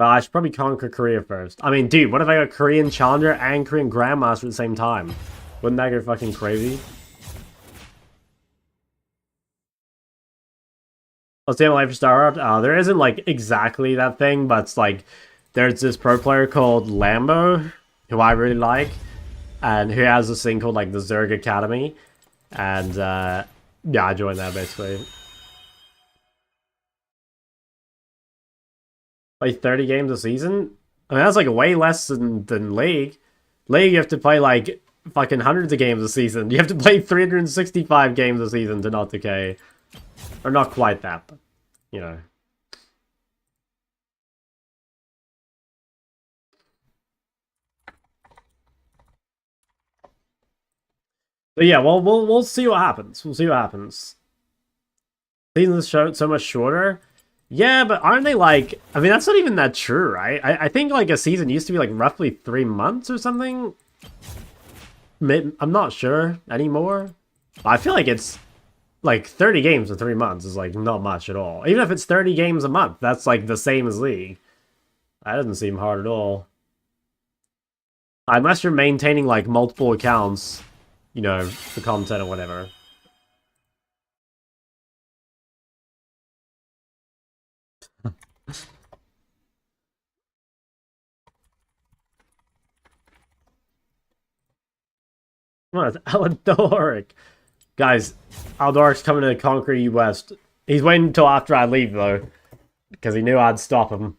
I should probably conquer Korea first. I mean, dude, what if I got Korean Challenger and Korean Grandmaster at the same time? Wouldn't that go fucking crazy? Let's see Life Star. There isn't like exactly that thing, but it's like there's this pro player called Lambo, who I really like, and who has this thing called like the Zerg Academy, and yeah, I joined that basically. Like 30 games a season? I mean, that's like way less than League. League, you have to play like fucking hundreds of games a season. You have to play 365 games a season to not decay. Or not quite that, but, you know. But yeah, well, we'll see what happens. We'll see what happens. Seasons so much shorter. Yeah, but aren't they like... I mean, that's not even that true, right? I think like a season used to be like roughly 3 months or something. I'm not sure anymore. I feel like it's like 30 games in 3 months is like not much at all. Even if it's 30 games a month, that's like the same as League. That doesn't seem hard at all. Unless you're maintaining like multiple accounts, you know, for content or whatever. What? Aldoric. Guys, Aldoric's coming to conquer you West. He's waiting until after I leave, though. Because he knew I'd stop him.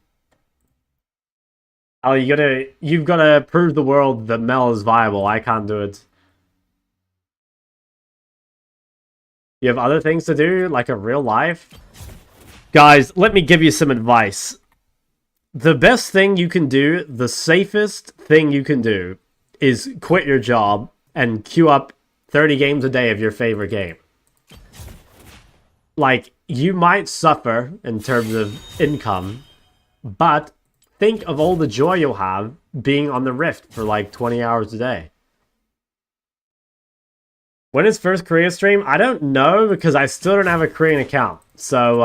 Oh, you've gotta prove the world that Mel is viable. I can't do it. You have other things to do, like a real life? Guys, let me give you some advice. The best thing you can do, the safest thing you can do, is quit your job and queue up 30 games a day of your favorite game. Like, you might suffer in terms of income, but think of all the joy you'll have being on the Rift for like 20 hours a day. When is first Korea stream? I don't know because I still don't have a Korean account. So,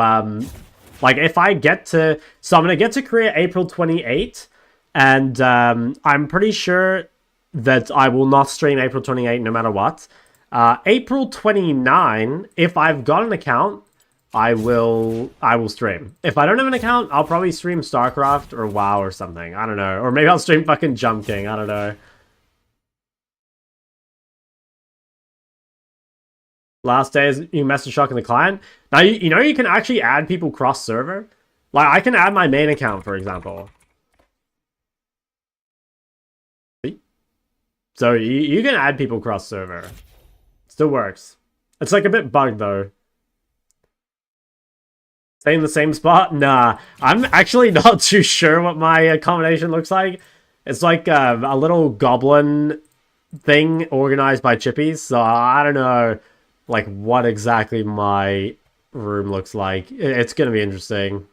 like if I get to... So I'm going to get to Korea April 28th. And I'm pretty sure that I will not stream April 28 no matter what. April 29, if I've got an account, I will stream. If I don't have an account, I'll probably stream StarCraft or WoW or something. I don't know. Or maybe I'll stream fucking Jump King. I don't know. Last days, you message Shock in the client. Now, you know you can actually add people cross-server? Like, I can add my main account, for example. So, you can add people cross-server. Still works. It's like a bit bugged, though. Stay in the same spot? Nah. I'm actually not too sure what my accommodation looks like. It's like a little goblin thing organized by chippies. So, I don't know like what exactly my room looks like. It's gonna be interesting.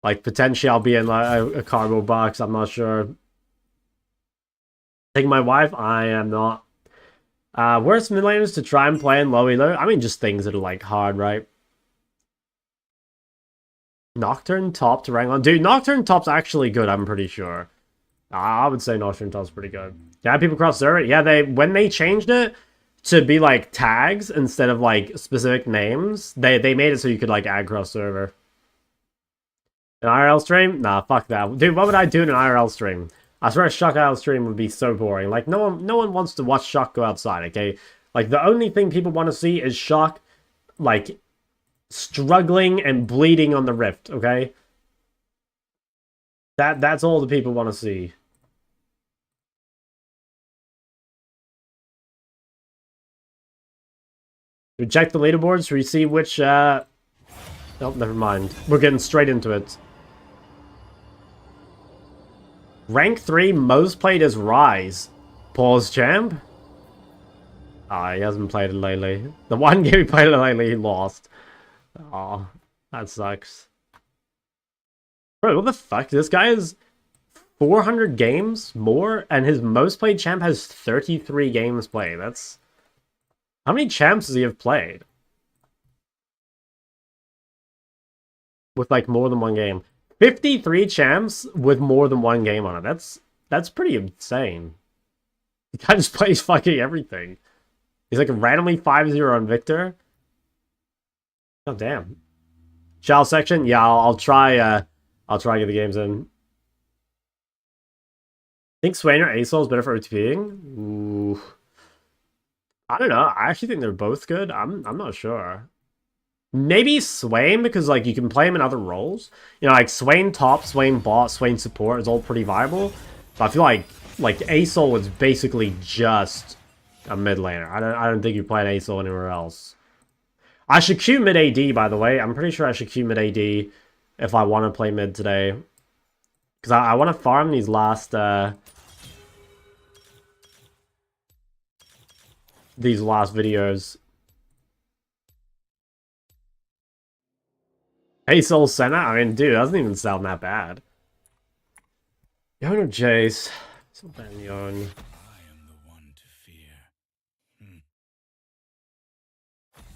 Like potentially I'll be in like a cardboard box. I'm not sure. Taking my wife, I am not. Worst mid laners to try and play in low elo. I mean, just things that are like hard, right? Nocturne top to rank on. Dude, Nocturne top's actually good. I'm pretty sure. I would say Nocturne top's pretty good. Yeah, people cross server. Yeah, when they changed it to be like tags instead of like specific names, they made it so you could like add cross server. An IRL stream? Nah, fuck that. Dude, what would I do in an IRL stream? I swear a Shock IRL stream would be so boring. Like no one wants to watch Shock go outside, okay? Like the only thing people want to see is Shock like struggling and bleeding on the Rift, okay? That's all the people want to see. We check the leaderboards to see which, Oh, never mind. We're getting straight into it. Rank 3 most played is Rise. Pause champ? Ah, he hasn't played it lately. The one game he played it lately, he lost. Oh, that sucks. Bro, what the fuck? This guy is 400 games more, and his most played champ has 33 games played. That's... How many champs does he have played? With, like, more than one game. 53 champs with more than one game on it. That's pretty insane. The guy just plays fucking everything. He's like randomly 5-0 on Victor. Oh damn. Shell section? Yeah, I'll try to get the games in. I think Swain or Asol is better for OTPing? Ooh. I don't know. I actually think they're both good. I'm not sure. Maybe Swain, because like you can play him in other roles. You know, like Swain top, Swain bot, Swain support is all pretty viable. But I feel like Asol is basically just a mid laner. I don't think you play an Asol anywhere else. I should queue mid AD, by the way. I'm pretty sure I should queue mid AD if I want to play mid today. Because I want to farm these last videos. Hey, Soul Senna? I mean, dude, it doesn't even sound that bad. Yon or Jace? It's not bad, Yon. I am the one to fear.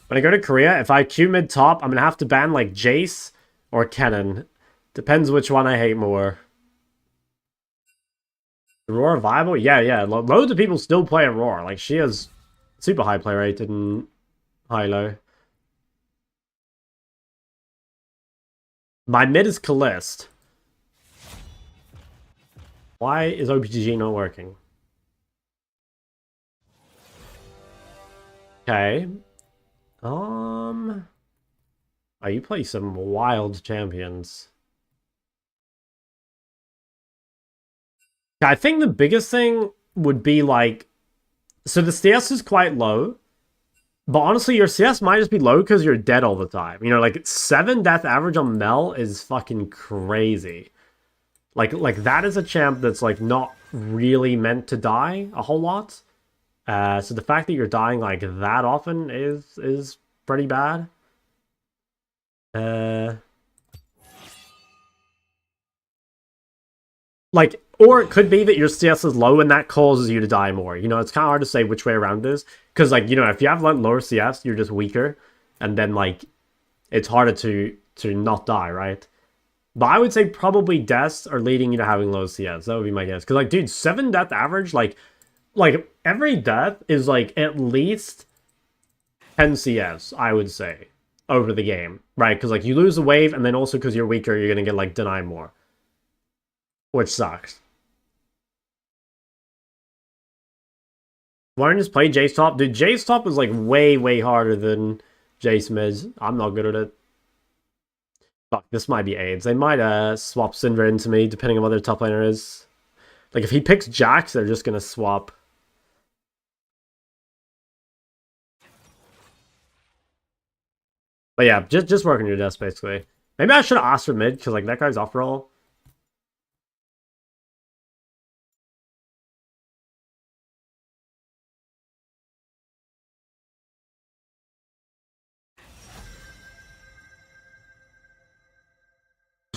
When I go to Korea, if I queue mid top, I'm gonna have to ban like Jace or Kennen. Depends which one I hate more. Aurora viable? Yeah. Loads of people still play Aurora. Like, she has super high play rate in high-low. My mid is Kalist. Why is OPGG not working? Okay. Oh, you play some wild champions. I think the biggest thing would be like, so the CS is quite low, but honestly your CS might just be low because you're dead all the time. You know, like 7 death average on Mel is fucking crazy. Like that is a champ that's like not really meant to die a whole lot. So the fact that you're dying like that often is pretty bad. Like, or it could be that your CS is low and that causes you to die more. You know, it's kind of hard to say which way around it is. Because, like, you know, if you have like lower CS, you're just weaker. And then, like, it's harder to not die, right? But I would say probably deaths are leading you to having low CS. That would be my guess. Because, like, dude, 7 death average, like every death is, like, at least 10 CS, I would say, over the game. Right? Because, like, you lose a wave, and then also because you're weaker, you're going to get, like, denied more. Which sucks. Why don't you just play Jace top? Dude, Jace top is like way harder than Jace mid. I'm not good at it. Fuck, this might be AIDS. They might swap Syndra into me, depending on what their top laner is. Like, if he picks Jax, they're just gonna swap. But yeah, just work on your desk, basically. Maybe I should have asked for mid, because like that guy's off roll.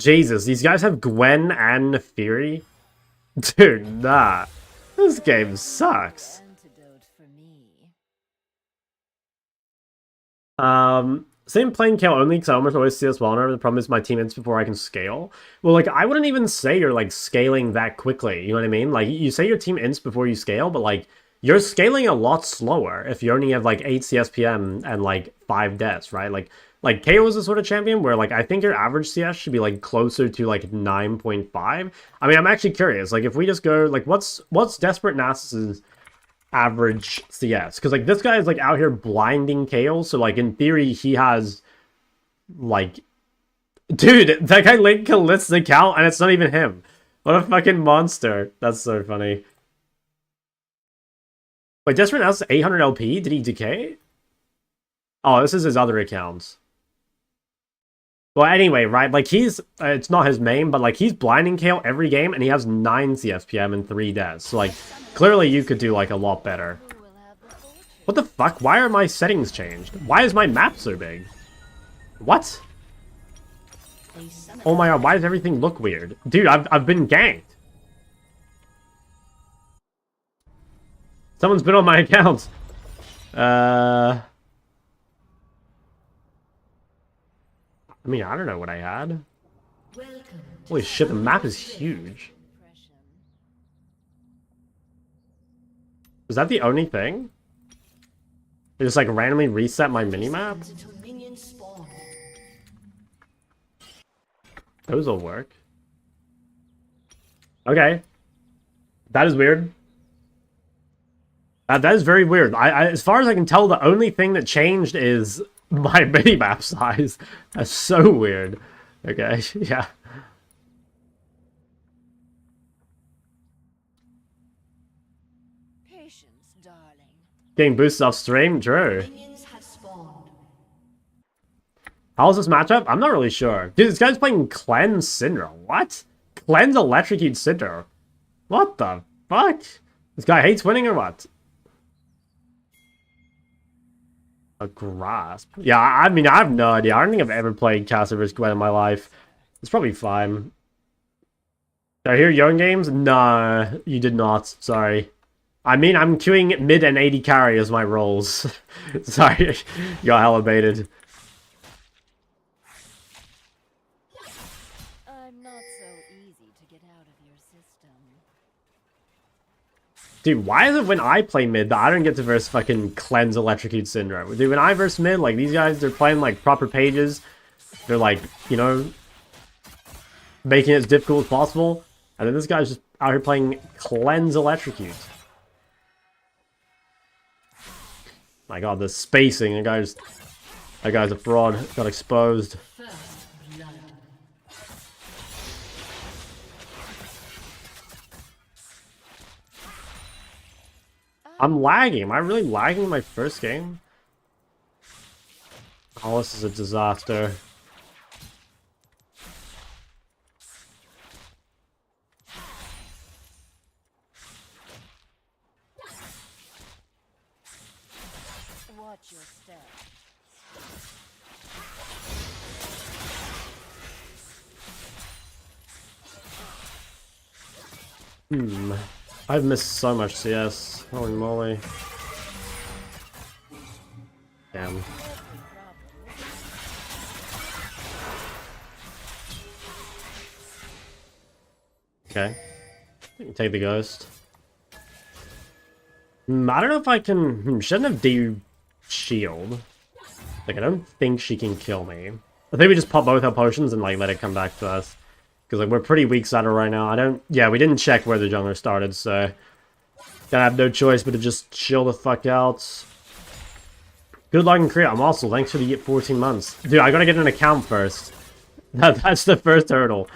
Jesus, these guys have Gwen and Fury? Dude, nah. This game sucks. Same playing KO only because I almost always see us vulnerable. The problem is my team ends before I can scale. Well, like, I wouldn't even say you're, like, scaling that quickly. You know what I mean? Like, you say your team ends before you scale, but, like, you're scaling a lot slower if you only have, like, 8 CSPM and, like, 5 deaths, right? Like KO is the sort of champion where, like, I think your average CS should be, like, closer to, like, 9.5. I mean, I'm actually curious. Like, if we just go, like, what's Desperate Nasus's average CS? Because, like, this guy is, like, out here blinding KO, so, like, in theory, he has, like... Dude, that guy linked Kalist's account, and it's not even him. What a fucking monster. That's so funny. Wait, Desperate Nasus 800 LP? Did he decay? Oh, this is his other account. Well, anyway, right, like, he's, it's not his main, but, like, he's blinding KO every game, and he has 9 CSPM and 3 deaths. So, like, clearly you could do, like, a lot better. What the fuck? Why are my settings changed? Why is my map so big? What? Oh my god, why does everything look weird? Dude, I've been ganked. Someone's been on my account. I mean, I don't know what I had. Holy shit, the map is huge. Is that the only thing? It just like randomly reset my minimap? Those will work. Okay. That is weird. That is very weird. As far as I can tell, the only thing that changed is my minimap size. That's so weird. Okay, yeah. Patience, darling. Getting boosted off stream? True. How's this matchup? I'm not really sure. Dude, this guy's playing Cleanse Cinder. What? Cleanse Electrocute Cinder. What the fuck? This guy hates winning or what? A grasp. Yeah, I mean, I have no idea. I don't think I've ever played Castle vs. Gwen in my life. It's probably fine. Did I hear Young Games? Nah, you did not. Sorry. I mean, I'm queuing mid and 80 carry as my roles. Sorry, got elevated. I'm not so easy to get out of your system. Dude, why is it when I play mid that I don't get to verse fucking Cleanse Electrocute Syndrome? Dude, when I verse mid, like, these guys, they're playing, like, proper pages. They're, like, you know, making it as difficult as possible. And then this guy's just out here playing Cleanse Electrocute. My god, the spacing, that guy's a fraud. Got exposed. I'm lagging. Am I really lagging my first game? Oh, this is a disaster. Watch your step. I've missed so much CS. Holy moly. Damn. Okay. I can take the ghost. I don't know if I can... shouldn't have de-shield. Like, I don't think she can kill me. I think we just pop both our potions and, like, let it come back to us. Because, like, we're pretty weak saddle right now. I don't... Yeah, we didn't check where the jungler started, so... Gonna have no choice but to just chill the fuck out. Good luck in Korea. I'm also... Thanks for the 14 months. Dude, I gotta get an account first. That's the first hurdle.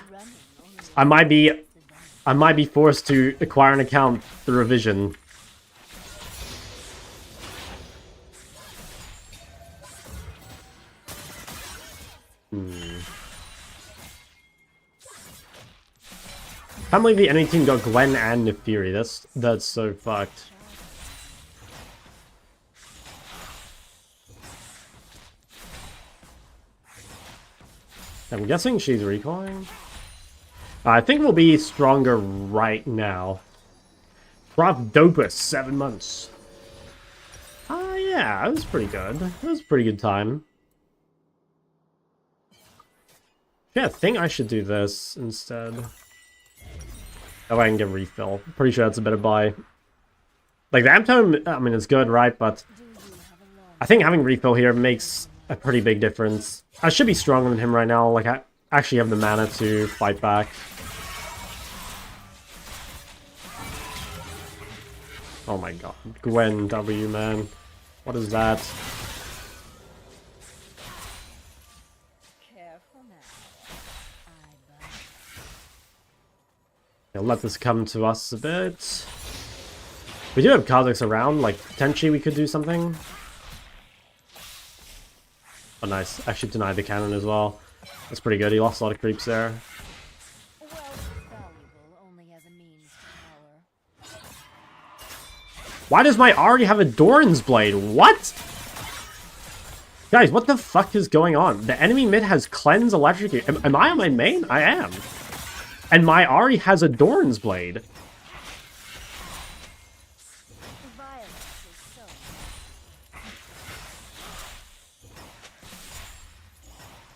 I might be forced to acquire an account through revision. Can't believe the enemy team got Gwen and Nefiri. That's so fucked. I'm guessing she's recalling. I think we'll be stronger right now. Prof Dopus, 7 months. Yeah, that was pretty good. That was a pretty good time. Yeah, I think I should do this instead. Oh, I can get refill. Pretty sure that's a better buy. Like, the Amtome, I mean, it's good, right? But I think having refill here makes a pretty big difference. I should be stronger than him right now. Like, I actually have the mana to fight back. Oh my god. Gwen W, man. What is that? I'll let this come to us a bit. We do have Kazakhs around, like, potentially we could do something. Oh, nice. Actually denied the cannon as well. That's pretty good. He lost a lot of creeps there. Why does my already have a Doran's Blade? What? Guys, what the fuck is going on? The enemy mid has Cleanse Electrocute. Am I on my main? I am. And my Ahri has a Doran's Blade.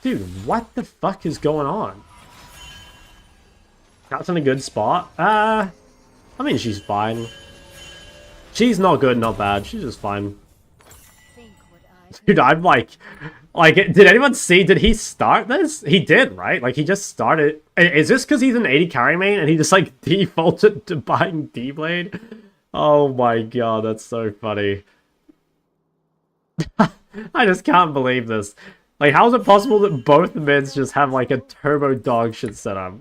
Dude, what the fuck is going on? Cat's in a good spot. I mean, she's fine. She's not good, not bad. She's just fine. Think what I Dude, I'm like, did anyone see, did he start this? He did, right? Like, he just started. Is this because he's an 80 carry main and he just, like, defaulted to buying D-Blade? Oh my god, that's so funny. I just can't believe this. Like, how is it possible that both mids just have, like, a turbo dog shit setup?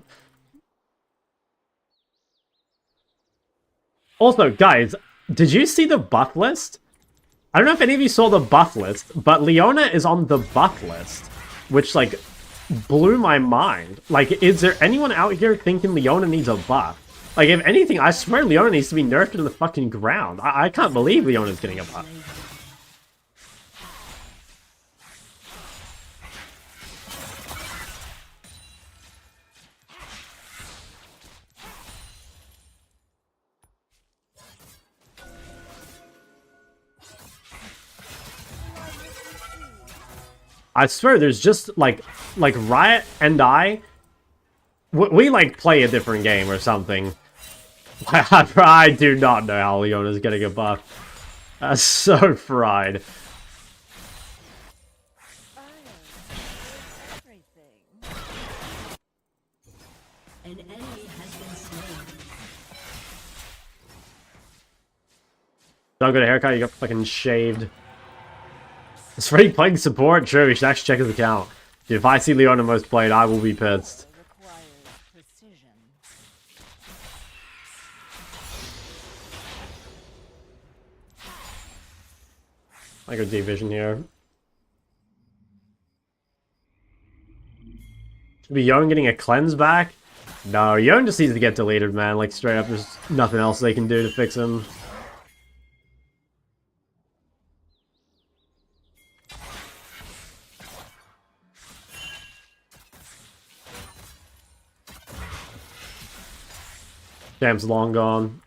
Also, guys, did you see the buff list? I don't know if any of you saw the buff list, but Leona is on the buff list, which, like, blew my mind. Like, is there anyone out here thinking Leona needs a buff? Like, if anything, I swear Leona needs to be nerfed to the fucking ground. I can't believe Leona's getting a buff. I swear there's just, like Riot and we like, play a different game or something. I do not know how Leona's getting a buff. That's so fried. An enemy has been slain. Don't get a haircut, you got fucking shaved. Is Freddy playing support? Sure, we should actually check his account. Dude, if I see Leona most played, I will be pissed. I go D-Vision here. Should be Young getting a cleanse back? No, Young just needs to get deleted, man. Like, straight up, there's nothing else they can do to fix him. Damn's long gone.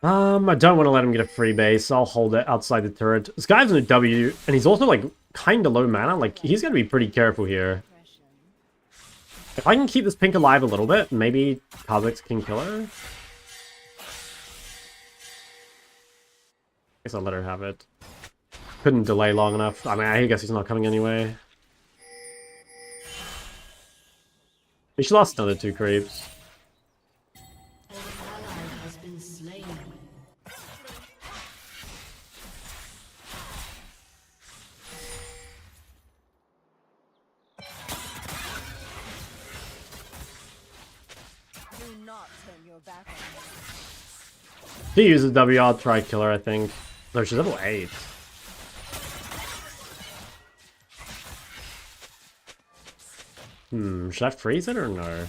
I don't want to let him get a free base. I'll hold it outside the turret. This guy's in a W, and he's also, like, kind of low mana. Like, he's going to be pretty careful here. If I can keep this pink alive a little bit, maybe Kha'Zix can kill her? Guess I'll let her have it. Couldn't delay long enough. I mean, I guess he's not coming anyway. She lost another 2 creeps. She uses W, I'll try kill her, I think. No, she's level 8. Should I freeze it or no?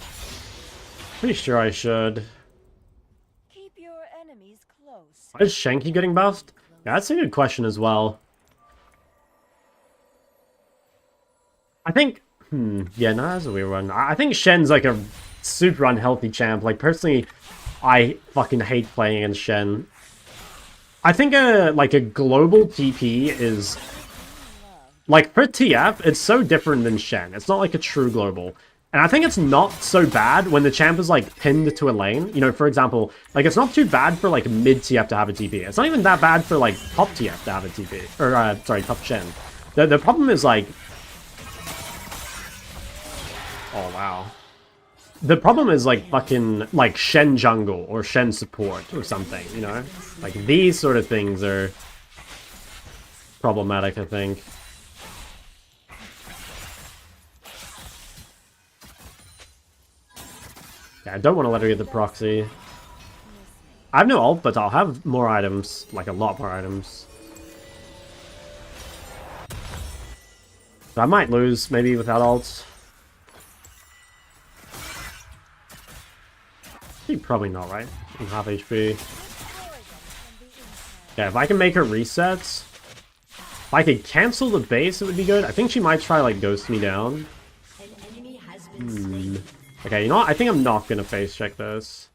Pretty sure I should. Keep your enemies close. Why is Shanky getting buffed? Yeah, that's a good question as well. I think... yeah, no, that's a weird one. I think Shen's like a super unhealthy champ. Like, personally, I fucking hate playing against Shen. I think like a global TP is... Like, for TF, it's so different than Shen. It's not like a true global. And I think it's not so bad when the champ is, like, pinned to a lane. You know, for example, like, it's not too bad for, like, mid TF to have a TP. It's not even that bad for, like, top TF to have a TP. Or, sorry, top Shen. The problem is, like... Oh, wow. The problem is, like, fucking, like, Shen jungle or Shen support or something, you know? Like, these sort of things are problematic, I think. Yeah, I don't want to let her get the proxy. I have no ult, but I'll have more items. Like, a lot more items. So I might lose, maybe, without ults. Probably not, right? I'm half HP. Yeah, if I can make her resets... If I could cancel the base, it would be good. I think she might try, like, ghost me down. Okay, you know what? I think I'm not gonna face check this.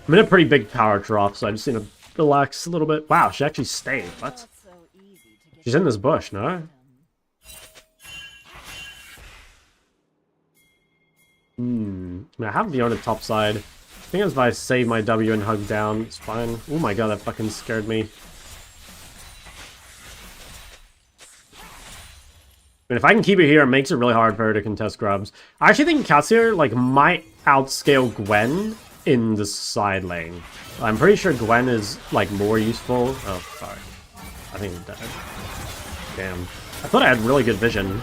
I'm in a pretty big power drop, so I just need to relax a little bit. Wow, she actually stayed. What? Not so easy to get She's in this out of bush, your no? system. I have the on the top side. I think if I save my W and hug down, it's fine. Oh my god, that fucking scared me. I mean, if I can keep it here, it makes it really hard for her to contest grubs. I actually think Cassio, like, might outscale Gwen in the side lane. I'm pretty sure Gwen is, like, more useful. Oh, sorry. I think I'm dead. Damn. I thought I had really good vision.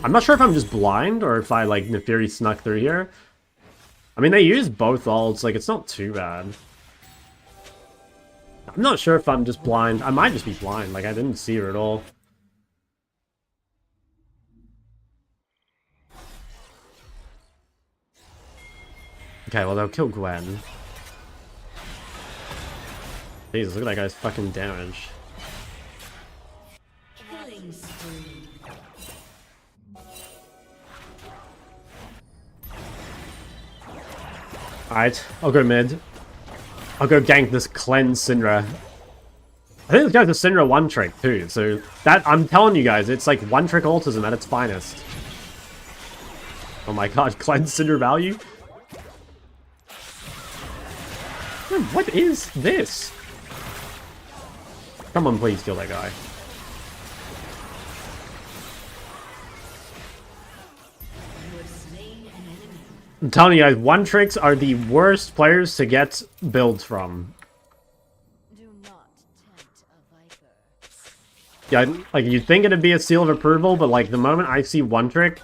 I'm not sure if I'm just blind or if I, like, Neferi snuck through here. I mean, they use both ults. Like, it's not too bad. I'm not sure if I'm just blind. I might just be blind. Like, I didn't see her at all. Okay, well, they'll kill Gwen. Jesus, look at that guy's fucking damage. Killing spree. Alright, I'll go mid. I'll go gank this cleanse Syndra. I think this guy's a Syndra one trick too, so that I'm telling you guys, it's like one trick ultism at its finest. Oh my god, cleanse Syndra value? What is this? Come on, please kill that guy. I'm telling you guys, one tricks are the worst players to get builds from. Do not tempt a viper. Yeah, like you'd think it'd be a seal of approval, but like the moment I see one trick,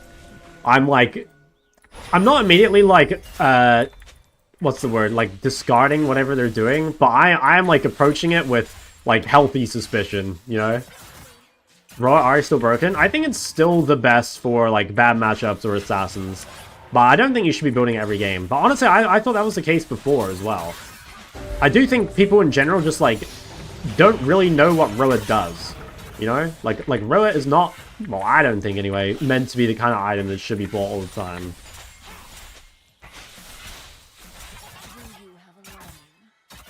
I'm like, I'm not immediately like, what's the word? Like discarding whatever they're doing, but I am like approaching it with like healthy suspicion, you know? Raw are still broken. I think it's still the best for like bad matchups or assassins. But I don't think you should be building every game. But honestly, I thought that was the case before as well. I do think people in general just, like, don't really know what Roa does. You know? Like Roa is not, well, I don't think anyway, meant to be the kind of item that should be bought all the time. Do you have a line?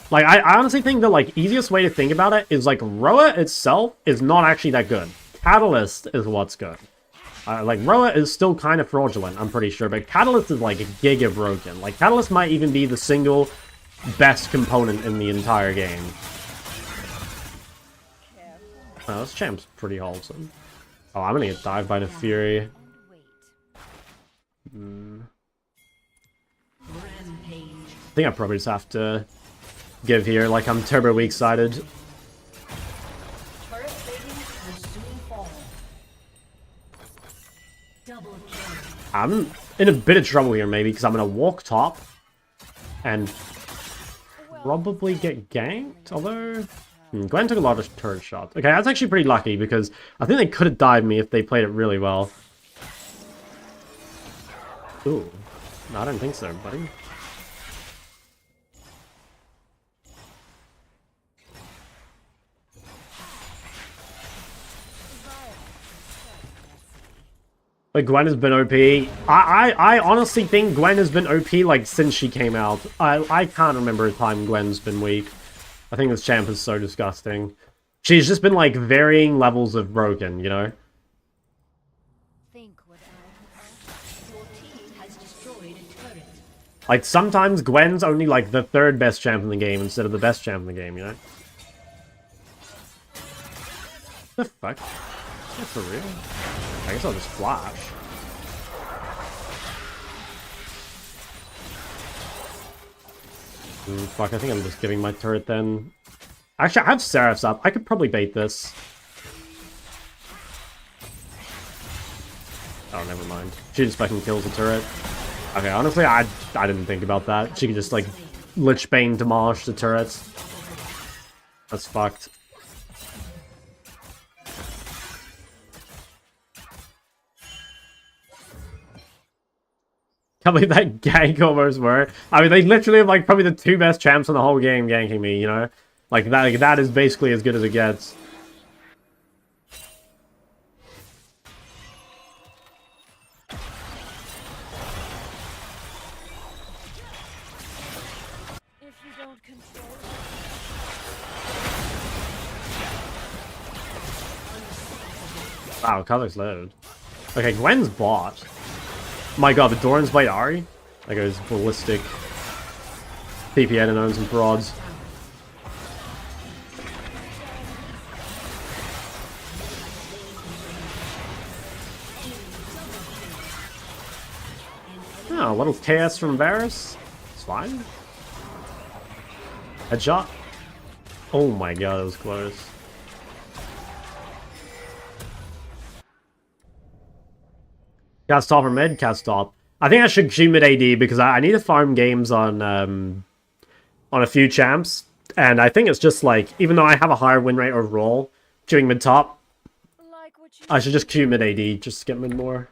Like, I honestly think the, like, easiest way to think about it is, like, Roa itself is not actually that good. Catalyst is what's good. Like, Roa is still kind of fraudulent, I'm pretty sure, but Catalyst is, like, giga broken. Like, Catalyst might even be the single best component in the entire game. Oh, this champ's pretty wholesome. Oh, I'm gonna get dived by the Fury. And wait. Rampage. I think I probably just have to give here, like, I'm turbo weak-sided. Turret plating will soon fall. Double kill. I'm in a bit of trouble here, maybe, because I'm gonna walk top and probably get ganked, although... Gwen took a lot of turret shots. Okay, that's actually pretty lucky, because I think they could have dived me if they played it really well. Ooh. No, I don't think so, buddy. Like, Gwen has been OP. I honestly think Gwen has been OP, like, since she came out. I can't remember a time Gwen's been weak. I think this champ is so disgusting. She's just been, like, varying levels of broken, you know? Think what I have. Your team has destroyed a turret. Like, sometimes Gwen's only, like, the third best champ in the game instead of the best champ in the game, you know? The fuck? Yeah, for real? I guess I'll just flash. Fuck, I think I'm just giving my turret then. Actually, I have Seraphs up. I could probably bait this. Oh, never mind. She just fucking kills the turret. Okay, honestly, I didn't think about that. She could just, like, Lich Bane demolish the turrets. That's fucked. Can't believe that gank almost worked. I mean, they literally have, like, probably the two best champs in the whole game ganking me, you know? Like, that is basically as good as it gets. If you don't control Wow, color's loaded. Okay, Gwen's bot. My god, the Doran's Blade Ari? That goes ballistic. PPN and owns some broads. Oh, a little KS from Varus. It's fine. Headshot. Oh my god, that was close. Cast top or mid? Cast top. I think I should queue mid AD because I need to farm games on a few champs. And I think it's just like, even though I have a higher win rate overall, queuing mid top, Like what you I should just queue mid AD just to get mid more.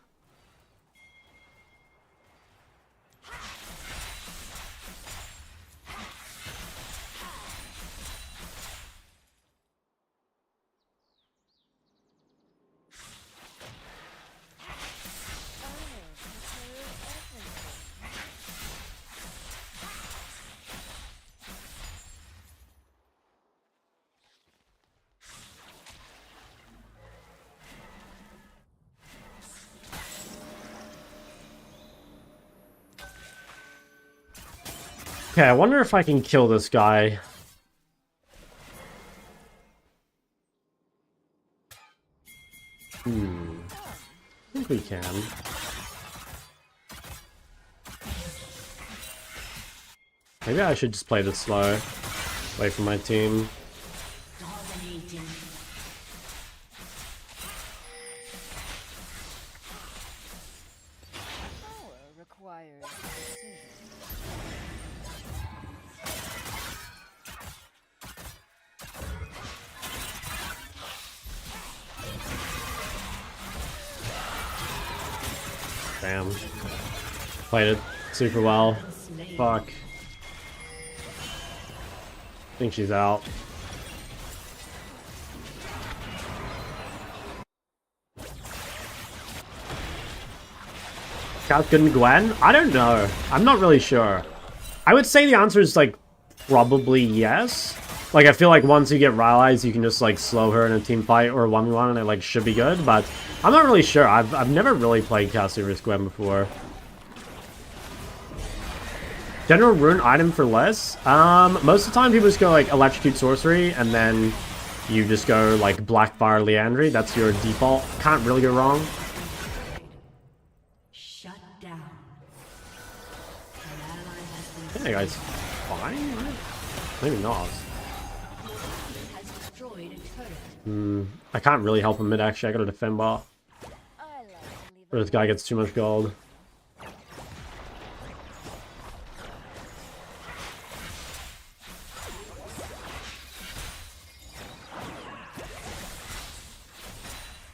Okay, I wonder if I can kill this guy. I think we can. Maybe I should just play this slow. Wait for my team. Dominating. power requires precision. Damn. Played it super well. Fuck. I think she's out. Falcon Gwen? I don't know. I'm not really sure. I would say the answer is like probably yes. Like I feel like once you get Rylai's, you can just like slow her in a team fight or a 1v1 and it like should be good, but I'm not really sure. I've never really played Cassie vs Gwen before. General rune item for less? Most of the time people just go like electrocute sorcery and then you just go like Blackfire Leandry. That's your default. Can't really go wrong. Shut down. An ally has been Hey guys, fine? Right? Maybe not. has destroyed a turret. I can't really help him mid actually. I gotta defend bar. I like to leave Or this guy gets too much gold.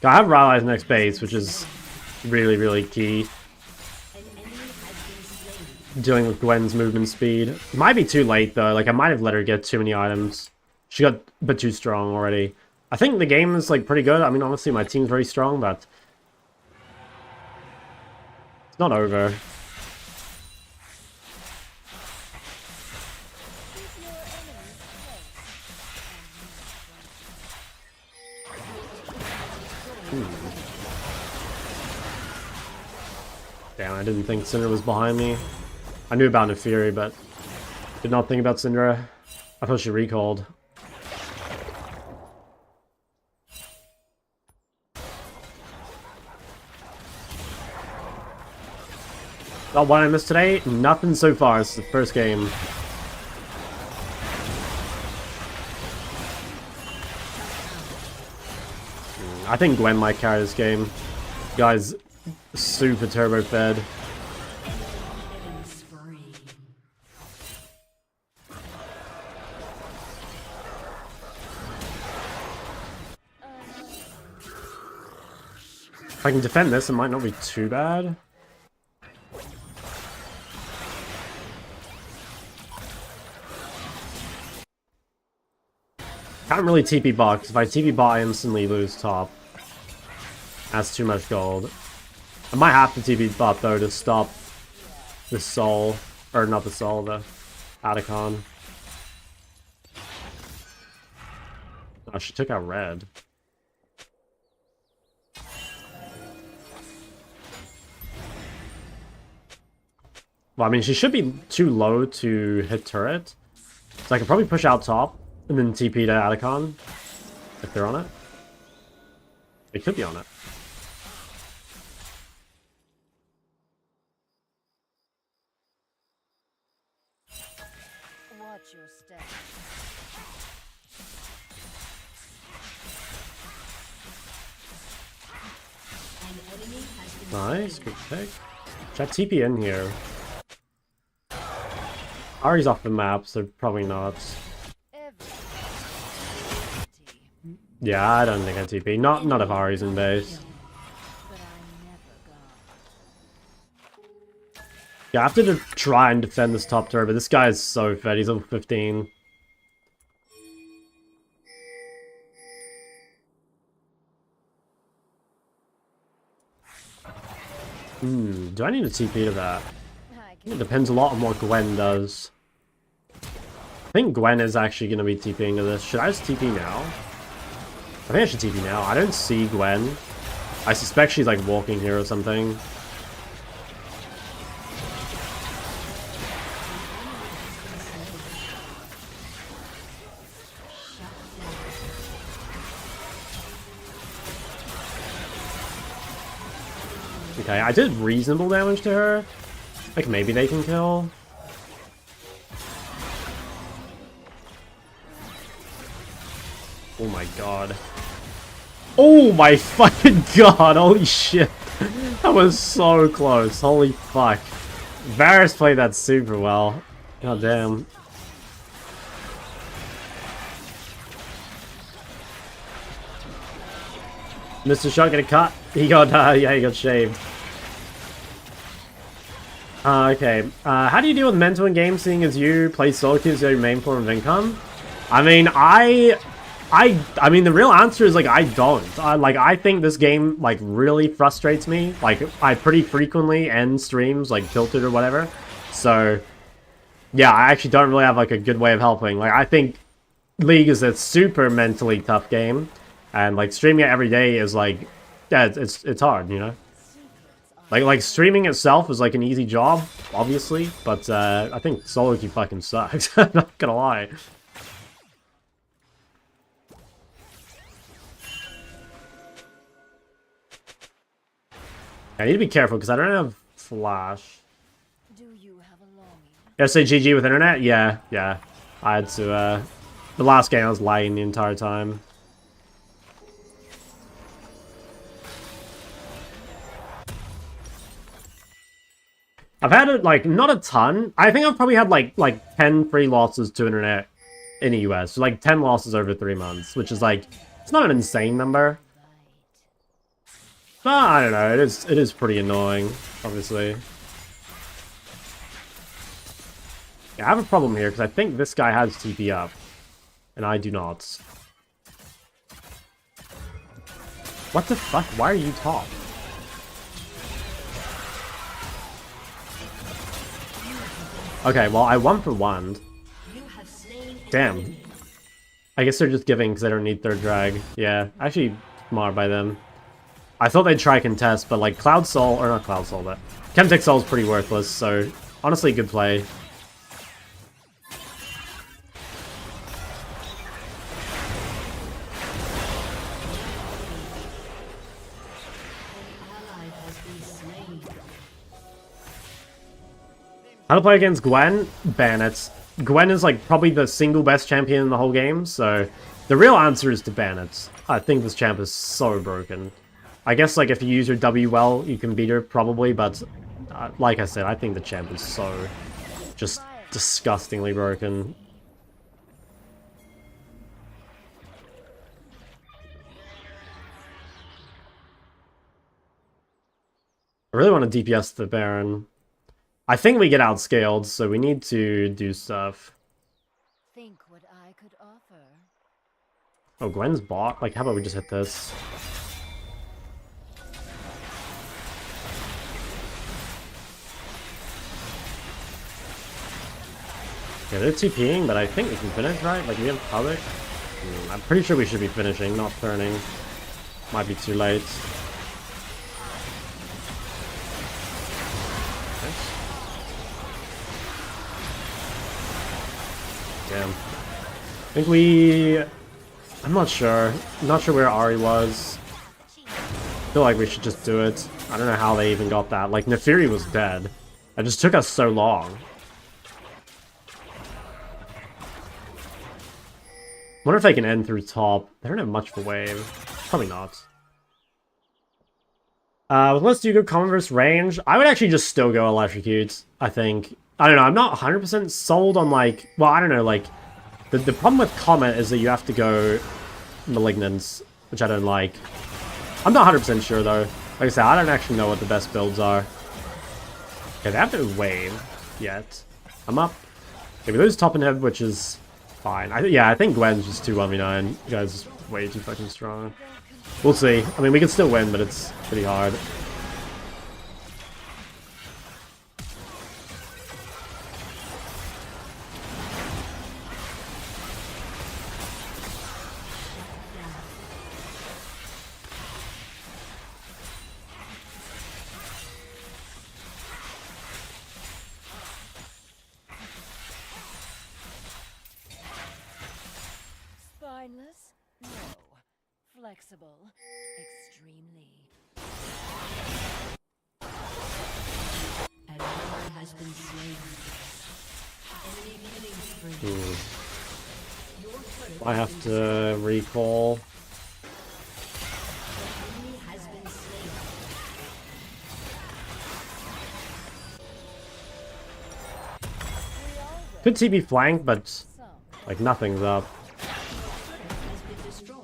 I have Rylai's next base, which is really, really key. An enemy has been slain. Dealing with Gwen's movement speed. Might be too late though, like I might have let her get too many items. She got a bit too strong already. I think the game is like pretty good. I mean, honestly, my team's very strong, but it's not over. keep your enemies close. Damn, I didn't think Syndra was behind me. I knew about Nefiri, but did not think about Syndra. I thought she recalled. Oh, what I missed today? Nothing so far. It's the first game. I think Gwen might carry this game. Guy's super turbo fed. Killing spree. If I can defend this, it might not be too bad. Can't really TP bot, because if I TP bot, I instantly lose top. That's too much gold. I might have to TP bot, though, to stop the soul. Or not the soul, the Atacon. Oh, she took out red. Well, I mean, she should be too low to hit turret. So I could probably push out top and then TP to Atacon if they're on it. They could be on it. Watch your step. An enemy has been Nice, good pick. Should I TP in here? Ari's off the map, so probably not. Yeah, I don't think I TP. Not if Ari's in base. But I'm never gone. Yeah, I have to try and defend this top turret, but this guy is so fed. He's level 15. Do I need a TP to that? It depends a lot on what Gwen does. I think Gwen is actually going to be TPing to this. Should I just TP now? I think I should TP now. I don't see Gwen. I suspect she's like walking here or something. Okay, I did reasonable damage to her. Like, maybe they can kill. Oh my god. Oh my fucking god, holy shit. That was so close, holy fuck. Varus played that super well. God damn. Mr. Shot get a cut. He got, yeah, he got shaved. Okay. How do you deal with mental in game, seeing as you play solo queues as your main form of income? I mean, I mean, the real answer is, like, I don't. Like, I think this game, like, really frustrates me. Like, I pretty frequently end streams, like, tilted or whatever. So, yeah, I actually don't really have, like, a good way of helping. Like, I think League is a super mentally tough game. And, like, streaming it every day is, like, yeah, it's hard, you know? Like streaming itself is, like, an easy job, obviously. But, I think solo queue fucking sucks. I'm not gonna lie. I need to be careful, because I don't have flash. Do you have a longing? You say GG with internet? Yeah. I had to, the last game I was lagging the entire time. I've had it, like, not a ton. I think I've probably had, like 10 free losses to internet in the US. So, like, 10 losses over 3 months, which is, like, it's not an insane number. But, I don't know, it is pretty annoying, obviously. Yeah, I have a problem here, because I think this guy has TP up. And I do not. What the fuck? Why are you top? Okay, well, I won for one. Damn. I guess they're just giving because they don't need third drag. Yeah, actually, smart by them. I thought they'd try contest, but like Cloud Soul, or not Cloud Soul, but Chemtech Soul is pretty worthless, so honestly, good play. How to play against Gwen? Ban it. Gwen is like probably the single best champion in the whole game, so the real answer is to ban it. I think this champ is so broken. I guess like if you use your W well, you can beat her probably, but like I said, I think the champ is so just disgustingly broken. I really want to DPS the Baron. I think we get outscaled, so we need to do stuff. Think what I could offer. Oh, Gwen's bot? Like, how about we just hit this? Yeah, they're TPing, but I think we can finish, right? Like, we have Public. I'm pretty sure we should be finishing, not turning. Might be too late. I think we... I'm not sure. I'm not sure where Ari was. I feel like we should just do it. I don't know how they even got that. Like, Nefiri was dead. It just took us so long. Wonder if they can end through top. They don't have much of a wave. Probably not. With Let's Do Good Common versus range, I would actually just still go Electrocute, I think. I don't know, I'm not 100% sold on, like... Well, I don't know, like... The problem with Comet is that you have to go Malignance, which I don't like. I'm not 100% sure, though. Like I said, I don't actually know what the best builds are. Okay, they have no wave yet. I'm up. Okay, we lose top and head, which is fine. I think Gwen's just 2-1v9. You guys are way too fucking strong. We'll see. I mean, we can still win, but it's pretty hard. Spineless? No. Flexible? Extremely. An ally has been slain. Enemy killing spree. I have to recall. Enemy has been slain. Could TB flank, but Some. like nothing's up. Has been destroyed.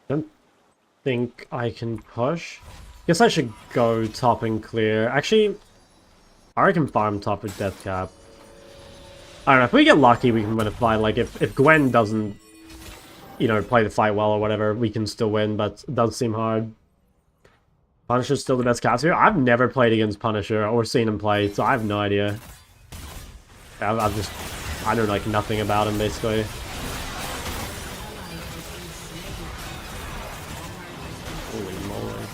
Don't think I can push. Guess I should go top and clear. Actually, I can farm top with death cap. I don't know, if we get lucky, we can win a fight. Like, if Gwen doesn't, you know, play the fight well or whatever, we can still win, but it does seem hard. Punisher's still the best caster. I've never played against Punisher or seen him play, so I have no idea. I know, like, nothing about him, basically. Holy moly.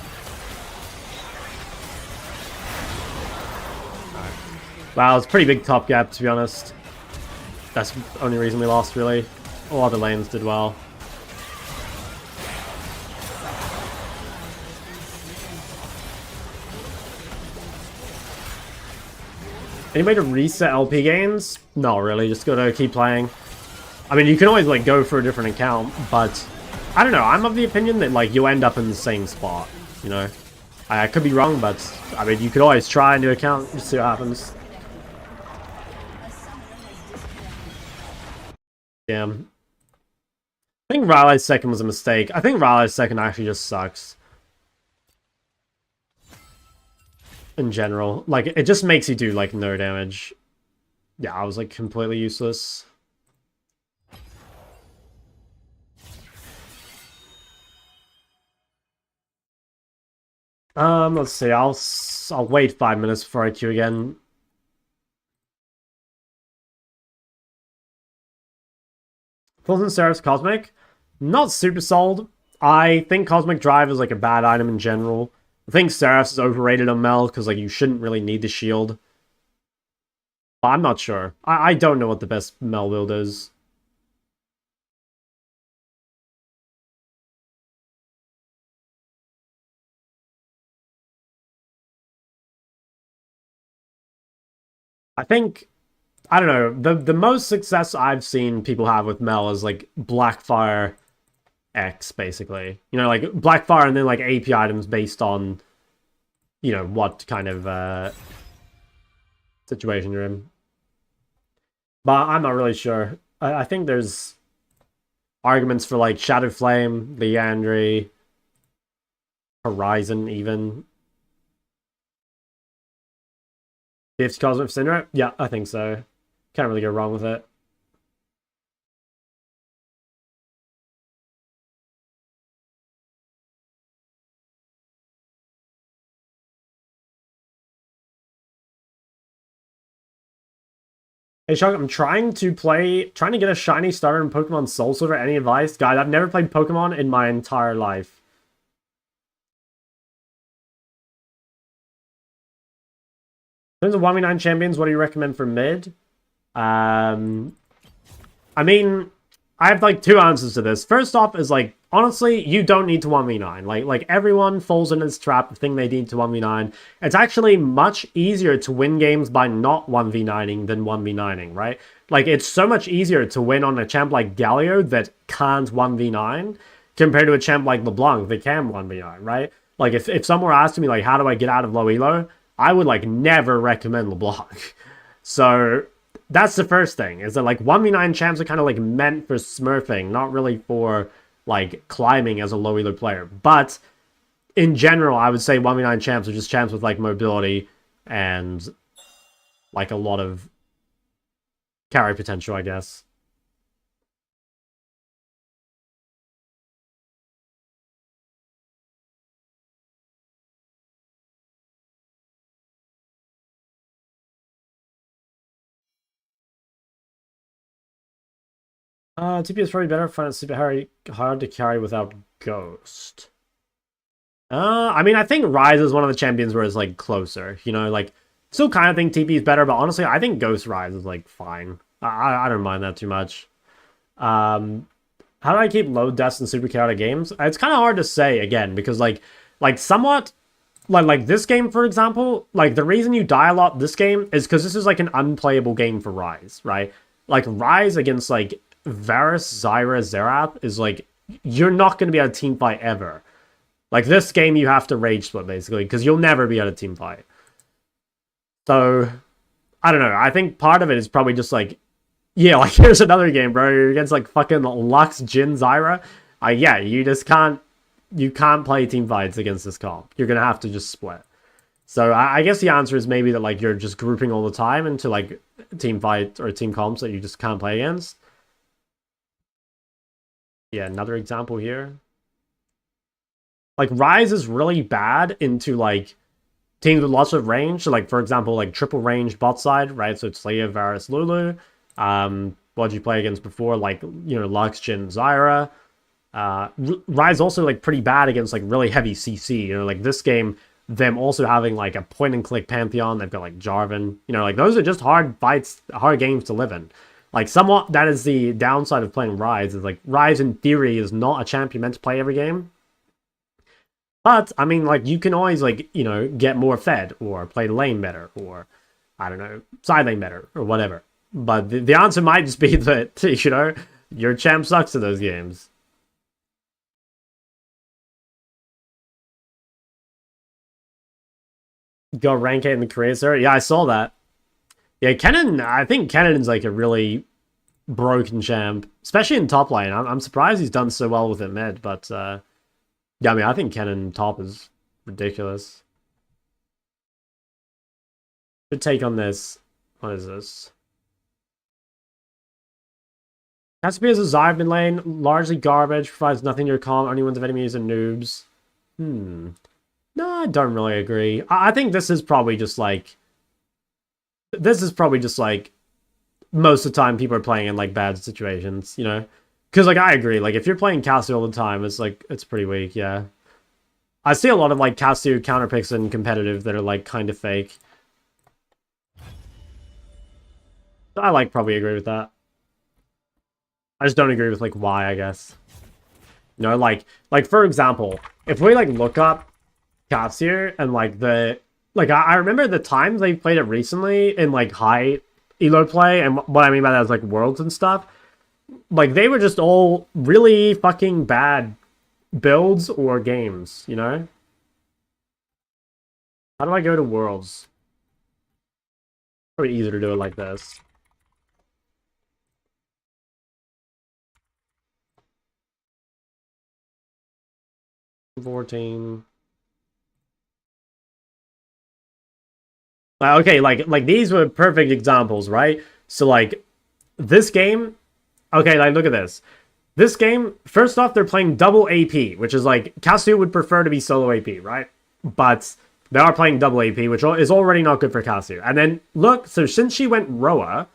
Alright. Wow, it's a pretty big top gap, to be honest. That's the only reason we lost, really. All other lanes did well. Any way to reset LP games? No, really. Just gotta keep playing. I mean, you can always, like, go for a different account, but... I don't know. I'm of the opinion that, like, you'll end up in the same spot, you know? I could be wrong, but... I mean, you could always try a new account, just see what happens. Damn. I think Riley's second was a mistake. I think Riley's second actually just sucks. In general. Like, it just makes you do, like, no damage. Yeah, I was, like, completely useless. Let's see. I'll wait 5 minutes before I queue again. Fulton Seraph's Cosmic? Not super sold. I think Cosmic Drive is, like, a bad item in general. I think Seraph's is overrated on Mel, because, like, you shouldn't really need the shield. But I'm not sure. I don't know what the best Mel build is. I think... I don't know. The most success I've seen people have with Mel is, like, Blackfire X, basically. You know, like, Blackfire and then, like, AP items based on, you know, what kind of situation you're in. But I'm not really sure. I think there's arguments for, like, Shadow Flame, Leandry, Horizon, even. Fifth Cosmic Syndrome? Yeah, I think so. Can't really go wrong with it. Hey Chuck, I'm trying to get a shiny starter in Pokemon Soul Silver. Any advice? Guys, I've never played Pokemon in my entire life. In terms of 1v9 champions, what do you recommend for mid? I mean, I have like two answers to this. First off is like, honestly, you don't need to 1v9. Like everyone falls in this trap of thinking they need to 1v9. It's actually much easier to win games by not 1v9ing than 1v9ing, right? Like, it's so much easier to win on a champ like Galio that can't 1v9 compared to a champ like LeBlanc that can 1v9, right? Like, if someone were asking me, like, how do I get out of low elo? I would, like, never recommend LeBlanc. So, that's the first thing, is that, like, 1v9 champs are kind of, like, meant for smurfing, not really for, like, climbing as a low elo player. But, in general, I would say 1v9 champs are just champs with, like, mobility and, like, a lot of carry potential, I guess. TP is probably better. Find it super hard to carry without Ghost. I mean, I think Rise is one of the champions where it's, like, closer. You know, like, still kind of think TP is better, but honestly, I think Ghost Rise is, like, fine. I don't mind that too much. How do I keep low deaths in super chaotic games? It's kind of hard to say, again, because, like somewhat... Like this game, for example, like, the reason you die a lot this game is because this is, like, an unplayable game for Rise, right? Like, Rise against, like, Varus, Zyra, Zerath is, like, you're not going to be able to team fight ever. Like, this game, you have to rage split, basically, because you'll never be able to team fight. So, I don't know. I think part of it is probably just, like, yeah, like, here's another game, bro. You're against, like, fucking Lux, Jin, Zyra. Yeah, you just can't... You can't play team fights against this comp. You're going to have to just split. So I guess the answer is maybe that, like, you're just grouping all the time into, like, team fight or team comps that you just can't play against. Yeah, another example here. Like, Rise is really bad into, like, teams with lots of range. So, like, for example, like, triple range bot side, right? So it's Leia, Varus, Lulu. What'd you play against before? Like, you know, Lux, Jin, Zyra. Rise also, like, pretty bad against, like, really heavy CC. You know, like, this game, them also having, like, a point-and-click Pantheon. They've got, like, Jarvan. You know, like, those are just hard fights, hard games to live in. Like, somewhat, that is the downside of playing Rise. Is, like, Rise, in theory, is not a champ you're meant to play every game. But, I mean, like, you can always, like, you know, get more fed, or play the lane better, or, I don't know, side lane better, or whatever. But the answer might just be that, you know, your champ sucks in those games. Go rank 8 in the career, sir. Yeah, I saw that. Yeah, Kennen, I think Kennen's, like, a really broken champ, especially in top lane. I'm surprised he's done so well with it mid, but, yeah, I mean, I think Kennen top is ridiculous. Good take on this. What is this? Cassiopeia is a Zyve mid lane, largely garbage, provides nothing to your comp, only ones of enemies and noobs. No, I don't really agree. I think this is probably just like... This is probably just like... Most of the time people are playing in, like, bad situations, you know? Because, like, I agree. Like, if you're playing Cassio all the time, it's, like, it's pretty weak, yeah. I see a lot of, like, Cassio counterpicks in competitive that are, like, kind of fake. I, like, probably agree with that. I just don't agree with, like, why, I guess. You know, like, for example, if we, like, look up Cassio and, like, the... Like, I remember the times they played it recently in, like, high elo play, and what I mean by that is, like, worlds and stuff. Like, they were just all really fucking bad builds or games, you know? How do I go to worlds? Probably easier to do it like this. $14. Okay, like these were perfect examples, right? So, like, this game... Okay, like, look at this. This game, first off, they're playing double AP, which is, like, Cassio would prefer to be solo AP, right? But they are playing double AP, which is already not good for Cassio. And then, look, so since she went Roa,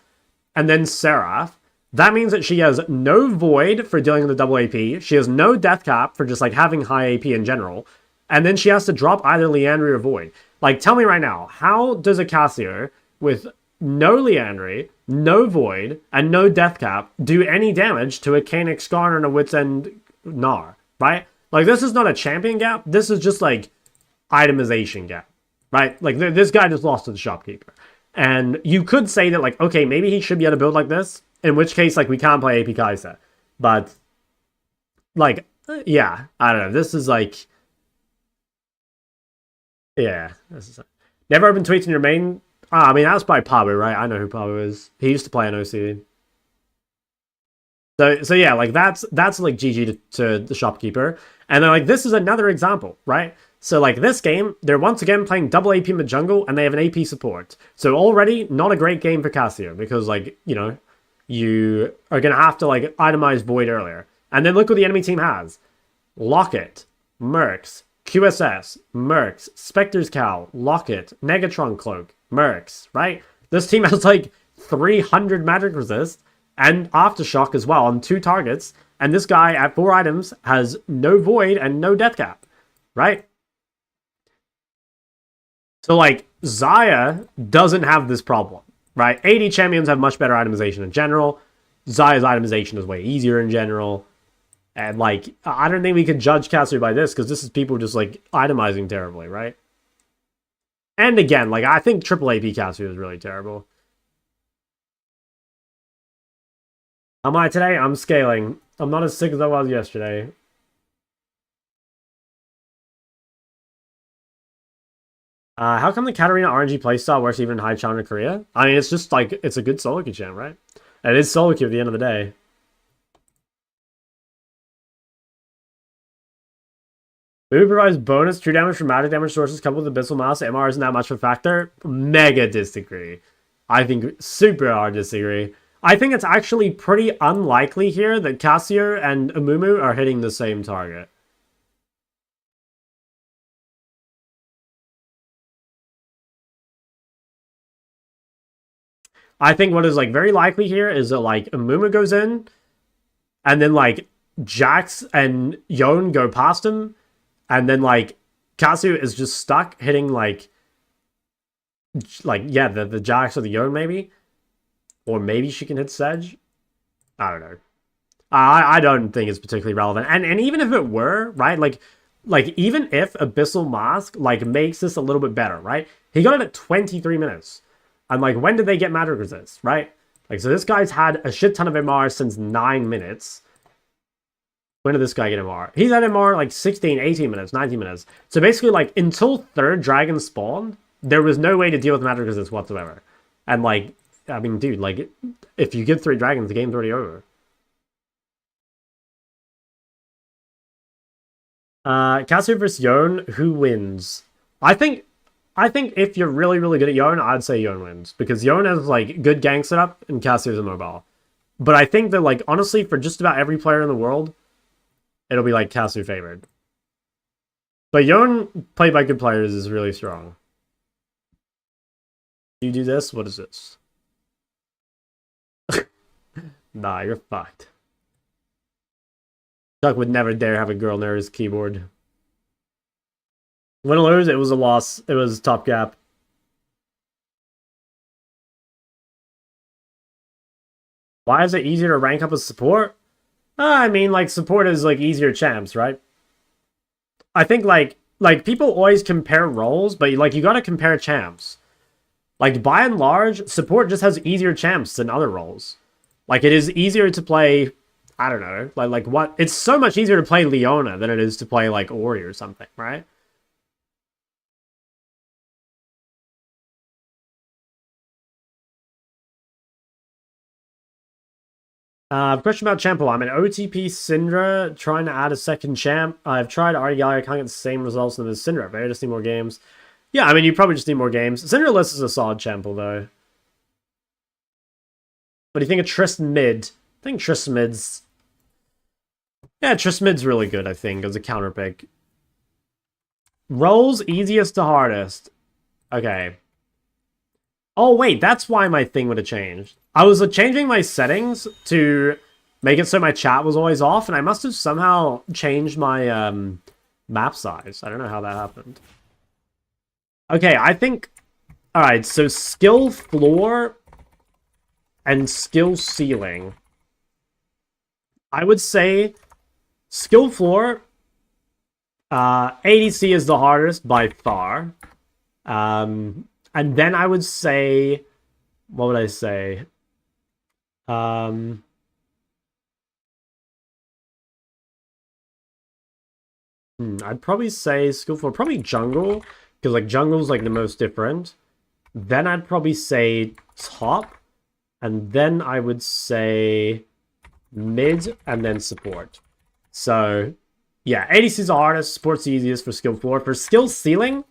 and then Seraph, that means that she has no Void for dealing with the double AP. She has no Death Cap for just like having high AP in general. And then she has to drop either Leandry or Void. Like, tell me right now, how does a Cassio with no Leandry, no Void, and no Death Cap do any damage to a Canik Skarner and a Wits End Gnar, right? Like, this is not a champion gap. This is just, like, itemization gap, right? Like, this guy just lost to the shopkeeper. And you could say that, like, okay, maybe he should be able to build like this, in which case, like, we can't play AP Kai'Sa. But, like, yeah, I don't know. This is, like... Yeah, this is... Never open tweets in your main... I mean, that's by Pabu, right? I know who Pabu is. He used to play on OC. So yeah, like, that's like, GG to the shopkeeper. And then, like, this is another example, right? So, like, this game, they're once again playing double AP mid jungle, and they have an AP support. So, already, not a great game for Cassio, because, like, you know, you are going to have to, like, itemize Void earlier. And then look what the enemy team has. Locket, Mercs, QSS, Mercs, Spectre's Cowl, Locket, Negatron Cloak, Mercs, right? This team has, like, 300 magic resist, and Aftershock as well on 2 targets, and this guy at 4 items has no Void and no Death Cap, right? So, like, Xayah doesn't have this problem, right? AD champions have much better itemization in general. Xayah's itemization is way easier in general. And, like, I don't think we could judge Cassio by this, because this is people just, like, itemizing terribly, right? And again, like, I think triple AP Cassio is really terrible. How am I today? I'm scaling. I'm not as sick as I was yesterday. How come the Katarina RNG playstyle works even in high challenger Korea? I mean, it's just like, it's a good solo queue champ, right? And it is solo queue at the end of the day. Maybe provides bonus true damage from magic damage sources coupled with Abyssal Mouse. MR isn't that much of a factor. Mega disagree. I think super hard disagree. I think it's actually pretty unlikely here that Cassio and Amumu are hitting the same target. I think what is, like, very likely here is that, like, Amumu goes in, and then, like, Jax and Yon go past him, and then, like, Cassio is just stuck hitting, like yeah, the Jax or the Yon, maybe? Or maybe she can hit Sedge? I don't know. I don't think it's particularly relevant. And even if it were, right, like even if Abyssal Mask, like, makes this a little bit better, right? He got it at 23 minutes. And, like, when did they get magic resist, right? Like, so this guy's had a shit ton of MR since 9 minutes. When did this guy get MR? He's had MR, like, 16, 18 minutes, 19 minutes. So basically, like, until 3rd dragon spawned, there was no way to deal with magic resist whatsoever. And, like, I mean, dude, like, if you get 3 dragons, the game's already over. Cassio versus Yon, who wins? I think if you're really, really good at Yon, I'd say Yon wins. Because Yon has, like, good gank setup, and Cassio's immobile. But I think that, like, honestly, for just about every player in the world, it'll be, like, Cassio favored. But Yon, played by good players, is really strong. You do this? What is this? Nah, you're fucked. Chuck would never dare have a girl near his keyboard. Win or lose, it was a loss. It was top gap. Why is it easier to rank up as support? I mean, like, support is, like, easier champs, right? I think, like people always compare roles, but, like, you gotta compare champs. Like, by and large, support just has easier champs than other roles. Like, it is easier to play, I don't know, like what? It's so much easier to play Leona than it is to play, like, Ori or something, right? Question about Champo. I'm an OTP Syndra trying to add a second champ. I've tried Artigali. I can't get the same results as Syndra, but I just need more games. Yeah, I mean, you probably just need more games. Cinderlist is a solid Champo, though. What do you think of Tristan Mid? I think Tristan Mid's... Yeah, Tristan Mid's really good, I think, as a counter pick. Roles easiest to hardest. Okay. Oh, wait, that's why my thing would have changed. I was changing my settings to make it so my chat was always off, and I must have somehow changed my map size. I don't know how that happened. Okay, I think... Alright, so skill floor and skill ceiling. I would say skill floor, ADC is the hardest by far. And then I would say, what would I say? I'd probably say skill floor, probably jungle, because like jungle's like the most different. Then I'd probably say top, and then I would say mid, and then support. So, yeah, ADC's the hardest, support's the easiest for skill floor. For skill ceiling,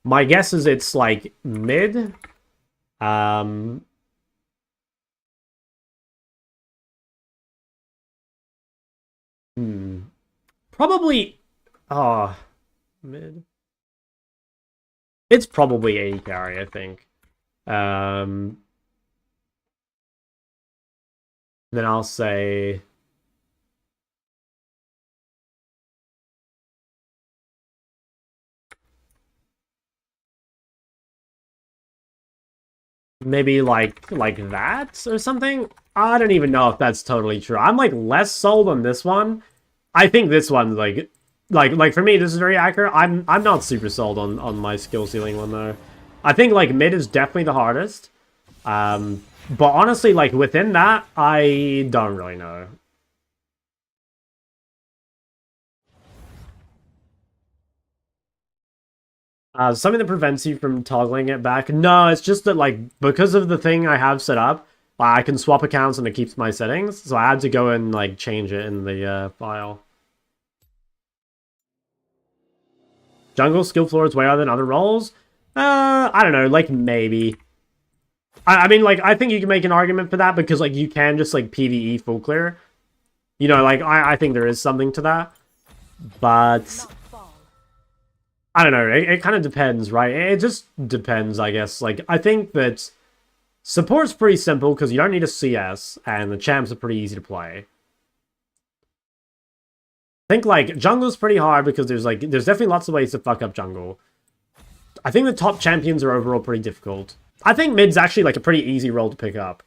my guess is it's like mid. Probably, mid. It's probably AD carry, I think. Then I'll say... maybe like that or something? I don't even know if that's totally true. I'm like less sold on this one. I think this one's like for me this is very accurate. I'm not super sold on my skill ceiling one though. I think like mid is definitely the hardest. But honestly, like within that, I don't really know. Something that prevents you from toggling it back. No, it's just that like because of the thing I have set up, I can swap accounts and it keeps my settings. So I had to go and like change it in the file. Jungle skill floor is way other than other roles. I don't know, like maybe. I mean, like I think you can make an argument for that because like you can just like PvE full clear. You know, like I think there is something to that, but. I don't know, it kind of depends, right? It just depends, I guess. Like, I think that support's pretty simple because you don't need a CS, and the champs are pretty easy to play. I think, like, jungle's pretty hard because there's definitely lots of ways to fuck up jungle. I think the top champions are overall pretty difficult. I think mid's actually, like, a pretty easy role to pick up.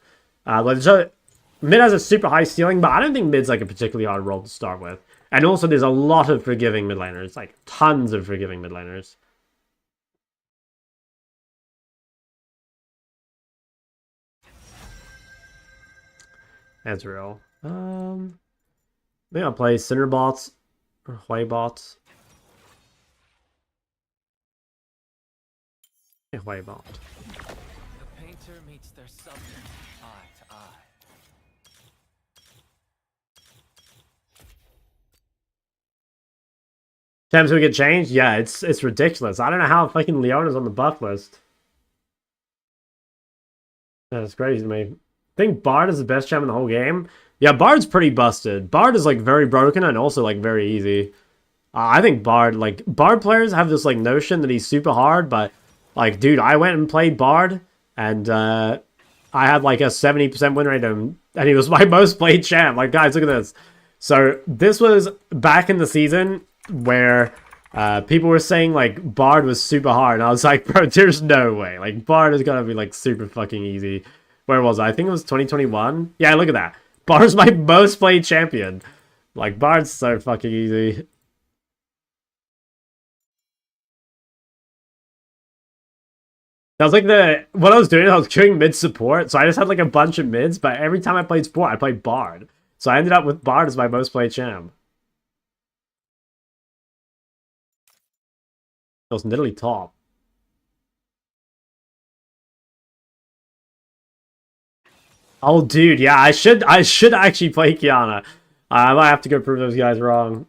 Mid has a super high ceiling, but I don't think mid's, like, a particularly hard role to start with. And also, there's a lot of forgiving mid laners. Like, tons of forgiving mid laners. Ezreal. Maybe I'll play Cinder bots or Hui bots. Yeah, Hui bot. The painter meets their subject eye to eye. Times we get changed? Yeah, it's ridiculous. I don't know how fucking Leona's on the buff list. That's crazy to me. I think Bard is the best champ in the whole game. Yeah, Bard's pretty busted. Bard is like very broken and also like very easy. I think Bard players have this like notion that he's super hard, but like, dude, I went and played Bard and I had like a 70% win rate and he was my most played champ. Like, guys, look at this. So this was back in the season where people were saying like Bard was super hard, and I was like, bro, there's no way. Like Bard is gonna be like super fucking easy. Where was I think it was 2021. Yeah, look at that. Bard's my most played champion. Like Bard's so fucking easy. That was like what I was doing, I was queuing mid support, so I just had like a bunch of mids, but every time I played support, I played Bard. So I ended up with Bard as my most played champ. It was literally top. Oh, dude, yeah, I should actually play Kiana. I might have to go prove those guys wrong.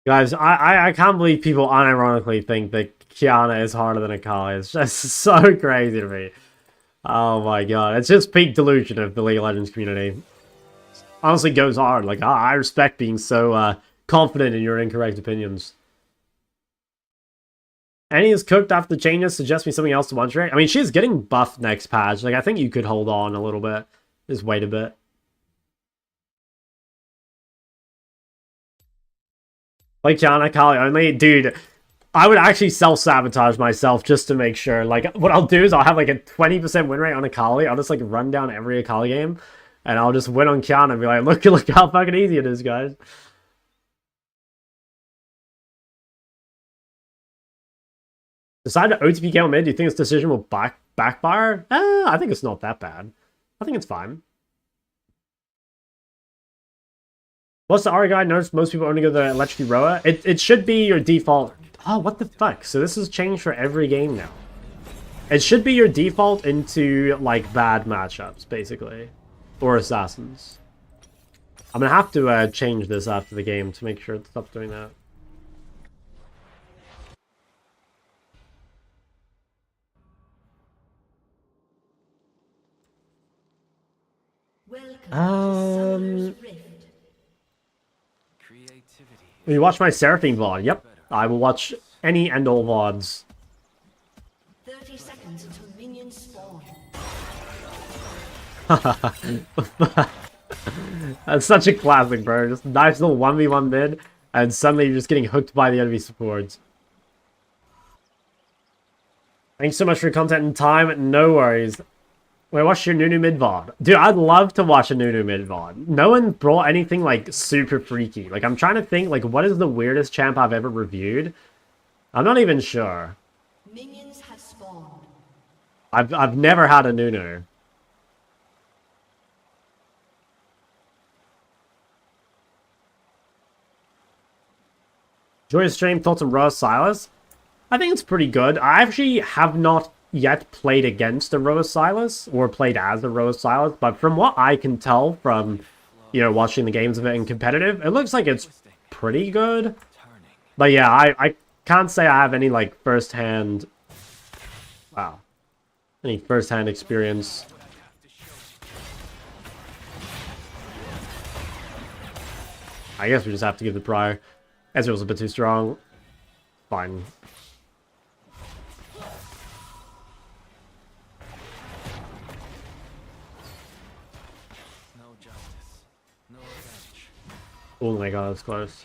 Guys, I can't believe people unironically think that Kiana is harder than Akali. It's just so crazy to me. Oh my god, it's just peak delusion of the League of Legends community. Honestly goes hard. Like, I respect being so confident in your incorrect opinions. Annie is cooked after the changes. Suggest me something else to one trick. I mean, she's getting buffed next patch. Like, I think you could hold on a little bit. Just wait a bit. Play Kiana, Kali only. Dude, I would actually self-sabotage myself just to make sure. Like, what I'll do is I'll have like a 20% win rate on Akali. I'll just like run down every Akali game. And I'll just win on Kiana and be like, look how fucking easy it is, guys. Decide to OTP count mid. Do you think this decision will backfire? I think it's not that bad. I think it's fine. What's the Ari guide? Notice most people only go the Electric Roa. It should be your default. Oh, what the fuck? So this has changed for every game now. It should be your default into, like, bad matchups, basically. Or assassins. I'm gonna have to change this after the game to make sure it stops doing that. Will you watch my Seraphine VOD? Yep. I will watch any and all VODs. 30 seconds until minions spawn. That's such a classic, bro. Just nice little 1v1 mid, and suddenly you're just getting hooked by the enemy supports. Thanks so much for your content and time. No worries. Wait, watch your Nunu mid VOD. Dude, I'd love to watch a Nunu mid VOD. No one brought anything, like, super freaky. Like, I'm trying to think, like, what is the weirdest champ I've ever reviewed? I'm not even sure. Minions have spawned. I've never had a Nunu. Enjoy your stream. Thoughts on Roa Silas? I think it's pretty good. I actually have not yet played against a Roa Silas or played as a Roa Silas, but from what I can tell from, you know, watching the games of it in competitive, it looks like it's pretty good. But yeah, I can't say I have any, like, first-hand... Wow. Any first-hand experience. I guess we just have to give the prior. Ezreal's a bit too strong. Fine. No justice. No revenge. Oh my god, that's close.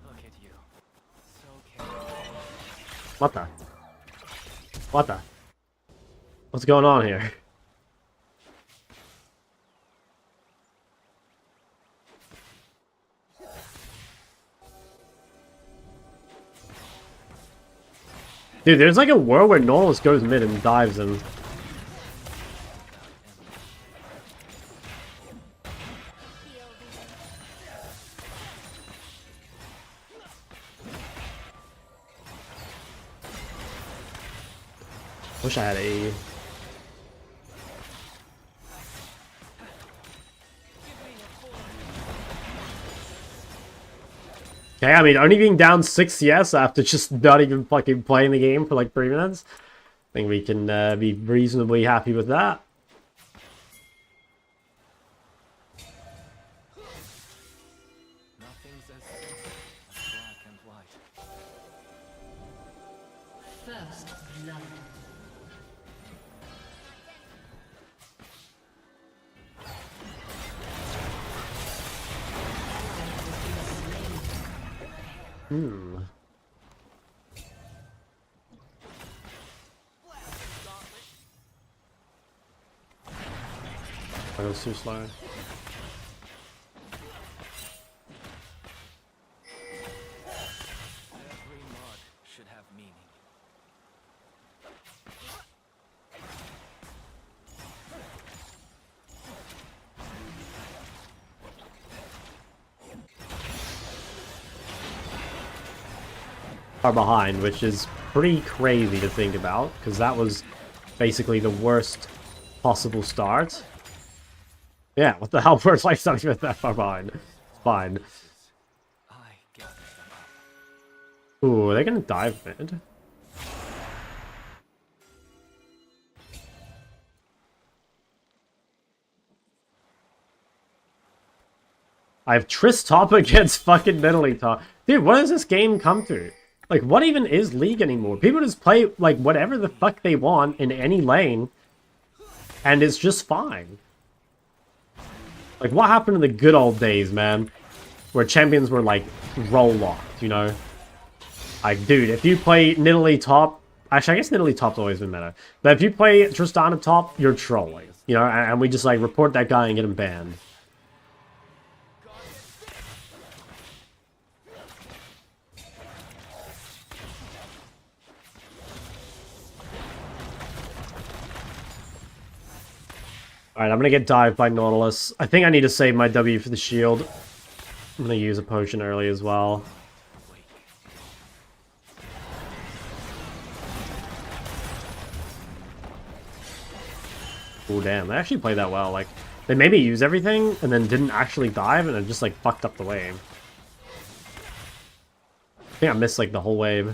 Look at you. So capable. What the? What the? What's going on here? Dude, there's like a world where Norris goes mid and dives him. Wish I had a... Okay, I mean, only being down 6 CS after just not even fucking playing the game for like 3 minutes. I think we can be reasonably happy with that. Nothing's as simple as black and white. First blood. That was too slow. Every mod should have meaning. Far behind, which is pretty crazy to think about, because that was basically the worst possible start. Yeah, what the hell? First life's not even that far behind. It's fine. Ooh, are they gonna dive mid? I have Triss top against fucking Nidalee top. Dude, what does this game come to? Like, what even is League anymore? People just play, like, whatever the fuck they want in any lane, and it's just fine. Like, what happened in the good old days, man? Where champions were, like, roll locked, you know? Like, dude, if you play Nidalee top... Actually, I guess Nidalee top's always been meta. But if you play Tristana top, you're trolling. You know, and we just, like, report that guy and get him banned. Alright, I'm gonna get dived by Nautilus. I think I need to save my W for the shield. I'm gonna use a potion early as well. Oh damn, they actually played that well. Like, they maybe use everything and then didn't actually dive and it just like fucked up the wave. I think I missed like the whole wave.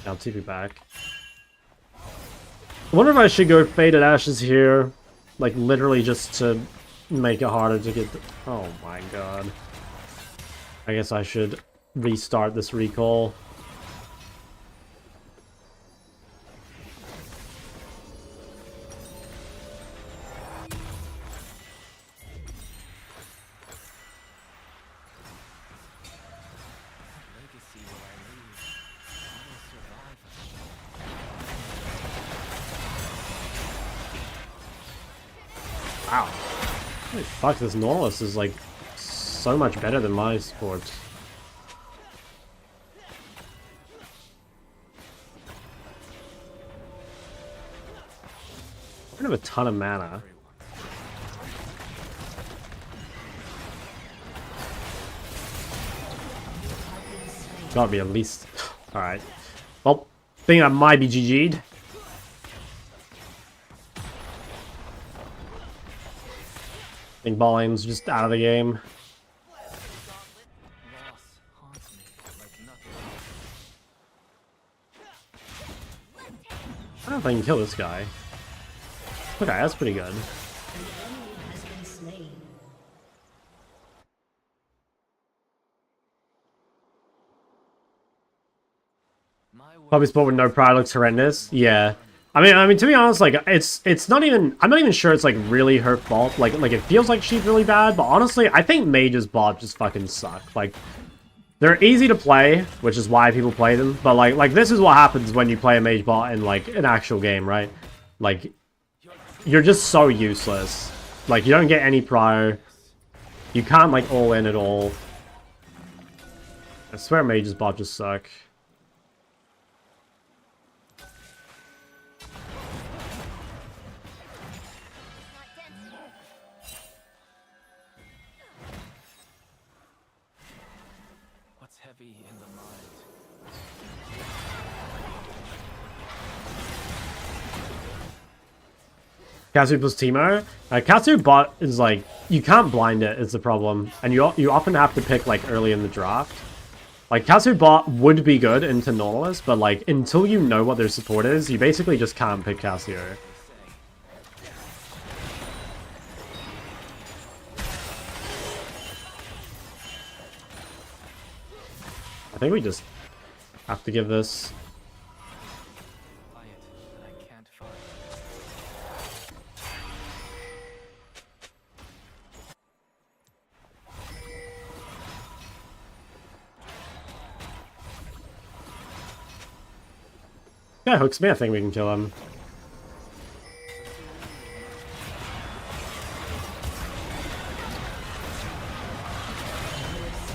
I'll TP back. I wonder if I should go Faded Ashes here. Like, literally just to make it harder to get... Oh my god. I guess I should restart this recall. Wow. Holy fuck, this Nautilus is like so much better than my sports. I don't have a ton of mana. Gotta be at least... Alright. Well, think I might be GG'd. I think Balling's just out of the game. I don't know if I can kill this guy. Okay, that's pretty good. Probably spot with no pride looks horrendous. Yeah. I mean, to be honest, like, it's not even... I'm not even sure it's, like, really her fault. Like, it feels like she's really bad, but honestly, I think Mage's bot just fucking suck. Like, they're easy to play, which is why people play them, but, like this is what happens when you play a Mage bot in, like, an actual game, right? Like, you're just so useless. Like, you don't get any prior. You can't, like, all in at all. I swear Mage's bot just suck. Heavy in the mind. Katsu plus Teemo. Katsu bot is like, you can't blind it is the problem. And you often have to pick like early in the draft. Like Katsu bot would be good into Nautilus, but like until you know what their support is, you basically just can't pick Cassio. I think we just have to give this. Guy hooks me, I think we can kill him.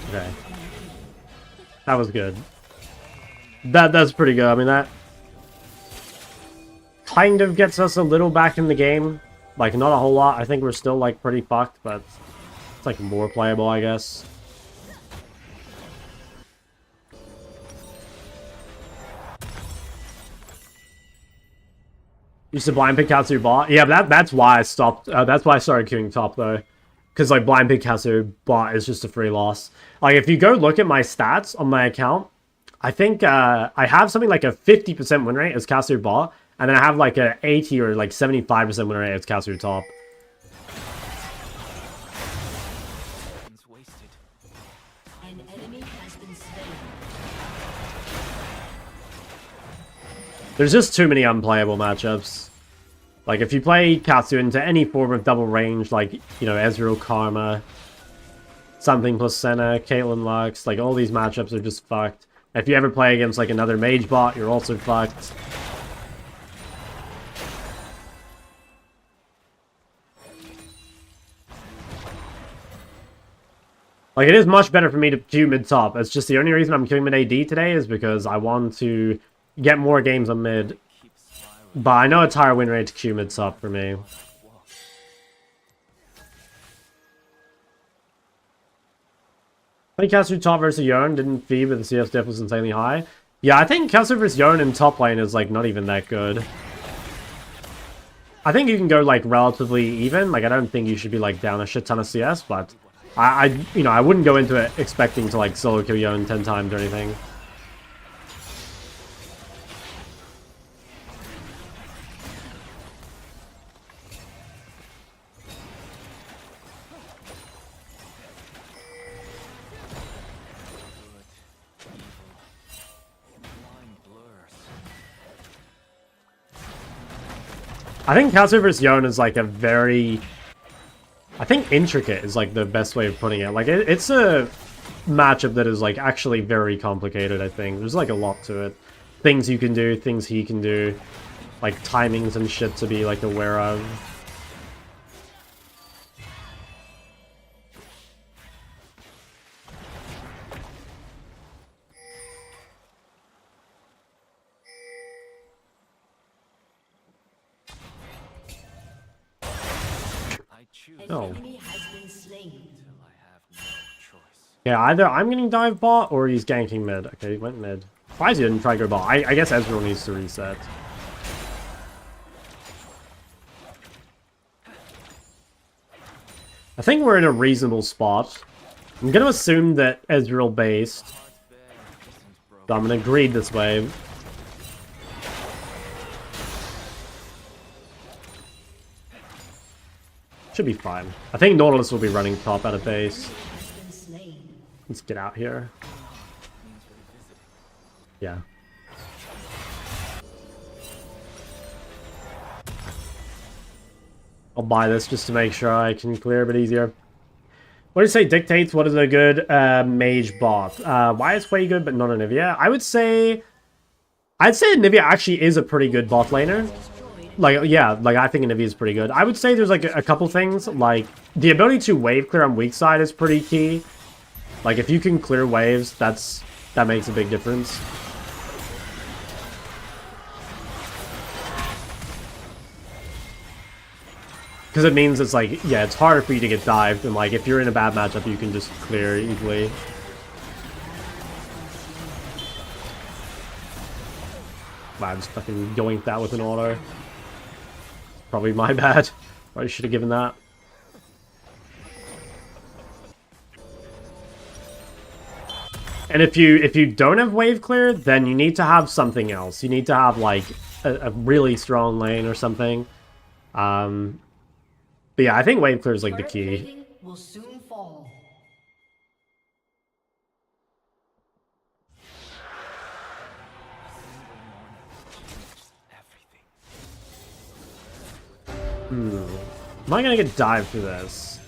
Okay. That was good. That's pretty good. I mean, that kind of gets us a little back in the game. Like, not a whole lot. I think we're still, like, pretty fucked, but it's, like, more playable, I guess. Used to blind pick Katsu bot. Yeah, but that's why I stopped. That's why I started queuing top though, because like blind pick Katsu bot is just a free loss. Like if you go look at my stats on my account, I think I have something like a 50% win rate as Katsu bot, and then I have like a 80 or like 75% win rate as Katsu top. It's wasted. An enemy has been slain. There's just too many unplayable matchups. Like, if you play Katsu into any form of double range, like, you know, Ezreal Karma, something plus Senna, Caitlyn Lux, like, all these matchups are just fucked. If you ever play against, like, another mage bot, you're also fucked. Like, it is much better for me to queue mid-top. It's just the only reason I'm queuing mid-AD today is because I want to get more games on mid. But I know it's higher win rate to queue mid-top for me. I think Katsu top versus Yone didn't feed, but the CS def was insanely high. Yeah, I think Katsu versus Yone in top lane is, like, not even that good. I think you can go, like, relatively even. Like, I don't think you should be, like, down a shit ton of CS, but you know, I wouldn't go into it expecting to, like, solo kill Yone 10 times or anything. I think Katsu vs Yone is like a very... I think intricate is like the best way of putting it. Like it's a matchup that is like actually very complicated, I think. There's like a lot to it. Things you can do, things he can do. Like timings and shit to be like aware of. Oh. Enemy has been slain. Yeah, either I'm getting dive bot or he's ganking mid. Okay, he went mid. Why is he didn't try to go bot? I guess Ezreal needs to reset. I think we're in a reasonable spot. I'm gonna assume that Ezreal based. So I'm gonna greed this wave. Should be fine. I think Nautilus will be running top out of base. Let's get out here. Yeah. I'll buy this just to make sure I can clear a bit easier. What do you say dictates what is a good mage bot? Why is way good but not Anivia? I'd say Anivia actually is a pretty good bot laner. Like, yeah, like I think Anivia is pretty good. I would say there's like a couple things, like the ability to wave clear on weak side is pretty key. Like if you can clear waves, that makes a big difference. Because it means it's like, yeah, it's harder for you to get dived, and like if you're in a bad matchup, you can just clear easily. Wow, I'm just fucking yoinked that with an auto. Probably my bad. Probably should have given that. And if you don't have wave clear, then you need to have something else. You need to have like a really strong lane or something. But yeah, I think wave clear is like the key. Will soon fall. Am I gonna get dived through this?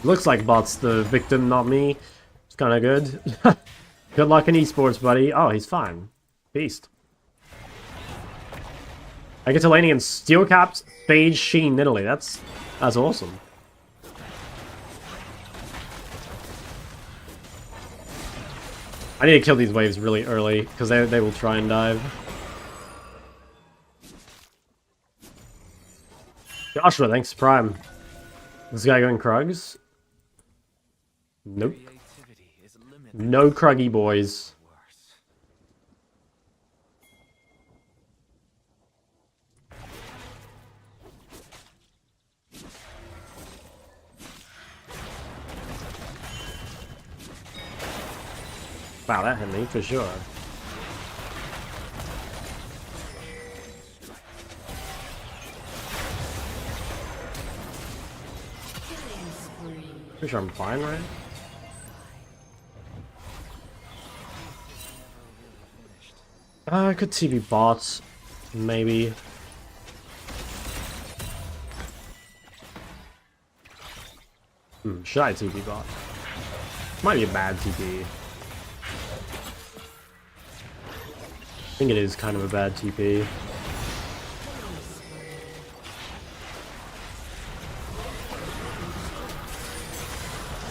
Looks like bot's the victim, not me. It's kind of good. Good luck in esports, buddy. Oh, he's fine. Beast. I get to lane against Steel Caps, Phage, Sheen, Nidalee. That's awesome. I need to kill these waves really early, because they will try and dive. Joshua, thanks, Prime. This guy going Krugs? Nope. No Kruggy boys. Worse. Wow, that hit me for sure. Pretty sure I'm fine, right? Could TB bots, maybe. Should I TP bot? Might be a bad TP. I think it is kind of a bad TP.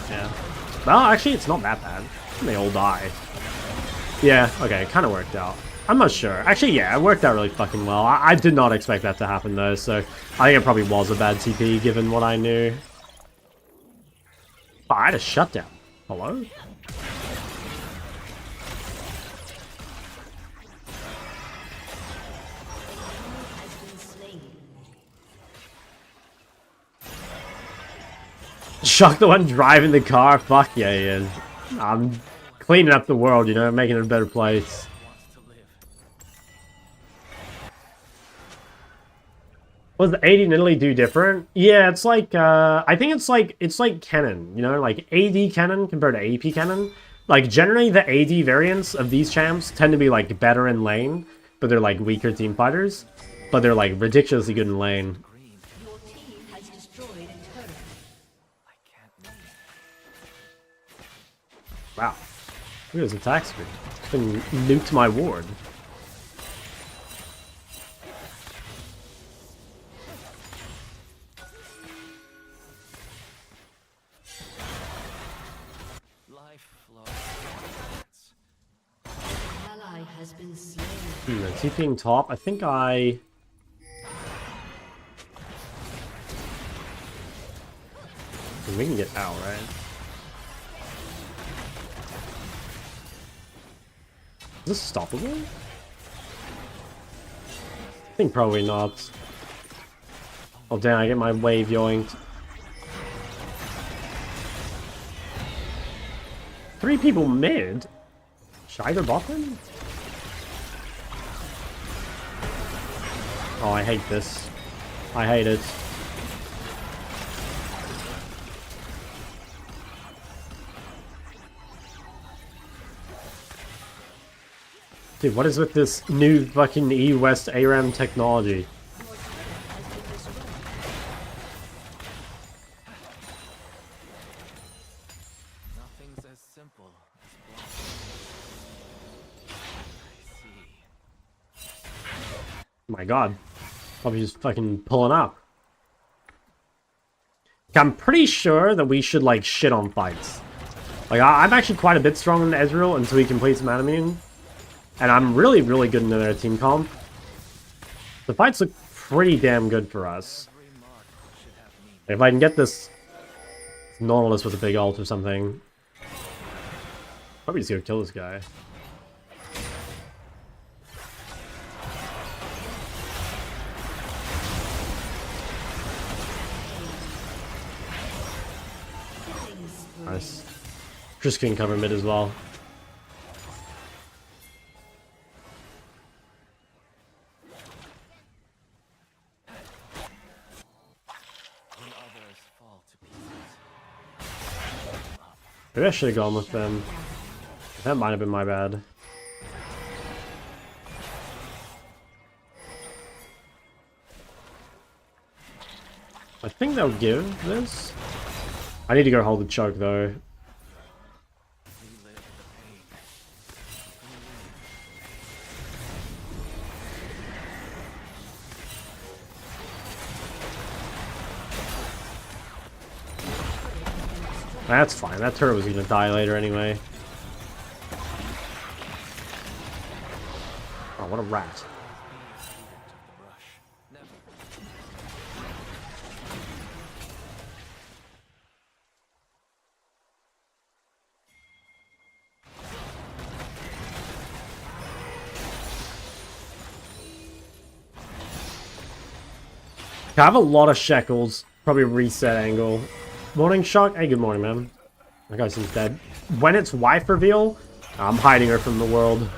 Yeah. Well, actually, it's not that bad. They all die. Yeah, okay, it kind of worked out. I'm not sure. Actually, yeah, it worked out really fucking well. I did not expect that to happen, though, so I think it probably was a bad TP, given what I knew. Oh, I had a shutdown. Hello? Shock the one driving the car? Fuck yeah, he is. I'm cleaning up the world, you know, making it a better place. Wants to live. What does the AD in Italy do different? Yeah, it's like, I think it's like Cannon, you know, like AD Cannon compared to AP Cannon. Like, generally the AD variants of these champs tend to be, like, better in lane, but they're, like, weaker team fighters. But they're, like, ridiculously good in lane. Your team has destroyed a turret. I can't move. Wow. Look at his attack speed. It's been nuked my ward. Life flows. Ally has been slain. TPing top. I think I... We can get out, right? Is this stoppable? I think probably not. Oh damn, I get my wave yoinked. 3 people mid? Should I go bot then? Oh, I hate this. I hate it. Dude, what is with this new fucking E-West ARAM technology? Nothing's as simple as blocking. I see. Oh my god. Probably just fucking pulling up. I'm pretty sure that we should, like, shit on fights. Like, I'm actually quite a bit stronger than Ezreal until he completes Manamune. And I'm really, really good in their team comp. The fights look pretty damn good for us. Every mark should have meaning. If I can get this Nautilus with a big ult or something. Probably just go kill this guy. Nice. Just can cover mid as well. When others fall to pieces. Maybe I should have gone with them. That might have been my bad. I think they'll give this. I need to go hold the choke though. Relive the pain. That's fine. That turret was gonna die later anyway. Oh, what a rat. Took the brush. Never. I have a lot of shekels. Probably reset angle. Morning shock. Hey, good morning, man. That guy seems dead. When it's wife reveal, I'm hiding her from the world.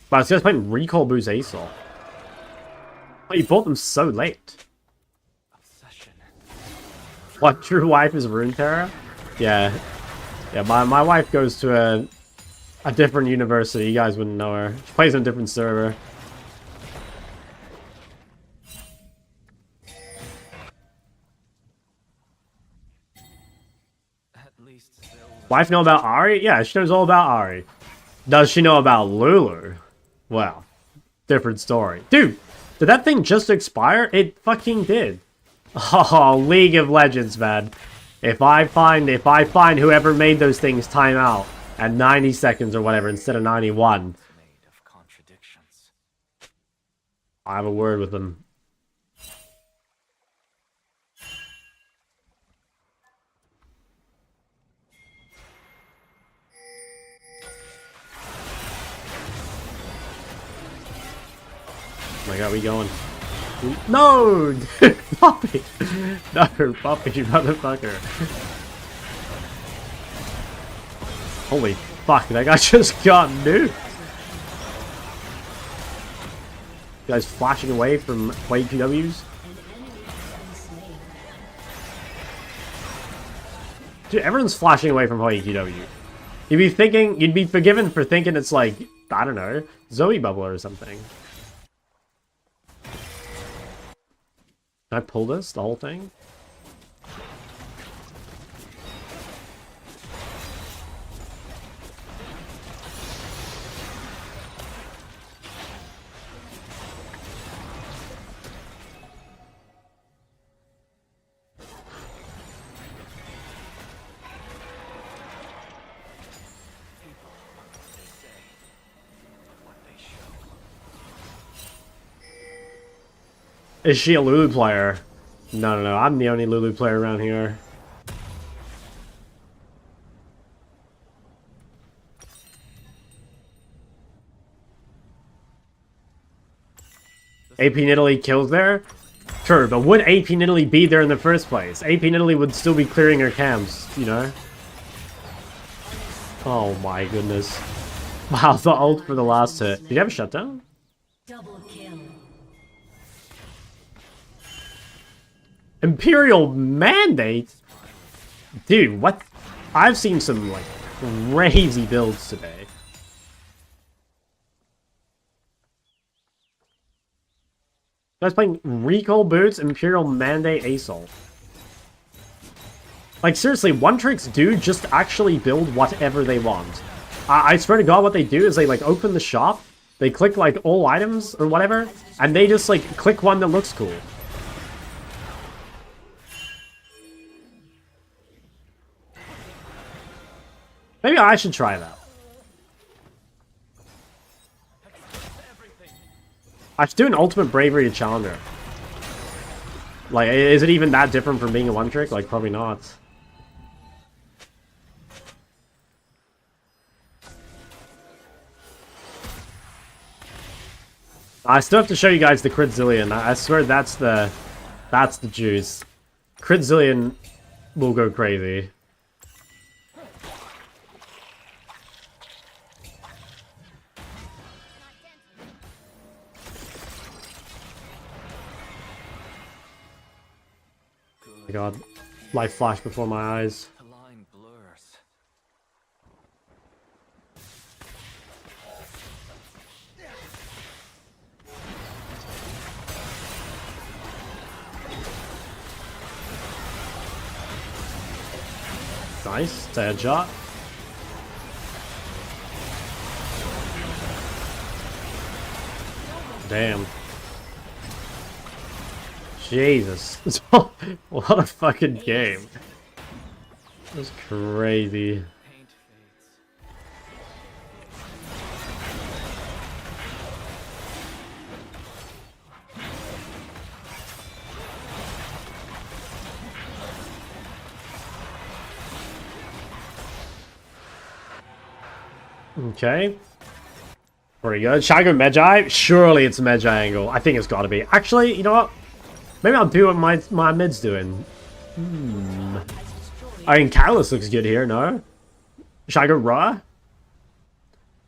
Wow, this guy's playing Recall Boost Asol. Oh, you bought them so late. Obsession. What, true wife is Rune Terror? Yeah. Yeah, my wife goes to a different university. You guys wouldn't know her. She plays on a different server. At least they'll... Wife know about Ari? Yeah, she knows all about Ari. Does she know about Lulu? Well, different story. Dude, did that thing just expire? It fucking did. Oh, League of Legends, man. If I find whoever made those things time out at 90 seconds or whatever instead of 91, made of contradictions. I have a word with them. Oh my god, we going? No! Dude, Puppy! No, Puppy, motherfucker. Holy fuck, that guy just got nuked! You guys flashing away from white PWs? Dude, everyone's flashing away from white PW. You'd be forgiven for thinking it's like, I don't know, Zoe Bubble or something. Can I pull this, the whole thing? Is she a Lulu player? No, I'm the only Lulu player around here. AP Nidalee kills there? Sure, but would AP Nidalee be there in the first place? AP Nidalee would still be clearing her camps, you know? Oh my goodness. Wow, the ult for the last hit. Did you have a shutdown? Double kill. Imperial Mandate? Dude, what? I've seen some, like, crazy builds today. Guys playing Recall Boots, Imperial Mandate, Assault. Like, seriously, one-tricks do just actually build whatever they want. I swear to God, what they do is they, like, open the shop, they click, like, all items or whatever, and they just, like, click one that looks cool. Maybe I should try that. I should do an Ultimate Bravery Challenger. Like, is it even that different from being a one-trick? Like, probably not. I still have to show you guys the Crit Zillion. I swear that's the juice. Crit Zillion will go crazy. Oh my god. Life flashed before my eyes. The line blurs. Nice. It's a headshot. Damn. Jesus. What a fucking game. That's crazy. Paint fades. Okay. Pretty good. Should I go Magi? Surely it's Magi angle. I think it's got to be. Actually, you know what? Maybe I'll do what my mid's doing. I mean, Catalyst looks good here, no? Should I go Ra?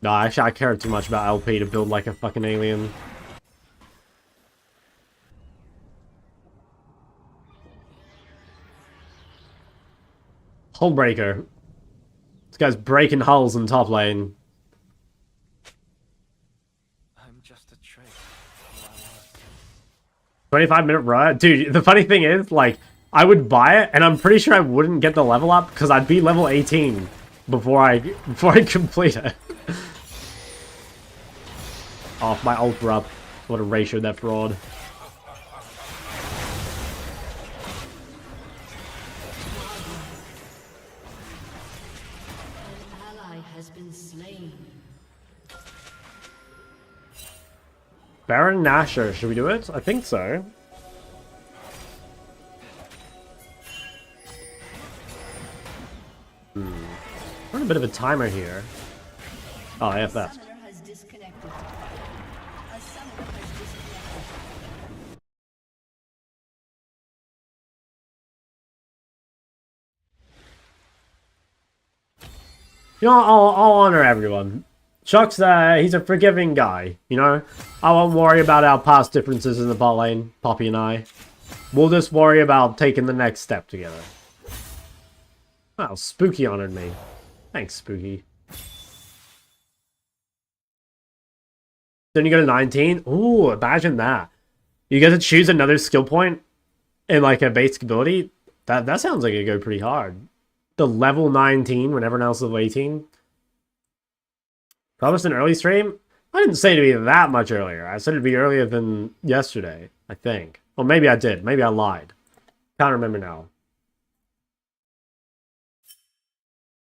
No, actually, I care too much about LP to build like a fucking alien. Hull Breaker. This guy's breaking hulls in top lane. I'm just a traitor. 25-minute Ra? Dude, the funny thing is, like, I would buy it, and I'm pretty sure I wouldn't get the level up, because I'd be level 18 before I complete it. Oh, my ult were up. What a ratio that fraud. An ally has been slain. Baron Nashor, should we do it? I think so. We're on a bit of a timer here. Oh, I have that. Summoner has disconnected. A summoner has disconnected. You know, I'll honor everyone. Chuck's he's a forgiving guy, you know? I won't worry about our past differences in the bot lane, Poppy and I. We'll just worry about taking the next step together. Wow, Spooky honored me. Thanks, Spooky. Then you go to 19? Ooh, imagine that. You get to choose another skill point in like a basic ability? That sounds like it'd go pretty hard. The level 19 when everyone else is level 18. Promised an early stream? I didn't say it'd be that much earlier. I said it'd be earlier than yesterday, I think. Well, maybe I did. Maybe I lied. Can't remember now.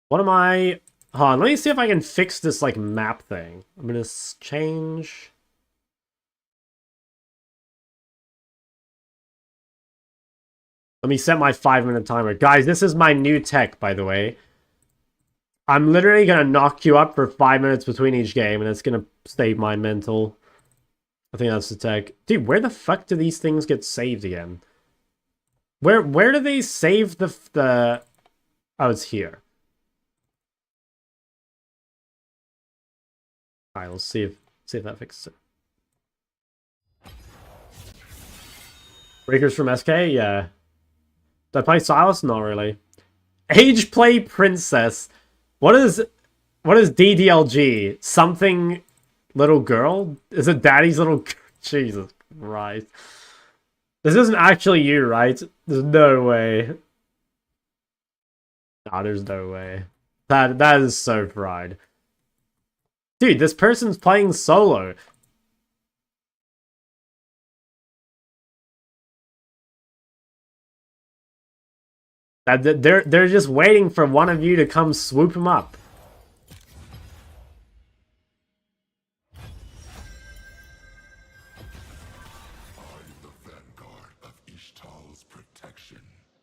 What am I... Hold on, let me see if I can fix this, like, map thing. I'm gonna change... Let me set my 5-minute timer. Guys, this is my new tech, by the way. I'm literally gonna knock you up for 5 minutes between each game, and it's gonna save my mental. I think that's the tech. Dude, where the fuck do these things get saved again? Where do they save the... Oh, it's here. Alright, let's see if that fixes it. Breakers from SK? Yeah. Did I play Silas? Not really. Age play princess. What is DDLG? Something little girl? Is it daddy's little... Jesus Christ. This isn't actually you, right? There's no way. Nah, there's no way. That is so fried. Dude, this person's playing solo. They're just waiting for one of you to come swoop him up.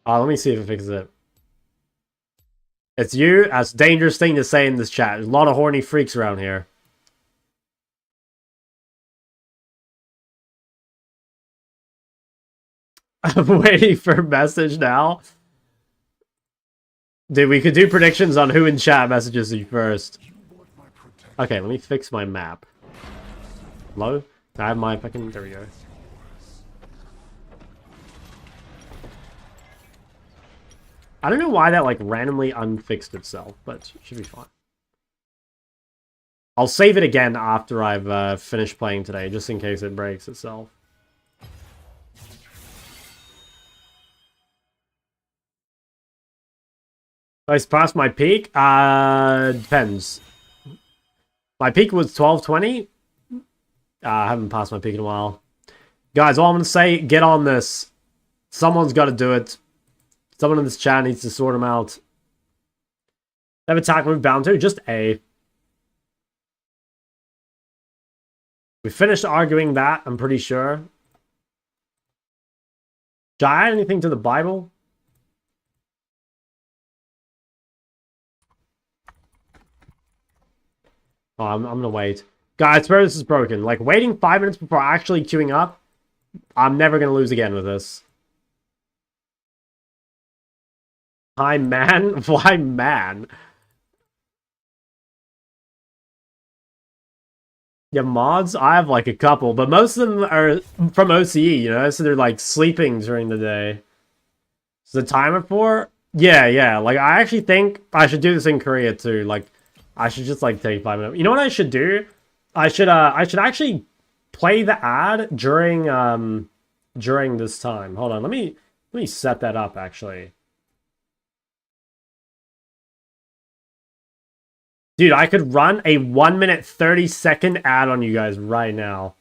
Oh, let me see if it fixes it. It's you? That's a dangerous thing to say in this chat. There's a lot of horny freaks around here. I'm waiting for a message now. Dude, we could do predictions on who in chat messages you first. Okay, let me fix my map. Hello? I have my fucking... There we go. I don't know why that, like, randomly unfixed itself, but it should be fine. I'll save it again after I've finished playing today, just in case it breaks itself. I passed my peak? Depends. My peak was 1220. I haven't passed my peak in a while. Guys, all I'm going to say, get on this. Someone's got to do it. Someone in this chat needs to sort them out. Have attack move bound to? Just A. We finished arguing that, I'm pretty sure. Did I add anything to the Bible? Oh, I'm gonna wait. Guys, I swear this is broken. Like, waiting 5 minutes before actually queuing up, I'm never gonna lose again with this. Hi, man? Why, man? Yeah, mods? I have, like, a couple, but most of them are from OCE, you know? So they're, like, sleeping during the day. Is the timer for? Yeah, yeah. Like, I actually think I should do this in Korea, too. Like, I should just, like, take 5 minutes. You know what I should do? I should actually play the ad during this time. Hold on, let me set that up, actually. Dude, I could run a 1 minute 30-second ad on you guys right now.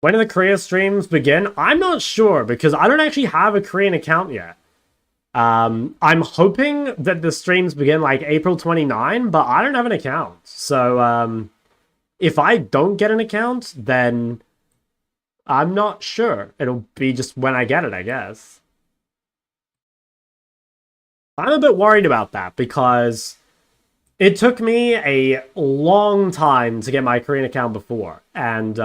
When do the Korea streams begin? I'm not sure because I don't actually have a Korean account yet. I'm hoping that the streams begin like April 29, but I don't have an account. So if I don't get an account, then I'm not sure. It'll be just when I get it, I guess. I'm a bit worried about that because it took me a long time to get my Korean account before. And,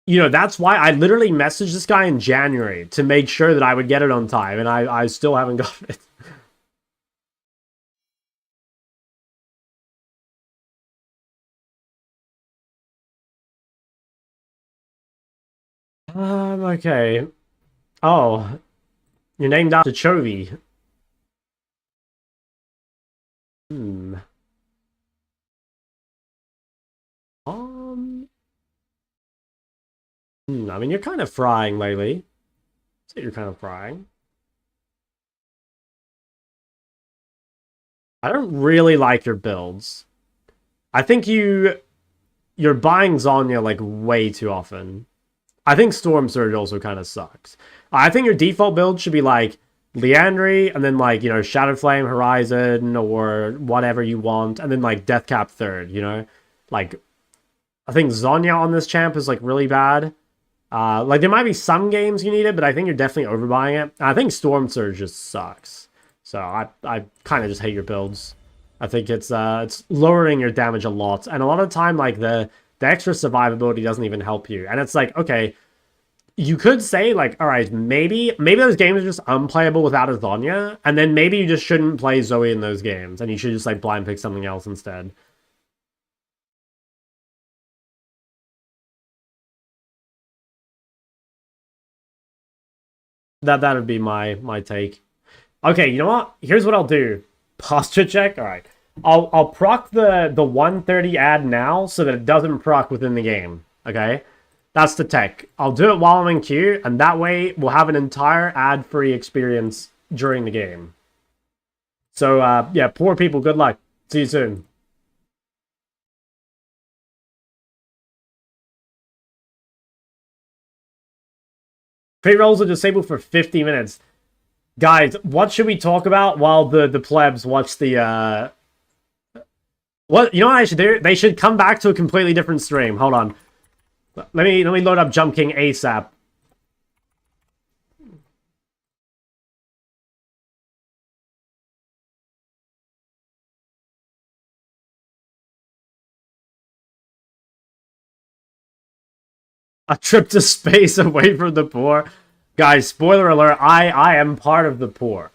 you know, that's why I literally messaged this guy in January to make sure that I would get it on time. And I still haven't got it. Okay. Oh, you're named after Chovy. Hmm. I mean, you're kind of frying lately. So you're kind of frying. I don't really like your builds. I think you're buying Zonya like way too often. I think Storm Surge also kind of sucks. I think your default build should be like Liandry, and then like, you know, Shadow Flame, Horizon, or whatever you want, and then like Deathcap third, you know? Like, I think Zonya on this champ is like really bad. Like, there might be some games you need it, but I think you're definitely overbuying it. And I think Storm Surge just sucks. So I kind of just hate your builds. I think it's lowering your damage a lot. And a lot of the time, like, the extra survivability doesn't even help you. And it's like, okay, you could say, like, all right, maybe those games are just unplayable without a Zonya, and then maybe you just shouldn't play Zoe in those games, and you should just, like, blind pick something else instead. That would be my take. Okay, you know what? Here's what I'll do. Posture check. All right. I'll proc the 130 ad now so that it doesn't proc within the game. Okay? That's the tech. I'll do it while I'm in queue, and that way we'll have an entire ad-free experience during the game. So, yeah, poor people, good luck. See you soon. Pre-rolls are disabled for 50 minutes. Guys, what should we talk about while the plebs watch the, What, you know what I should do? They should come back to a completely different stream. Hold on. Let me load up Jump King ASAP. A trip to space away from the poor. Guys, spoiler alert, I am part of the poor.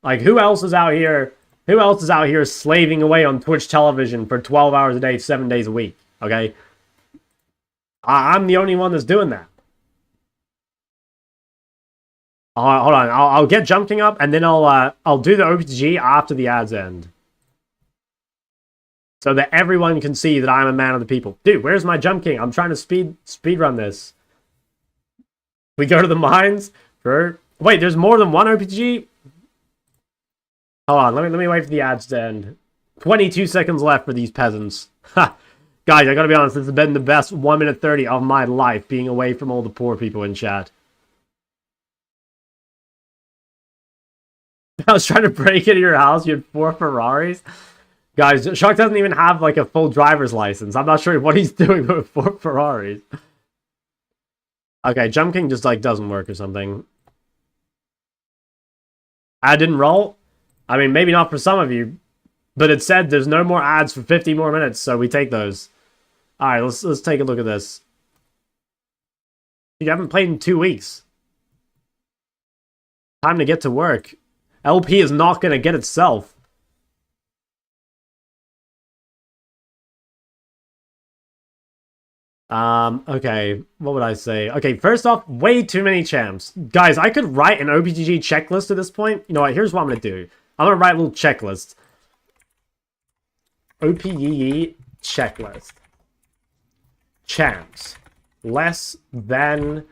Like, who else is out here? Who else is out here slaving away on Twitch television for 12 hours a day, 7 days a week? Okay? I'm the only one that's doing that. Hold on, I'll get Jump King up, and then I'll do the OPG after the ads end. So that everyone can see that I'm a man of the people. Dude, where's my Jump King? I'm trying to speed run this. We go to the mines for... Wait, there's more than one OPG? Hold on, let me wait for the ads to end. 22 seconds left for these peasants. Ha! Guys, I gotta be honest, this has been the best 1 minute 30 of my life, being away from all the poor people in chat. I was trying to break into your house, you had 4 Ferraris? Guys, Shark doesn't even have like a full driver's license. I'm not sure what he's doing with Ferraris. Okay, Jump King just like doesn't work or something. I didn't roll. I mean, maybe not for some of you, but it said there's no more ads for 50 more minutes, so we take those. All right, let's take a look at this. You haven't played in 2 weeks. Time to get to work. LP is not going to get itself. Okay, what would I say? Okay, first off, way too many champs. Guys, I could write an OPGG checklist at this point. You know what, here's what I'm going to do. I'm going to write a little checklist. OPGG checklist. Champs. Less than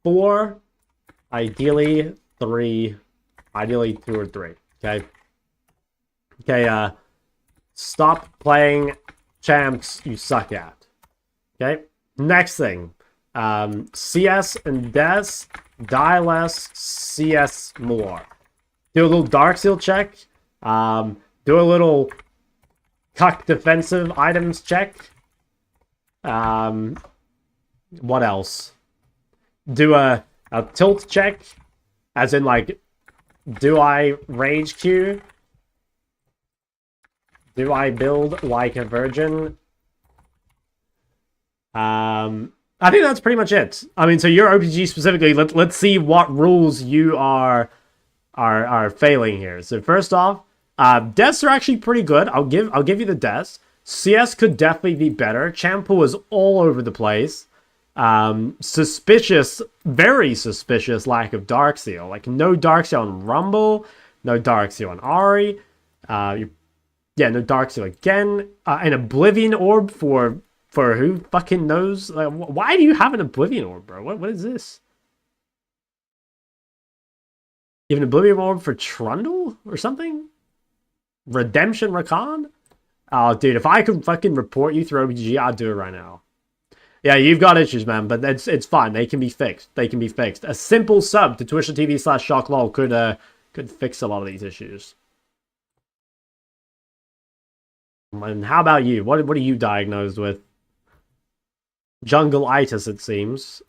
4. Ideally 3. Ideally 2 or 3. Okay? Okay, stop playing champs you suck at. Okay, next thing. CS and Des, die less, CS more. Do a little Dark Seal check. Do a little Cuck defensive items check. What else? Do a tilt check. As in, like, do I rage queue? Do I build like a virgin? I think that's pretty much it. I mean, so your OPG specifically, let's see what rules you are failing here. So first off, deaths are actually pretty good. I'll give you the deaths. CS could definitely be better. Champool is all over the place. Suspicious, very suspicious lack of Dark Seal. Like, no Dark Seal on Rumble, no Dark Seal on Ari. Yeah, no Dark Seal again. An Oblivion Orb for who fucking knows? Like, why do you have an Oblivion Orb, bro? What is this? You have an Oblivion Orb for Trundle or something? Redemption Rakan? Oh, dude, if I could fucking report you through OBG, I'd do it right now. Yeah, you've got issues, man, but it's fine. They can be fixed. They can be fixed. A simple sub to twitch.tv/shocklol could fix a lot of these issues. And how about you? What are you diagnosed with? Jungle-itis, it seems.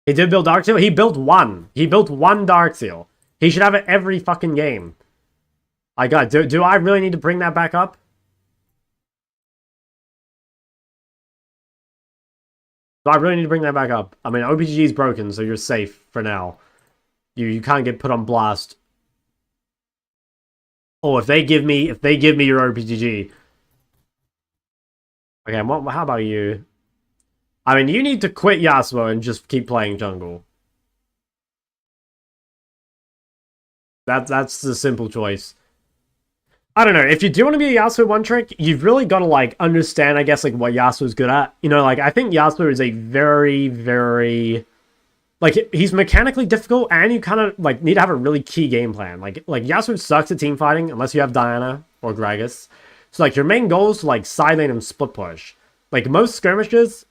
He did build Dark Seal? He built one. He built one Dark Seal. He should have it every fucking game. I got. Do I really need to bring that back up? Do I really need to bring that back up? I mean, OPGG is broken, so you're safe for now. You can't get put on blast. Oh, if they give me your OPGG. Okay, how about you? I mean, you need to quit Yasuo and just keep playing jungle. That's the simple choice. I don't know. If you do want to be a Yasuo one trick, you've really got to like understand, I guess, like what Yasuo's good at. You know, like I think Yasuo is a very, very like he's mechanically difficult, and you kind of like need to have a really key game plan. Like Yasuo sucks at team fighting unless you have Diana or Gragas. So like your main goal is to like side lane and split push. Like most skirmishes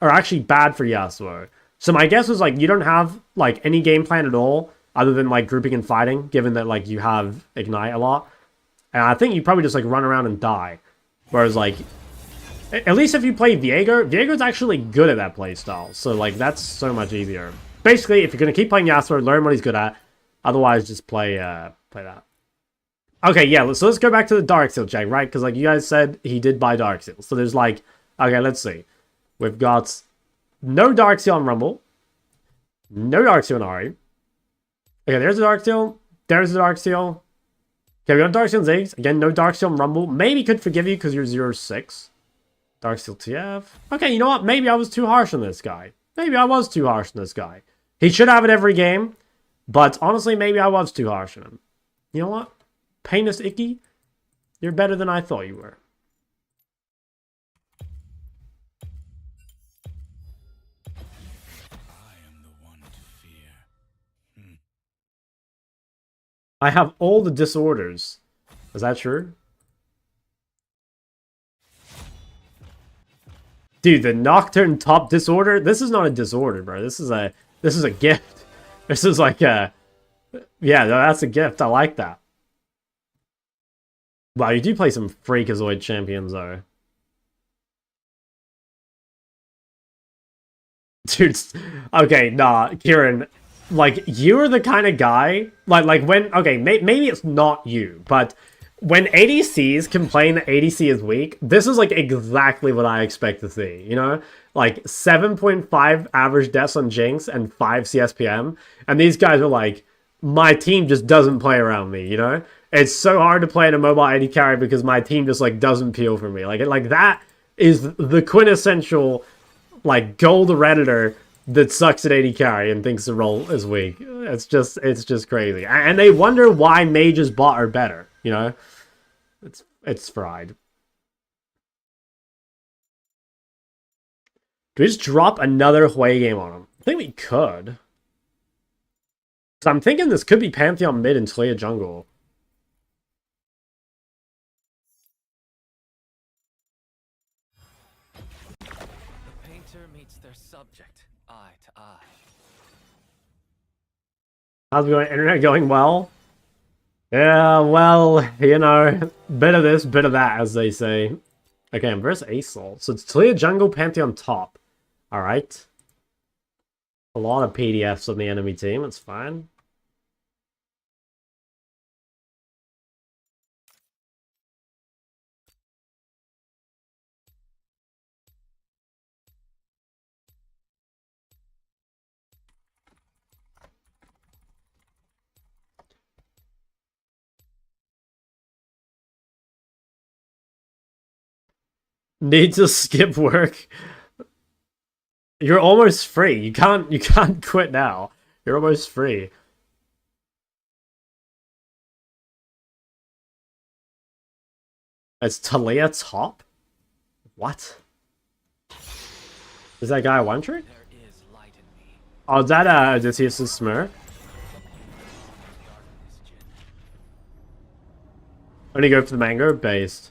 are actually bad for Yasuo. So my guess was like you don't have like any game plan at all other than like grouping and fighting, given that like you have Ignite a lot. And I think you probably just like run around and die. Whereas like, at least if you play Viego, Viego's actually good at that playstyle. So like that's so much easier. Basically, if you're gonna keep playing Yasuo, learn what he's good at. Otherwise, just play that. Okay, yeah. So let's go back to the Dark Seal check, right? Because like you guys said, he did buy Dark Seal. So there's like, okay, let's see. We've got no Dark Seal on Rumble, no Dark Seal on Ari. Okay, there's a Dark Seal. There's a Dark Seal. Okay, we got Dark Seal and Ziggs. Again, no Dark Seal on Rumble. Maybe could forgive you because you're 0-6. Dark Seal TF. Okay, you know what? Maybe I was too harsh on this guy. Maybe I was too harsh on this guy. He should have it every game. But honestly, maybe I was too harsh on him. You know what? Painless Icky, you're better than I thought you were. I am the one to fear. I have all the disorders. Is that true? Dude, the Nocturne top disorder? This is not a disorder, bro. This is a gift. This is like a Yeah, no, that's a gift. I like that. Wow, you do play some Freakazoid champions, though. Dude, okay, nah, Kieran, like, you're the kind of guy, like when, okay, maybe it's not you, but when ADCs complain that ADC is weak, this is, like, exactly what I expect to see, you know? Like, 7.5 average deaths on Jinx and 5 CSPM, and these guys are like, my team just doesn't play around me, you know? It's so hard to play in a mobile AD carry because my team just, like, doesn't peel for me. Like that is the quintessential, like, gold Redditor that sucks at AD carry and thinks the role is weak. It's just crazy. And they wonder why mages bot are better, you know? It's fried. Do we just drop another Hui game on him? I think we could. So I'm thinking this could be Pantheon mid and Talia jungle. The painter meets their subject, eye to eye. How's the internet going? Well? Yeah, well, you know, bit of this, bit of that, as they say. Okay, I'm versus Asol. So it's Talia jungle, Pantheon top. Alright. A lot of PDFs on the enemy team, that's fine. Need to skip work. You're almost free. You can't quit now. You're almost free. It's Talia top? What? Is that guy a one trick? There is light in me. Oh, is that Odysseus' Smurf? Darkness, Jin. Only go for the mango based.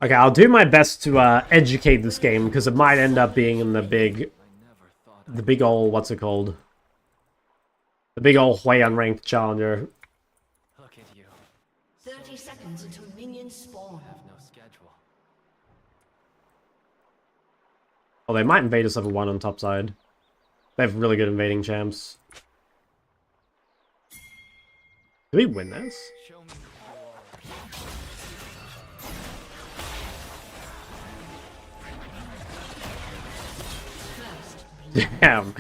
Okay, I'll do my best to educate this game because it might end up being in the big ol' what's it called? The big ol' Hui unranked challenger. Look at you. 30 seconds until minions spawn. Have no schedule. Oh, they might invade us level 1 on top side. They have really good invading champs. Do we win this? Show me who you are. Damn.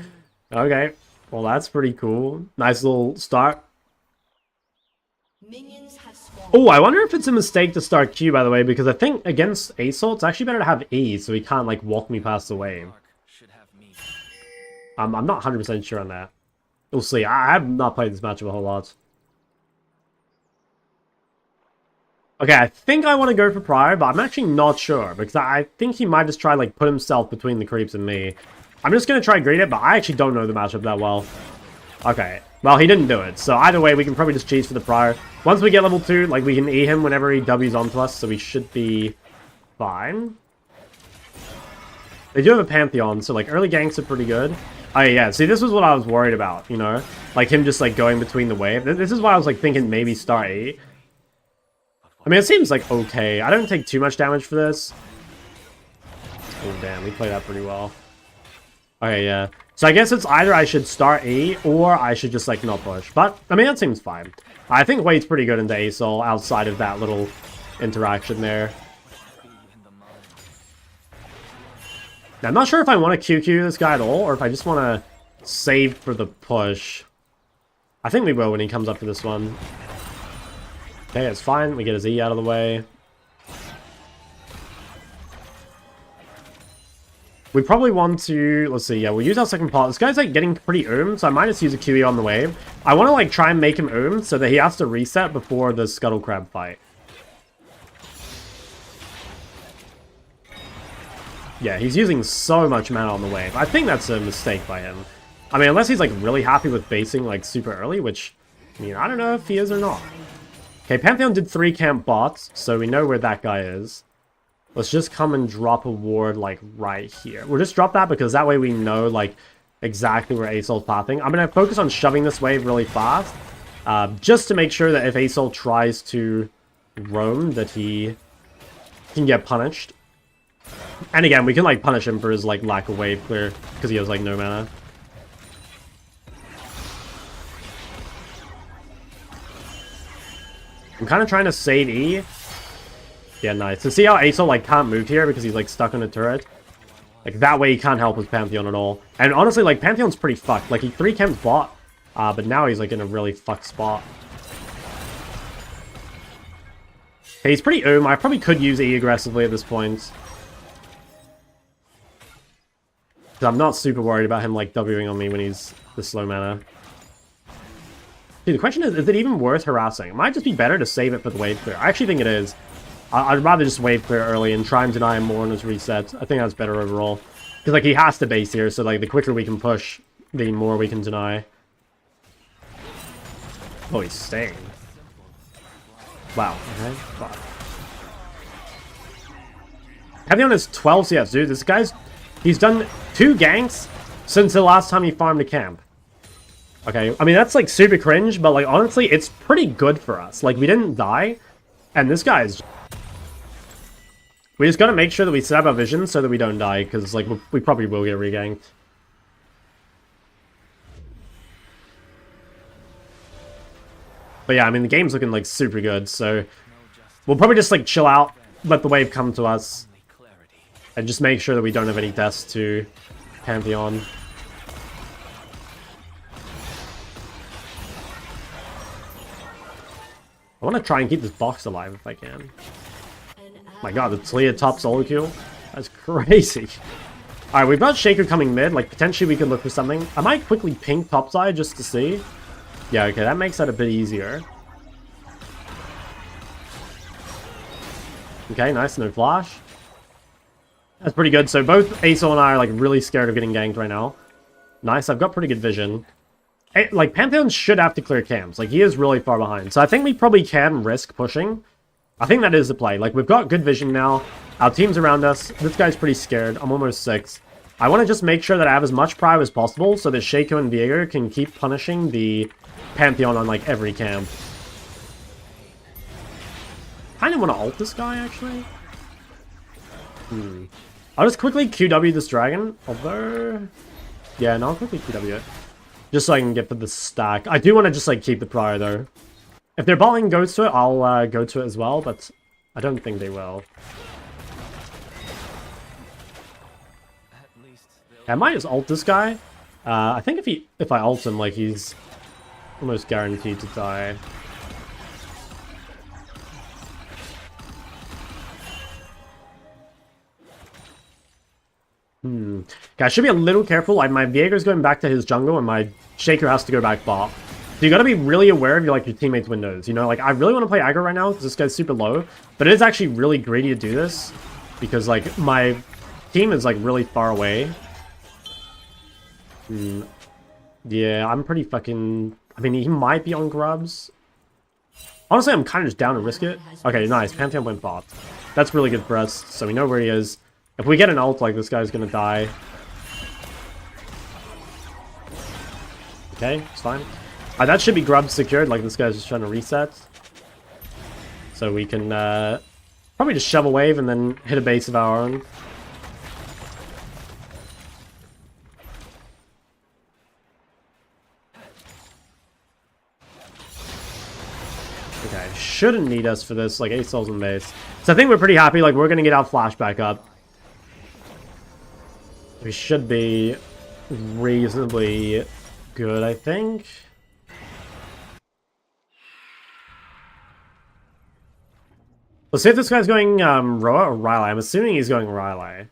Okay. Well, that's pretty cool. Nice little start. Minions have spawned. Oh, I wonder if it's a mistake to start Q, by the way, because I think against Asol, it's actually better to have E, so he can't, like, walk me past the wave. Mark should have me. I'm not 100% sure on that. We'll see. I have not played this matchup a whole lot. Okay, I think I want to go for Prior, but I'm actually not sure, because I think he might just try, like, put himself between the creeps and me. I'm just going to try greet it, but I actually don't know the matchup that well. Okay. Well, he didn't do it, so either way, we can probably just cheese for the Prior. Once we get level 2, like, we can E him whenever he W's onto us, so we should be fine. They do have a Pantheon, so, like, early ganks are pretty good. Oh, yeah, see, this was what I was worried about, you know? Like, him just, like, going between the wave. This is why I was, like, thinking maybe start E. I mean, it seems, like, okay. I don't take too much damage for this. Oh, damn, we played that pretty well. Okay, yeah. So I guess it's either I should start E, or I should just, like, not push. But, I mean, that seems fine. I think Wade's pretty good into Asol outside of that little interaction there. Be in the mind. Now, I'm not sure if I want to QQ this guy at all, or if I just want to save for the push. I think we will when he comes up to this one. Okay, it's fine. We get his E out of the way. We probably want to... Let's see. Yeah, we'll use our second part. This guy's, like, getting pretty oomed, so I might just use a QE on the wave. I want to, like, try and make him oomed so that he has to reset before the Scuttle Crab fight. Yeah, he's using so much mana on the wave. I think that's a mistake by him. I mean, unless he's, like, really happy with basing, like, super early, which... I mean, I don't know if he is or not. Okay, Pantheon did 3 camp bots, so we know where that guy is. Let's just come and drop a ward, like, right here. We'll just drop that because that way we know, like, exactly where Asol's pathing. I'm going to focus on shoving this wave really fast, just to make sure that if Asol tries to roam, that he can get punished. And again, we can, like, punish him for his, like, lack of wave clear, because he has, like, no mana. I'm kind of trying to save E. Yeah, nice. To see how Asol, like, can't move here because he's, like, stuck on a turret. Like, that way he can't help with Pantheon at all. And honestly, like, Pantheon's pretty fucked. Like, he 3-camped bot, but now he's, like, in a really fucked spot. Okay, he's pretty I probably could use E aggressively at this point. Because I'm not super worried about him, like, Wing on me when he's this low mana. Dude, the question is it even worth harassing? It might just be better to save it for the wave clear. I actually think it is. I'd rather just wave clear early and try and deny him more on his resets. I think that's better overall. Because, like, he has to base here, so, like, the quicker we can push, the more we can deny. Oh, he's staying. Wow. Okay. Fuck. Pantheon is 12 CS, dude. This guy's... He's done 2 ganks since the last time he farmed a camp. Okay, I mean, that's, like, super cringe, but, like, honestly, it's pretty good for us. Like, we didn't die, and this guy's... We just gotta make sure that we set up our vision so that we don't die, because, like, we probably will get reganked. But yeah, I mean, the game's looking, like, super good, so... We'll probably just, like, chill out, let the wave come to us, and just make sure that we don't have any deaths to Pantheon. I want to try and keep this box alive if I can. My god, the Talia top solo kill? That's crazy. Alright, we've got Shaker coming mid. Like, potentially we could look for something. I might quickly ping topside just to see. Yeah, okay, that makes that a bit easier. Okay, nice, no flash. That's pretty good. So both Asol and I are, like, really scared of getting ganked right now. Nice, I've got pretty good vision. Like, Pantheon should have to clear camps. Like, he is really far behind. So I think we probably can risk pushing. I think that is the play. Like, we've got good vision now. Our team's around us. This guy's pretty scared. I'm almost 6. I want to just make sure that I have as much prio as possible so that Shaco and Viego can keep punishing the Pantheon on, like, every camp. Kind of want to ult this guy, actually. I'll just quickly QW this dragon. Although... Yeah, no, I'll quickly QW it. Just so I can get to the stack. I do want to just, like, keep the prio, though. If their bot lane goes to it, I'll go to it as well, but I don't think they will. I might just ult this guy. I think if I ult him, like, he's almost guaranteed to die. Okay, I should be a little careful. Like, my Viego's going back to his jungle, and my Shaker has to go back bot. So you gotta be really aware of your teammates' windows. You know, like, I really want to play aggro right now because this guy's super low, but it is actually really greedy to do this because, like, my team is, like, really far away. Yeah, I'm pretty fucking... I mean, he might be on grubs. Honestly, I'm kind of just down to risk it. Okay, nice. Pantheon went bot. That's really good for us, so we know where he is. If we get an ult, like, this guy's gonna die. Okay, it's fine. That should be grub secured, like, this guy's just trying to reset. So we can probably just shove a wave and then hit a base of our own. Okay, shouldn't need us for this, like, 8 souls in base. So I think we're pretty happy, like, we're gonna get our flash back up. We should be reasonably good, I think. Let's see if this guy's going Roa or Rylai. I'm assuming he's going Rylai.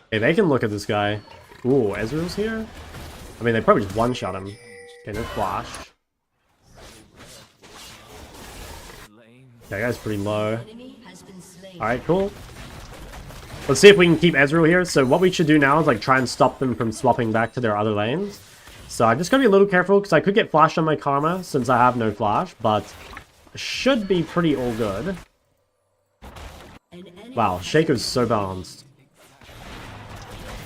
Okay, they can look at this guy. Ooh, Ezreal's here? I mean, they probably just one-shot him. Okay, no flash. That guy's pretty low. Alright, cool. Let's see if we can keep Ezreal here. So what we should do now is, like, try and stop them from swapping back to their other lanes. So I just gotta be a little careful because I could get flashed on my Karma since I have no flash, but it should be pretty all good. Wow, Shaco's so balanced.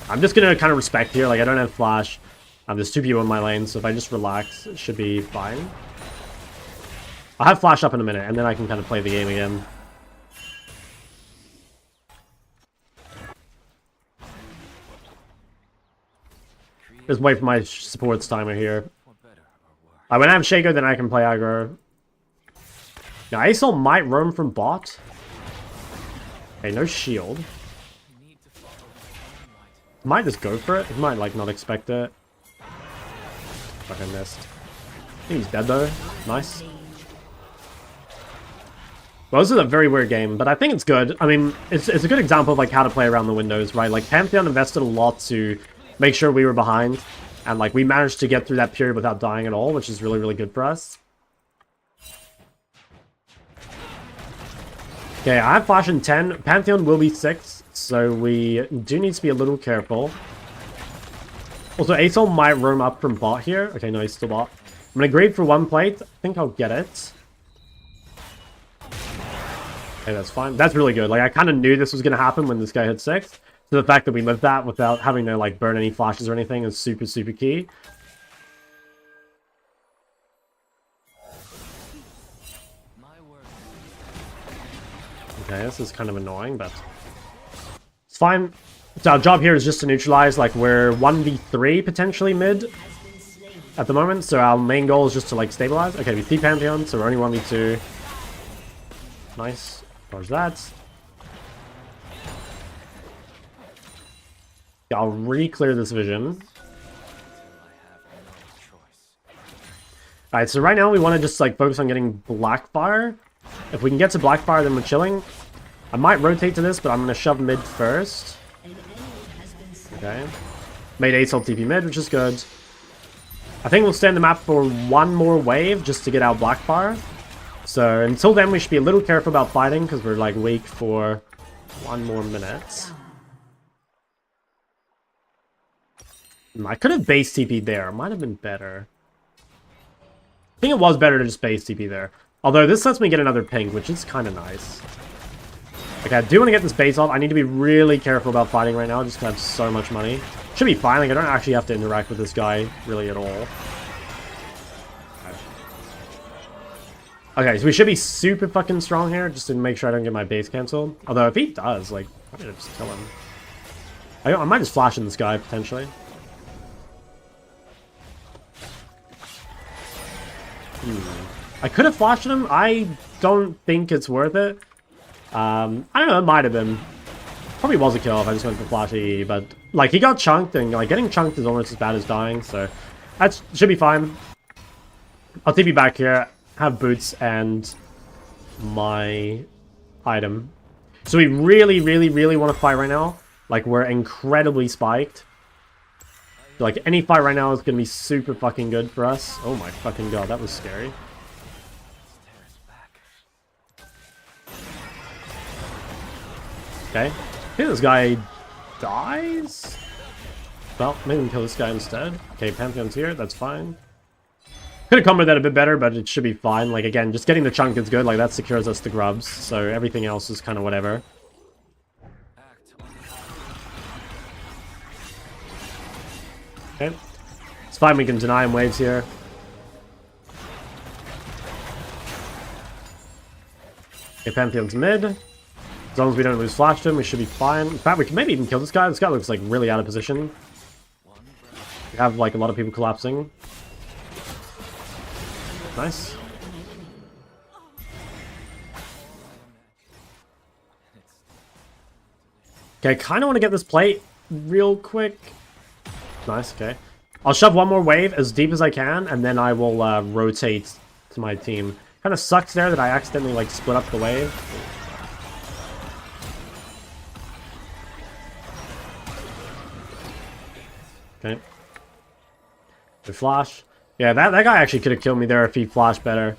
I'm just gonna kind of respect here, like I don't have flash. There's 2 people in my lane, so if I just relax, it should be fine. I'll have flash up in a minute, and then I can kind of play the game again. Just wait for my supports timer here. When I have Shaco, then I can play aggro. Now, Asol might roam from bot. Okay, no shield. Might just go for it. He might, like, not expect it. Fuck, I missed. I think he's dead, though. Nice. Well, this is a very weird game, but I think it's good. I mean, it's a good example of, like, how to play around the windows, right? Like, Pantheon invested a lot to make sure we were behind. And, like, we managed to get through that period without dying at all, which is really, really good for us. Okay, I have flash in 10. Pantheon will be 6, so we do need to be a little careful. Also, Asol might roam up from bot here. Okay, no, he's still bot. I'm gonna grade for 1 plate. I think I'll get it. Okay, that's fine. That's really good. Like, I kind of knew this was gonna happen when this guy hit 6. So the fact that we lived that without having to, like, burn any flashes or anything is super, super key. Okay, this is kind of annoying, but it's fine. So our job here is just to neutralize, like, we're 1v3 potentially mid at the moment, so our main goal is just to, like, stabilize. Okay, we see Pantheon, so we're only 1v2. Nice. Dodge that. Yeah, I'll re-clear this vision. Alright, so right now we want to just, like, focus on getting Blackfire. If we can get to Blackfire, then we're chilling. I might rotate to this, but I'm going to shove mid first. Okay. Made Asol TP mid, which is good. I think we'll stay on the map for 1 more wave just to get out Blackfire. So until then, we should be a little careful about fighting because we're, like, weak for 1 more minute. I could have base TP'd there. Might have been better. I think it was better to just base TP there. Although this lets me get another ping, which is kind of nice. Like, I do want to get this base off. I need to be really careful about fighting right now just because I have so much money. Should be fine. Like, I don't actually have to interact with this guy really at all. Okay, so we should be super fucking strong here just to make sure I don't get my base cancelled. Although if he does, like, I'm gonna just kill him. I might just flash in this guy potentially. I could have flashed him. I don't think it's worth it. I don't know, it might have been. Probably was a kill if I just went for flashy, but like he got chunked and like getting chunked is almost as bad as dying, so that should be fine. I'll TP back here, have boots and my item. So we really, really, really want to fight right now. Like we're incredibly spiked. Like, any fight right now is going to be super fucking good for us. Oh my fucking god, that was scary. Okay. I think this guy dies? Well, maybe we can kill this guy instead. Okay, Pantheon's here, that's fine. Could have come with that a bit better, but it should be fine. Like, again, just getting the chunk is good. Like, that secures us the grubs. So everything else is kind of whatever. Okay. It's fine, we can deny him waves here. Okay, Pantheon's mid. As long as we don't lose flash to him, we should be fine. In fact, we can maybe even kill this guy. This guy looks like really out of position. We have like a lot of people collapsing. Nice. Okay, I kind of want to get this plate real quick. Nice, okay. I'll shove one more wave as deep as I can, and then I will rotate to my team. Kind of sucks there that I accidentally like split up the wave. Okay. The flash. Yeah, that guy actually could have killed me there if he flashed better.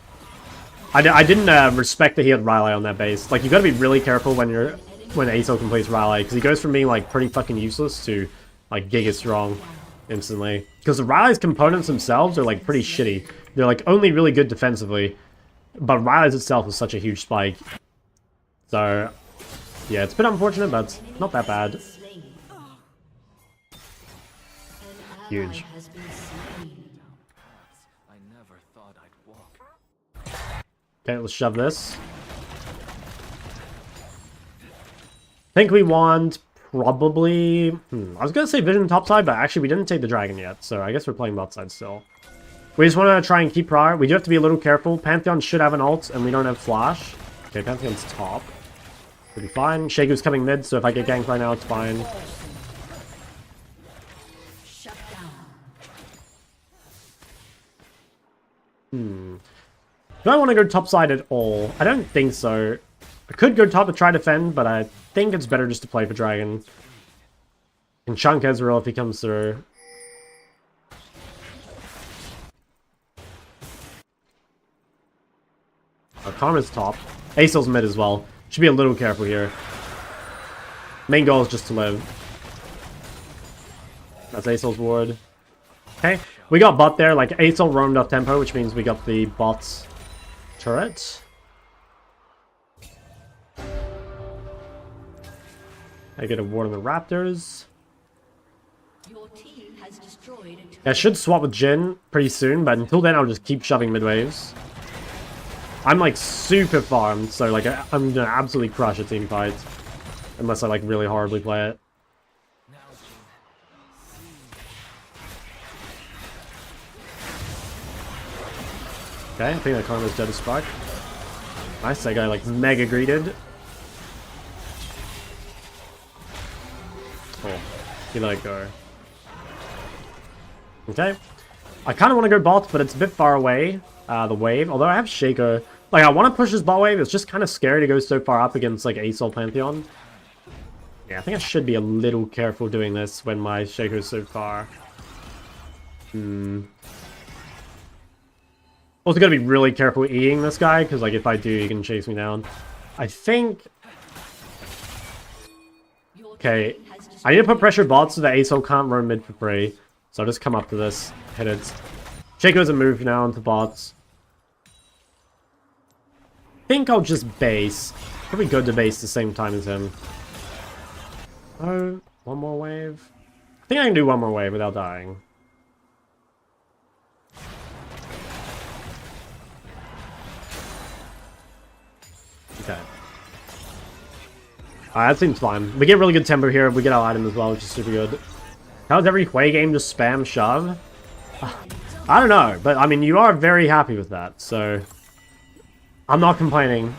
I didn't respect that he had Raleigh on that base. Like, you gotta be really careful when Asol completes Raleigh, because he goes from being like pretty fucking useless to like giga strong. instantly. Because the Riley's components themselves are like pretty shitty. They're like only really good defensively. But Riley's itself is such a huge spike. So, yeah, it's a bit unfortunate, but it's not that bad. Slain. An ally Huge. has been slain. I never thought I'd walk. Okay, let's shove this. I think we want probably... I was going to say vision topside, but actually we didn't take the dragon yet, so I guess we're playing bot side still. We just want to try and keep prior. We do have to be a little careful. Pantheon should have an ult, and we don't have flash. Okay, Pantheon's top. Should be fine. Shagu's coming mid, so if I get ganked right now, it's fine. Shut Do down. I want to go topside at all? I don't think so. I could go top and try defend, but I think it's better just to play for dragon. And chunk Ezreal if he comes through. Karma's top. Acel's mid as well. Should be a little careful here. Main goal is just to live. That's Acel's ward. Okay, we got bot there. Like, Acel roamed off tempo, which means we got the bot's turret. I get a ward on the Raptors. Your team has destroyed a turret. I should swap with Jhin pretty soon, but until then I'll just keep shoving mid waves. I'm like super farmed, so like I'm gonna absolutely crush a team fight. Unless I like really horribly play it. Now, Okay, I think that Karma's dead as fuck. Nice, that guy like mega greeted. Oh, he let it go. Okay. I kind of want to go bot, but it's a bit far away, the wave. Although I have Shaco. Like, I want to push this bot wave. It's just kind of scary to go so far up against, like, Acel Pantheon. Yeah, I think I should be a little careful doing this when my Shaco's so far. Also gotta be really careful eating this guy, because, like, if I do, he can chase me down. I think... Okay, I need to put pressure bot so that Acel can't roam mid for free. So I'll just come up to this, hit it. Shaco's a move now into bots. I think I'll just base. Probably good to base the same time as him. Oh, one more wave. I think I can do one more wave without dying. Okay. Alright, that seems fine. We get really good tempo here. We get our item as well, which is super good. How does every Hwei game just spam shove? I don't know, but I mean, you are very happy with that, so... I'm not complaining.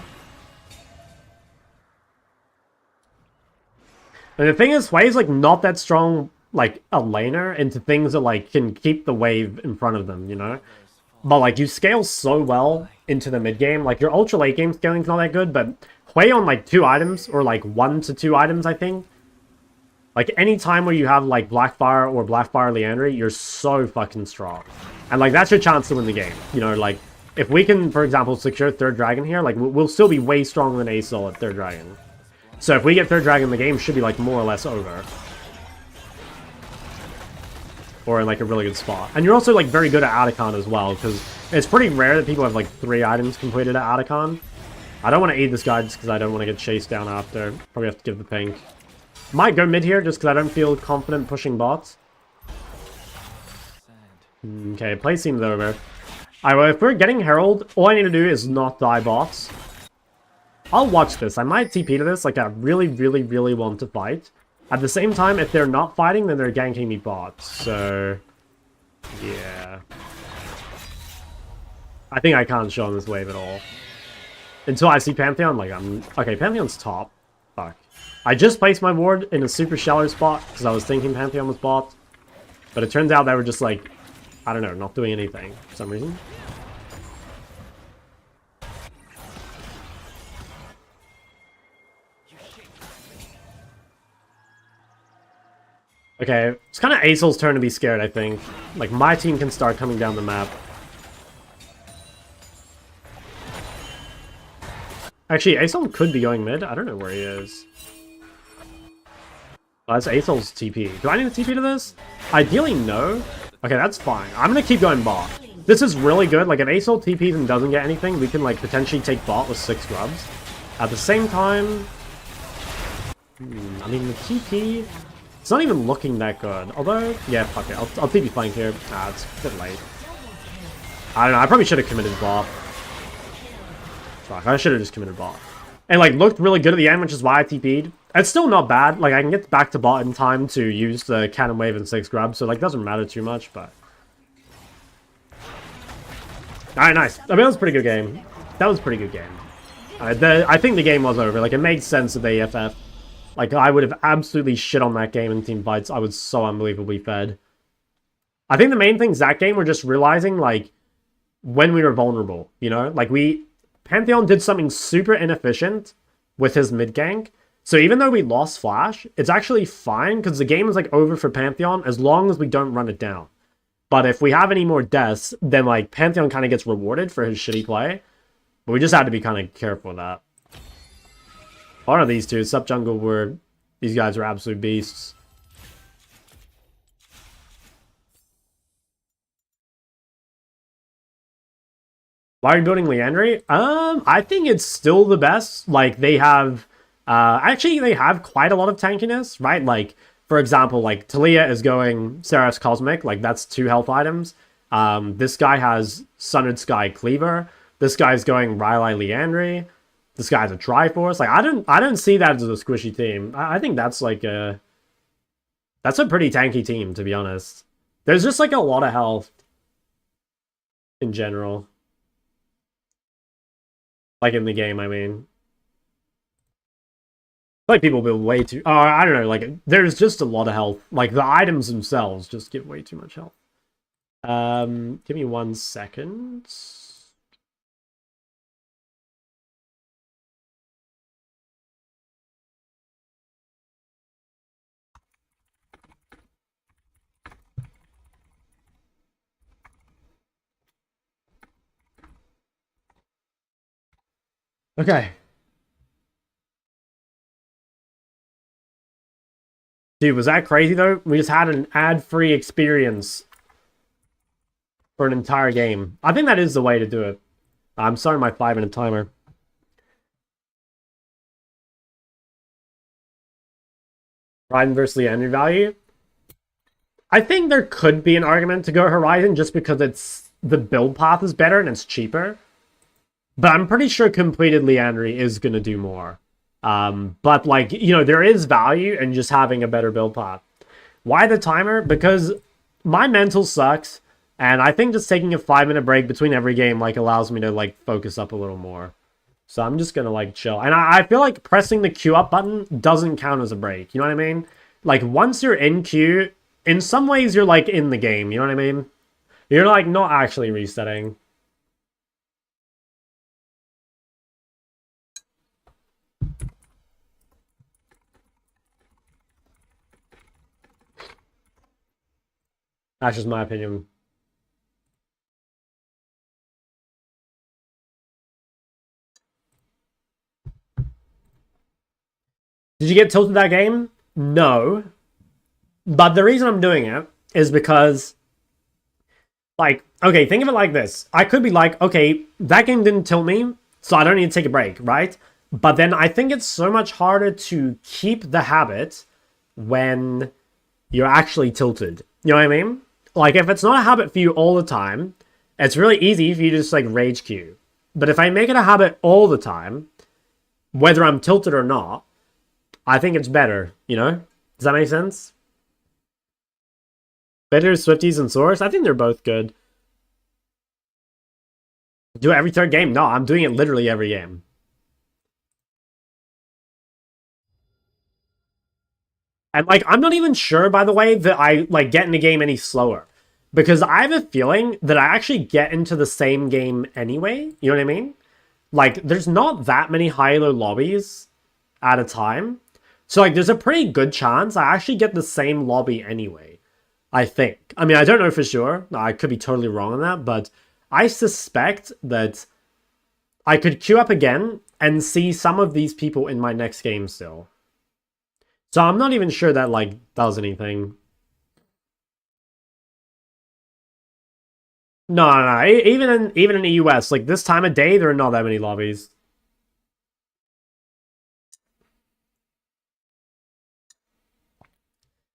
And the thing is, Hwei's like not that strong, like a laner into things that like can keep the wave in front of them, you know? But like you scale so well into the mid game, like your ultra late game scaling's not that good, but Hwei on like 2 items or like 1 to 2 items, I think. Like any time where you have like Blackfire or Blackfire Leandry, you're so fucking strong. And like that's your chance to win the game, you know, like if we can, for example, secure 3rd dragon here, like we'll still be way stronger than Acel at 3rd dragon. So if we get 3rd dragon, the game should be like more or less over. Or in like a really good spot. And you're also like very good at Atacon as well, because it's pretty rare that people have like 3 items completed at Atacon. I don't want to aid this guy just because I don't want to get chased down after. Probably have to give the pink. Might go mid here just because I don't feel confident pushing bots. Okay, play seems over. Alright, well, if we're getting Herald, all I need to do is not die bots. I'll watch this. I might TP to this, like I really, really, really want to fight. At the same time, if they're not fighting, then they're ganking me bots, so... yeah. I think I can't show on this wave at all. Until I see Pantheon, like I'm... okay, Pantheon's top. Fuck. I just placed my ward in a super shallow spot, because I was thinking Pantheon was bot. But it turns out they were just like... I don't know, not doing anything for some reason. Okay, it's kind of Acel's turn to be scared, I think. Like, my team can start coming down the map. Actually, Acel could be going mid. I don't know where he is. Oh, that's Aethel's TP. Do I need a TP to this? Ideally, no. Okay, that's fine. I'm gonna keep going bot. This is really good. Like, if Aethel TPs and doesn't get anything, we can, like, potentially take bot with 6 grubs. At the same time... I mean, the TP... It's not even looking that good. Although, yeah, fuck it. I'll TP flank here. Ah, it's a bit late. I don't know. I probably should have committed bot. Fuck, I should have just committed bot. And, like, looked really good at the end, which is why I TP'd. It's still not bad. Like, I can get back to bot in time to use the cannon wave and 6 grabs, so, like, doesn't matter too much, but... Alright, nice. I mean, that was a pretty good game. That was a pretty good game. I think the game was over. Like, it made sense of the AFF. Like, I would have absolutely shit on that game in team fights. I was so unbelievably fed. I think the main things that game were just realizing, like, when we were vulnerable, you know? Like, Pantheon did something super inefficient with his mid-gank. So even though we lost Flash, it's actually fine, because the game is, like, over for Pantheon as long as we don't run it down. But if we have any more deaths, then, like, Pantheon kind of gets rewarded for his shitty play. But we just had to be kind of careful with that. One of these two, Sup Jungle, were... These guys are absolute beasts. Why are you building Liandry? I think it's still the best. Like, they have... actually, they have quite a lot of tankiness, right? Like, for example, like, Talia is going Seraph's Cosmic. Like, that's 2 health items. This guy has Sundered Sky Cleaver. This guy's going Rylai Liandry. This guy's a Triforce. Like, I don't see that as a squishy team. I think that's like a... That's a pretty tanky team, to be honest. There's just like a lot of health in general. Like in the game, I mean. Like people build way too... Oh, I don't know. Like, there's just a lot of health. Like, the items themselves just give way too much health. Give me 1 second. Okay. Dude, was that crazy though? We just had an ad-free experience for an entire game. I think that is the way to do it. I'm starting my 5-minute timer. Horizon versus the energy value. I think there could be an argument to go Horizon just because it's the build path is better and it's cheaper. But I'm pretty sure completed Liandry is going to do more. But, like, you know, there is value in just having a better build path. Why the timer? Because my mental sucks. And I think just taking a 5-minute break between every game, like, allows me to, like, focus up a little more. So I'm just going to, like, chill. And I feel like pressing the queue up button doesn't count as a break. You know what I mean? Like, once you're in queue, in some ways you're, like, in the game. You know what I mean? You're, like, not actually resetting. That's just my opinion. Did you get tilted that game? No. But the reason I'm doing it is because, like, okay, think of it like this. I could be like, okay, that game didn't tilt me, so I don't need to take a break, right? But then I think it's so much harder to keep the habit when you're actually tilted. You know what I mean? Like, if it's not a habit for you all the time, it's really easy for you to just, like, rage queue. But if I make it a habit all the time, whether I'm tilted or not, I think it's better, you know? Does that make sense? Better Swifties and Source? I think they're both good. Do it every third game? No, I'm doing it literally every game. And, like, I'm not even sure, by the way, that I, like, get in the game any slower. Because I have a feeling that I actually get into the same game anyway. You know what I mean? Like, there's not that many high-low lobbies at a time. So, like, there's a pretty good chance I actually get the same lobby anyway. I think. I mean, I don't know for sure. I could be totally wrong on that. But I suspect that I could queue up again and see some of these people in my next game still. So I'm not even sure that, like, does anything. No, no, no. Even in the US, like, this time of day, there are not that many lobbies.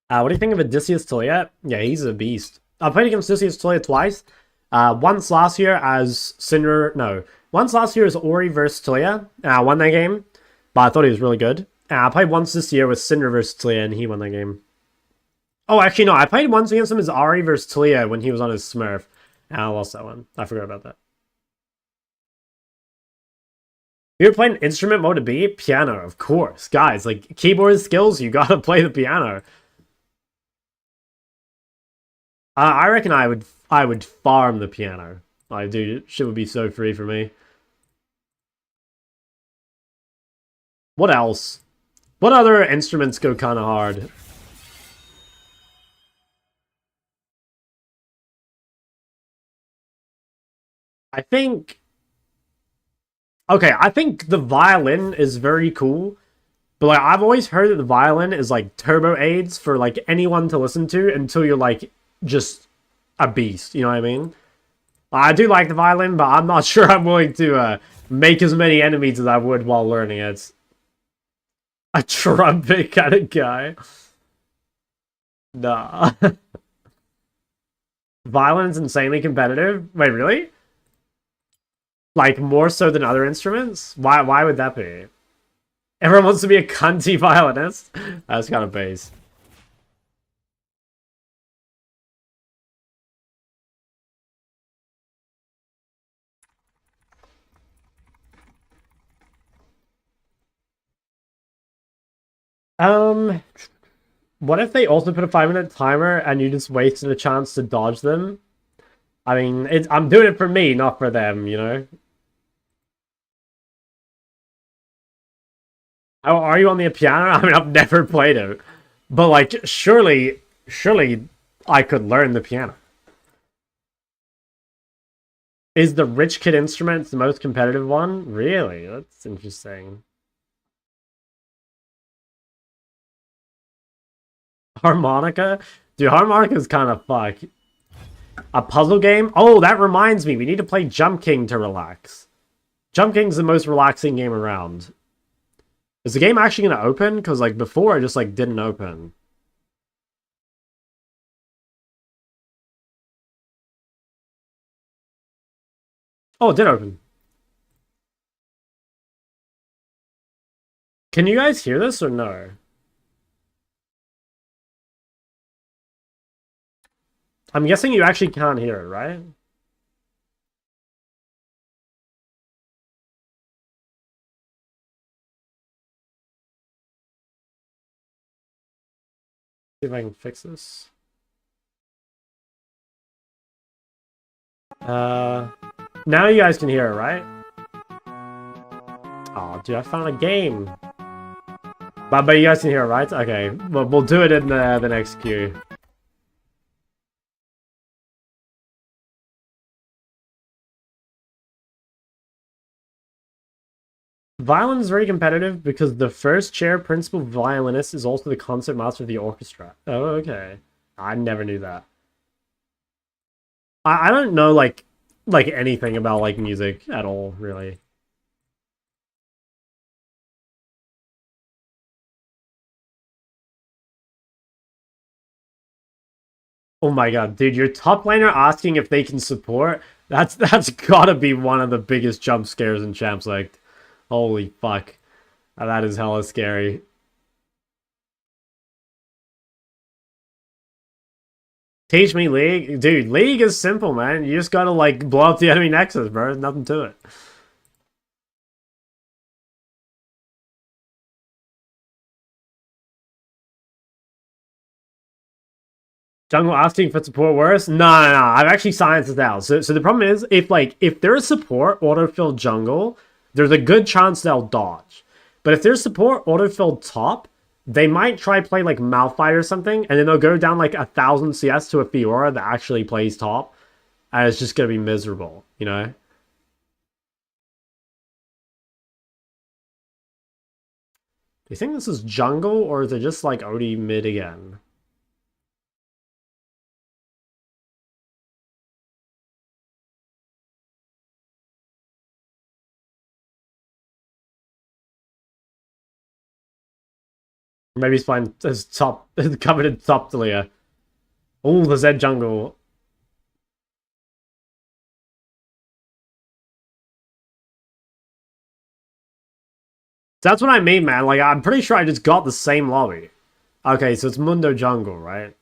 What do you think of Odysseus Toya? Yeah, he's a beast. I played against Odysseus Toya twice. Once last year as Cinder. No. Once last year as Ori versus Toya. And I won that game. But I thought he was really good. And I played once this year with Cinder versus Toya, and he won that game. Oh, actually, no. I played once against him as Ari versus Toya when he was on his Smurf. And I lost that one. I forgot about that. You ever played an instrument mode to be? Piano, of course. Guys, like, keyboard skills, you gotta play the piano. I reckon I would farm the piano. Like, dude, shit would be so free for me. What else? What other instruments go kind of hard? I think... Okay, I think the violin is very cool. But, like, I've always heard that the violin is, like, turbo aids for, like, anyone to listen to until you're, like, just a beast. You know what I mean? I do like the violin, but I'm not sure I'm willing to make as many enemies as I would while learning it. A trumpet kind of guy. Nah. Violin's insanely competitive? Wait, really? Like, more so than other instruments? Why would that be? Everyone wants to be a cunty violinist? That's kind of base. What if they also put a 5-minute timer and you just wasted a chance to dodge them? I mean, I'm doing it for me, not for them, you know? Oh, are you on the piano? I mean, I've never played it. But, like, surely I could learn the piano. Is the rich kid instrument the most competitive one? Really? That's interesting. Harmonica? Dude, harmonica is kind of fuck. A puzzle game? Oh, that reminds me. We need to play Jump King to relax. Jump King's the most relaxing game around. Is the game actually going to open? Because, like, before it just, like, didn't open. Oh, it did open. Can you guys hear this or no? I'm guessing you actually can't hear it, right? See if I can fix this. Now you guys can hear it, right? Oh, dude, I found a game. But you guys can hear it, right? Okay, well, we'll do it in the next queue. Violin is very competitive because the first chair principal violinist is also the concert master of the orchestra. Oh, okay. I never knew that. I don't know, like anything about, like, music at all, really. Oh my god, dude, your top laner asking if they can support? That's gotta be one of the biggest jump scares in Champ Select. Holy fuck. That is hella scary. Teach me League? Dude, League is simple, man. You just gotta, like, blow up the enemy nexus, bro. There's nothing to it. Jungle asking for support worse? No, no, no. I've actually scienced this out. So the problem is, if there's support autofill jungle, there's a good chance they'll dodge. But if there's support autofill top, they might try play like Malphite or something, and then they'll go down like 1,000 CS to a Fiora that actually plays top, and it's just gonna be miserable, you know? you think this is jungle, or is it just like OD mid again? Maybe he's playing his top, covered in top Delia. Oh, the Zed jungle. That's what I mean, man. Like, I'm pretty sure I just got the same lobby. Okay, so it's Mundo jungle, right?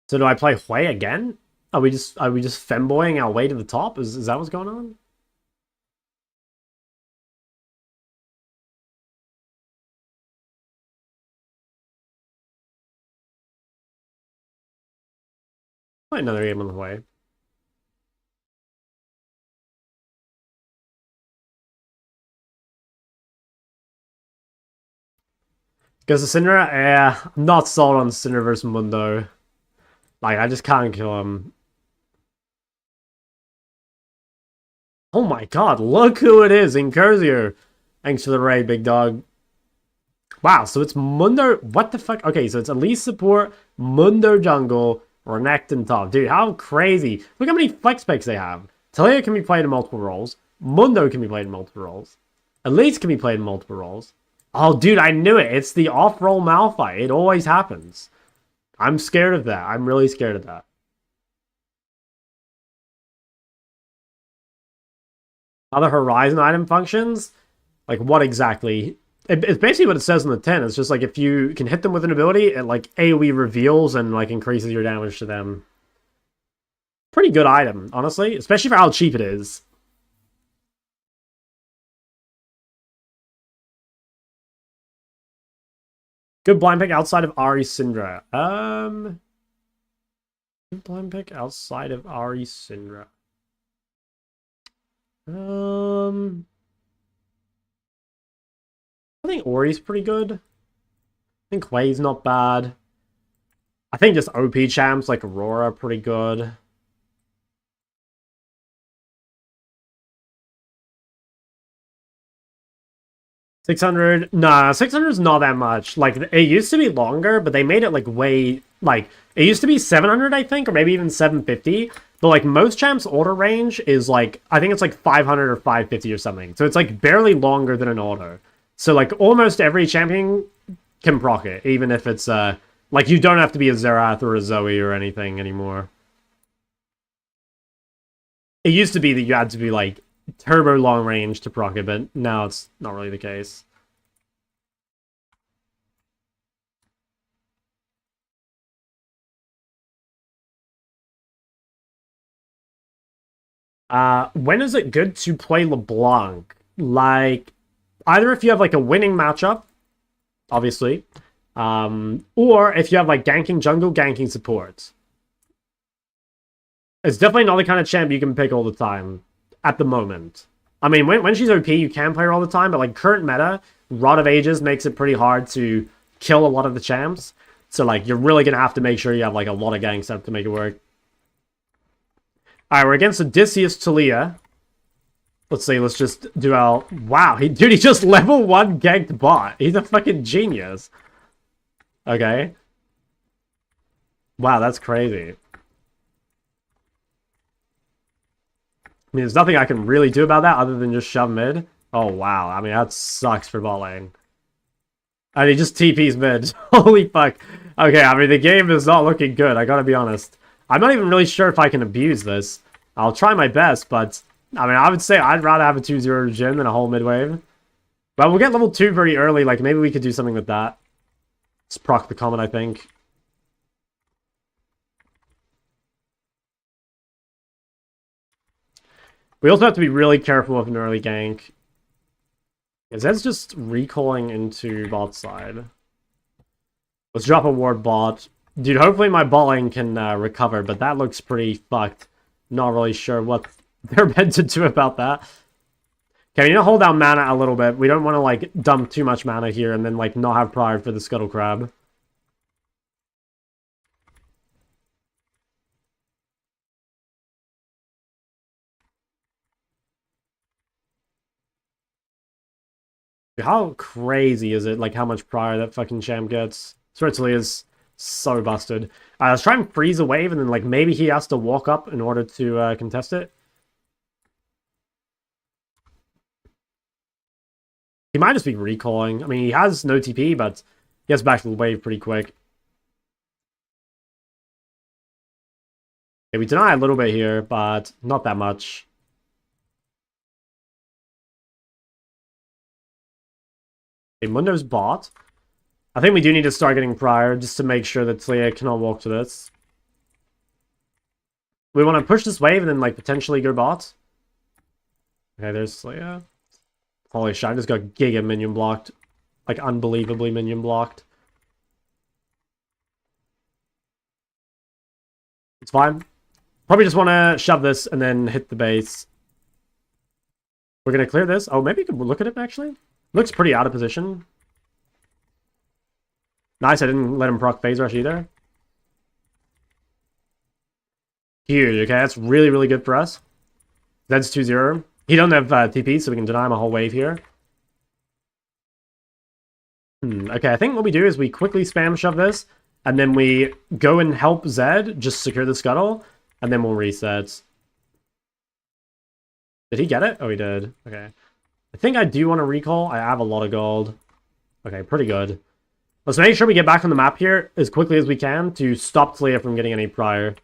So do I play Hui again? Are we just femboying our way to the top? Is that what's going on? Play another game on the way. Because the Syndra, I'm not sold on Syndra versus Mundo. Like, I just can't kill him. Oh my god, look who it is, Incursio. Thanks for the raid, big dog. Wow, so it's Mundo. What the fuck? Okay, so it's Elise support, Mundo jungle, Renekton top. Dude, how crazy. Look how many flex picks they have. Talia can be played in multiple roles. Mundo can be played in multiple roles. Elise can be played in multiple roles. Oh, dude, I knew it. It's the off-roll Malphite. It always happens. I'm scared of that. I'm really scared of that. Other Horizon item functions? Like, what exactly? It's basically what it says in the 10. It's just like if you can hit them with an ability, it like AoE reveals and like increases your damage to them. Pretty good item, honestly. Especially for how cheap it is. Good blind pick outside of Ari Syndra. Good blind pick outside of Ari Syndra. I think Ori's pretty good. I think Hui's not bad. I think just OP champs like Aurora are pretty good. $600. Nah, 600 is not that much. Like, it used to be longer, but they made it like way like it used to be 700, I think, or maybe even 750. But like most champs' order range is like I think it's like 500 or 550 or something. So it's like barely longer than an order. So like almost every champion can proc it, even if it's like you don't have to be a Zerath or a Zoe or anything anymore. It used to be that you had to be like turbo long range to proc it, but now it's not really the case. When is it good to play LeBlanc? Like, either if you have like a winning matchup, obviously, or if you have like ganking jungle, ganking support. It's definitely not the kind of champ you can pick all the time at the moment. I mean, when she's OP, you can play her all the time, but like current meta, Rod of Ages makes it pretty hard to kill a lot of the champs. So like, you're really gonna have to make sure you have like a lot of gang stuff to make it work. Alright, we're against Odysseus Talia. Let's see, let's just do our... Wow, dude, he just level 1 ganked bot. He's a fucking genius. Okay. Wow, that's crazy. I mean, there's nothing I can really do about that other than just shove mid. Oh, wow. I mean, that sucks for bot lane. And he just TP's mid. Holy fuck. Okay, I mean, the game is not looking good, I gotta be honest. I'm not even really sure if I can abuse this. I'll try my best, but... I mean, I would say I'd rather have a 2-0 Jhin than a whole mid-wave. But we'll get level 2 pretty early, like, maybe we could do something with that. Let's proc the comet, I think. We also have to be really careful with an early gank. Zed's just recalling into bot side. Let's drop a ward bot. Dude, hopefully my bot lane can recover, but that looks pretty fucked. Not really sure what they're meant to do about that. Okay, we need to hold down mana a little bit. We don't want to, like, dump too much mana here and then, like, not have pride for the Scuttle Crab. How crazy is it, like, how much prior that fucking champ gets? Certainly is so busted. Let's try and freeze a wave, and then, like, maybe he has to walk up in order to contest it. He might just be recalling. I mean, he has no TP, but he gets back to the wave pretty quick. Okay, we deny a little bit here, but not that much. Okay, Mundo's bot. I think we do need to start getting prior, just to make sure that Talia cannot walk to this. We want to push this wave and then, like, potentially go bot. Okay, there's Talia. Holy shit, I just got giga minion blocked. Like, unbelievably minion blocked. It's fine. Probably just want to shove this and then hit the base. We're going to clear this. Oh, maybe you could look at it, actually. Looks pretty out of position. Nice, I didn't let him proc phase rush either. Huge, okay, that's really, really good for us. That's 2-0. He don't have TP, so we can deny him a whole wave here. Okay, I think what we do is we quickly spam shove this, and then we go and help Zed just secure the scuttle, and then we'll reset. Did he get it? Oh, he did. Okay. I think I do want to recall. I have a lot of gold. Okay, pretty good. Let's make sure we get back on the map here as quickly as we can to stop Talia from getting any prior.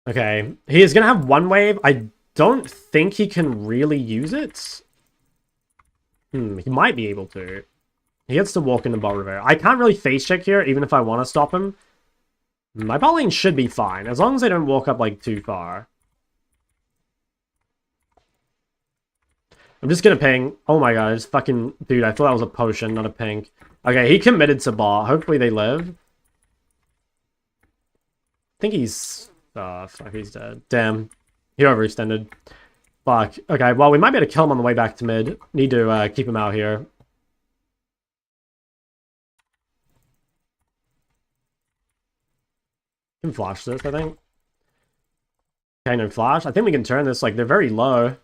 Okay, he is going to have one wave. I don't think he can really use it. He might be able to. He gets to walk into bot Rivera. I can't really face check here, even if I want to stop him. My bot lane should be fine, as long as they don't walk up, like, too far. I'm just gonna ping. Oh my god, it's fucking... Dude, I thought that was a potion, not a pink. Okay, he committed to bot. Hopefully they live. I think he's... Oh, fuck, he's dead. Damn. He overextended. Fuck. Okay, well, we might be able to kill him on the way back to mid. Need to keep him out here. Can flash this, I think. Okay, no flash. I think we can turn this. Like, they're very low.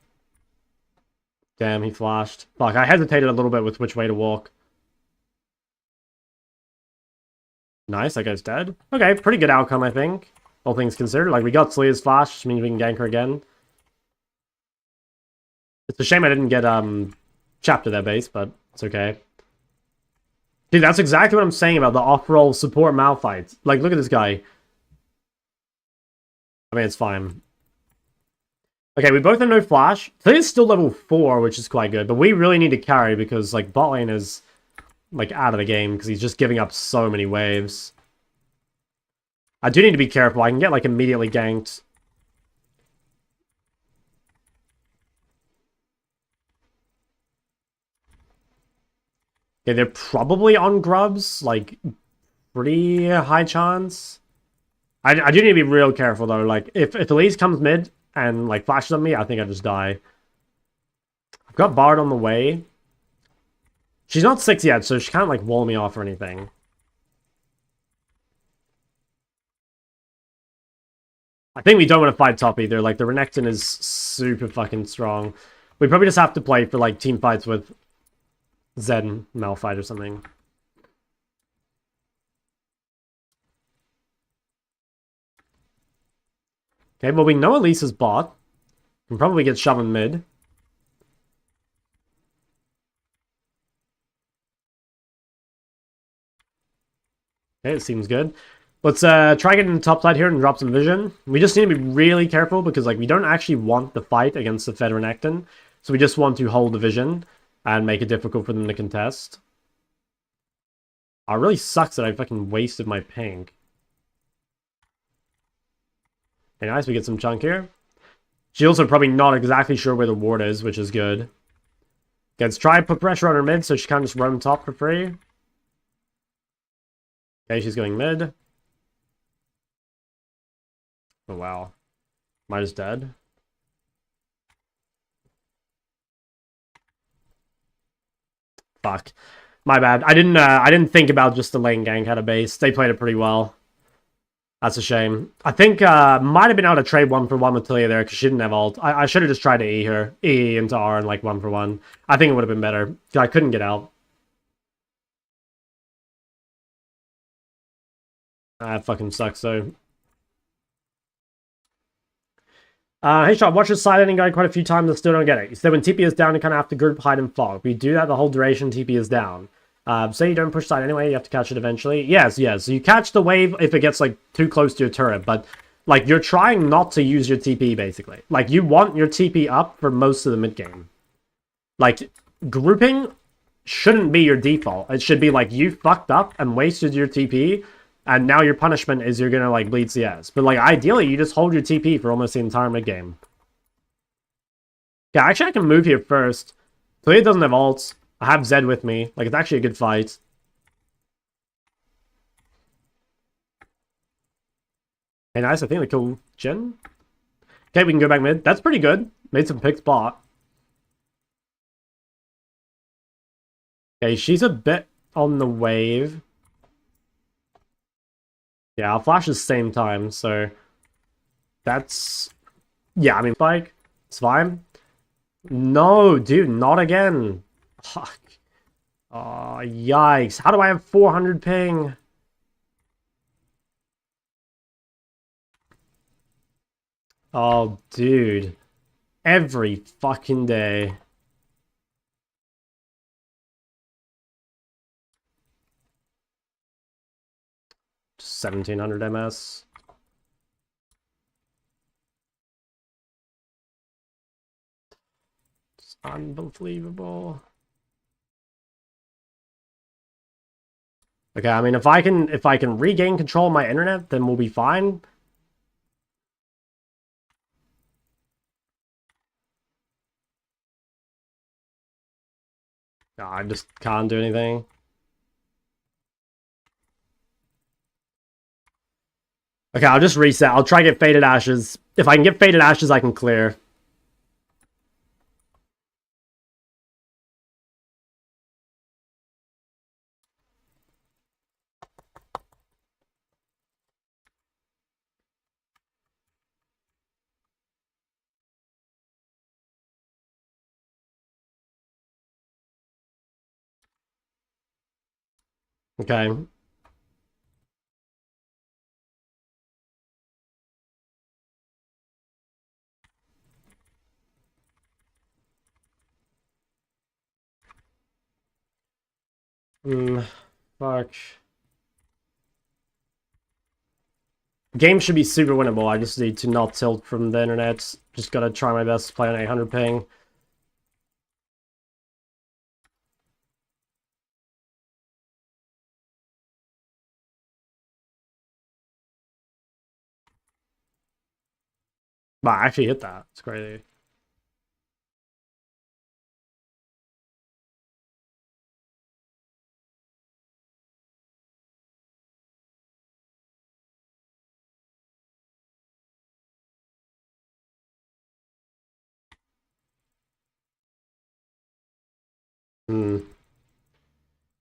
Damn, he flashed. Fuck, I hesitated a little bit with which way to walk. Nice, that guy's dead. Okay, pretty good outcome, I think. All things considered. Like, we got Talia's flash, which means we can gank her again. It's a shame I didn't get, chapped to their base, but it's okay. Dude, that's exactly what I'm saying about the off-roll support Malphite. Like, look at this guy. I mean, it's fine. Okay, we both have no flash. Talia's still level 4, which is quite good, but we really need to carry because, like, bot lane is, like, out of the game because he's just giving up so many waves. I do need to be careful. I can get, like, immediately ganked. Okay, they're probably on grubs, like, pretty high chance. I do need to be real careful, though. Like, if Elise comes mid and, like, flashes on me, I think I just die. I've got Bard on the way. She's not 6 yet, so she can't, like, wall me off or anything. I think we don't want to fight top either. Like, the Renekton is super fucking strong. We probably just have to play for, like, team fights with Zed and Malphite or something. Okay, well, we know Elisa's bot. Can probably get shoved in mid. Okay, it seems good. Let's try getting the top side here and drop some vision. We just need to be really careful because, like, we don't actually want the fight against the Fed Renekton. So we just want to hold the vision and make it difficult for them to contest. Oh, it really sucks that I fucking wasted my pink. Okay, nice, we get some chunk here. She's also probably not exactly sure where the ward is, which is good. Okay, let's try and put pressure on her mid so she can't just roam top for free. Okay, she's going mid. Oh, wow. Might is dead. Fuck. My bad. I didn't think about just the lane gank had a base. They played it pretty well. That's a shame. I think might have been able to trade 1-for-1 with Talia there because she didn't have ult. I should have just tried to E her. E into R and like 1-for-1. I think it would have been better. I couldn't get out. That fucking sucks though. Hey Shot, watch the side ending guide quite a few times and still don't get it. You said when TP is down, you kind of have to group hide and fog. We do that the whole duration TP is down. Say you don't push side anyway, you have to catch it eventually. Yes. So you catch the wave if it gets like too close to your turret, but like you're trying not to use your TP basically. Like you want your TP up for most of the mid game. Like grouping shouldn't be your default. It should be like you fucked up and wasted your TP. And now your punishment is you're gonna, like, bleed CS. But, like, ideally, you just hold your TP for almost the entire mid-game. Yeah, actually, I can move here first. Talia doesn't have ults. I have Zed with me. Like, it's actually a good fight. Hey, nice. I think they killed Jhin. Okay, we can go back mid. That's pretty good. Made some pick spot. Okay, she's a bit on the wave. Yeah, I'll flash at the same time, so... That's... Yeah, I mean, spike. It's fine. No, dude, not again. Fuck. Oh, yikes. How do I have 400 ping? Oh, dude. Every fucking day. Just 1700 MS. It's unbelievable. Okay, I mean if I can regain control of my internet, then we'll be fine. No, I just can't do anything. Okay, I'll just reset. I'll try to get Faded Ashes. If I can get Faded Ashes, I can clear. Okay. Fuck. Game should be super winnable. I just need to not tilt from the internet. Just gotta try my best to play on 800 ping. But I actually hit that. It's crazy.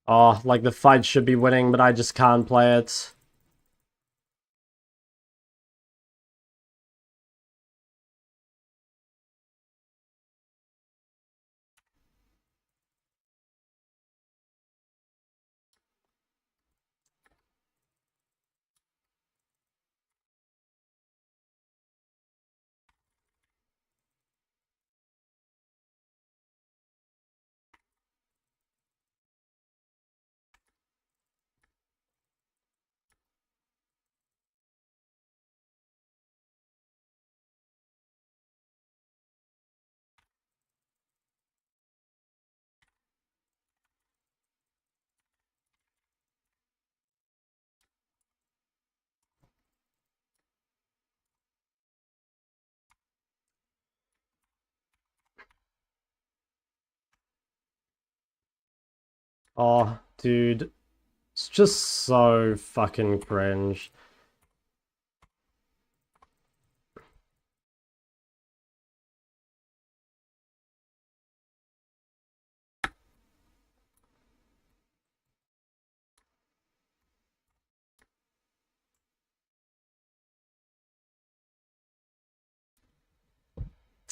Oh, like the fight should be winning, but I just can't play it. Oh, dude. It's just so fucking cringe.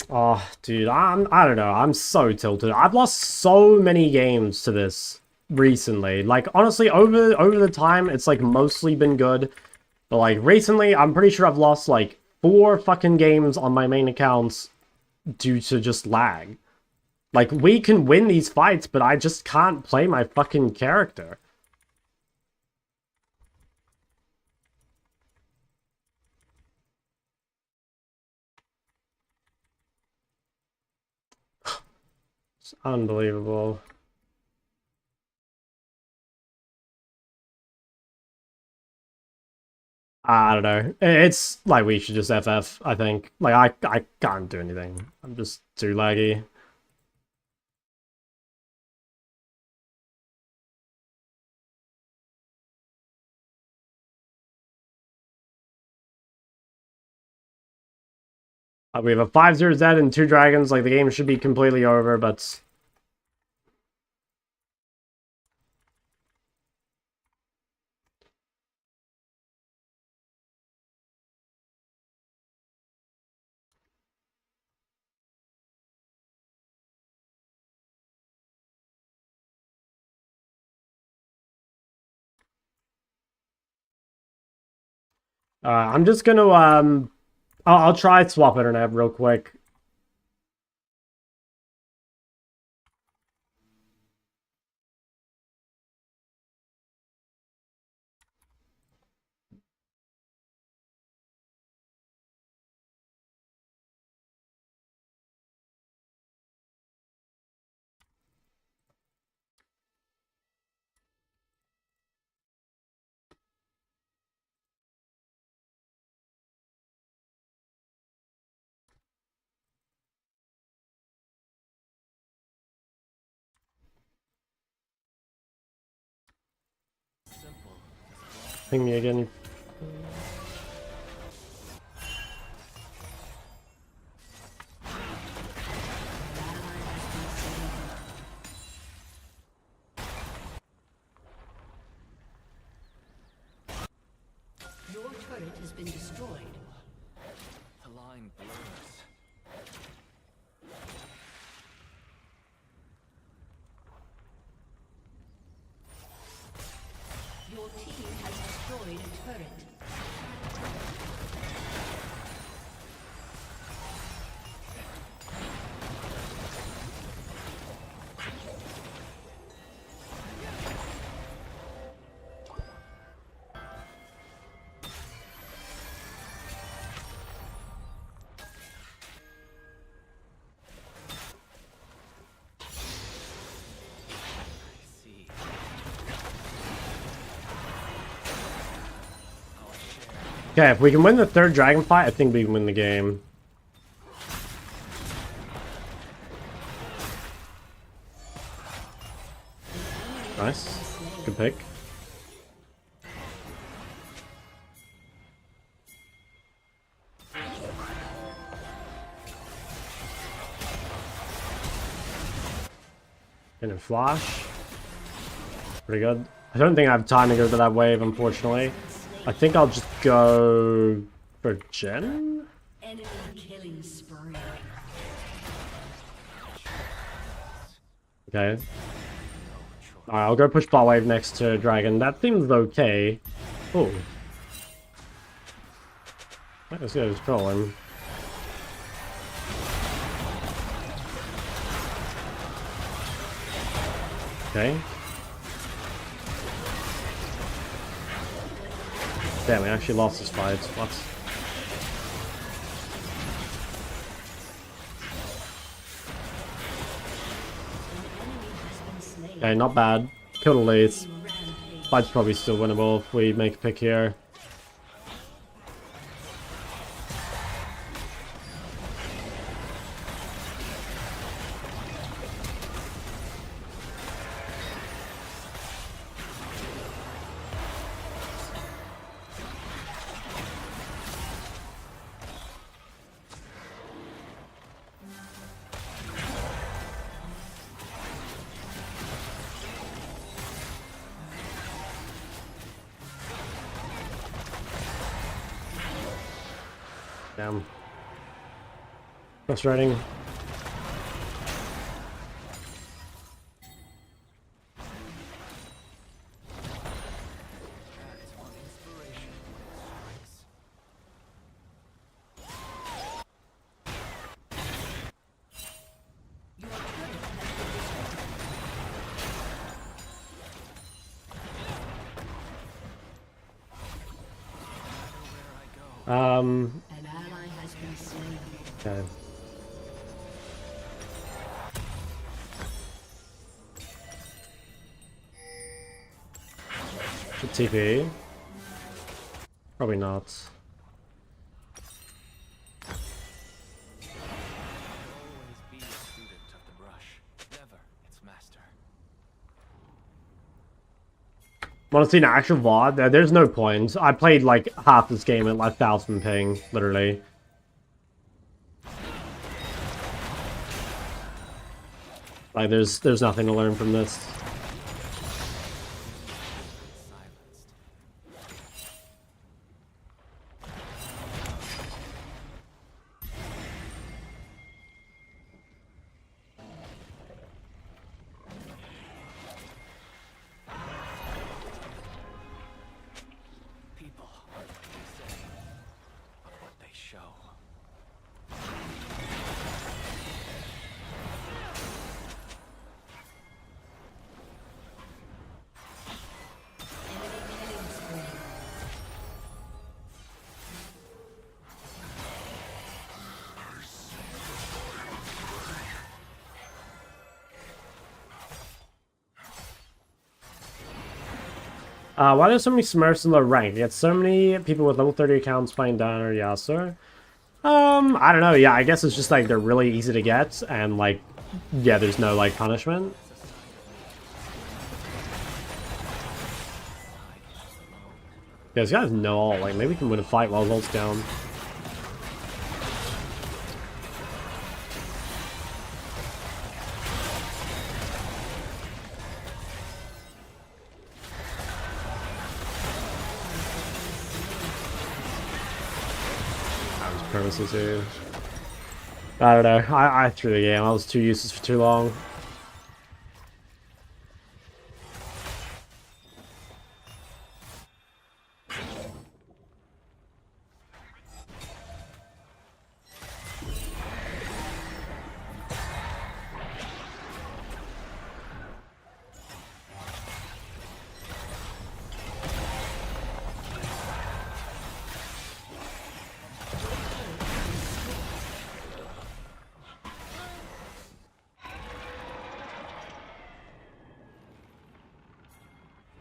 Oh, dude, I don't know. I'm so tilted. I've lost so many games to this recently. Like, honestly, over the time, it's like mostly been good. But like recently, I'm pretty sure I've lost like 4 fucking games on my main accounts due to just lag. Like, we can win these fights, but I just can't play my fucking character. It's unbelievable. I don't know. It's like we should just FF, I think. Like, I can't do anything. I'm just too laggy. We have a 5-0 Z and 2 dragons. Like, the game should be completely over, but... I'm just gonna, I'll try swap internet real quick. Ping me again. Your turret has been destroyed. The line blurs. Your team has destroyed a turret. I see. Okay, if we can win the 3rd dragon fight, I think we can win the game. Nice. Good pick. And a flash. Pretty good. I don't think I have time to go to that wave, unfortunately. I think I'll just go for Gen? Enemy killing spree. Okay. Alright, I'll go push bot wave next to Dragon. That seems okay. Oh. Let's go, just troll him. Okay. Damn, we actually lost this fight. What? Okay, not bad. Killed a lead. Fight's probably still winnable if we make a pick here. Damn. Frustrating. That's one inspiration when it strikes. Your turret has been destroyed. No matter where I go. An ally has been slain. Okay. Should TP. Probably not. Always be a student of the brush, never its master. Want to see an actual VOD? There's no point. I played like half this game at like 1000 ping, literally. Like there's nothing to learn from this. Silenced. People are what they say, but what they show. Killing spree. Why there's so many Smurfs in the rank? You get so many people with level 30 accounts playing Diner, yeah, sir. I don't know, yeah, I guess it's just like they're really easy to get, and like, yeah, there's no like punishment. Yeah, this guy's no ult, like maybe we can win a fight while his ult's down. Premises here. I don't know. I threw the game. I was too useless for too long.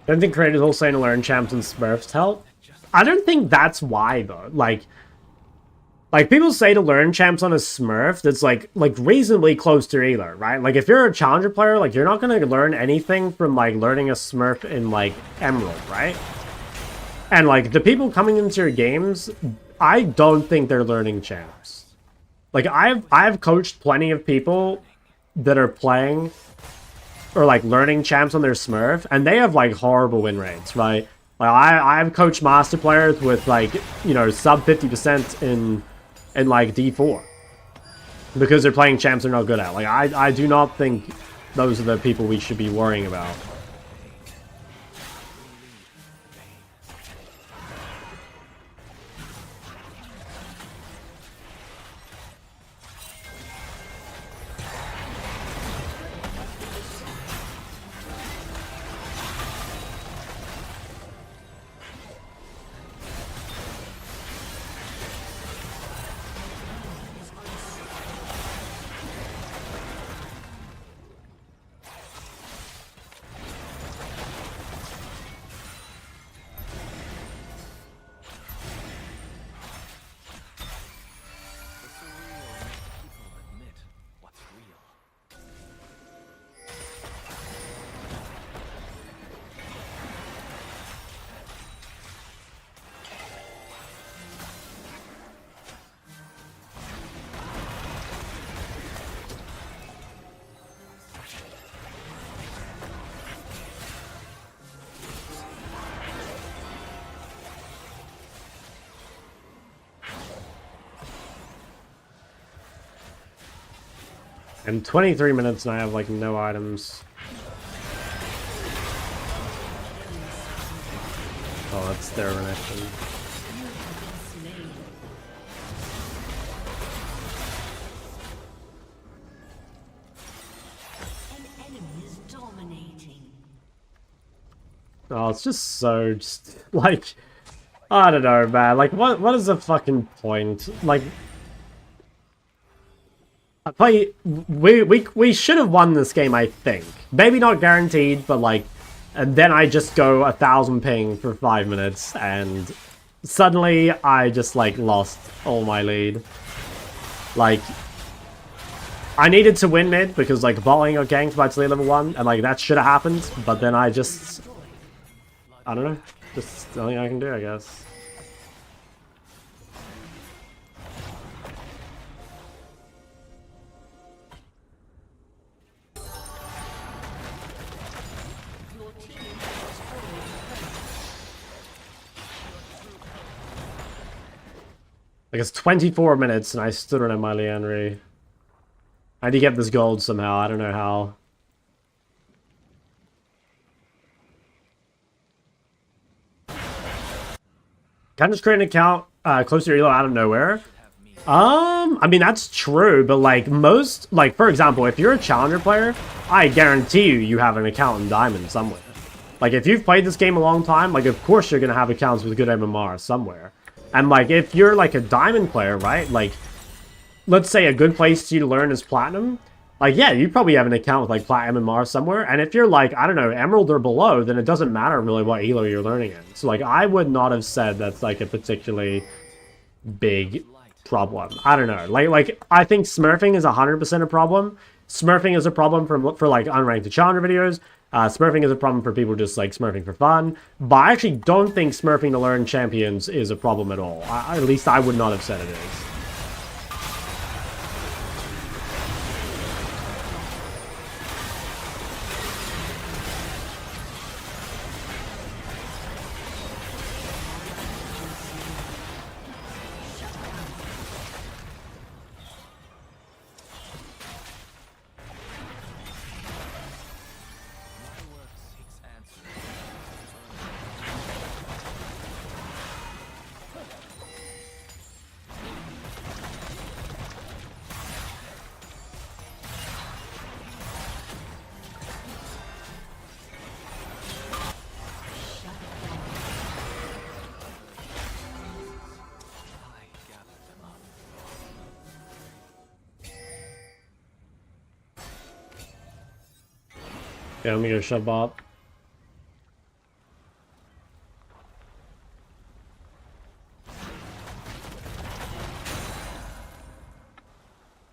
I don't think creators all saying to learn champs and smurfs help. I don't think that's why though. Like people say to learn champs on a smurf that's like reasonably close to healer, right? Like if you're a challenger player, like you're not gonna learn anything from like learning a smurf in like Emerald, right? And like the people coming into your games, I don't think they're learning champs. Like I've coached plenty of people that are playing or like learning champs on their smurf, and they have like horrible win rates, right? Like I've coached master players with like, you know, sub 50% in like D4 because they're playing champs they're not good at. Like I do not think those are the people we should be worrying about. And 23 minutes and I have like no items. Oh, that's their connection. Oh, it's just like, I don't know, man. Like, what is the fucking point? Like, we should have won this game, I think. Maybe not guaranteed, but like, and then I just go 1,000 ping for 5 minutes, and suddenly I just like lost all my lead. Like, I needed to win mid because like botling or ganked by level 1, and like that should have happened, but then I don't know. Just the only thing I can do, I guess. Like, it's 24 minutes and I still don't have my Leandry. I need to get this gold somehow. I don't know how. Can I just create an account close to your elo out of nowhere? I mean, that's true, but like most, like for example, if you're a challenger player, I guarantee you have an account in Diamond somewhere. Like if you've played this game a long time, like of course you're gonna have accounts with good MMR somewhere. And like if you're like a Diamond player, right? Like let's say a good place to learn is Platinum. Like yeah, you probably have an account with like Platinum MMR somewhere. And if you're like, I don't know, Emerald or below, then it doesn't matter really what elo you're learning in. So like I would not have said that's like a particularly big problem. I don't know. Like I think smurfing is 100% a problem. Smurfing is a problem for like unranked to challenger videos. Smurfing is a problem for people just like smurfing for fun. But I actually don't think smurfing to learn champions is a problem at all. At least I would not have said it is. Yeah, let me go shove up.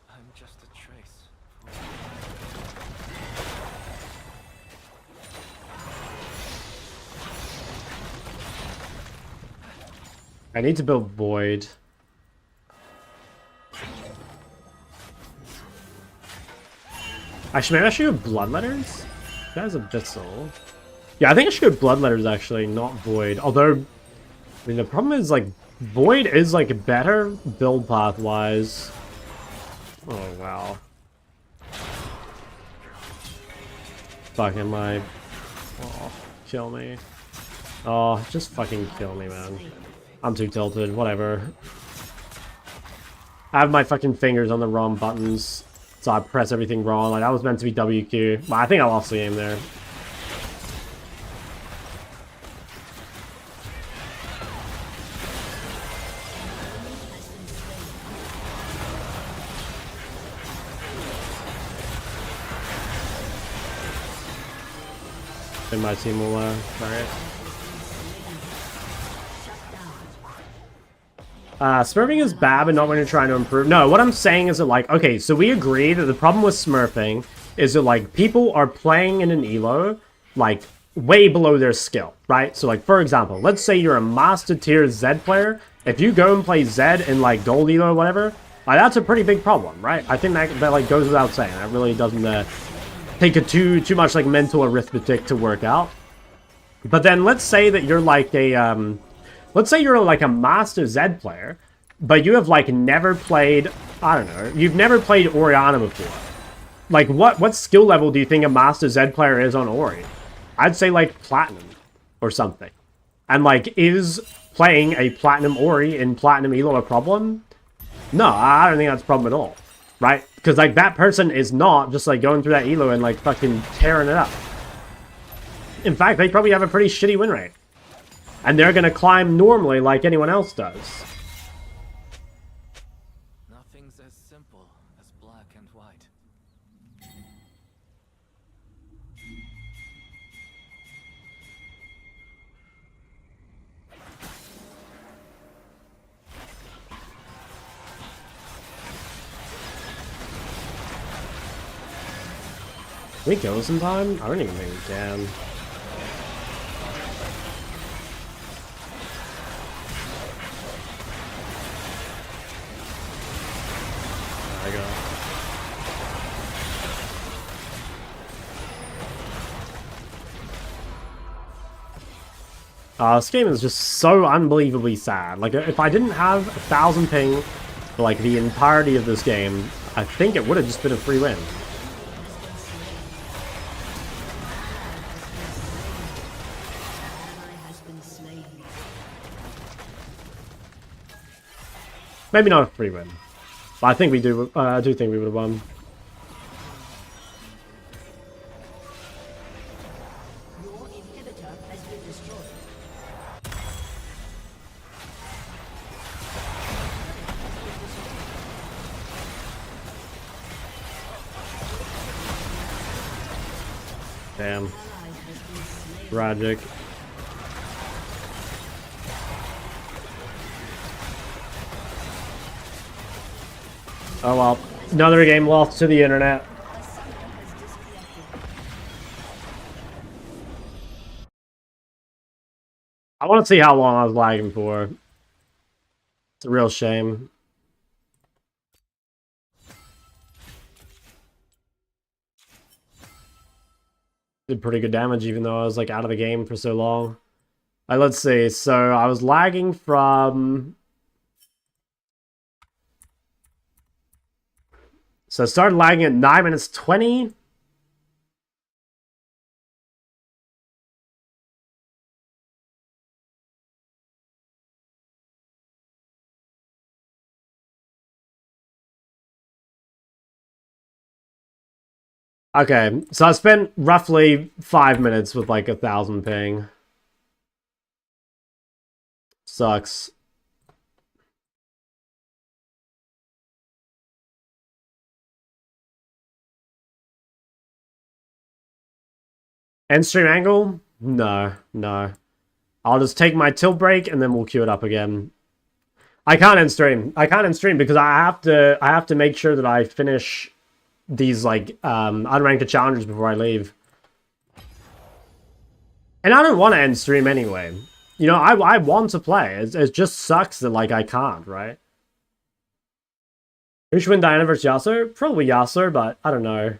I'm just a trace. I need to build Void. Actually, maybe I should go Bloodletters? That is Abyssal. Yeah, I think I should go Bloodletters actually, not Void. Although, I mean, the problem is, like, Void is, like, better build path-wise. Oh, wow. Fucking my... Oh, kill me. Oh, just fucking kill me, man. I'm too tilted, whatever. I have my fucking fingers on the wrong buttons. So I press everything wrong. Like, that was meant to be WQ. But I think I lost the game there. And my team will, alright. Smurfing is bad, but not when you're trying to improve. No, what I'm saying is that, like, okay, so we agree that the problem with smurfing is that, like, people are playing in an elo, like, way below their skill, right? So, like, for example, let's say you're a master tier Zed player. If you go and play Zed in, like, gold elo or whatever, like, that's a pretty big problem, right? I think that like, goes without saying. That really doesn't take a too much, like, mental arithmetic to work out. But then let's say that you're, like, a, let's say you're like a master Zed player, but you have like never played, I don't know, you've never played Orianna before. like, what skill level do you think a Master Zed player is on Ori? I'd say, like, Platinum or something. And, like, is playing a Platinum Ori in Platinum Elo a problem? No, I don't think that's a problem at all. Right? Because, like, that person is not just, like, going through that Elo and, like, fucking tearing it up. In fact, they probably have a pretty shitty win rate. And they're gonna climb normally like anyone else does. Nothing's as simple as black and white. Can we kill us in time? I don't even think we can. There we go. This game is just so unbelievably sad. Like, if I didn't have 1,000 ping for, like, the entirety of this game, I think it would have just been a free win. Maybe not a free win. But I think we do, I do think we would have won. Your inhibitor has been destroyed. Damn. Tragic. Oh well. Another game lost to the internet. I want to see how long I was lagging for. It's a real shame. Did pretty good damage even though I was like out of the game for so long. Let's see. So I was lagging from... So I started lagging at 9 minutes 20. Okay, so I spent roughly 5 minutes with like 1,000 ping. Sucks. End stream angle? No, no. I'll just take my tilt break and then we'll queue it up again. I can't end stream. I can't end stream because I have to make sure that I finish these like unranked challenges before I leave. And I don't want to end stream anyway. You know, I want to play. It just sucks that like I can't, right? Who should win, Diana versus Yasser? Probably Yasser, but I don't know.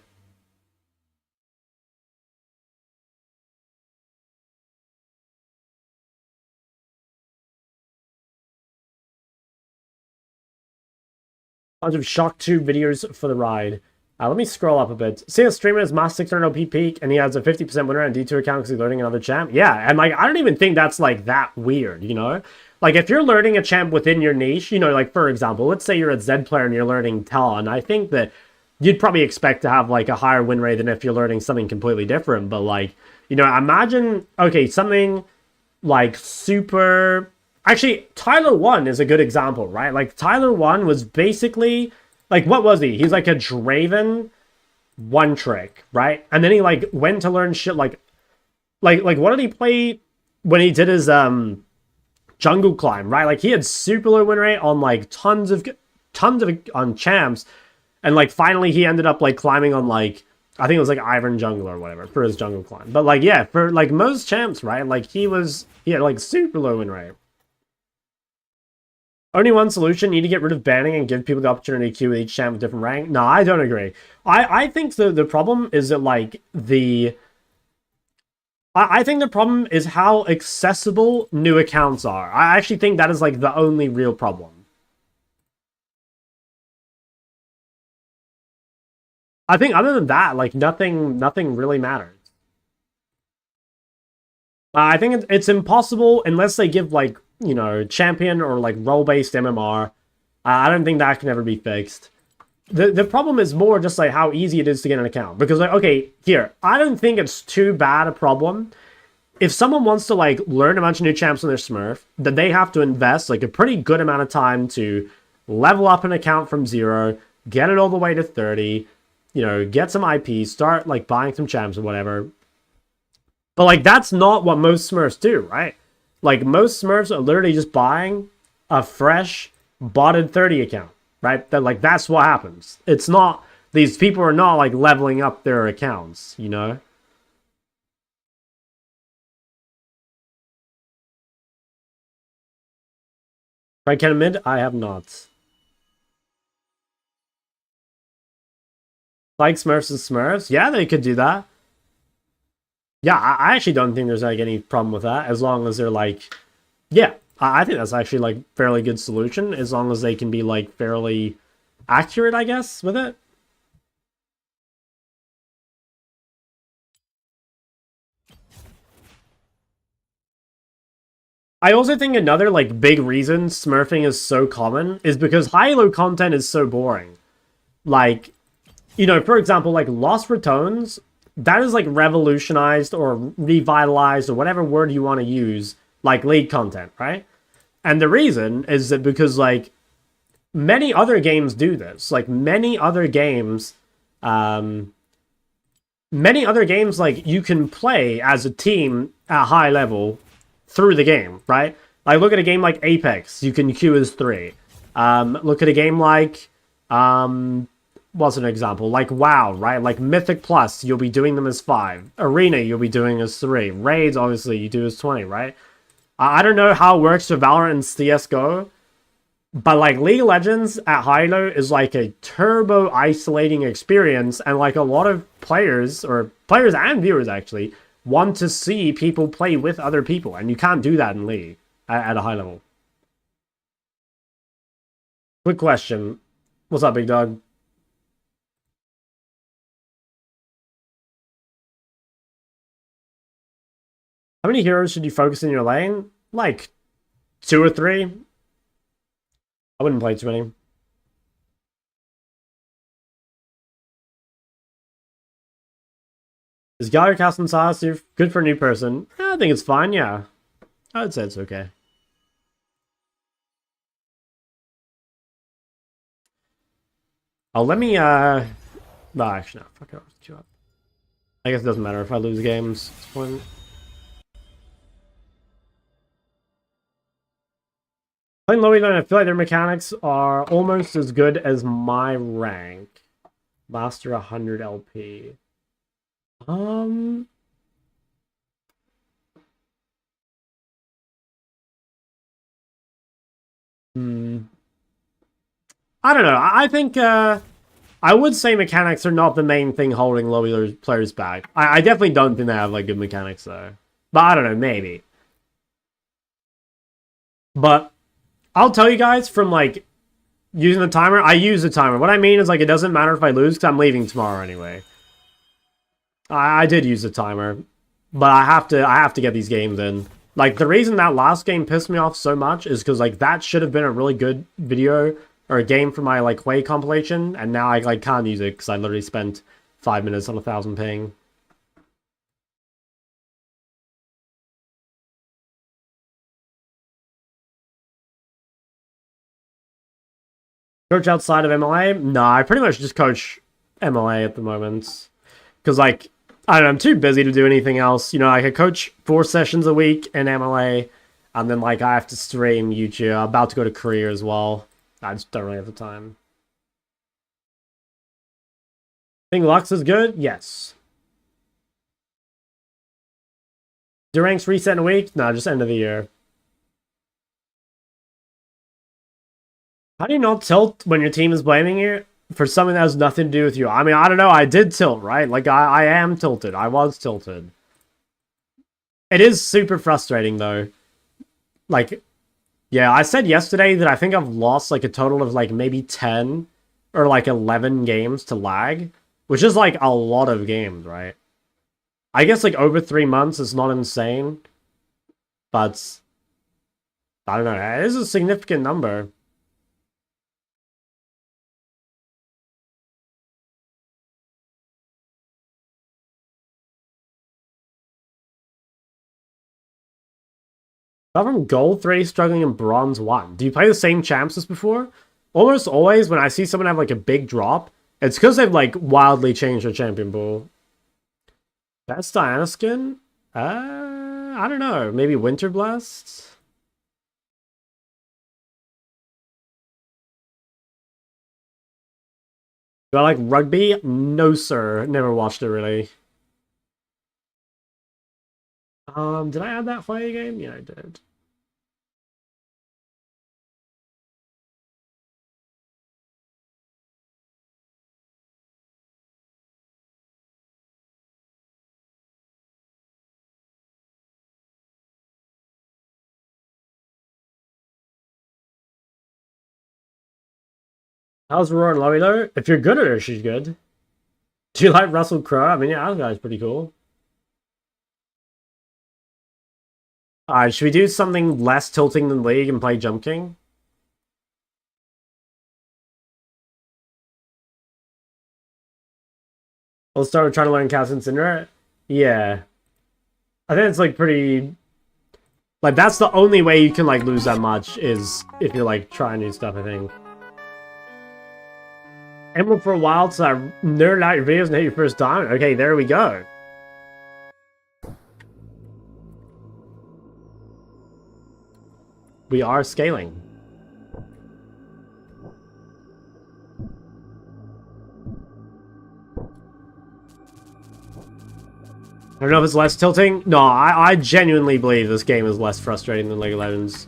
Bunch of Shock 2 videos for the ride. Let me scroll up a bit. See a streamer has mass 600 OP peak, and he has a 50% winner on D2 account because he's learning another champ? Yeah, and like, I don't even think that's like that weird, you know? Like, if you're learning a champ within your niche, you know, like, for example, let's say you're a Zed player and you're learning Talon, I think that you'd probably expect to have like a higher win rate than if you're learning something completely different. But like, you know, imagine, okay, something like super... Actually, Tyler 1 is a good example, right? Like, Tyler 1 was basically... Like, what was he? He's like a Draven one trick, right? And then he, like, went to learn shit like, what did he play when he did his, jungle climb, right? Like, he had super low win rate on, like, tons of on champs. And, like, finally he ended up, like, climbing on, like, I think it was, like, Ivern jungle or whatever for his jungle climb. But, like, yeah, for, like, most champs, right? Like, he had, like, super low win rate. Only one solution, need to get rid of banning and give people the opportunity to queue with each champ with different rank. No, I don't agree. I think the problem is that, like, I think the problem is how accessible new accounts are. I actually think that is, like, the only real problem. I think other than that, like nothing really matters. I think it's impossible unless they give like, you know, champion or like role-based MMR. I don't think that can ever be fixed. The problem is more just like how easy it is to get an account. Because like, okay, here, I don't think it's too bad a problem. If someone wants to like learn a bunch of new champs on their Smurf, then they have to invest like a pretty good amount of time to level up an account from 0, get it all the way to 30, you know, get some IP, start like buying some champs or whatever. But like that's not what most Smurfs do, right? Like most Smurfs are literally just buying a fresh botted 30 account, right? That like that's what happens. It's not, these people are not like leveling up their accounts, you know? Right, Ken Mid? I have not. Like Smurfs and Smurfs? Yeah, they could do that. Yeah, I actually don't think there's like any problem with that, as long as they're like, yeah, I think that's actually like fairly good solution, as long as they can be like fairly accurate, I guess, with it. I also think another like big reason smurfing is so common is because high-elo content is so boring. Like, you know, for example, like Lost Retones, that is like revolutionized or revitalized or whatever word you want to use, like League content, right? And the reason is that because like many other games do this. Like many other games like you can play as a team at high level through the game, right? Like look at a game like Apex, you can queue as 3. Look at a game like what's an example? Like WoW, right? Like Mythic Plus, you'll be doing them as 5. Arena, you'll be doing as 3. Raids, obviously, you do as 20, right? I don't know how it works for Valorant and CSGO, but like League of Legends at high-elo is like a turbo isolating experience, and like a lot of players, or players and viewers actually, want to see people play with other people, and you can't do that in League at a high level. Quick question. What's up, big dog? How many heroes should you focus in your lane? Like 2 or 3. I wouldn't play too many. Is Gallier Cast and Silas good for a new person? I think it's fine, yeah. I would say it's okay. Oh, let me, no, actually, no. Fuck it, I'll queue up. I guess it doesn't matter if I lose games. It's fine. Playing low elite, I feel like their mechanics are almost as good as my rank. Master 100 LP. I don't know. I think I would say mechanics are not the main thing holding low elite players back. I definitely don't think they have like good mechanics though. But I don't know, maybe. But I'll tell you guys from like using the timer. I use the timer. What I mean is like it doesn't matter if I lose because I'm leaving tomorrow anyway. I did use the timer, but I have to get these games in. Like the reason that last game pissed me off so much is because like that should have been a really good video or a game for my like Way compilation, and now I like can't use it because I literally spent 5 minutes on 1,000 ping. Coach outside of MLA? No, I pretty much just coach MLA at the moment. Because, like, I don't know, I'm too busy to do anything else. You know, I could coach 4 sessions a week in MLA, and then, like, I have to stream YouTube. I'm about to go to Korea as well. I just don't really have the time. Think Lux is good? Yes. Do ranks reset in a week? No, just end of the year. How do you not tilt when your team is blaming you for something that has nothing to do with you? I mean, I don't know. I did tilt, right? Like, I am tilted. I was tilted. It is super frustrating, though. Like, yeah, I said yesterday that I think I've lost, like, a total of, like, maybe 10 or, like, 11 games to lag. which is like a lot of games, right? I guess like over 3 months is not insane, but I don't know. It is a significant number. Got from Gold 3, struggling in Bronze 1. Do you play the same champs as before? Almost always when I see someone have like a big drop, it's because they've like wildly changed their champion pool. Best Diana skin? I don't know. Maybe Winter Blast? Do I like rugby? No, sir. Never watched it really. Did I add that fighting game? Yeah, I did. How's Roar Lowy though? If you're good at her, she's good. Do you like Russell Crowe? I mean, yeah, that guy's pretty cool. Alright, should we do something less tilting than League and play Jump King? We'll start with trying to learn Cast Incinerate? Yeah. I think it's like pretty... Like, that's the only way you can like lose that much is if you're like trying new stuff, I think. Emerald for a while to nerd out your videos and hit your first diamond. Okay, there we go. We are scaling. I don't know if it's less tilting. No, I genuinely believe this game is less frustrating than League of Legends.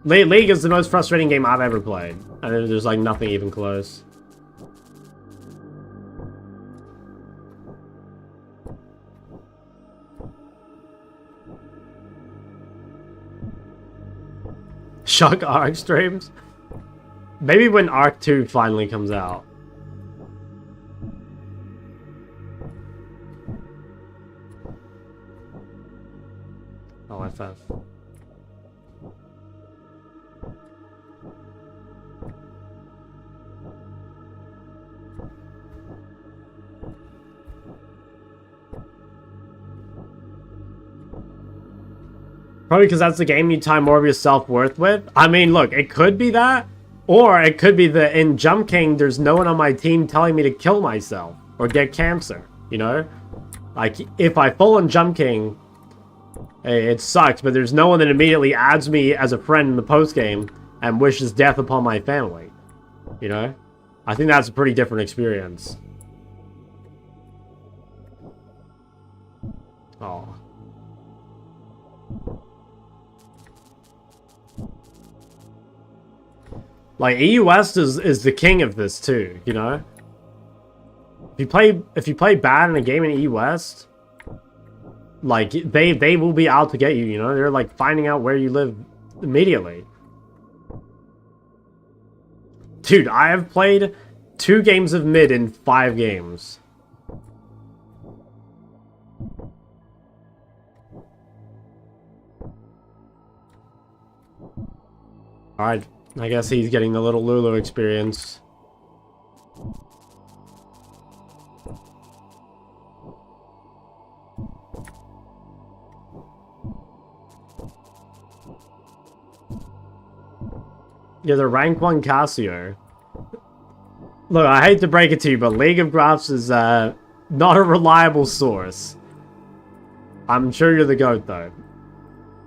League is the most frustrating game I've ever played. And there's like nothing even close. Shock Arc streams? Maybe when Arc 2 finally comes out. Oh, FF. Probably because that's the game you tie more of your self-worth with. I mean, look, it could be that. Or it could be that in Jump King, there's no one on my team telling me to kill myself. Or get cancer, you know? Like, if I fall on Jump King, it sucks, but there's no one that immediately adds me as a friend in the post-game and wishes death upon my family. You know? I think that's a pretty different experience. Oh. Like, EU West is the king of this too, you know? If you play bad in a game in EU West, like, they will be out to get you, you know? They're like finding out where you live immediately. Dude, I have played 2 games of mid in 5 games. Alright, I guess he's getting the little Lulu experience. Yeah, the rank 1 Casio. Look, I hate to break it to you, but League of Graphs is not a reliable source. I'm sure you're the GOAT, though.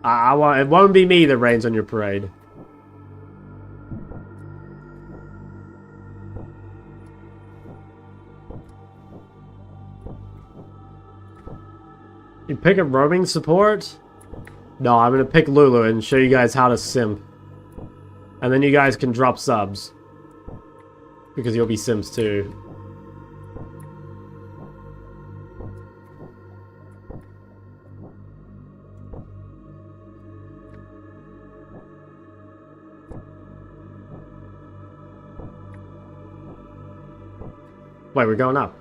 It won't be me that rains on your parade. You pick up roaming support? No, I'm gonna pick Lulu and show you guys how to simp. And then you guys can drop subs. Because you'll be Sims too. Wait, we're going up.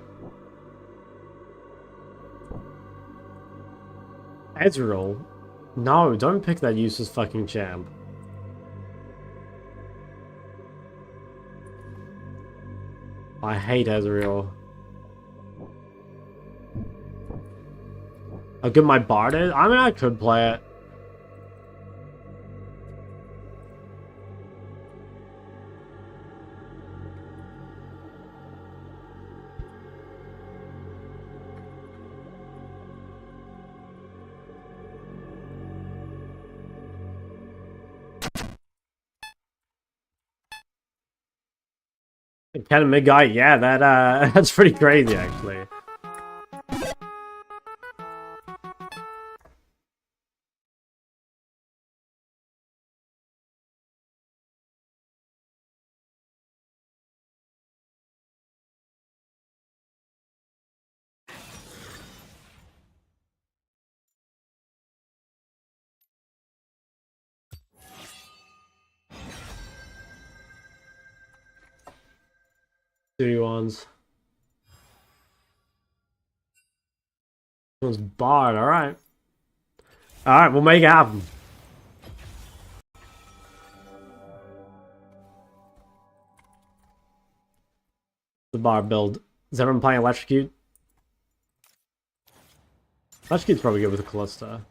Ezreal? No, don't pick that useless fucking champ. I hate Ezreal. How good my Bard is? I mean, I could play it. Kind of mid guy, yeah, that that's pretty crazy actually. Ones. One's Bard, alright. Alright, we'll make it happen. The Bard build. Is everyone playing Electrocute? Electrocute's probably good with a Callista. What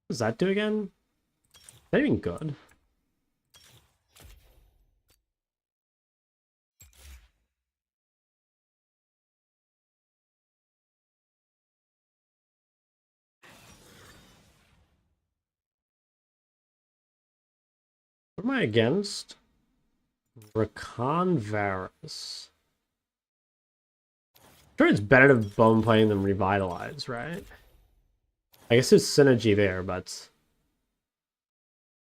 does that do again? Is that even good? What am I against? Rakan Varus. Sure, it's better to bone playing than Revitalize, right? I guess there's synergy there, but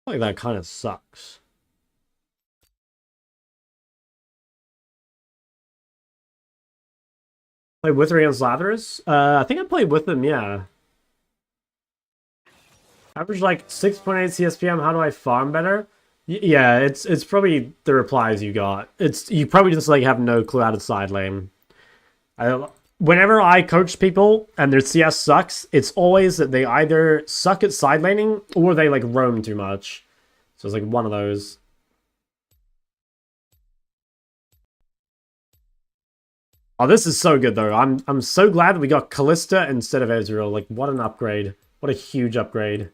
I feel like that kind of sucks. Played with or against Lazarus? I think I played with them, yeah. Average like 6.8 CSPM. How do I farm better? Yeah, it's probably the replies you got. It's you probably just like have no clue out of side lane. Whenever I coach people and their CS sucks, it's always that they either suck at side laning or they like roam too much. So it's like one of those. Oh, this is so good though. I'm so glad that we got Callista instead of Ezreal. Like, what an upgrade! What a huge upgrade.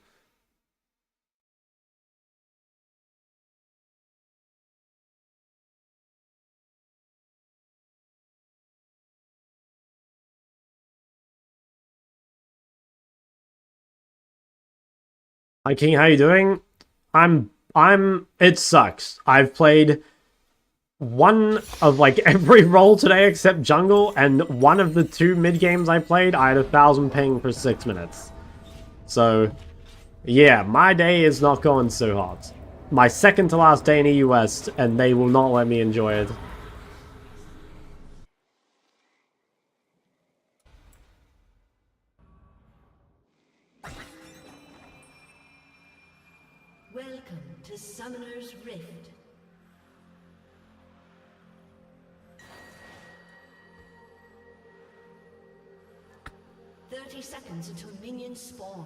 Hi King, how you doing? It sucks. I've played one of like every role today except jungle, and one of the 2 mid games I played, I had 1,000 ping for 6 minutes. So, yeah, my day is not going so hot. My second to last day in EU West, and they will not let me enjoy it. Welcome to Summoner's Rift. Seconds until minions spawn.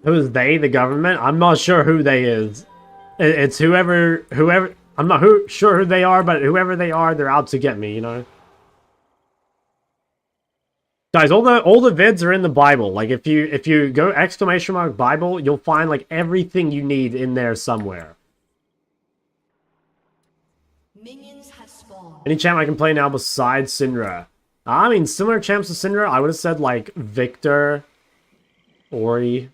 Who is they? The government? I'm not sure who they is. It's whoever. I'm not sure who they are, but whoever they are, they're out to get me. You know. Guys, all the vids are in the Bible. Like if you go !Bible, you'll find like everything you need in there somewhere. Minions have spawned. Any champ I can play now besides Syndra? I mean, similar champs to Syndra, I would have said like Victor, Ori.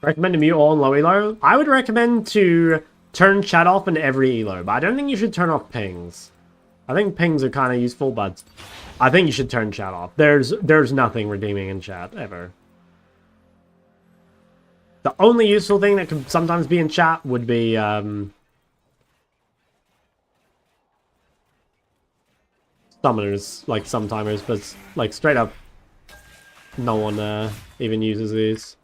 Recommend to mute all and low elo? I would recommend to turn chat off in every elo, but I don't think you should turn off pings. I think pings are kind of useful, but I think you should turn chat off. There's nothing redeeming in chat, ever. The only useful thing that could sometimes be in chat would be, summoners, like sometimers, but like straight up, no one even uses these.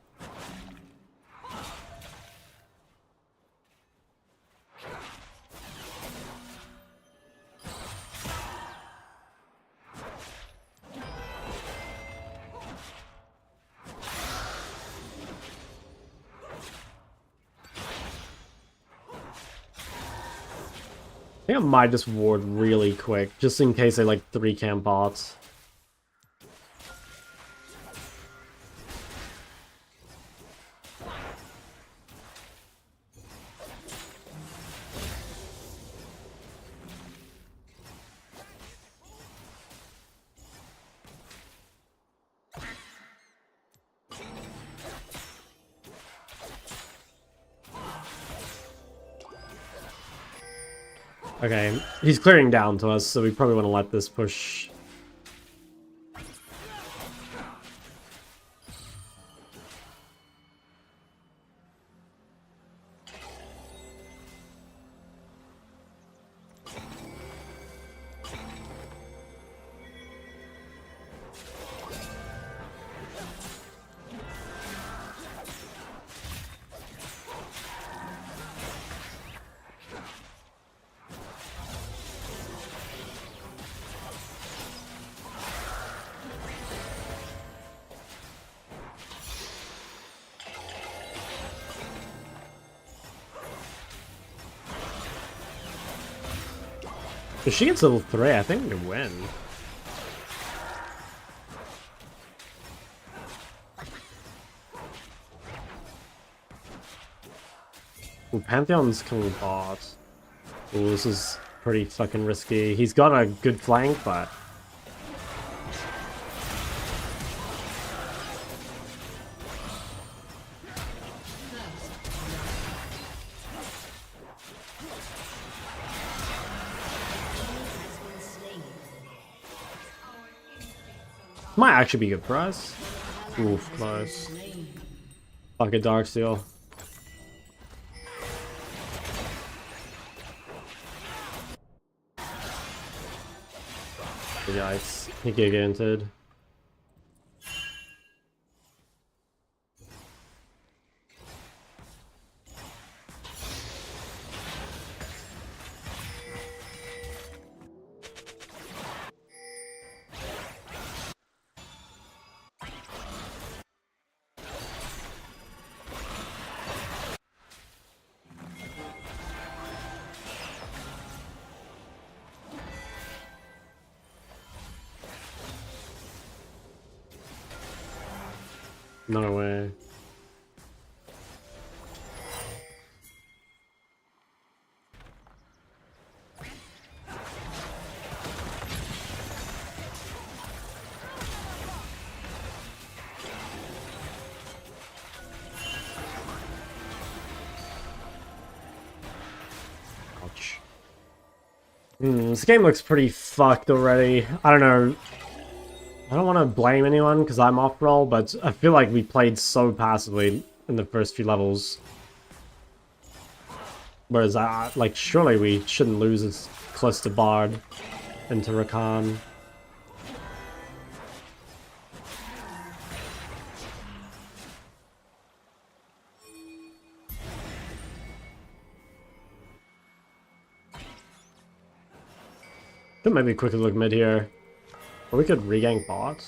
I think I might just ward really quick, just in case they like 3-camp bots. Okay, he's clearing down to us, so we probably want to let this push. If she gets level 3, I think we can win. Ooh, Pantheon's coming bot. Ooh, this is pretty fucking risky. He's got a good flank, but... might actually be good for us. Oof, close. Fuck a Darksteel. Yikes. He giganted. No way. Ouch. This game looks pretty fucked already. I don't know. I don't want to blame anyone because I'm off roll, but I feel like we played so passively in the first few levels. Whereas, like, surely we shouldn't lose as close to Bard into Rakan. Could maybe quickly look mid here. Or we could regank bot.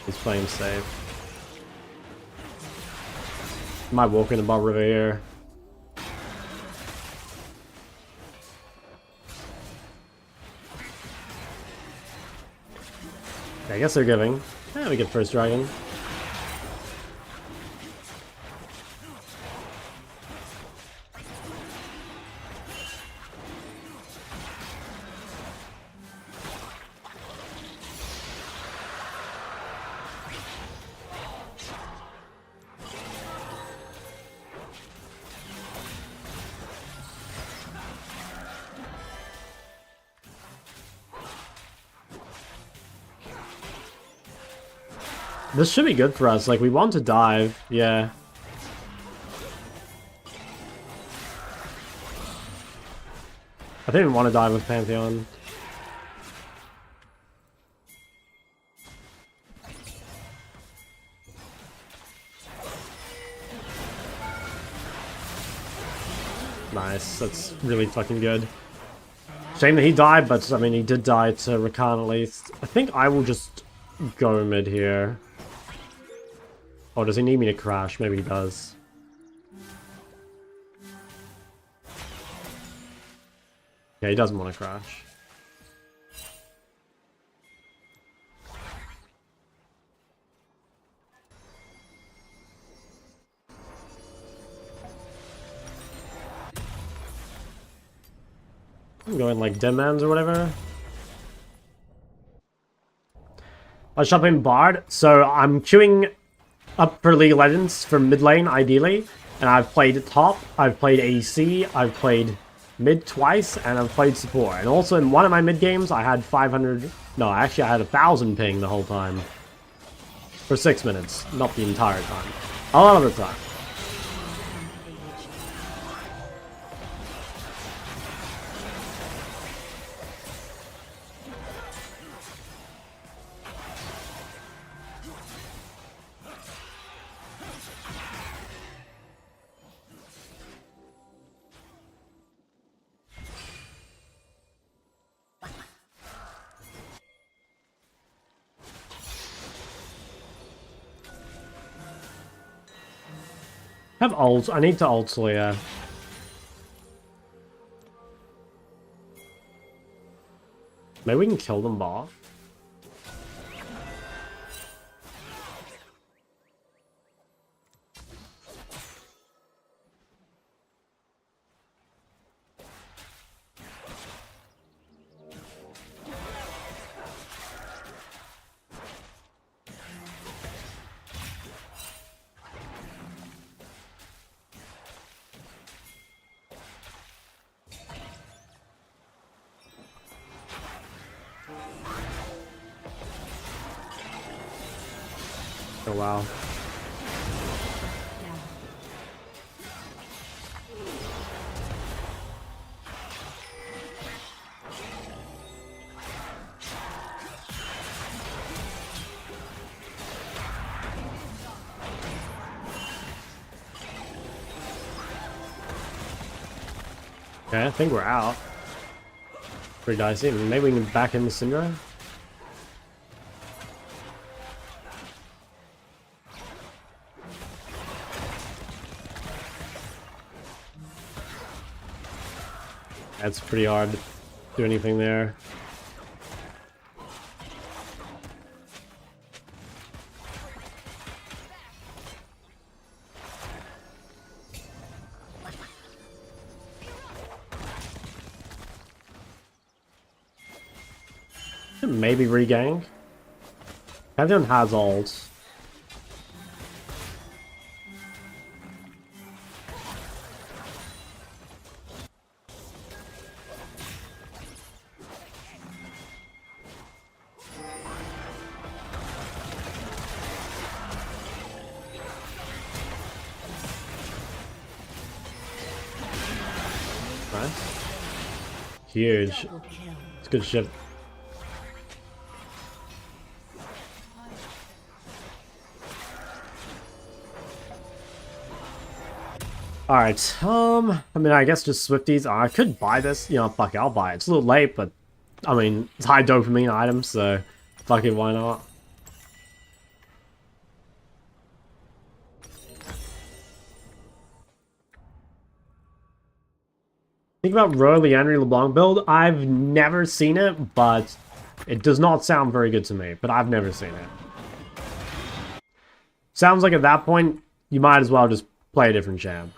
He's playing safe. Might walk in the bot river here. Okay, I guess they're giving. Yeah, we get first dragon. This should be good for us, like, we want to dive, yeah. I didn't want to die with Pantheon. Nice, that's really fucking good. Shame that he died, but I mean, he did die to Rakan at least. I think I will just go mid here. Or does he need me to crash? Maybe he does. Yeah, he doesn't want to crash. I'm going like Demands or whatever. I shop in Bard, so I'm queuing up for League of Legends for mid lane ideally, and I've played top, I've played AC, I've played mid twice, and I've played support. And also in one of my mid games, I had 500. No, actually I had 1,000 ping the whole time for 6 minutes, not the entire time. A lot of the time. Have ult. I need to ult Slayer. Maybe we can kill them both. Oh wow. Okay, I think we're out. Pretty dicey. Maybe we can back in the Syndra. That's pretty hard to do anything there. Maybe regang. Everyone has ults. Nice. Huge. It's good shit. Alright, I mean, I guess just Swifties. I could buy this, you know, fuck it, I'll buy it. It's a little late, but, I mean, it's high dopamine items, so, fuck it, why not? Think about Roy Leandri LeBlanc build. I've never seen it, but it does not sound very good to me, but I've never seen it. Sounds like at that point, you might as well just play a different champ.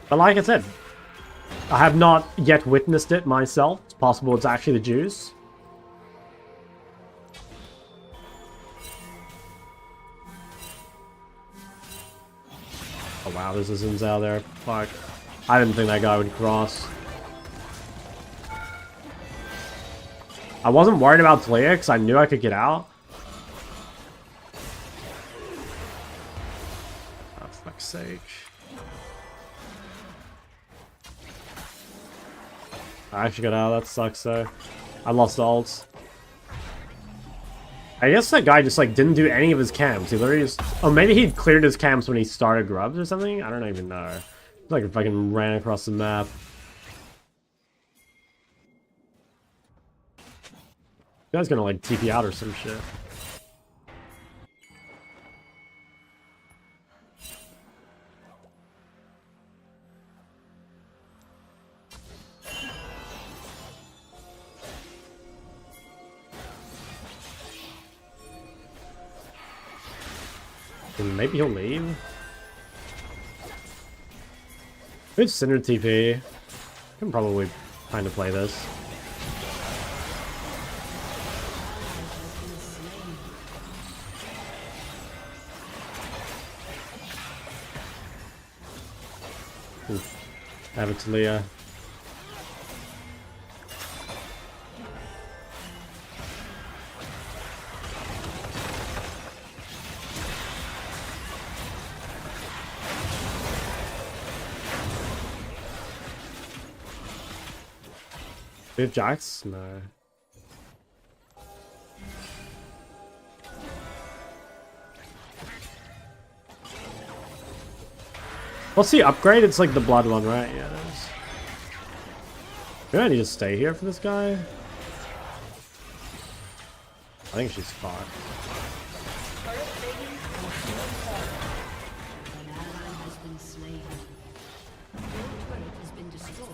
But like I said, I have not yet witnessed it myself. It's possible it's actually the juice. Oh wow, there's a Zin's out there. Fuck. I didn't think that guy would cross. I wasn't worried about Talia because I knew I could get out. sake. I actually got out. That sucks though. I lost ults. I guess that guy just like didn't do any of his camps. He literally just... Oh, maybe he cleared his camps when he started grubs or something? I don't even know. It's like if I fucking ran across the map. You guys gonna like TP out or some shit. Maybe he'll leave. Good Cinder TP. Can probably kind of play this. Oof. Have it to Leah. Do we have Jax? No. What's the upgrade? It's like the blood one, right? Yeah, it is. Do I need to stay here for this guy? I think she's fine. An ally has been slain. Your turret has been destroyed.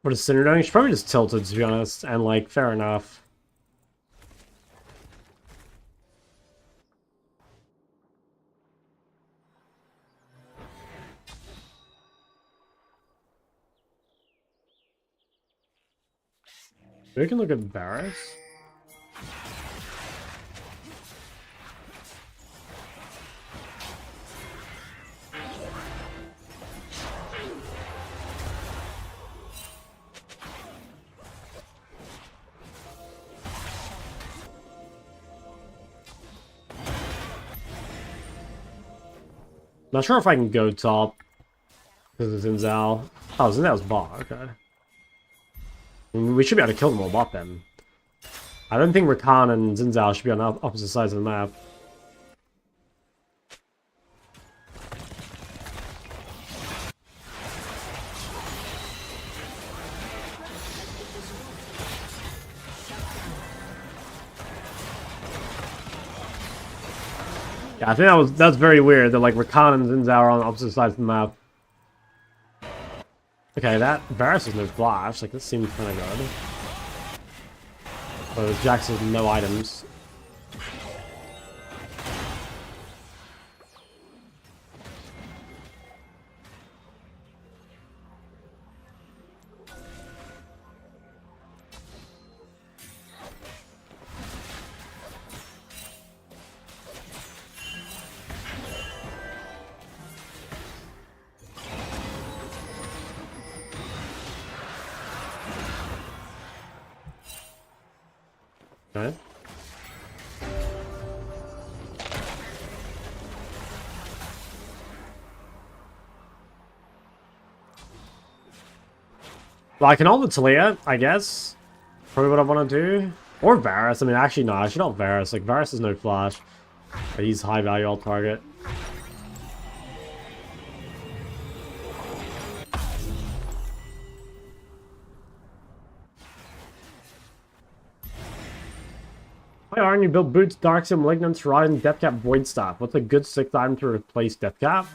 What is Cinder doing? She's probably just tilted, to be honest, and like, fair enough. We can look at Varus. Not sure if I can go top because of Zinzal. Oh, Zinzal's bot. Okay. I mean, we should be able to kill them all bot then. I don't think Rakan and Zinzal should be on opposite sides of the map. Yeah, I think that's very weird that like Rakan and Zinzao are on opposite sides of the map. Okay, that Varus has no flash, like this seems kinda good. But Jax has no items. Okay. Well, I can ult the Talia, I guess. Probably what I want to do. Or Varus. I mean, actually, no, I should ult Varus. Like, Varus has no flash. But he's high value ult target. Hi, Arn, you built Boots, Darkseid, Malignant, Horizon, Deathcap, Void Staff. What's a good 6th item to replace Deathcap?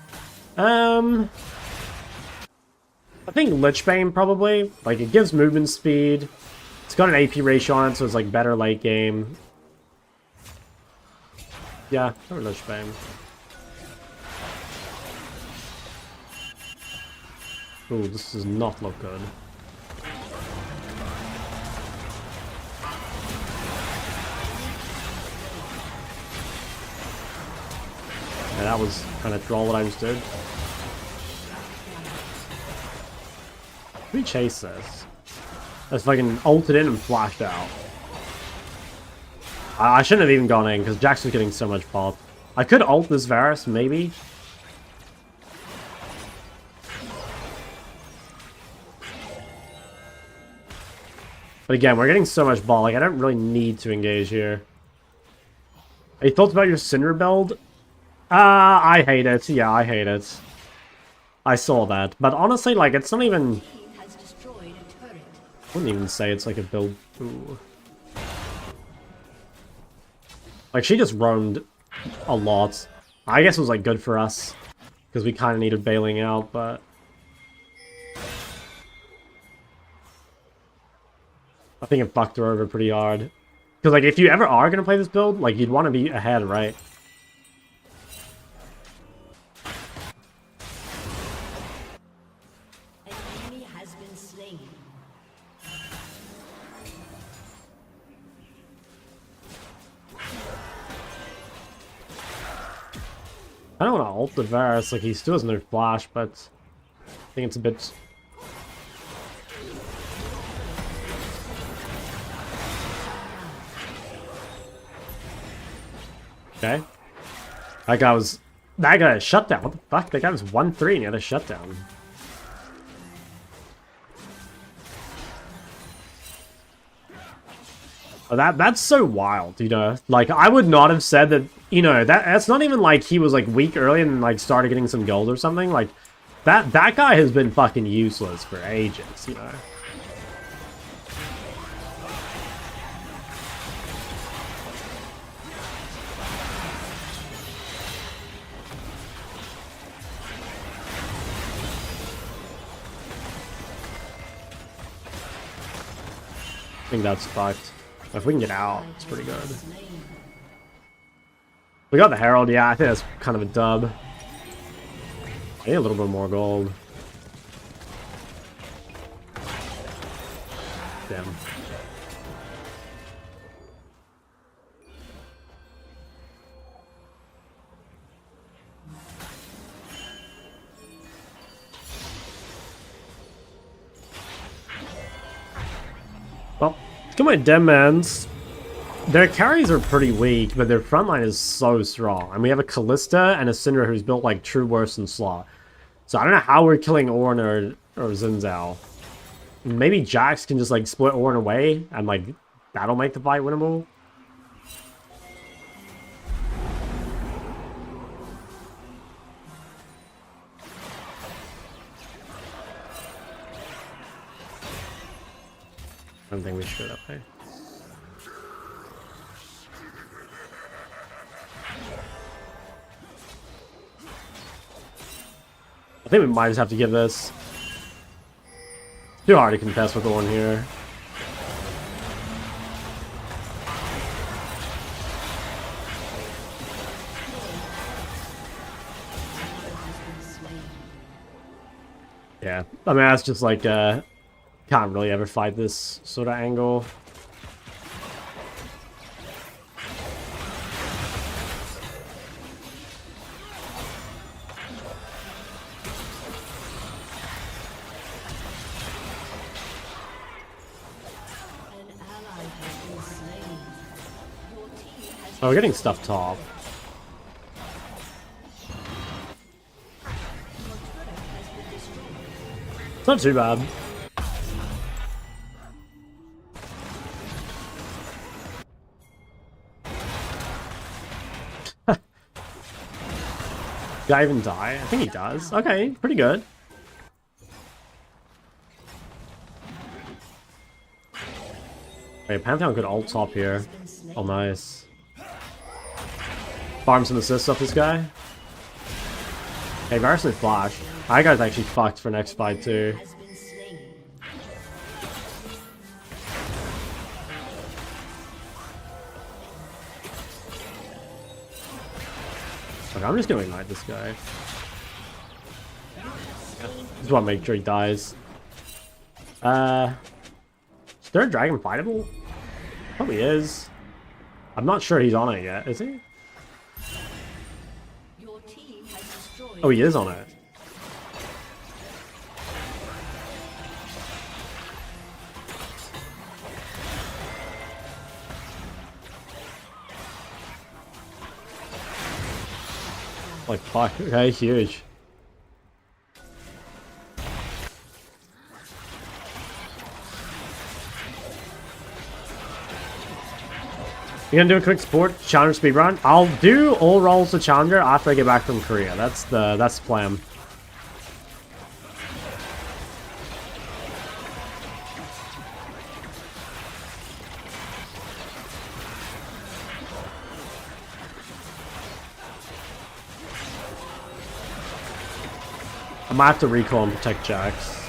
I think Lichbane, probably. Like, it gives movement speed. It's got an AP ratio on it, so it's, like, better late game. Yeah, or Lichbane. Ooh, this does not look good. Yeah, that was kind of troll what I just did. We chase this. Let's fucking ulted in and flashed out. I shouldn't have even gone in because Jax was getting so much pop. I could ult this Varus, maybe. But again, we're getting so much ball. Like, I don't really need to engage here. Any thoughts about your Cinder build? I hate it. Yeah, I hate it. I saw that. But honestly, like, it's not even... Has destroyed a turret. I wouldn't even say it's like a build. Ooh. Like, she just roamed a lot. I guess it was, like, good for us. Because we kind of needed bailing out, but... I think it fucked her over pretty hard. Because, like, if you ever are going to play this build, like, you'd want to be ahead, right? An enemy has been slain. I don't want to ult the Varus, like, he still has no flash, but... I think it's a bit... Okay. That guy was... That guy had shut down. What the fuck? That guy was 1-3 and he had a shutdown. Oh, that's so wild, you know? Like, I would not have said that, you know, that's not even like he was, like, weak early and, like, started getting some gold or something. Like, that guy has been fucking useless for ages, you know? I think that's fucked. If we can get out, it's pretty good. We got the Herald, yeah, I think that's kind of a dub. I need a little bit more gold. Damn. Well, come on, Deadmans. Their carries are pretty weak, but their front line is so strong. And we have a Callista and a Syndra who's built like true worse than Slaw. So I don't know how we're killing Ornn or Xin Zhao. Maybe Jax can just like split Ornn away and like that'll make the fight winnable. I don't think we should, okay. I think we might just have to give this. Too hard to contest with the one here. Yeah, I mean that's just like can't really ever fight this sort of angle. Oh, we're getting stuff top. It's not too bad. Did I even die? I think he does. Okay, pretty good. Okay, Pantheon could ult top here. Oh, nice. Farm some assists off this guy. Hey, Varus and Flash. I got actually fucked for next fight too. Okay, I'm just gonna ignite this guy. Just want to make sure he dies. Is there a dragon fightable? Probably is. I'm not sure he's on it yet, is he? destroyed. Oh, he is on it. Like, fuck. Okay, huge. You gonna do a quick sport challenger speed run? I'll do all rolls to challenger after I get back from Korea. That's the plan. I might have to recall and protect Jax.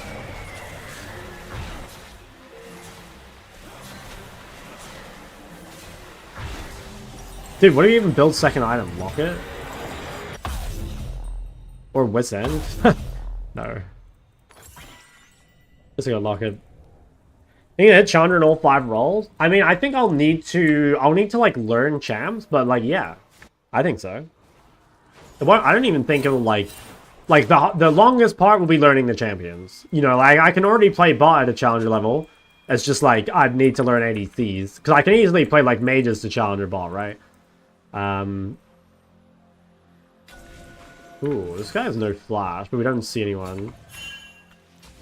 Dude, what do you even build second item? Lock it? Or Wit's End? No. Just gonna lock it. You gonna hit Chandra in all 5 rolls? I mean, I think I'll need to like learn champs, but like, yeah. I think so. I don't even think it'll like the longest part will be learning the champions. You know, like I can already play bot at a challenger level. It's just like I'd need to learn ADCs. Because I can easily play like mages to challenger bot, right? Ooh, this guy has no flash, but we don't see anyone.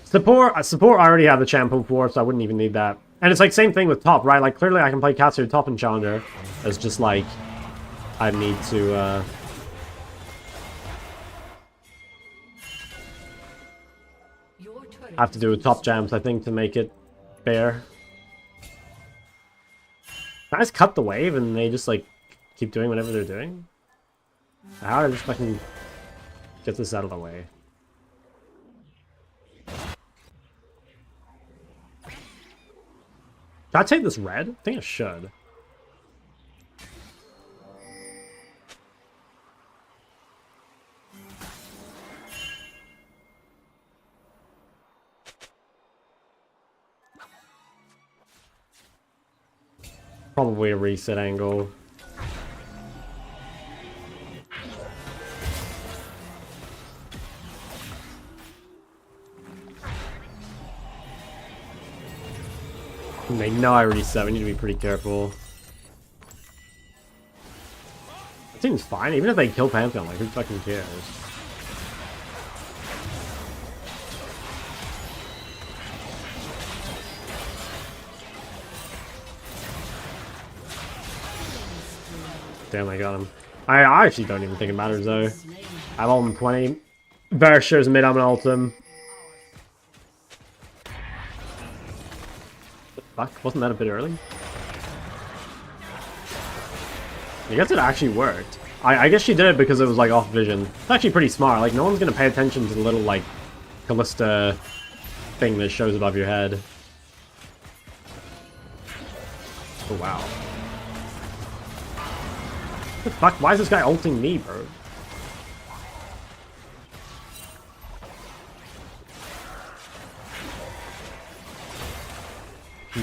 Support I already have the champion for, so I wouldn't even need that. And it's like same thing with top, right? Like clearly I can play Katsu top and challenger. It's just like I need to I have to do a top jams, I think, to make it fair. Guys cut the wave and they just like keep doing whatever they're doing. How do I just fucking get this out of the way? Should I take this red? I think I should. Probably a reset angle. They know I reset, we need to be pretty careful. That seems fine, even if they kill Pantheon, like who fucking cares? Damn, I got him. I actually don't even think it matters though. I've ult him 20. Varus shows mid, I'm gonna ult him. Fuck, wasn't that a bit early? I guess it actually worked. I guess she did it because it was like off vision. It's actually pretty smart. Like no one's gonna pay attention to the little like Callista thing that shows above your head. Oh wow. What the fuck? Why is this guy ulting me, bro?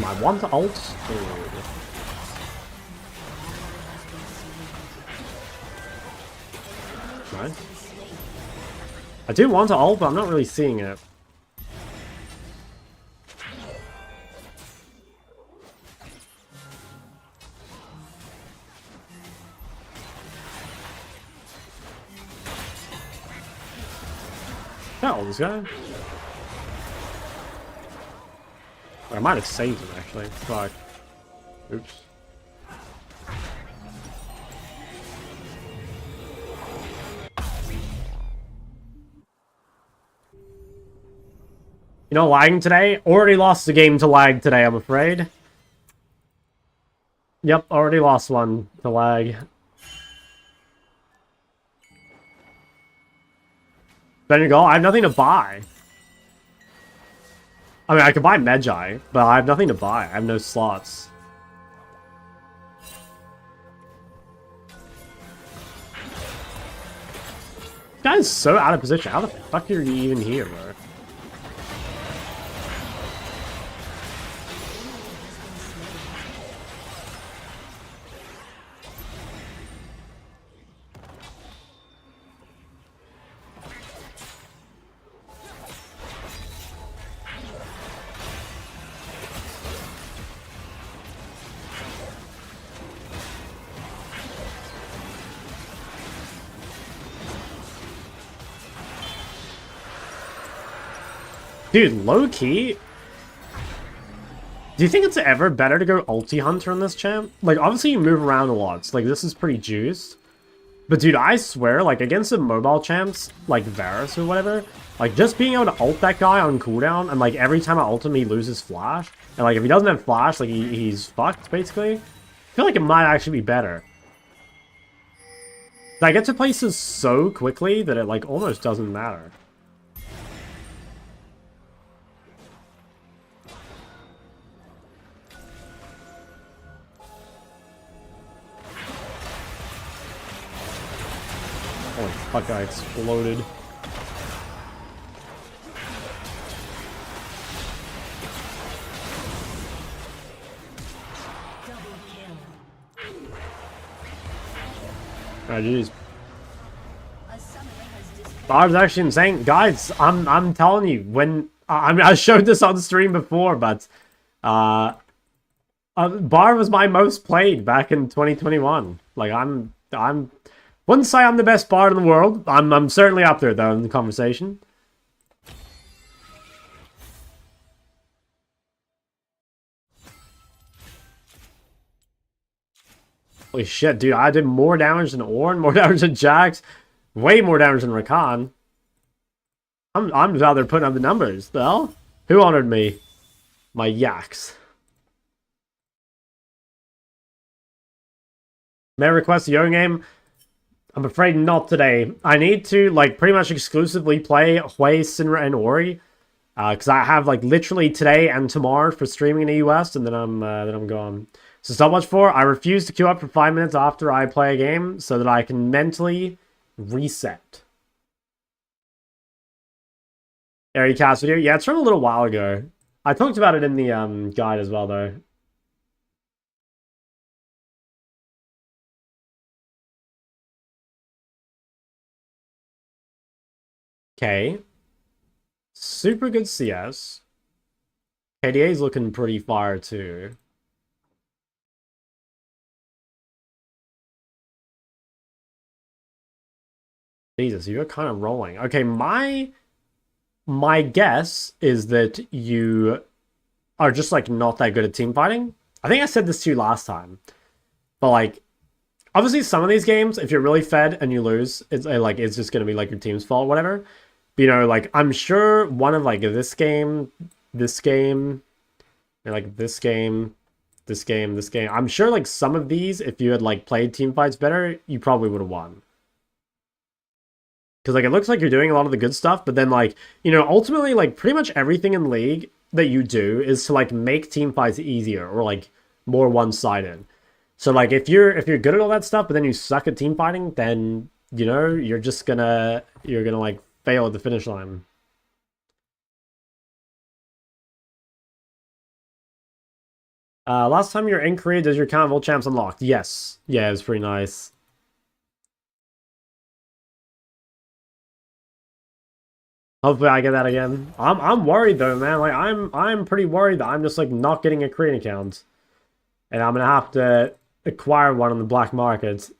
I want to ult. Nice. I do want to ult, but I'm not really seeing it. Can I ult this guy? I might have saved him actually. Fuck. Oops. You know, lagging today? Already lost the game to lag today, I'm afraid. Yep, already lost one to lag. There you go, I have nothing to buy. I mean, I could buy Magi, but I have nothing to buy. I have no slots. This guy is so out of position. How the fuck are you even here, bro? Dude, low-key, do you think it's ever better to go ulti hunter in this champ? Like, obviously you move around a lot, so like this is pretty juiced. But dude, I swear, like against the mobile champs, like Varus or whatever, like just being able to ult that guy on cooldown, and like every time I ult him, he loses flash. And like if he doesn't have flash, like he's fucked, basically. I feel like it might actually be better. I get to places so quickly that it like almost doesn't matter. Holy fuck, I exploded. Oh, jeez. That was actually insane. Guys, I'm telling you, when I showed this on stream before, but Bar was my most played back in 2021. Like wouldn't say I'm the best bard in the world. I'm certainly up there though in the conversation. Holy shit, dude, I did more damage than Ornn, more damage than Jax, way more damage than Rakan. I'm just out there putting up the numbers. The hell? Who honored me? My yaks. May I request a Yo game? I'm afraid not today. I need to, like, pretty much exclusively play Hui, Sinra, and Ori. Because I have, like, literally today and tomorrow for streaming in the US, and then I'm gone. So stop watch for. I refuse to queue up for 5 minutes after I play a game so that I can mentally reset. Airy cast video? Yeah, it's from a little while ago. I talked about it in the guide as well, though. Okay. Super good CS. KDA's looking pretty fire, too. Jesus, you're kind of rolling. Okay, my guess is that you are just, like, not that good at team fighting. I think I said this to you last time. But, like, obviously some of these games, if you're really fed and you lose, it's just going to be, like, your team's fault, whatever. But, you know, like, I'm sure one of, like, this game, and, like, this game. I'm sure, like, some of these, if you had, like, played team fights better, you probably would have won. Because, like, it looks like you're doing a lot of the good stuff, but then, like, you know, ultimately, like, pretty much everything in League that you do is to, like, make team fights easier or, like, more one-sided. So, like, if you're good at all that stuff, but then you suck at team fighting, then, you know, you're gonna, like, fail at the finish line. Last time you were in Korea, does your count of all champs unlocked? Yes. Yeah, it was pretty nice. Hopefully I get that again. I'm worried though, man. Like I'm pretty worried that I'm just like not getting a Korean account. And I'm gonna have to acquire one on the black market.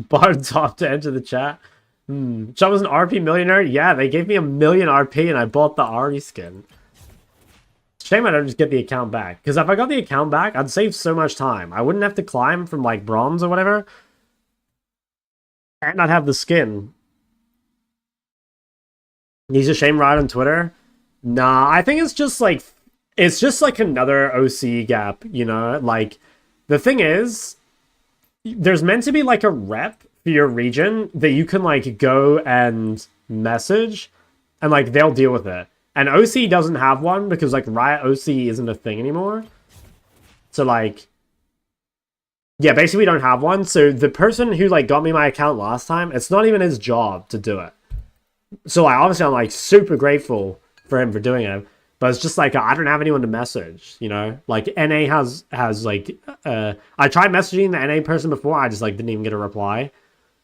Bard top to enter the chat. Chum was an RP millionaire? Yeah, they gave me 1,000,000 RP and I bought the Ari skin. Shame I don't just get the account back. Because if I got the account back, I'd save so much time. I wouldn't have to climb from, like, bronze or whatever. And I'd have the skin. He's a shame right on Twitter? Nah, I think it's just, like... It's just, like, another OC gap, you know? Like, the thing is... There's meant to be, like, a rep for your region that you can, like, go and message. And, like, they'll deal with it. And OC doesn't have one because, like, Riot OC isn't a thing anymore. So, like... Yeah, basically we don't have one. So the person who, like, got me my account last time, it's not even his job to do it. So, like, obviously I'm, like, super grateful for him for doing it. But it's just, like, I don't have anyone to message, you know? Like, NA has like... I tried messaging the NA person before, I just, like, didn't even get a reply.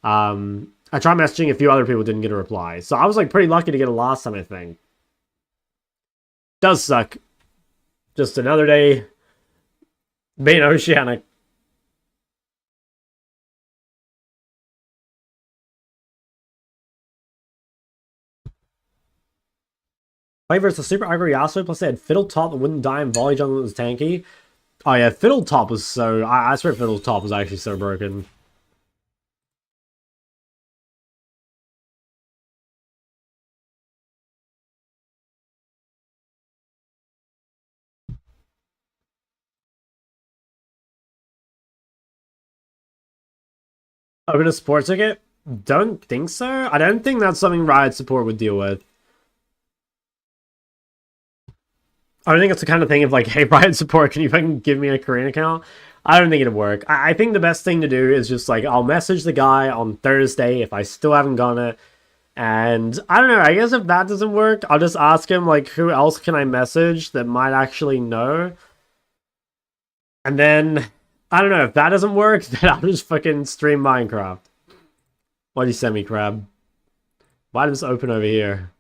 I tried messaging a few other people, didn't get a reply. So I was, like, pretty lucky to get it last time, I think. Does suck. Just another day being oceanic. Play versus Super Aggro Yasuo, plus they had Fiddle Top that wouldn't die and Volley Jungle that was tanky. Oh yeah, Fiddle Top was so... I swear Fiddle Top was actually so broken. Open a sports ticket? Don't think so. I don't think that's something Riot support would deal with. I don't think it's the kind of thing of like, hey, Riot support, can you fucking give me a Korean account? I don't think it'd work. I think the best thing to do is just like, I'll message the guy on Thursday if I still haven't gotten it. And I don't know, I guess if that doesn't work, I'll just ask him like, who else can I message that might actually know? And then, I don't know, if that doesn't work, then I'll just fucking stream Minecraft. Why'd you send me, Crab? Why did this open over here?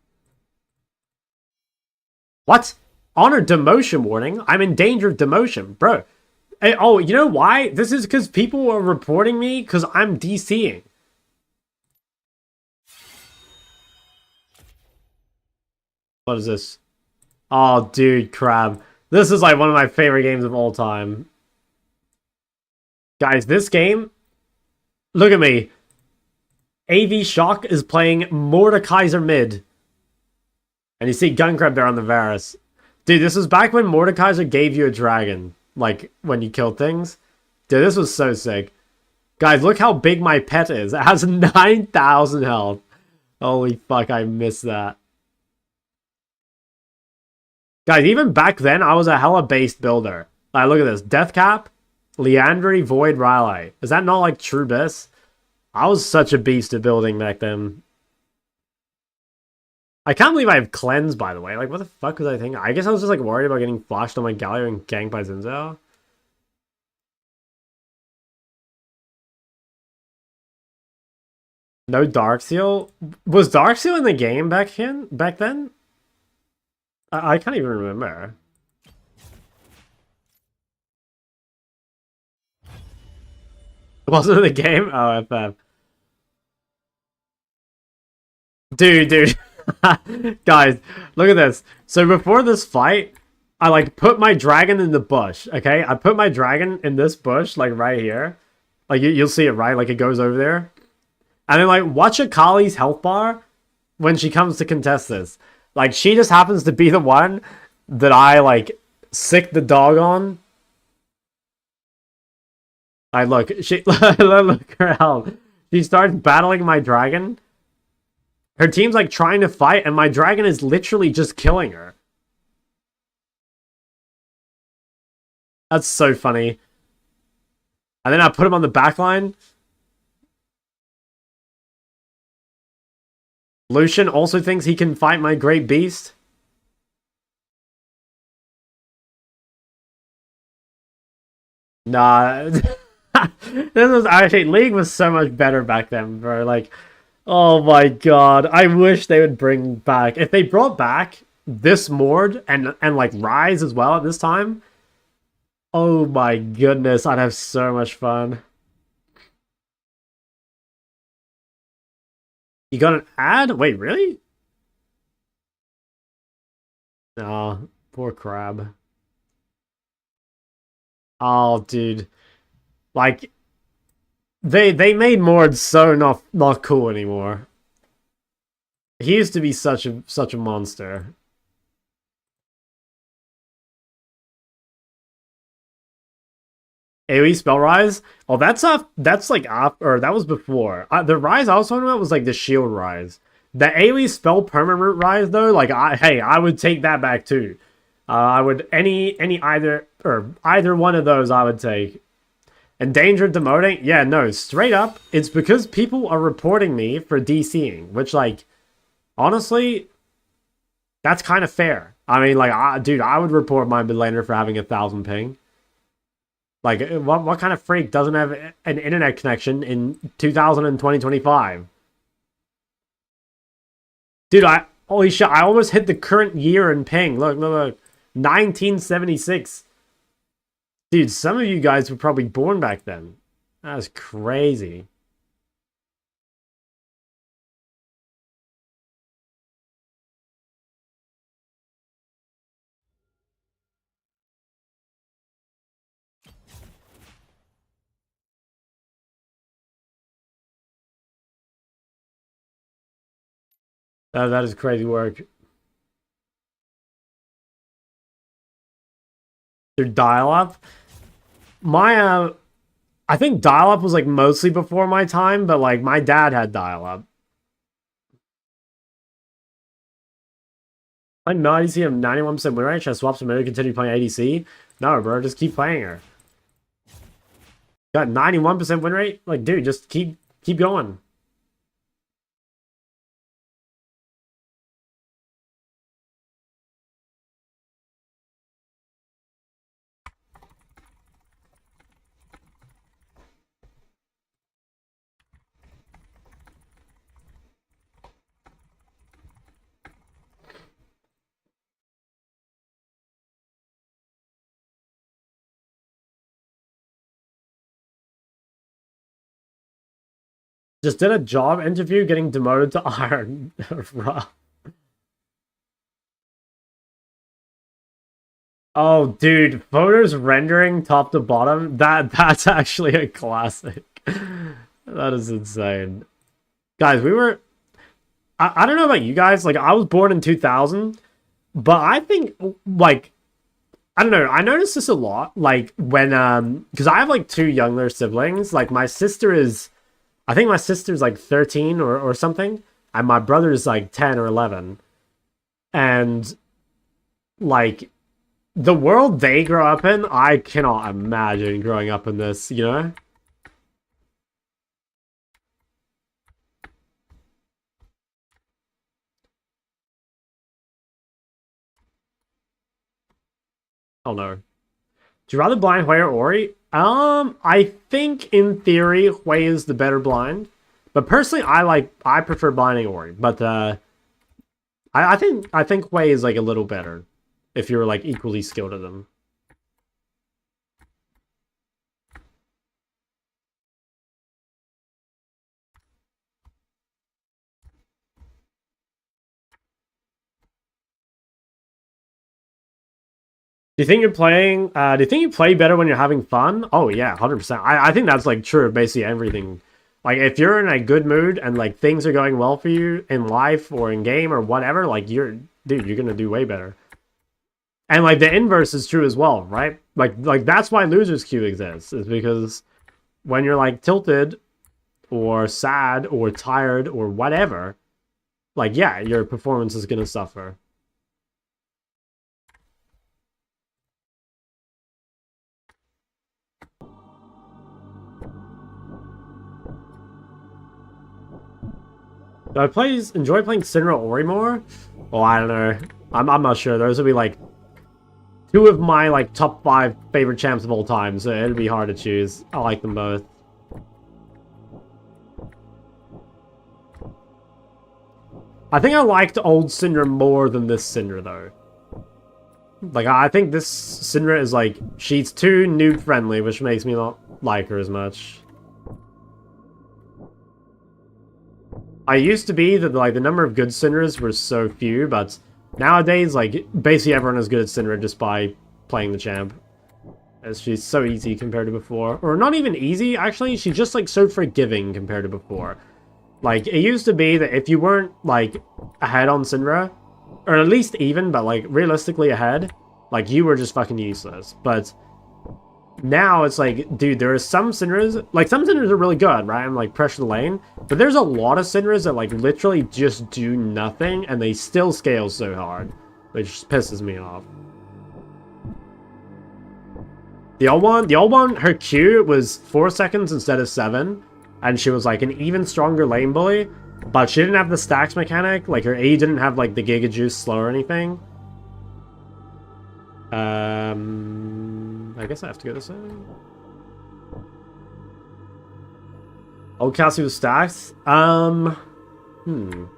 What? Honor demotion warning? I'm in danger of demotion. Bro. Hey, oh, you know why? This is because people are reporting me because I'm DCing. What is this? Oh, dude, Crab. This is like one of my favorite games of all time. Guys, this game... Look at me. AV Shock is playing Mordekaiser mid. And you see Gunkrab there on the Varus. Dude, this was back when Mordekaiser gave you a dragon. Like, when you killed things. Dude, this was so sick. Guys, look how big my pet is. It has 9,000 health. Holy fuck, I missed that. Guys, even back then, I was a hella based builder. Like, look at this. Deathcap, Leandry, Void, Raleigh. Is that not like True Biss? I was such a beast at building back then. I can't believe I have Cleanse, by the way. Like, what the fuck was I thinking? I guess I was just, like, worried about getting flashed on my Galio and ganked by Zinzao. No Darkseal? Was Darkseal in the game back then? I can't even remember. It wasn't in the game? Oh, FF. Dude. Guys, look at this. So before this fight, I like put my dragon in the bush, okay? I put my dragon in this bush, like right here. Like you'll see it, right? Like it goes over there. And then like watch Akali's health bar when she comes to contest this. Like she just happens to be the one that I like sick the dog on. I look, look her health. She starts battling my dragon. Her team's like trying to fight, and my dragon is literally just killing her. That's so funny. And then I put him on the backline. Lucian also thinks he can fight my great beast. Nah. This was actually... League was so much better back then, bro. Like... Oh my god, I wish they would bring back... If they brought back this Mord and like Rise as well at this time, oh my goodness, I'd have so much fun. You got an ad? Wait, really? Oh, poor Crab. Oh, dude. Like... They made Mord so not cool anymore. He used to be such a monster. AoE spell rise? Oh, that's like after, or that was before. The rise I was talking about was like the shield rise. The AoE spell permanent rise though, like I would take that back too. I would either one of those I would take. And danger demoting? Yeah, no, straight up, it's because people are reporting me for DCing, which, like, honestly, that's kind of fair. I mean, like, dude, I would report my mid laner for having 1,000 ping. Like, what kind of freak doesn't have an internet connection in 2025? Dude, holy shit, I almost hit the current year in ping. Look. 1976. Dude, some of you guys were probably born back then. That was crazy. That is crazy work. Through dial-up. My I think dial-up was like mostly before my time, but like my dad had dial-up. I know ADC have 91% win rate. Should I swap some mode, continue playing ADC? No, bro, just keep playing her. Got 91% win rate? Like, dude, just keep going. Just did a job interview getting demoted to Iron. Oh, dude, photos rendering top to bottom. That's actually a classic. That is insane. Guys, we were... I don't know about you guys. Like, I was born in 2000. But I think, like... I don't know. I noticed this a lot. Like, when... Because I have, like, two younger siblings. Like, my sister is... I think my sister's like 13 or something, and my brother's like 10 or 11. And like the world they grow up in, I cannot imagine growing up in this, you know? Oh no. Do you rather blind Hui or Ori? I think in theory Hui is the better blind, but personally I prefer blinding Ori. But I think Hui is like a little better if you're like equally skilled at them. Do you think you're playing? Do you think you play better when you're having fun? Oh yeah, 100%. I think that's like true of basically everything. Like if you're in a good mood and like things are going well for you in life or in game or whatever, like you're gonna do way better. And like the inverse is true as well, right? Like that's why losers queue exists, is because when you're like tilted or sad or tired or whatever, like yeah, your performance is gonna suffer. Do I enjoy playing Sinra Ori more? Oh, I don't know. I'm not sure. Those would be like two of my like top 5 favorite champs of all time, so it'd be hard to choose. I like them both. I think I liked old Syndra more than this Syndra though. Like I think this Syndra is like she's too noob friendly, which makes me not like her as much. I used to be that like the number of good Syndras were so few, but nowadays like basically everyone is good at Syndra just by playing the champ. As she's so easy compared to before. Or not even easy, actually, she's just like so forgiving compared to before. Like it used to be that if you weren't like ahead on Syndra, or at least even, but like realistically ahead, like you were just fucking useless. But now it's like, dude, there are some Syndras, like some Syndras are really good, right? And like pressure the lane. But there's a lot of Syndras that like literally just do nothing and they still scale so hard. Which pisses me off. The old one, her Q was 4 seconds instead of 7. And she was like an even stronger lane bully. But she didn't have the stacks mechanic. Like her E didn't have like the Giga Juice slow or anything. I guess I have to go this way. Old Cassie with stacks? I mean,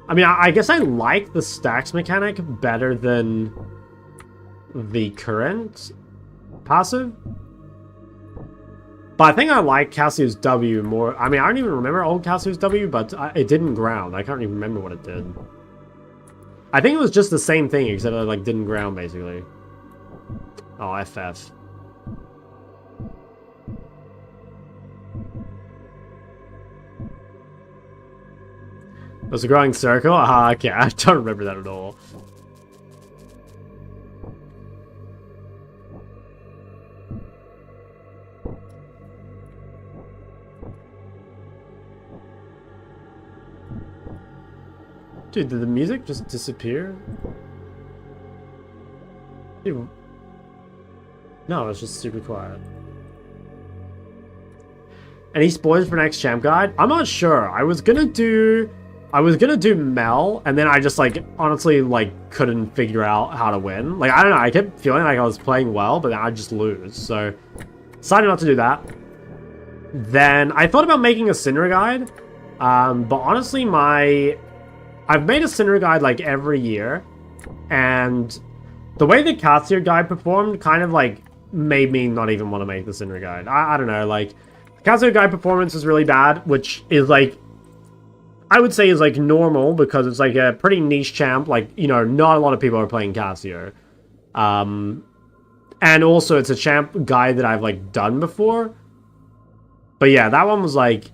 I guess I like the stacks mechanic better than the current passive. But I think I like Cassio's W more. I mean, I don't even remember old Cassio's W, but it didn't ground. I can't even remember what it did. I think it was just the same thing, except it like didn't ground, basically. Oh, FF. It was a growing circle? Ah, okay, I don't remember that at all. Dude, did the music just disappear? Dude. No, it's just super quiet. Any spoilers for next champ guide? I'm not sure. I was gonna do Mel, and then I just like honestly like couldn't figure out how to win. Like I don't know, I kept feeling like I was playing well, but then I'd just lose. So decided not to do that. Then I thought about making a Sinner guide. But honestly I've made a Sinner guide like every year, and the way the Cassier guide performed kind of like made me not even want to make the Sinner guide. I don't know, like Cassier guide performance is really bad, which is like I would say is like normal because it's like a pretty niche champ. Like, you know, not a lot of people are playing Cassio. And also it's a champ guide that I've like done before. But yeah, that one was like,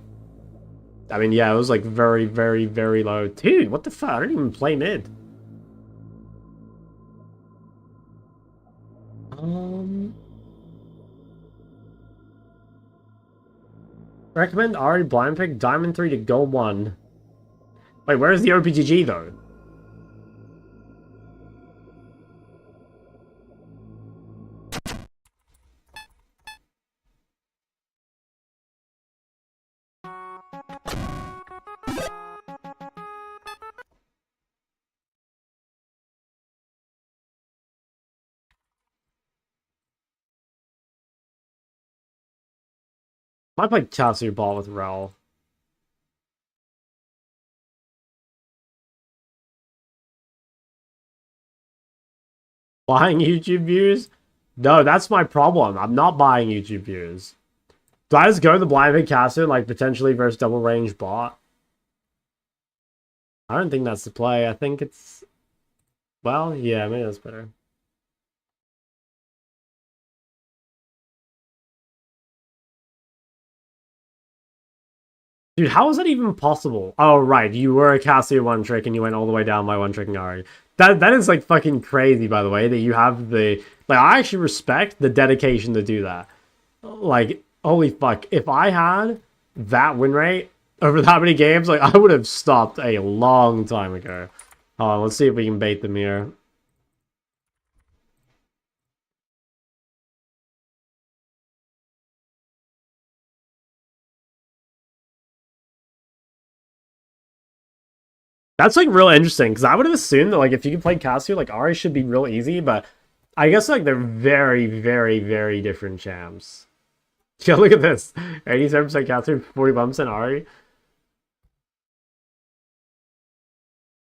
I mean, yeah, it was like very, very, very low. Dude, what the fuck? I didn't even play mid. Recommend Ari blind pick Diamond 3 to Gold 1. Wait, where is the OPGG though? I play Cassio ball with Rel. Buying YouTube views? No, that's my problem. I'm not buying YouTube views. Do I just go the blind pick Cassio, like potentially versus double range bot? I don't think that's the play. I think it's... Well, yeah, maybe that's better. Dude, how is that even possible? Oh, right, you were a Cassio one trick and you went all the way down by one tricking Ari. That is like fucking crazy, by the way, that you have the... Like, I actually respect the dedication to do that. Like, holy fuck. If I had that win rate over that many games, like, I would have stopped a long time ago. Let's see if we can bait them here. That's like real interesting, because I would have assumed that like if you can play Cassio, like Ari should be real easy, but I guess like they're very, very, very different champs. Yeah, look at this. 87% Cassio, 41% Ari.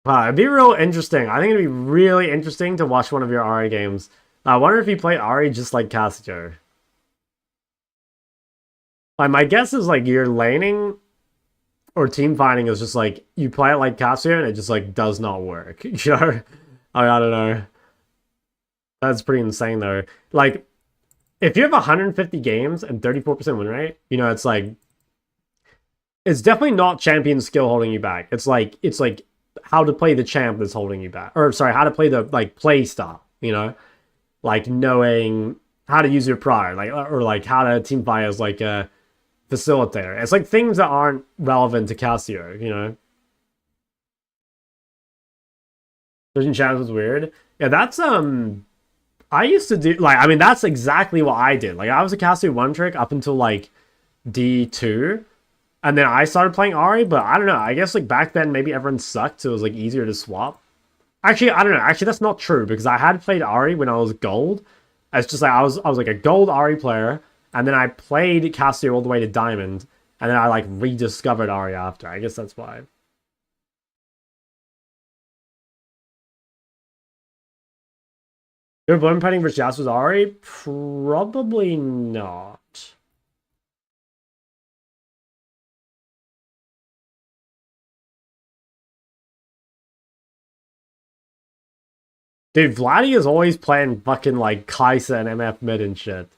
Wow, it'd be real interesting. I think it'd be really interesting to watch one of your Ari games. I wonder if you play Ari just like Cassio. Like, my guess is like you're laning or team fighting is just like you play it like Cassio and it just like does not work. You know? I don't know. That's pretty insane though. Like, if you have 150 games and 34% win rate, you know, it's like it's definitely not champion skill holding you back. It's like how to play the champ that's holding you back. Or sorry, how to play the like play style, you know? Like knowing how to use your prior, like or like how to team fight as like a facilitator. It's like things that aren't relevant to Cassio, you know? Switching champs was weird. Yeah, that's I used to do like I mean that's exactly what I did. Like I was a Cassio one trick up until like D2. And then I started playing Ari, but I don't know. I guess like back then maybe everyone sucked, so it was like easier to swap. Actually, I don't know. Actually, that's not true because I had played Ari when I was gold. It's just like I was like a gold Ari player, and then I played Cassio all the way to diamond, and then I like rediscovered Ari after. I guess that's why. Your blue painting versus Yasuo's Ari? Probably not. Dude, Vladdy is always playing fucking like Kai'Sa and MF mid and shit.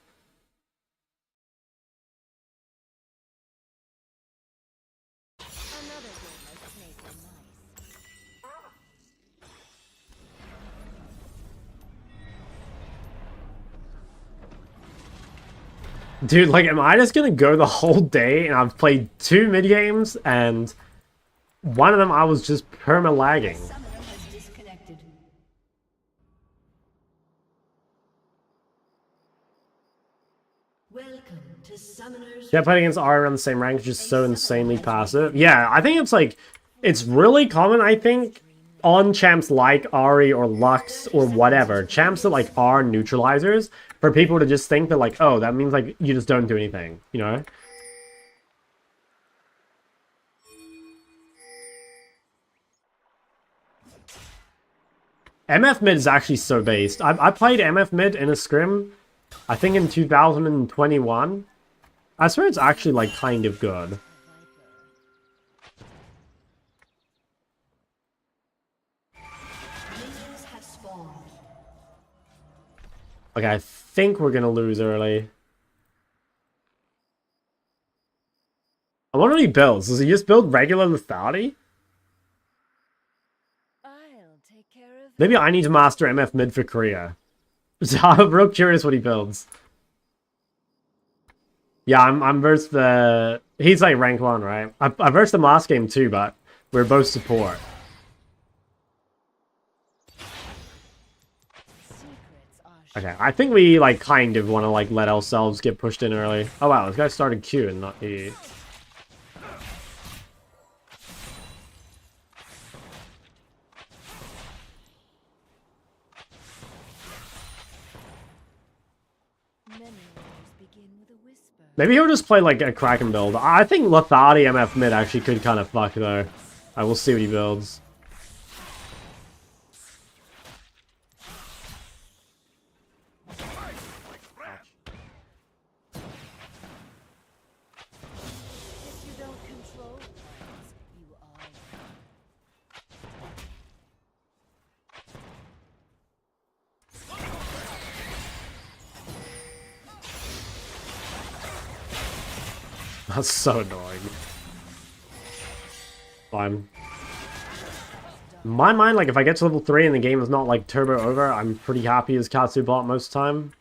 Another game of snake and mice. Dude, like, am I just gonna go the whole day and I've played 2 mid games and one of them I was just perma-lagging. Summoner has disconnected. Welcome to Summoner's. Yeah, playing against Ari on the same rank is just so insanely passive. Yeah, I think it's like, it's really common, I think, on champs like Ari or Lux or whatever, champs that like are neutralizers, for people to just think that like, oh, that means like you just don't do anything, you know? MF mid is actually so based. I played MF mid in a scrim, I think in 2021. I swear it's actually like kind of good. Minions have spawned. Okay, I think we're gonna lose early. I wonder what he builds. Does he just build regular lethality? I'll take care of Maybe I need to master MF mid for Korea. So I'm real curious what he builds. Yeah, I'm versed the... He's like rank 1, right? I versed him last game too, but we're both support. secrets are Okay, I think we like kind of want to like let ourselves get pushed in early. Oh wow, this guy started Q and not E. many wars begin with a whisper. Maybe he'll just play like a Kraken build. I think lethality MF mid actually could kind of fuck though. I will see what he builds. If you don't control plans, you are. That's so annoying. Fine. In my mind, like, if I get to level 3 and the game is not, like, turbo over, I'm pretty happy as Katsu bot most of the time.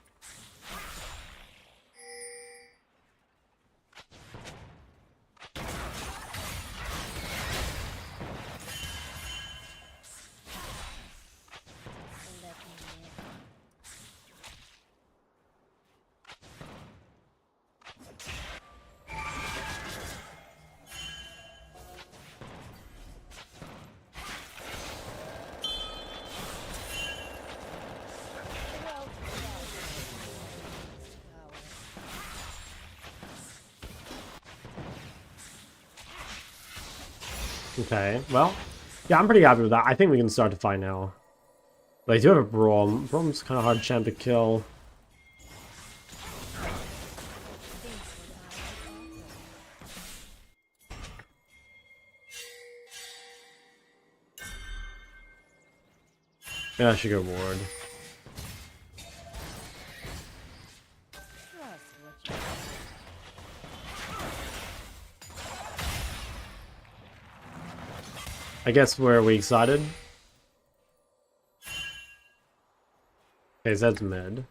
Let me in. Well, Okay, well, yeah, I'm pretty happy with that. I think we can start to fight now. But I do have a Braum. Braum's kind of hard champ to kill. Yeah, I should go ward. trust what you I guess we're weak sided. Okay, Zed's mid.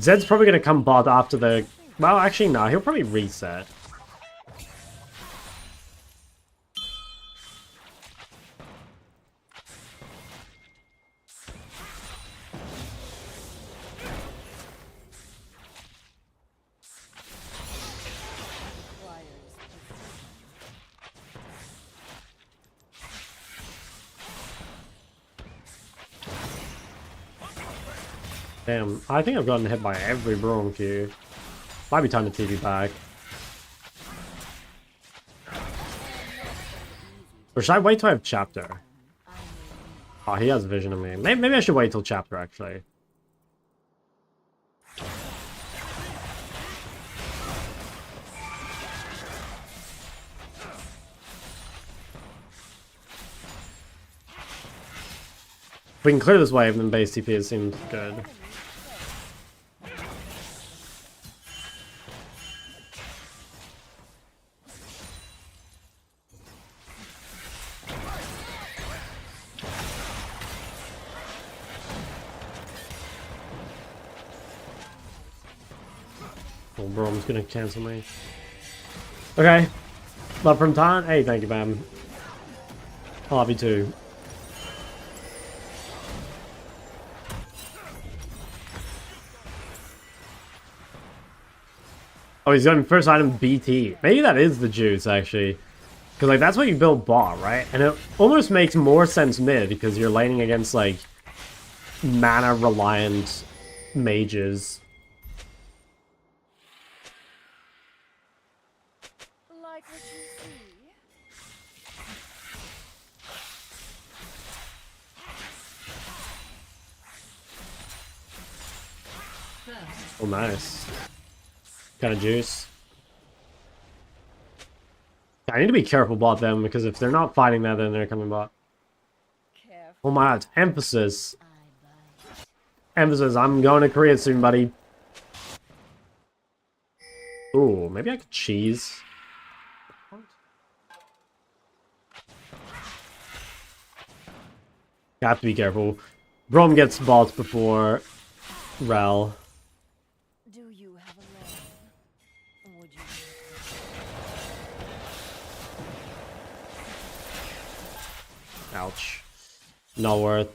Zed's probably gonna come bot after the... Well, actually, no, he'll probably reset. requires precision. Damn, I think I've gotten hit by every Brawn Q. Might be time to TP back. Or should I wait till I have chapter? Oh, he has vision of me. Maybe I should wait till chapter, actually. If we can clear this wave, then base TP, it seems good. Oh, bro, I'm just gonna cancel me. Okay. Love from Tan. Hey, thank you, man. I love you too. Oh, he's going first item BT. Maybe that is the juice, actually. Because, like, that's what you build bot, right? And it almost makes more sense mid, because you're laning against, like, mana-reliant mages. Like what you see? Oh, nice. Kind of juice. I need to be careful bot them, because if they're not fighting that, then they're coming bot. Careful. Oh my god, emphasis. I bite. Emphasis, I'm going to Korea soon, buddy. Ooh, maybe I could cheese. You have to be careful. Brom gets bot before Rel. Do you have a leg? Would you? Ouch. Not worth.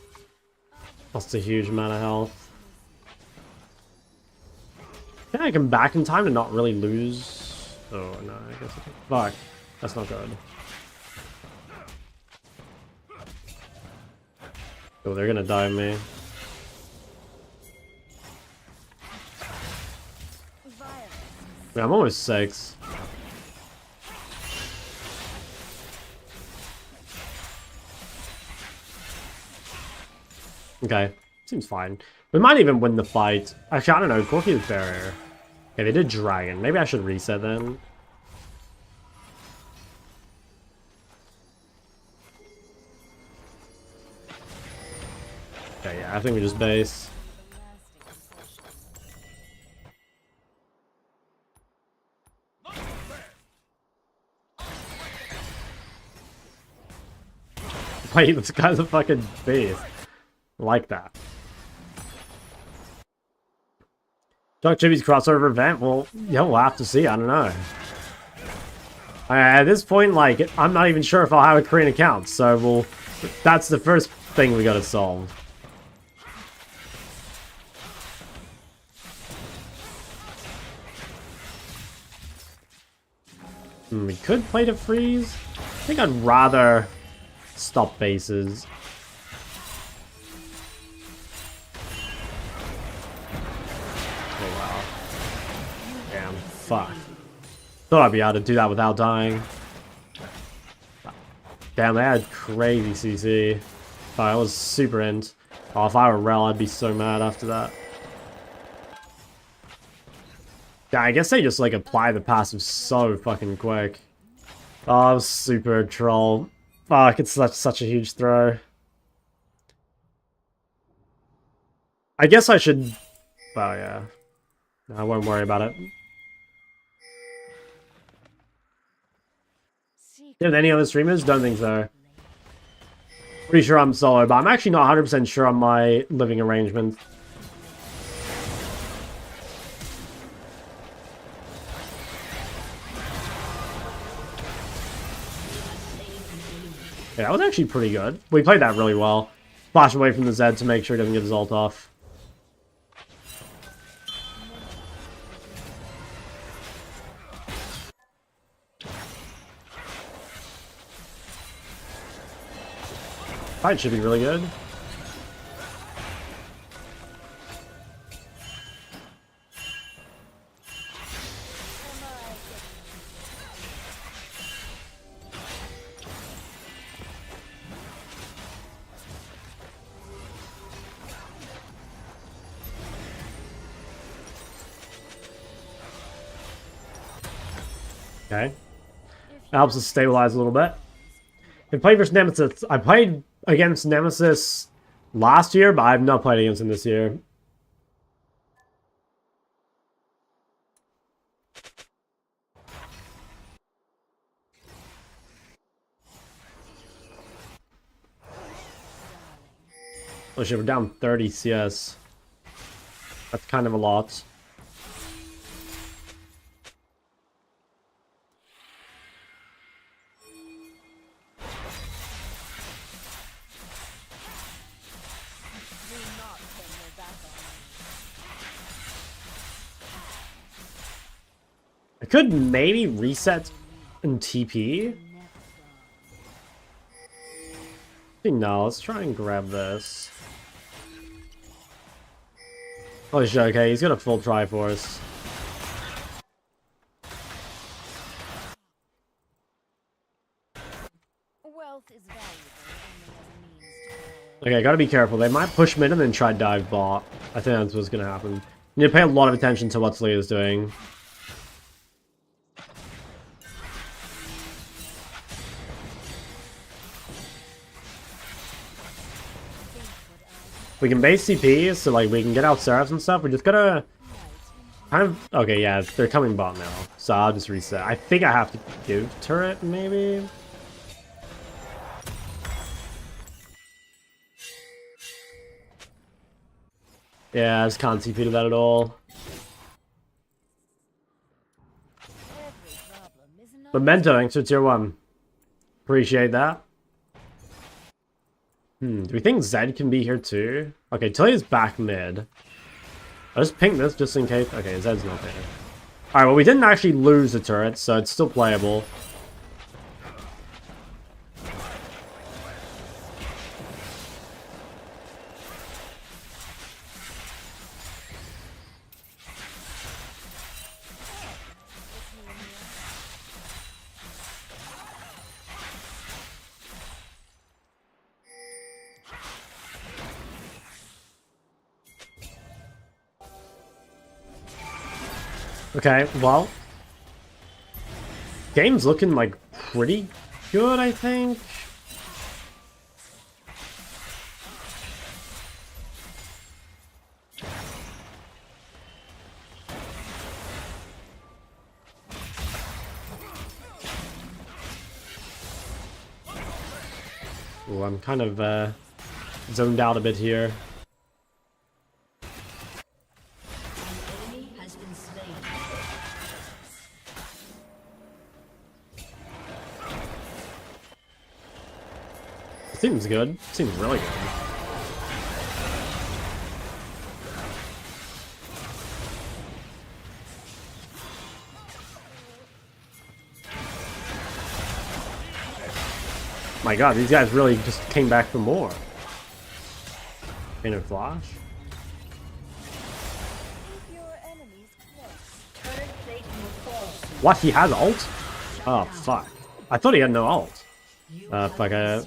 Lost a huge amount of health. I think I can back in time and not really lose. Oh no, I guess I can. Fuck. That's not good. Oh, they're gonna die me. Yeah, I'm almost 6. Okay, seems fine. We might even win the fight. Actually, I don't know. Corky's barrier. Okay, they did dragon. Maybe I should reset then. Okay, yeah, I think we just base. Wait, this guy's a fucking beast. Like that. Dark Chibi's crossover event? Well, yeah, we'll have to see. I don't know. At this point, like, I'm not even sure if I'll have a Korean account, so that's the first thing we gotta solve. We could play to freeze. I think I'd rather stop bases. Oh wow. Damn, fuck. Thought I'd be able to do that without dying. Damn, they had crazy CC. Oh, I was super int. Oh, if I were Rel, I'd be so mad after that. Yeah, I guess they just, like, apply the passive so fucking quick. Oh, I was super troll. Fuck, it's such a huge throw. I guess I should... Well, yeah. I won't worry about it. Do you have any other streamers? Don't think so. Pretty sure I'm solo, but I'm actually not 100% sure on my living arrangement. Yeah, that was actually pretty good. We played that really well. Flash away from the Zed to make sure he doesn't get his ult off. Fight should be really good. Okay. Helps us stabilize a little bit. I played versus Nemesis. I played against Nemesis last year, but I've not played against him this year. Oh shit, we're down 30 CS. That's kind of a lot. I could maybe reset and TP. No, let's try and grab this. Oh shit, okay, he's got a full Triforce. Wealth is valuable only as a means to power. Okay, gotta be careful. They might push mid and then try dive bot. I think that's what's gonna happen. You need to pay a lot of attention to what Lee is doing. We can base CP, so like we can get out Seraphs and stuff. We just gotta kind of... Okay, yeah, they're coming bot now. So I'll just reset. I think I have to give turret, maybe? Yeah, I just can't CP to that at all. Every problem is not Memento, thanks for tier 1. Appreciate that. Do we think Zed can be here too? Okay, Tilly's back mid. I'll just ping this just in case. Okay, Zed's not there. Alright, well we didn't actually lose the turret, so it's still playable. Okay, well, game's looking like pretty good, I think. Ooh, I'm kind of zoned out a bit here. Seems good. Seems really good. My god, these guys really just came back for more. Inner flash. keep your enemies close. Turret plate will fall soon. What? He has ult? Oh, fuck. I thought he had no ult. Fuck, I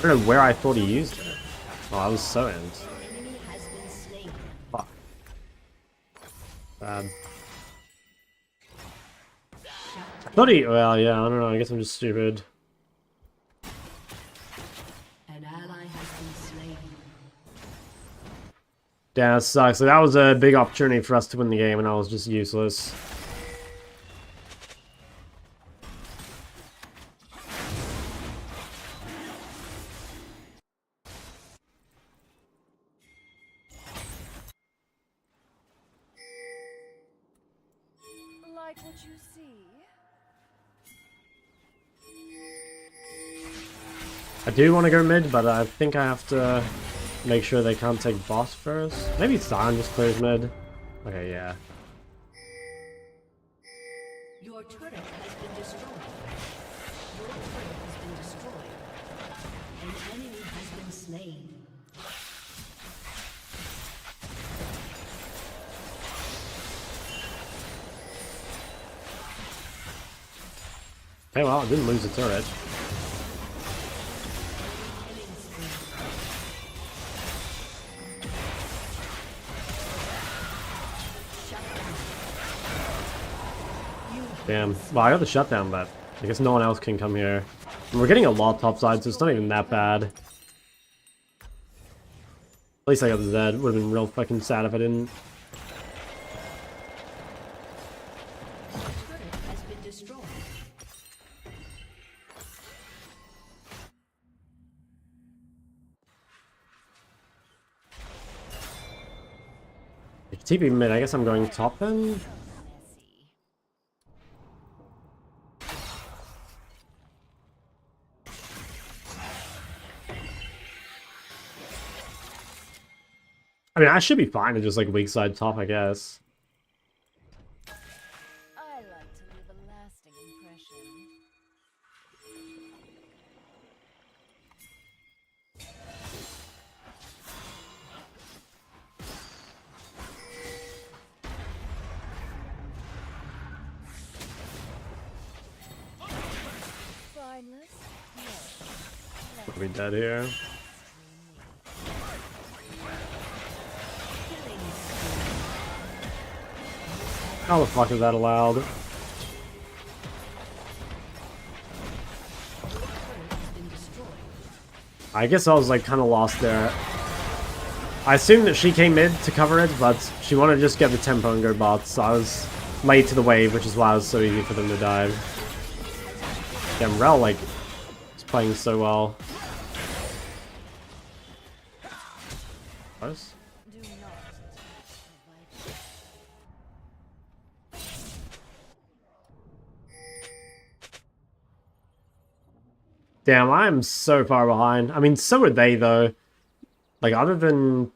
don't know where I thought he used it. Oh, I was so end. Fuck. Bad. I thought he... Well, yeah, I don't know. I guess I'm just stupid. An ally has been slain. Damn, that sucks. So that was a big opportunity for us to win the game, and I was just useless. Like what you see? I do want to go mid, but I think I have to make sure they can't take boss first. Maybe Sion just clears mid. Okay, yeah. Your turret has been destroyed. Your turret has been destroyed. An enemy has been slain. Okay, well, I didn't lose the turret. Damn. Well, I got the shutdown, but I guess no one else can come here. And we're getting a lot topside, so it's not even that bad. At least I got the Zed. Would have been real fucking sad if I didn't. Turret has been destroyed. TP mid, I guess I'm going top then? Messy. I mean, I should be fine to just like weak side top, I guess. I like to leave a lasting impression. Spineless? No. We'll be dead here. How the fuck is that allowed? Turret has been destroyed. I guess I was like kind of lost there. I assumed that she came mid to cover it, but she wanted to just get the tempo and go bots, so I was late to the wave, which is why it was so easy for them to dive. Damn, Rel, like, is playing so well. Close? Do not touch the vital. Damn, I am so far behind. I mean, so are they, though. Like, other than...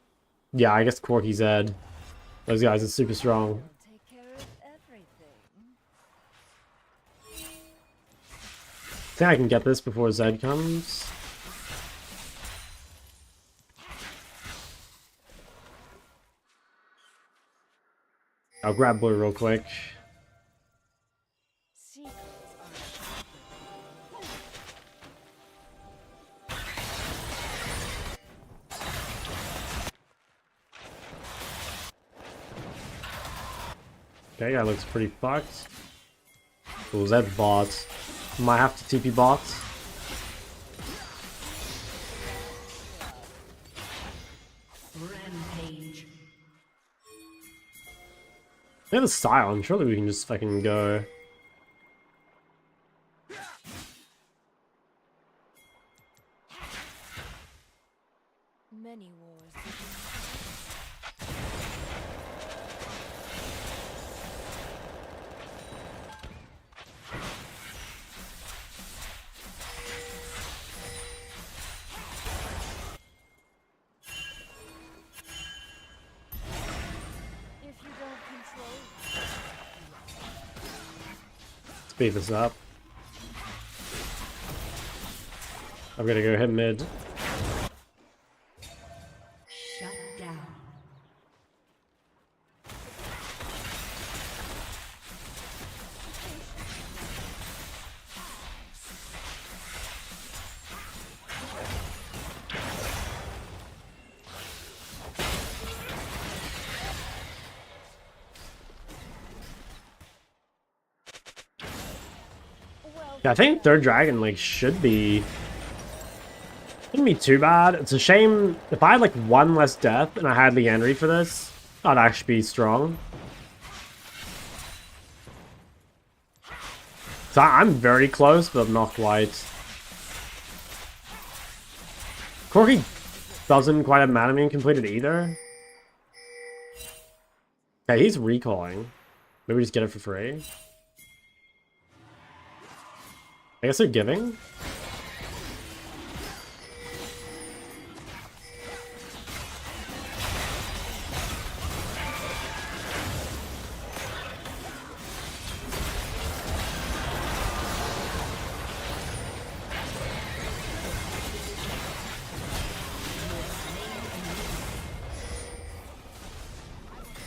Yeah, I guess Corky Zed. Those guys are super strong. Will take care of everything. I think I can get this before Zed comes. I'll grab blue real quick. Secrets are sharper. Okay, that looks pretty fucked. Cool, Zed bot. Might have to TP bot. Rampage. We have a style, and surely we can just fucking go. Many wars begin. If you don't control, Speed this up. I'm gonna go hit mid. Shut down. well, Yeah, I think third dragon like shouldn't be too bad. It's a shame if I had like one less death and I had Leandry for this, I'd actually be strong. So I'm very close, but not quite. Corky doesn't quite have Mana Mune completed either. Okay, he's recalling. Maybe just get it for free. I guess they're giving.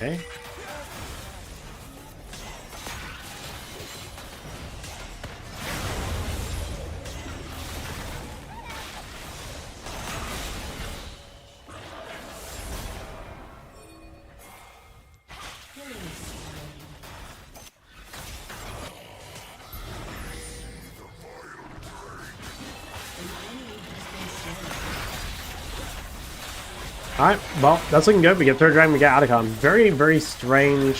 Okay. Alright, well, that's looking good. We get third dragon, we get Atacon. Very, very strange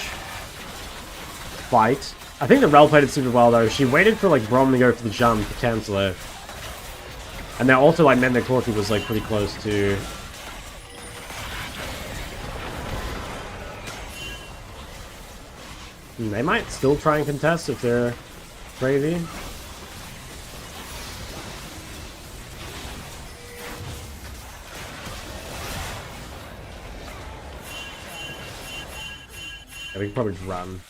fight. I think the Rel played it super well, though. She waited for, like, Brom to go for the jump to cancel it. And then also, like, meant that Corki was, like, pretty close to... They might still try and contest if they're crazy. Yeah, we can probably just run.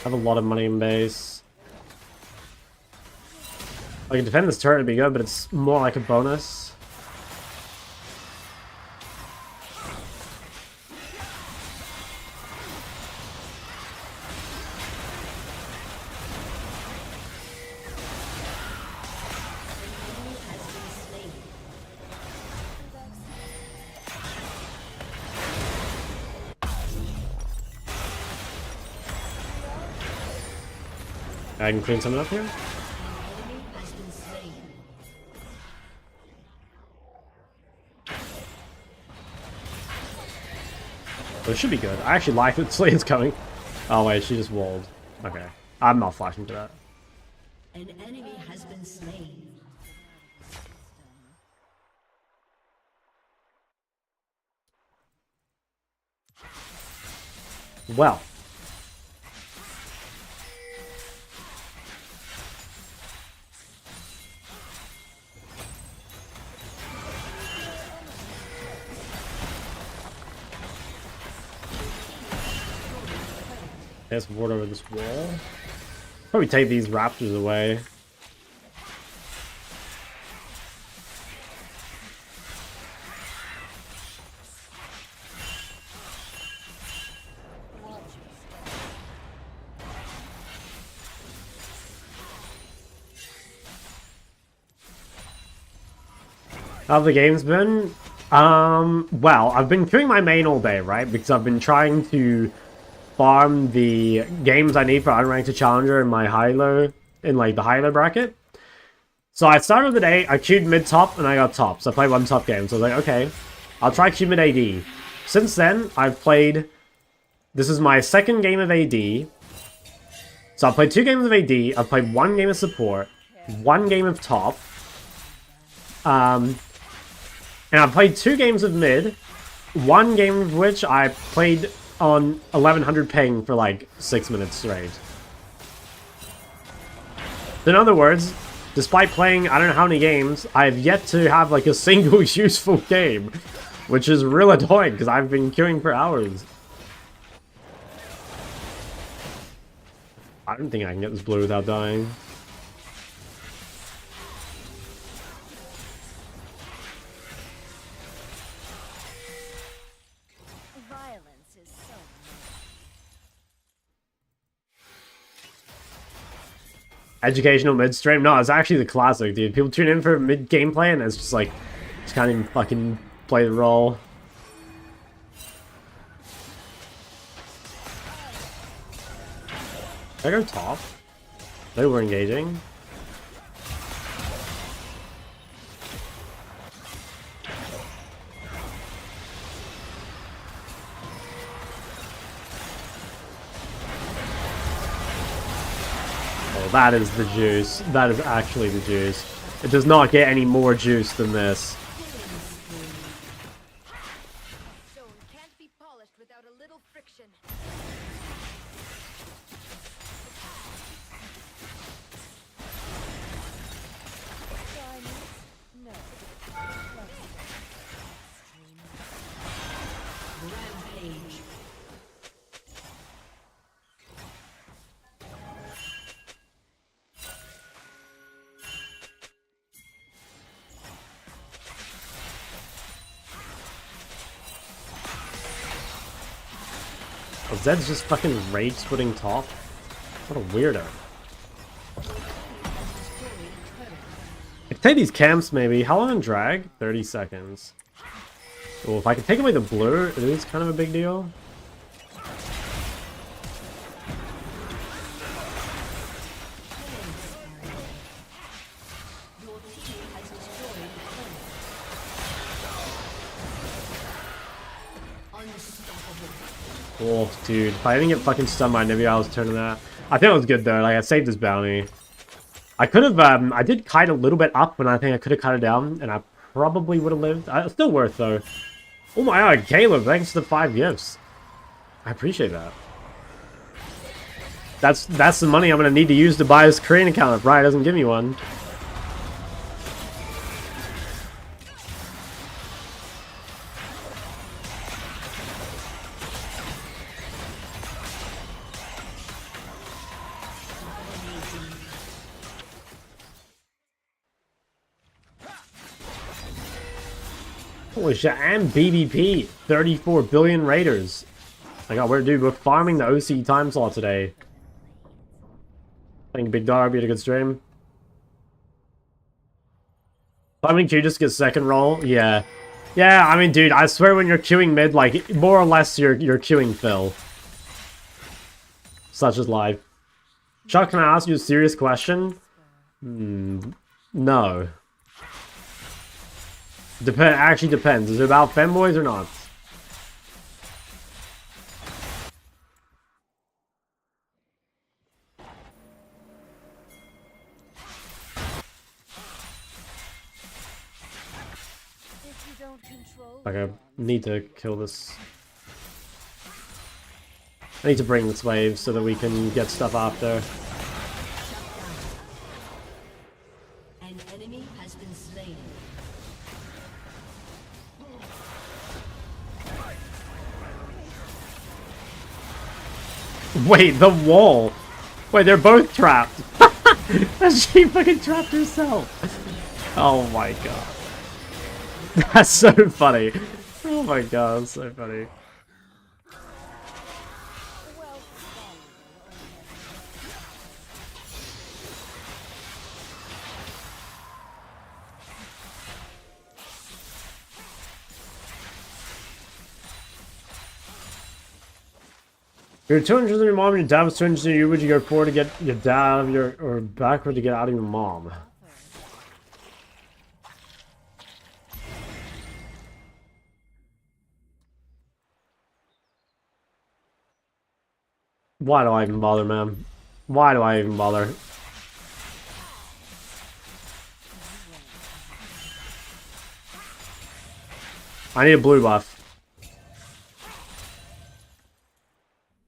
Have a lot of money in base. I can defend this turret to be good, but it's more like a bonus. I can clean something up here. It should be good. I actually like that Slee's coming. Oh wait, she just walled. Okay. I'm not flashing to that. An enemy has been slain. Well. Let's ward over this wall. Probably take these raptors away. How have the games been? Well, I've been queuing my main all day, right? Because I've been trying to farm the games I need for unranked challenger in my high-low, in like the high-low bracket. So I started the day, I queued mid-top, and I got top. So I played one top game. So I was like, okay, I'll try queue mid-AD. Since then, I've played... This is my second game of AD. So I've played 2 games of AD, I've played 1 game of support, 1 game of top. And I've played 2 games of mid, 1 game of which I played on 1100 ping for like 6 minutes straight. In other words, despite playing I don't know how many games, I've yet to have like a single useful game, which is real annoying because I've been queuing for hours. I don't think I can get this blue without dying. Violence is so Educational mid-stream? No, it's actually the classic, dude. People tune in for mid gameplay and it's just like, just can't even fucking play the role. Did I go top? They were engaging. Oh, that is the juice. That is actually the juice. It does not get any more juice than this. stone can't be polished without a little friction. No. Rampage. Oh, Zed's just fucking rage splitting top? What a weirdo. I could take these camps maybe. How long on drag? 30 seconds. Well, if I could take away the blue, it is kind of a big deal. Oh, dude. If I didn't get fucking stunned by Nivea, I was turning that. I think it was good, though. Like, I saved this bounty. I could have, I did kite a little bit up when I think I could have cut it down, and I probably would have lived. It's still worth, though. Oh my god, Caleb, thanks for the 5 gifts. I appreciate that. That's the money I'm gonna need to use to buy this Korean account if Brian doesn't give me one. Holy shit, and BBP, 34 billion raiders. I got weird, dude. We're farming the OC time slot today. I think Big Dog had a good stream. I mean, Q just get second roll. Yeah. Yeah, I mean, dude, I swear when you're queuing mid, like, more or less you're queuing Phil. Such is life. Chuck, can I ask you a serious question? No. Actually depends. Is it about femboys or not? If you don't control Like, I need to kill this. I need to bring this wave so that we can get stuff after. An enemy has been slain. Wait, the wall! Wait, they're both trapped! She fucking trapped herself! Oh my god. That's so funny. Oh my god, that's so funny. You're 200 in your mom and your dad was 200 in you. Would you go forward to get your dad out of your, or backward to get out of your mom? Why do I even bother, man? Why do I even bother? I need a blue buff.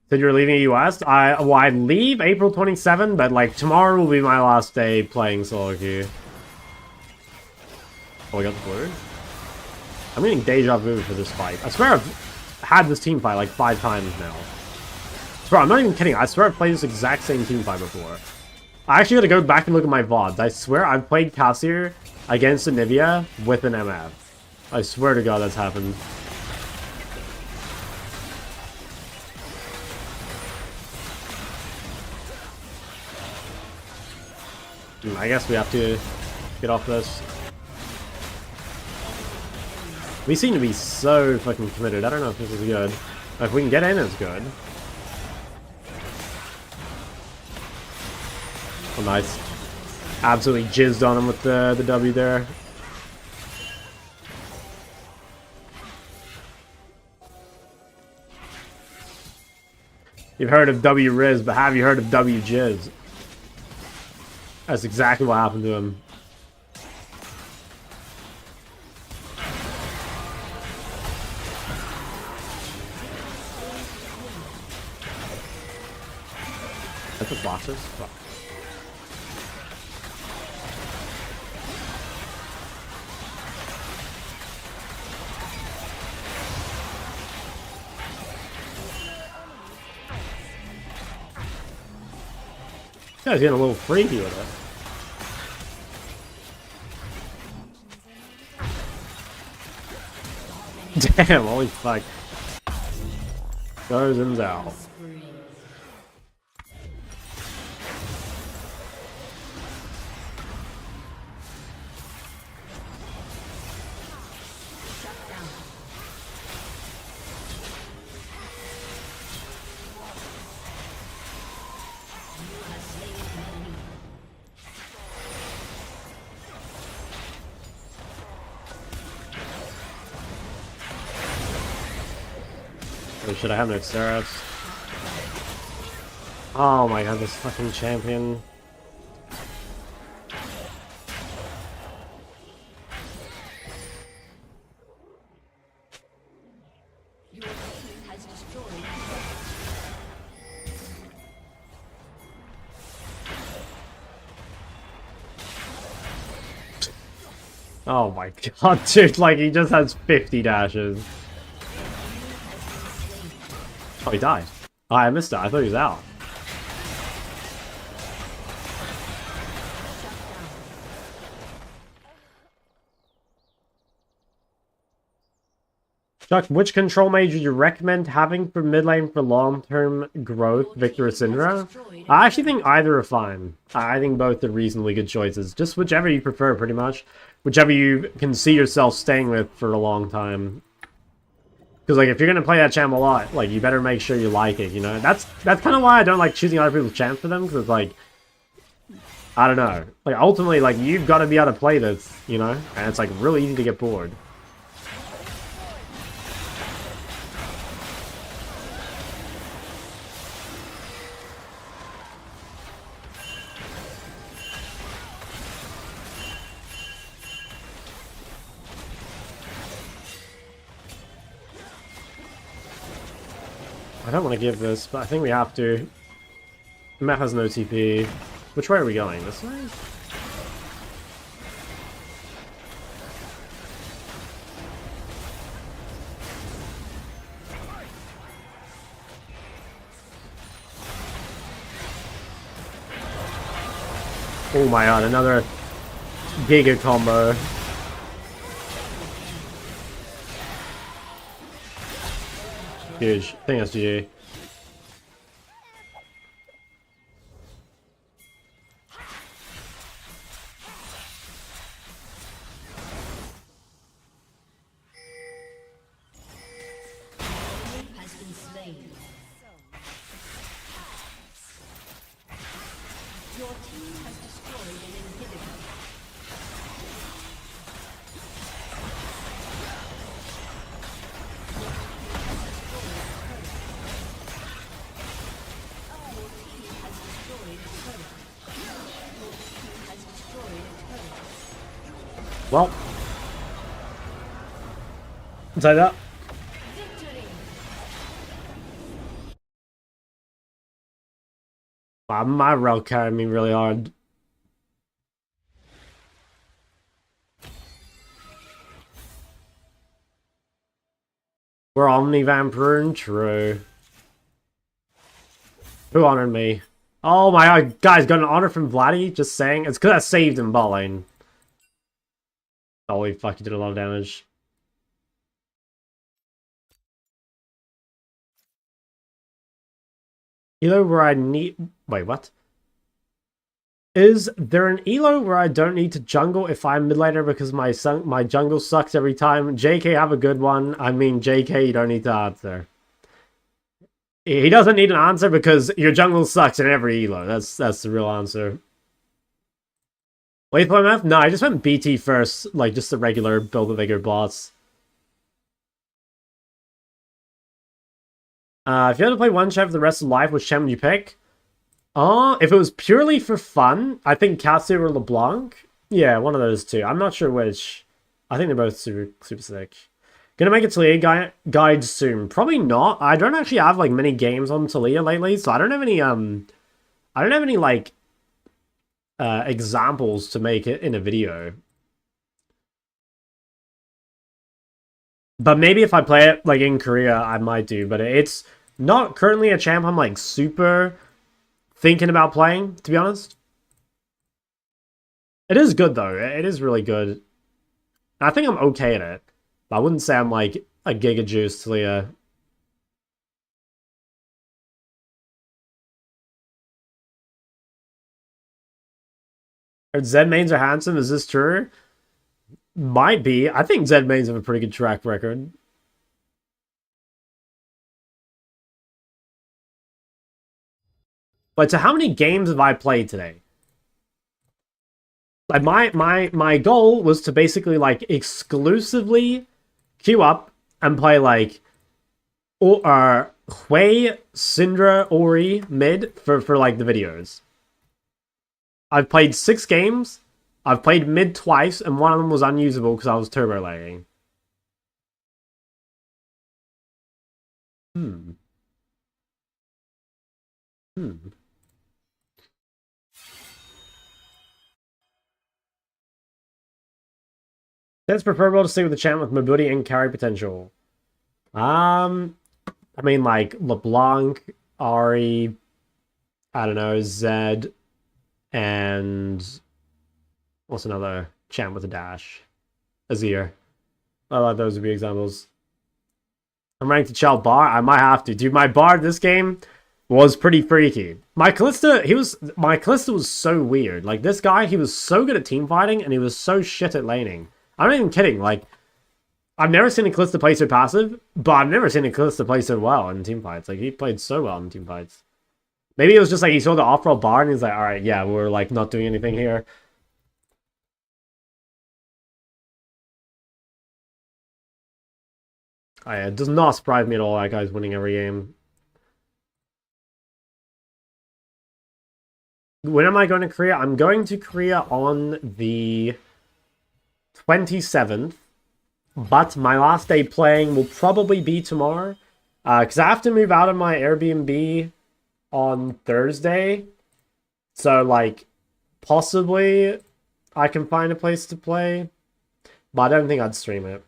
Said you're leaving the US? Well, I leave April 27, but like tomorrow will be my last day playing solo queue. Oh, I got the blue. I'm getting deja vu for this fight. I swear I've had this team fight like 5 times now. Bro, I'm not even kidding. I swear I've played this exact same team fight before. I actually gotta go back and look at my VODs. I swear I've played Cassier against Anivia with an MF. I swear to God that's happened. I guess we have to get off this. We seem to be so fucking committed. I don't know if this is good. If we can get in, it's good. Oh, nice. Absolutely jizzed on him with the W there. You've heard of W Riz, but have you heard of W Jizz? That's exactly what happened to him. That's the boxes? Fuck. This guy's getting a little freaky with it. Damn, holy fuck. Goes and out. Oh shit, I have no Seraphs. Oh my god, this fucking champion. Your team has destroyed. Oh my god, dude, like he just has 50 dashes. Oh, he died. Oh, I missed it. I thought he was out. Chuck, which control mage would you recommend having for mid lane for long-term growth, Victor or Syndra? I actually think either are fine. I think both are reasonably good choices. Just whichever you prefer, pretty much. Whichever you can see yourself staying with for a long time. Because, like, if you're going to play that champ a lot, like, you better make sure you like it, you know? That's kind of why I don't like choosing other people's champs for them, because it's like, I don't know. Like, ultimately, like, you've got to be able to play this, you know? And it's, like, really easy to get bored. I don't want to give this, but I think we have to. The map has no TP. Which way are we going? This way? Oh my god, another Giga combo. Huge. I think that's GG. Has been slain. Your team has destroyed an inhibitor. Well. Say that. Wow, my rail carried me really hard. We're Omni-Vampire, true. Who honored me? Oh my god, guys, got an honor from Vladdy? Just saying. It's because I saved him bot lane. Holy fuck, he did a lot of damage. Elo where I need... Wait, what? Is there an elo where I don't need to jungle if I'm mid laner because my jungle sucks every time? JK, have a good one. I mean, JK, you don't need to answer. He doesn't need an answer because your jungle sucks in every elo. That's the real answer. Wait for MF? No, I just went BT first, like just the regular build the bigger bots. If you had to play one champ for the rest of life, which champ would you pick? If it was purely for fun, I think Cassie or LeBlanc. Yeah, one of those two. I'm not sure which. I think they're both super sick. Gonna make a Talia guide soon. Probably not. I don't actually have like many games on Talia lately, so I don't have any like examples to make it in a video. But maybe if I play it like in Korea, I might do. But it's not currently a champ I'm like super thinking about playing, to be honest. It is good though. It is really good. I think I'm okay at it. But I wouldn't say I'm like a Giga Juice Talia. Zed mains are handsome. Is this true? Might be. I think Zed mains have a pretty good track record. But so how many games have I played today? Like my goal was to basically like exclusively queue up and play like Hui, Syndra, Ori mid for like the videos. I've played 6 games. I've played mid twice, and one of them was unusable because I was turbo lagging. Hmm. It's preferable to stay with the champ with mobility and carry potential. I mean, like LeBlanc, Ari, I don't know, Zed, and what's another champ with a dash? Azir. I thought those would be examples. I'm ranked to Child Bar. I might have to. Dude, my Bard this game was pretty freaky. My Callista was so weird. Like, this guy, he was so good at team fighting, and he was so shit at laning. I'm not even kidding. Like, I've never seen a Callista play so passive, but I've never seen a Callista play so well in team fights. Like, he played so well in team fights. Maybe it was just like he saw the off-roll Bard, and he's like, alright, yeah, we're like not doing anything here. It does not surprise me at all that guy's winning every game. When am I going to Korea? I'm going to Korea on the 27th. But my last day playing will probably be tomorrow. Because I have to move out of my Airbnb on Thursday. So, like, possibly I can find a place to play. But I don't think I'd stream it.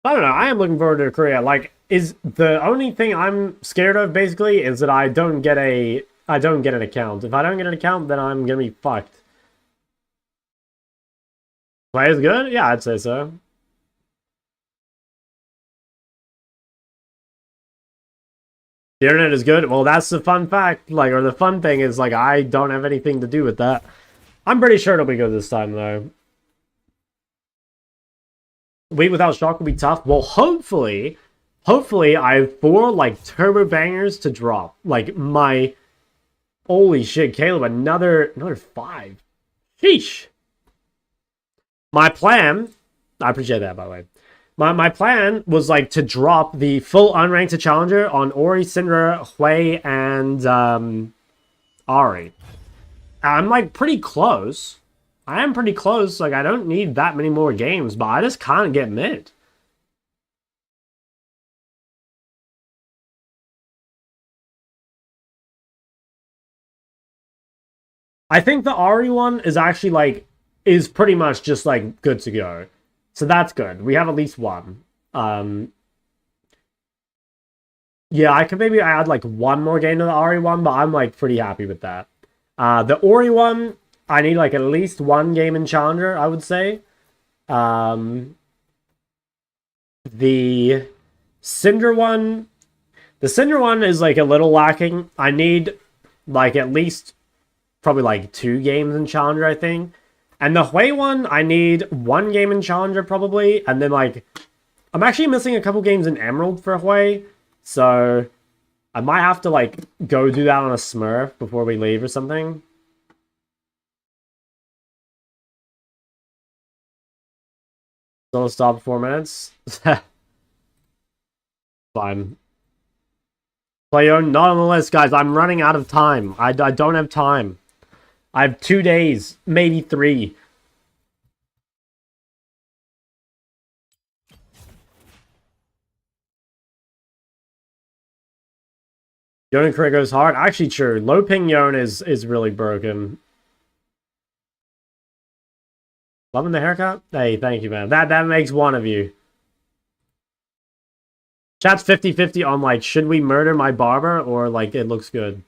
I don't know. I am looking forward to Korea. Like, is the only thing I'm scared of basically is that I don't get an account. If I don't get an account, then I'm gonna be fucked. Play is good? Yeah, I'd say so. The internet is good? Well, that's the fun fact. Like, or the fun thing is, like, I don't have anything to do with that. I'm pretty sure it'll be good this time, though. Wait without shock will be tough. Well, hopefully I have 4 like turbo bangers to drop. Like my holy shit, Caleb, another 5. Sheesh. My plan, I appreciate that by the way. My plan was like to drop the full unranked challenger on Ori, Syndra, Hui, and Ari. I'm like pretty close. I am pretty close. Like, I don't need that many more games, but I just can't get mid. I think the Ari one is actually, like, is pretty much just, like, good to go. So that's good. We have at least one. Yeah, I could maybe add, like, one more game to the Ari one, but I'm, like, pretty happy with that. The Ori one, I need like at least 1 game in Challenger, I would say. The Cinder one is like a little lacking. I need like at least probably like 2 games in Challenger, I think. And the Hui one, I need 1 game in Challenger probably. And then like, I'm actually missing a couple games in Emerald for Hui. So I might have to like go do that on a Smurf before we leave or something. Still stop 4 minutes. Fine. Player not on the list, guys. I'm running out of time. I don't have time. I have 2 days, maybe 3. Yon career goes hard. Actually, true. Low ping Yon is really broken. Loving the haircut? Hey, thank you, man. That makes one of you. Chat's 50-50 on, like, should we murder my barber or, like, it looks good.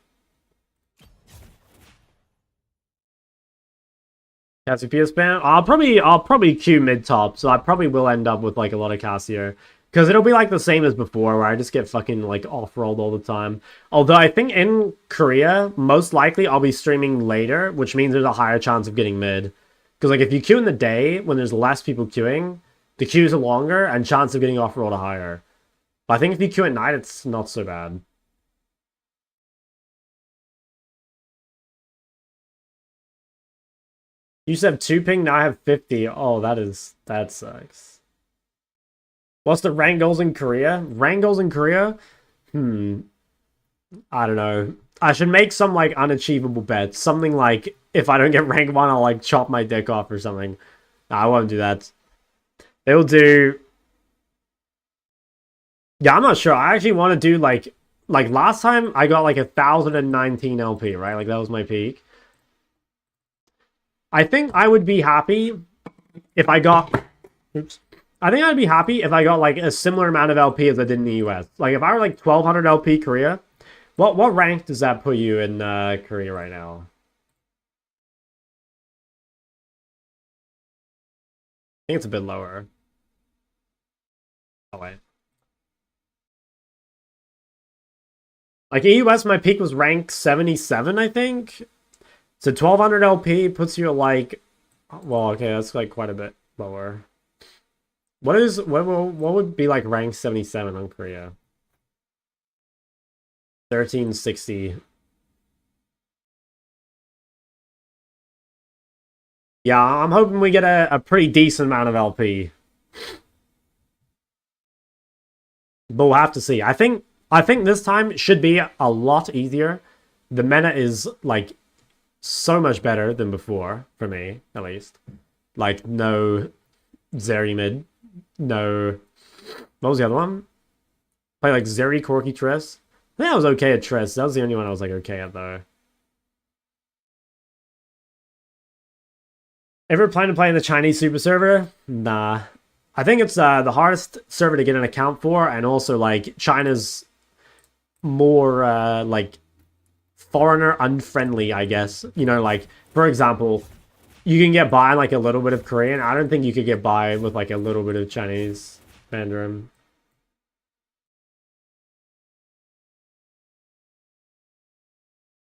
Cassiopeia spam? I'll probably queue mid-top, so I probably will end up with, like, a lot of Cassio. Because it'll be, like, the same as before, where I just get fucking, like, off-rolled all the time. Although I think in Korea, most likely I'll be streaming later, which means there's a higher chance of getting mid. Because, like, if you queue in the day, when there's less people queuing, the queues are longer, and chance of getting off-rolled are higher. But I think if you queue at night, it's not so bad. You used to have 2 ping, now I have 50. Oh, that sucks. What's the rank goals in Korea? Rank goals in Korea? I don't know. I should make some, like, unachievable bets. Something like, if I don't get rank 1, I'll, like, chop my dick off or something. No, I won't do that. They will do... Yeah, I'm not sure. I actually want to do, like last time, I got, like, 1,019 LP, right? Like, that was my peak. I think I would be happy if I got... Oops. I think I'd be happy if I got, like, a similar amount of LP as I did in the US. Like, if I were, like, 1,200 LP Korea... What rank does that put you in Korea right now? I think it's a bit lower. Oh, wait. Like, EUS, my peak was rank 77, I think. So 1,200 LP puts you at, like... Well, okay, that's, like, quite a bit lower. What would be, like, rank 77 on Korea? 1360. Yeah, I'm hoping we get a pretty decent amount of LP. But we'll have to see. I think this time should be a lot easier. The meta is, like, so much better than before, for me, at least. Like, no Zeri mid. No... What was the other one? Play, like, Zeri, Corki, Triss. I think I was okay at Triss. That was the only one I was, like, okay at, though. Ever plan to play in the Chinese super server? Nah. I think it's the hardest server to get an account for, and also, like, China's more, like, foreigner unfriendly, I guess. You know, like, for example, you can get by like a little bit of Korean. I don't think you could get by with, like, a little bit of Chinese Mandarin.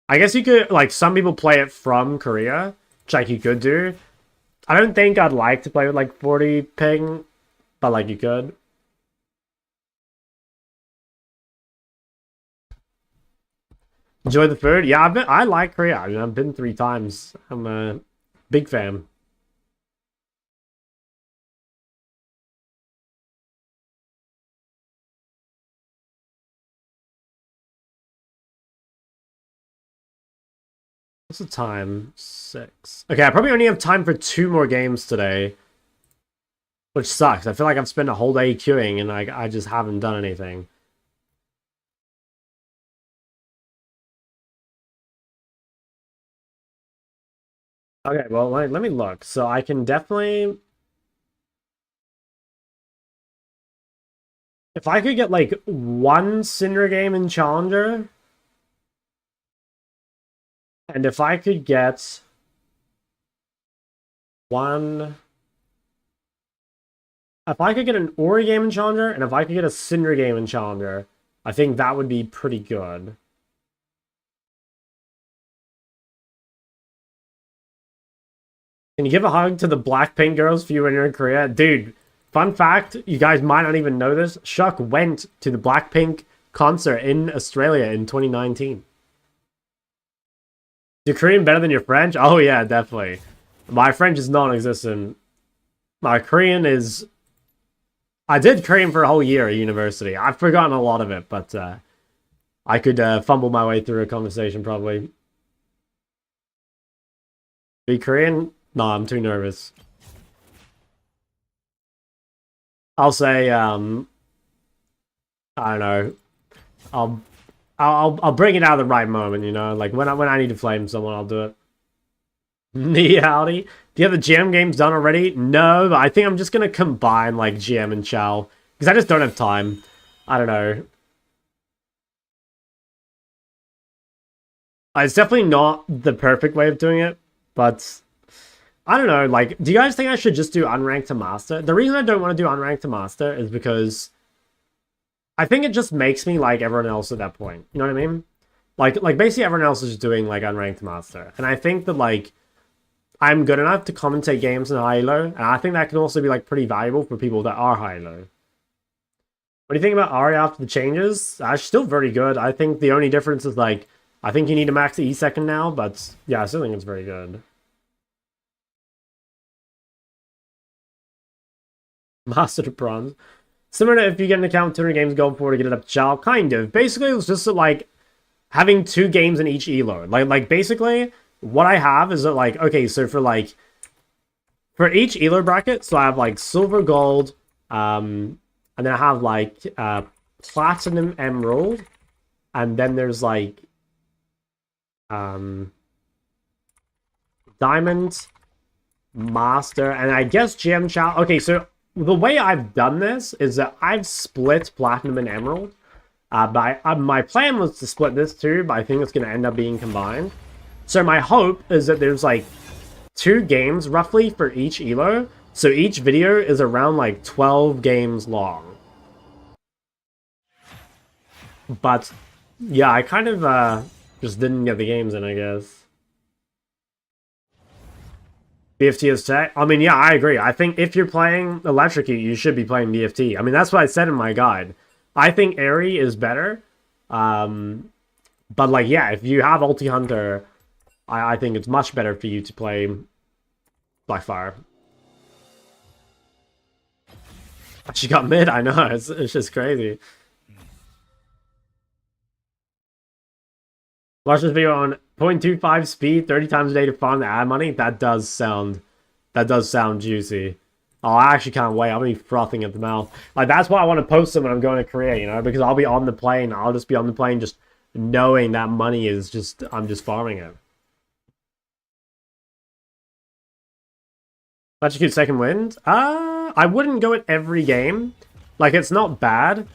I guess you could, like, some people play it from Korea, which, like, you could do. I don't think I'd like to play with, like, 40 ping, but, like, you could. Enjoy the food? Yeah, I like Korea. I mean, I've been 3 times. I'm a big fan. What's the time? 6. Okay, I probably only have time for 2 more games today. Which sucks. I feel like I've spent a whole day queuing and I just haven't done anything. Okay, well, let me look. So I can definitely... If I could get, like, 1 Cinder game in Challenger... And if I could get... 1... If I could get an Ori game in Challenger, and if I could get a Cinder game in Challenger, I think that would be pretty good. Can you give a hug to the Blackpink girls for you when you're in Korea? Dude, fun fact, you guys might not even know this. Shuck went to the Blackpink concert in Australia in 2019. Your Korean better than your French? Oh yeah, definitely. My French is non-existent. My Korean is... I did Korean for a whole year at university. I've forgotten a lot of it, but I could fumble my way through a conversation probably. Be Korean? No, I'm too nervous. I'll say, I don't know. I'll bring it out at the right moment, you know? Like, when I need to flame someone, I'll do it. Howdy. Do you have the GM games done already? No, but I think I'm just going to combine, like, GM and Chow. Because I just don't have time. I don't know. It's definitely not the perfect way of doing it, but... I don't know, like, do you guys think I should just do unranked to master? The reason I don't want to do unranked to master is because I think it just makes me like everyone else at that point. You know what I mean? Like basically everyone else is just doing, like, unranked to master. And I think that, like, I'm good enough to commentate games in high-low, and I think that can also be, like, pretty valuable for people that are high-low. What What do you think about Ari after the changes? She's still very good. I think the only difference is, like, I think you need to max the E second now, but yeah, I still think it's very good. Master to bronze. Similar to if you get an account with 200 games gold for to get it up to Chow, kind of. Basically, it's just like having 2 games in each elo. Like basically, what I have is that, like, okay, so for each elo bracket, so I have like silver, gold, and then I have like platinum, emerald, and then there's like diamond, master, and I guess gem Chow. Okay, so the way I've done this is that I've split platinum and emerald. But my plan was to split this too, but I think it's going to end up being combined. So my hope is that there's like 2 games roughly for each elo. So each video is around like 12 games long. But yeah, I kind of just didn't get the games in, I guess. BFT is tech. I mean, yeah, I agree. I think if you're playing Electrocute, you should be playing BFT. I mean, that's what I said in my guide. I think Airy is better. But, like, yeah, if you have Ulti Hunter, I think it's much better for you to play Blackfire. She got mid, I know. It's just crazy. Watch this video on 0.25 speed, 30 times a day to farm the ad money. That does sound juicy. Oh, I actually can't wait. I'm gonna be frothing at the mouth. Like, that's why I want to post them when I'm going to Korea, you know, because I'll be on the plane. I'll just be on the plane just knowing that money is just, I'm just farming it. Electrocute second wind? I wouldn't go at every game. Like, it's not bad.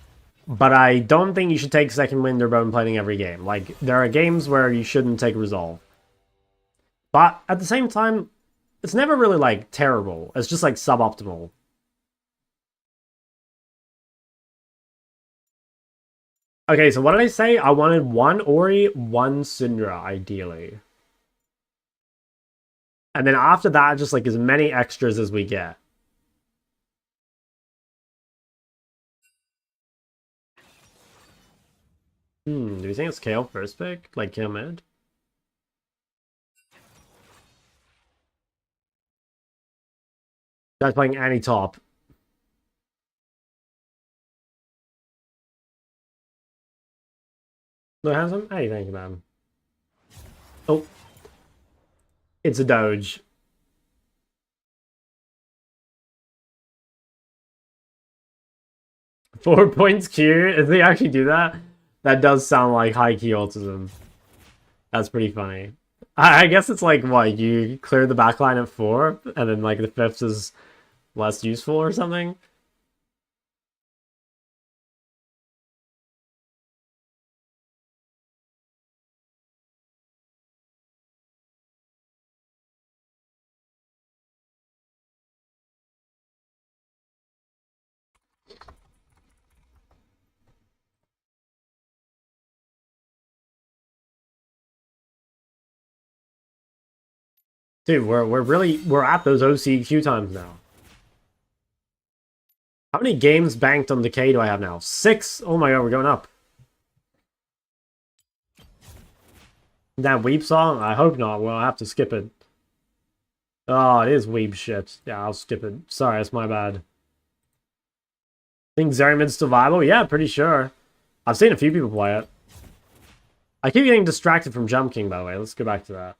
But I don't think you should take second wind or bone plating every game. Like, there are games where you shouldn't take resolve. But at the same time, it's never really, like, terrible. It's just, like, suboptimal. Okay, so what did I say? I wanted 1 Ori, 1 Syndra, ideally. And then after that, just, like, as many extras as we get. Do you think it's Kale first pick? Like, Kale mid? Guy's playing Annie top. No, handsome? How do you think, man? Oh. It's a Doge. Four points Q? If they actually do that? That does sound like high-key autism. That's pretty funny. I guess it's like, what, you clear the backline at 4, and then, like, the 5th is less useful or something? Dude, we're at those OCQ times now. How many games banked on Decay do I have now? 6? Oh my god, we're going up. That Weep song? I hope not. Well, I'll have to skip it. Oh, it is Weep shit. Yeah, I'll skip it. Sorry, that's my bad. Think Zerimid's still viable? Yeah, pretty sure. I've seen a few people play it. I keep getting distracted from Jump King, by the way. Let's go back to that.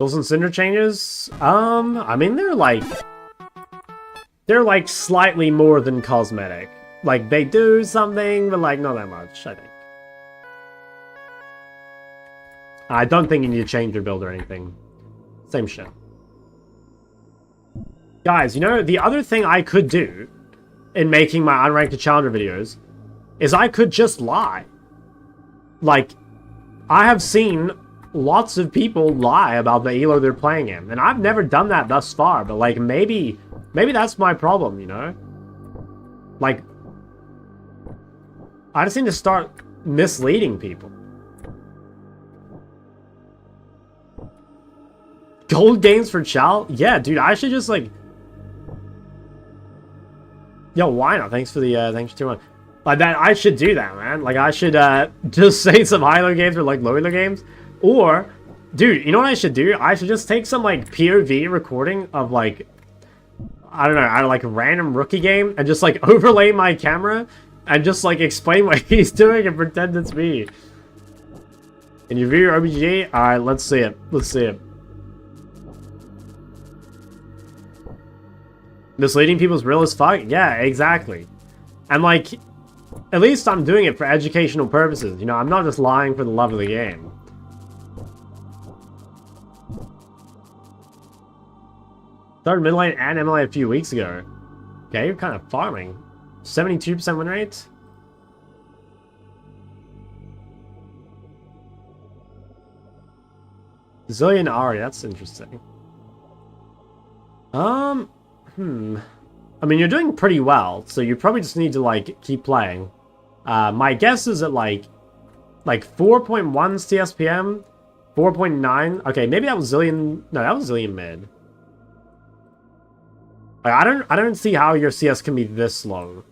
Wilson Cinder changes? I mean, they're like slightly more than cosmetic. Like, they do something, but like, not that much, I think. I don't think you need to change your build or anything. Same shit. Guys, you know, the other thing I could do in making my unranked challenger videos is I could just lie. Like, I have seen lots of people lie about the elo they're playing in, and I've never done that thus far, but like, maybe that's my problem, you know? Like, I just need to start misleading people. Gold games for Chow? Yeah, dude, I should just like... Yo, why not? Thanks for the, thanks for 2-1. Like that, I should do that, man. Like, I should, just say some high-low games or, like, low-low games. Or, dude, you know what I should do? I should just take some, like, POV recording of, like, I don't know, like, a random rookie game and just, like, overlay my camera and just, like, explain what he's doing and pretend it's me. Can you view your OBG? Alright, let's see it. Let's see it. Misleading people's real as fuck? Yeah, exactly. And, like, at least I'm doing it for educational purposes. You know, I'm not just lying for the love of the game. Started mid lane and MLA a few weeks ago. Okay, you're kind of farming. 72% win rate? Zillion Ari, that's interesting. I mean, you're doing pretty well, so you probably just need to, like, keep playing. My guess is at, like 4.1 CSPM, 4.9. Okay, maybe that was Zillion. No, that was Zillion mid. Like, I don't see how your CS can be this low.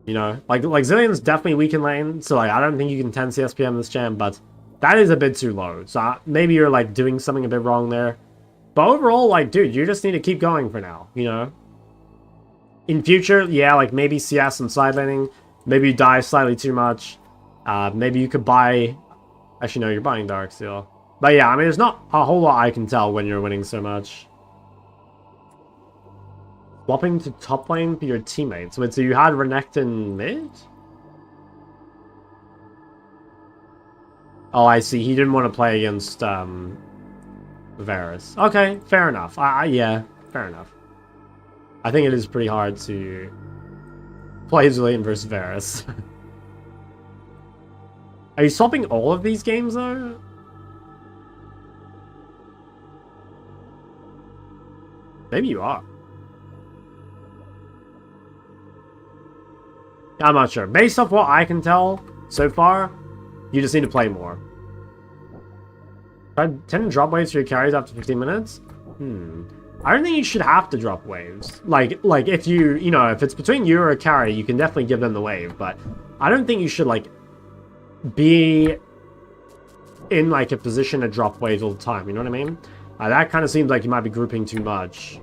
You know, like Zillion's definitely weak in lane, so like I don't think you can 10 CSPM this jam, but that is a bit too low. So maybe you're like doing something a bit wrong there. But overall, like, dude, you just need to keep going for now, you know? In future, yeah, like, maybe CS and side laning. Maybe you die slightly too much. Maybe you could buy... Actually, no, you're buying Darksteel. But yeah, I mean, there's not a whole lot I can tell when you're winning so much. Swapping to top lane for your teammates. Wait, so you had Renekton mid? Oh, I see. He didn't want to play against, Varus. Okay, fair enough. Yeah, fair enough. I think it is pretty hard to play Zillion versus Varus. Are you swapping all of these games, though? Maybe you are. I'm not sure. Based off what I can tell so far, you just need to play more. Try 10 drop waves for your carries after 15 minutes? I don't think you should have to drop waves. Like if you know, if it's between you or a carry, you can definitely give them the wave, but I don't think you should, like, be in, like, a position to drop waves all the time, you know what I mean? That kind of seems like you might be grouping too much.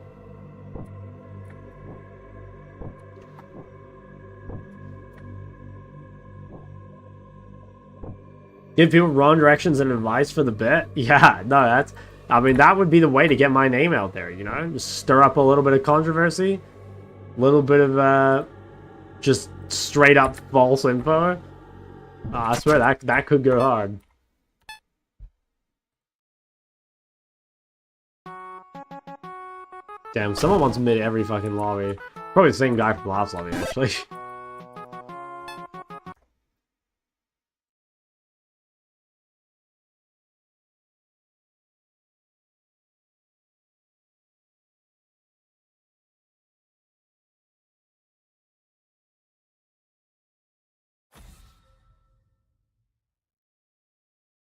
Give people wrong directions and advice for the bit? Yeah, no, that's... I mean, that would be the way to get my name out there, you know? Just stir up a little bit of controversy. A little bit of, just straight up false info. I swear, that could go hard. Damn, someone wants mid every fucking lobby. Probably the same guy from last lobby, actually.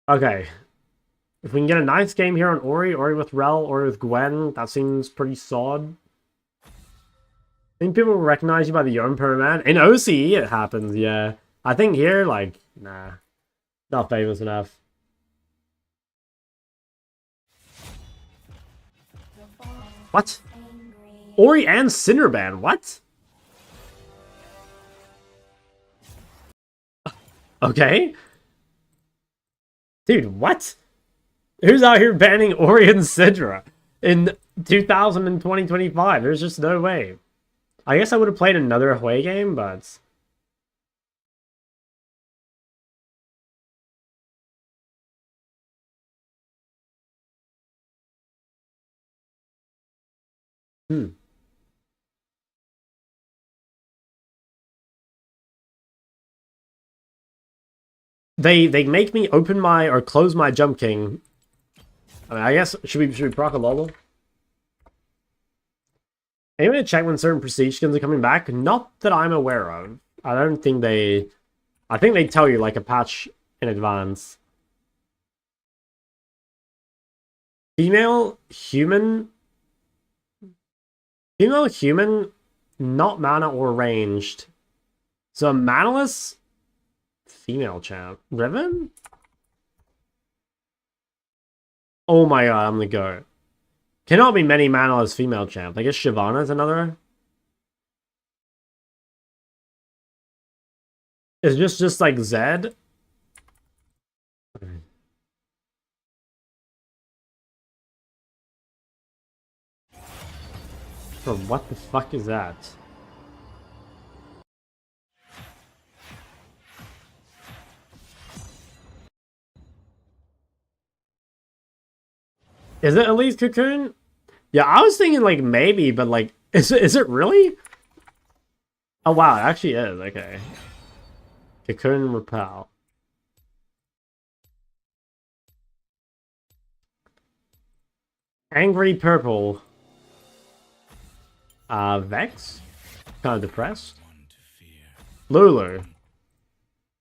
Okay. If we can get a nice game here on Ori with Rel, Ori with Gwen, that seems pretty solid. I think people will recognize you by the Yom Man. In OCE it happens, yeah. I think here, like, nah. Not famous enough. What? Ori and Cinderban, what? Okay. Dude, what? Who's out here banning Ori and Syndra in 2025? There's just no way. I guess I would have played another away game, but... They make me open my or close my Jump King. I mean, I guess should we proc a lol? Anyone to check when certain prestige skins are coming back? Not that I'm aware of. I don't think they... I think they tell you like a patch in advance. Female human. Female human, not mana or ranged. So a manaless female champ. Riven? Oh my god, I'm gonna go. Cannot be many manaless female champ. I guess Shyvana's another. Is just like Zed? Bro, what the fuck is that? Is it Elise Cocoon? Yeah, I was thinking like maybe, but like, is it really? Oh wow, it actually is. Okay. Cocoon Repel. Angry Purple. Vex? Kind of depressed. One to fear. Lulu.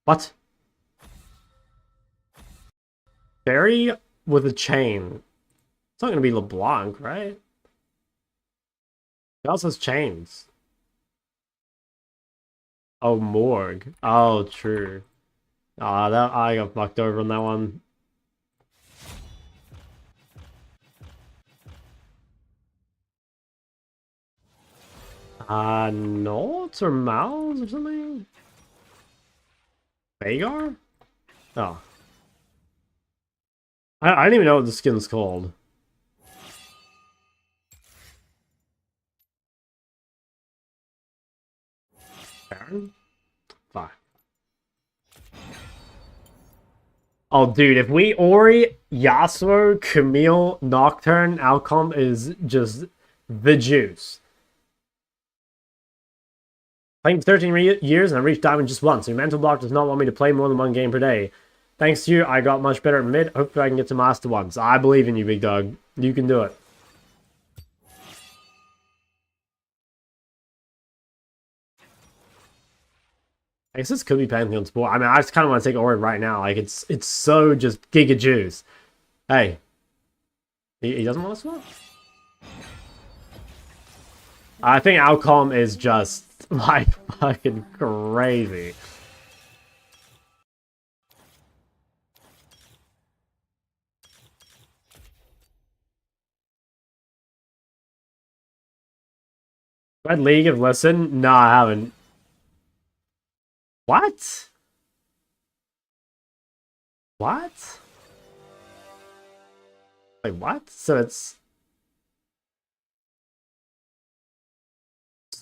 What? Fairy with a chain. It's not gonna be LeBlanc, right? It also has chains. Oh, Morgue. Oh, true. Ah, that I got fucked over on that one. Notes or mouths or something? Vagar? Oh. I don't even know what the skin's called. Baron? Fuck. Oh, dude, if we Ori, Yasuo, Camille, Nocturne, outcome is just the juice. Playing for 13 years and I reached diamond just once. Your mental block does not want me to play more than one game per day. Thanks to you, I got much better at mid. Hopefully I can get to master once. I believe in you, big dog. You can do it. I guess this could be Pantheon Sport. I mean, I just kind of want to take Ori right now. Like, it's so just giga juice. Hey. He doesn't want to swap? I think outcome is just, like, fucking crazy. Red League of Listen? No, I haven't. What? What? Wait, what? So it's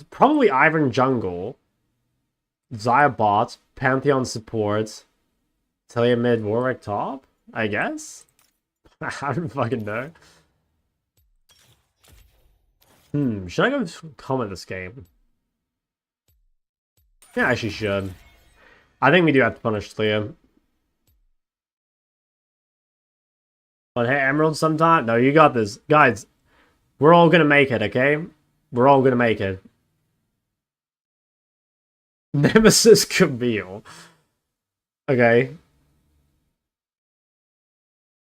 probably Ivern Jungle, Xayah bot, Pantheon support, Talia mid, Warwick top, I guess? I don't fucking know. Should I go comment this game? Yeah, I actually should. I think we do have to punish Talia. But hey, Emerald sometime? No, you got this. Guys, we're all gonna make it, okay? We're all gonna make it. Nemesis Camille. Okay.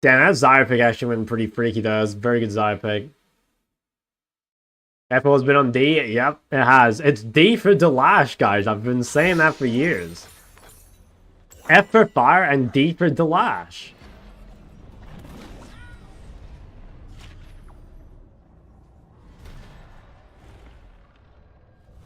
Damn, that Xayah pick actually went pretty freaky though. It's a very good Xayah pick. FO has been on D? Yep, it has. It's D for Delash, guys. I've been saying that for years. F for Fire and D for Delash.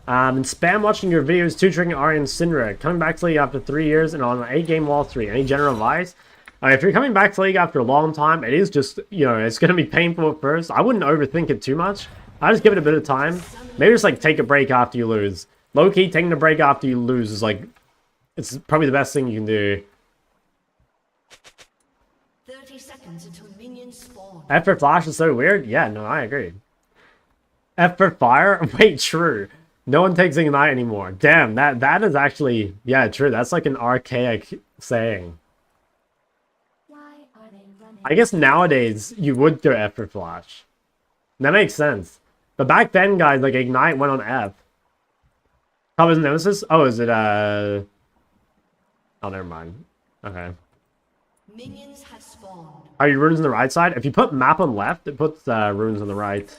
And spam watching your videos, 2-tricking Ari and Syndra. Coming back to League after 3 years and on an 8-game wall 3. Any general advice? If you're coming back to League after a long time, it is just, you know, it's going to be painful at first. I wouldn't overthink it too much. I just give it a bit of time. Maybe just, like, take a break after you lose. Low-key, taking a break after you lose is, like, it's probably the best thing you can do. 30 seconds until minions spawn. F for Flash is so weird? Yeah, no, I agree. F for Fire? Wait, true. No one takes Ignite anymore. Damn, that is actually... Yeah, true. That's like an archaic saying. Why are they running? I guess nowadays, you would go F for Flash. That makes sense. But back then, guys, like, Ignite went on F. How was Nemesis? Oh, is it, Oh, never mind. Okay. Minions have spawned. Are you runes on the right side? If you put map on left, it puts runes on the right.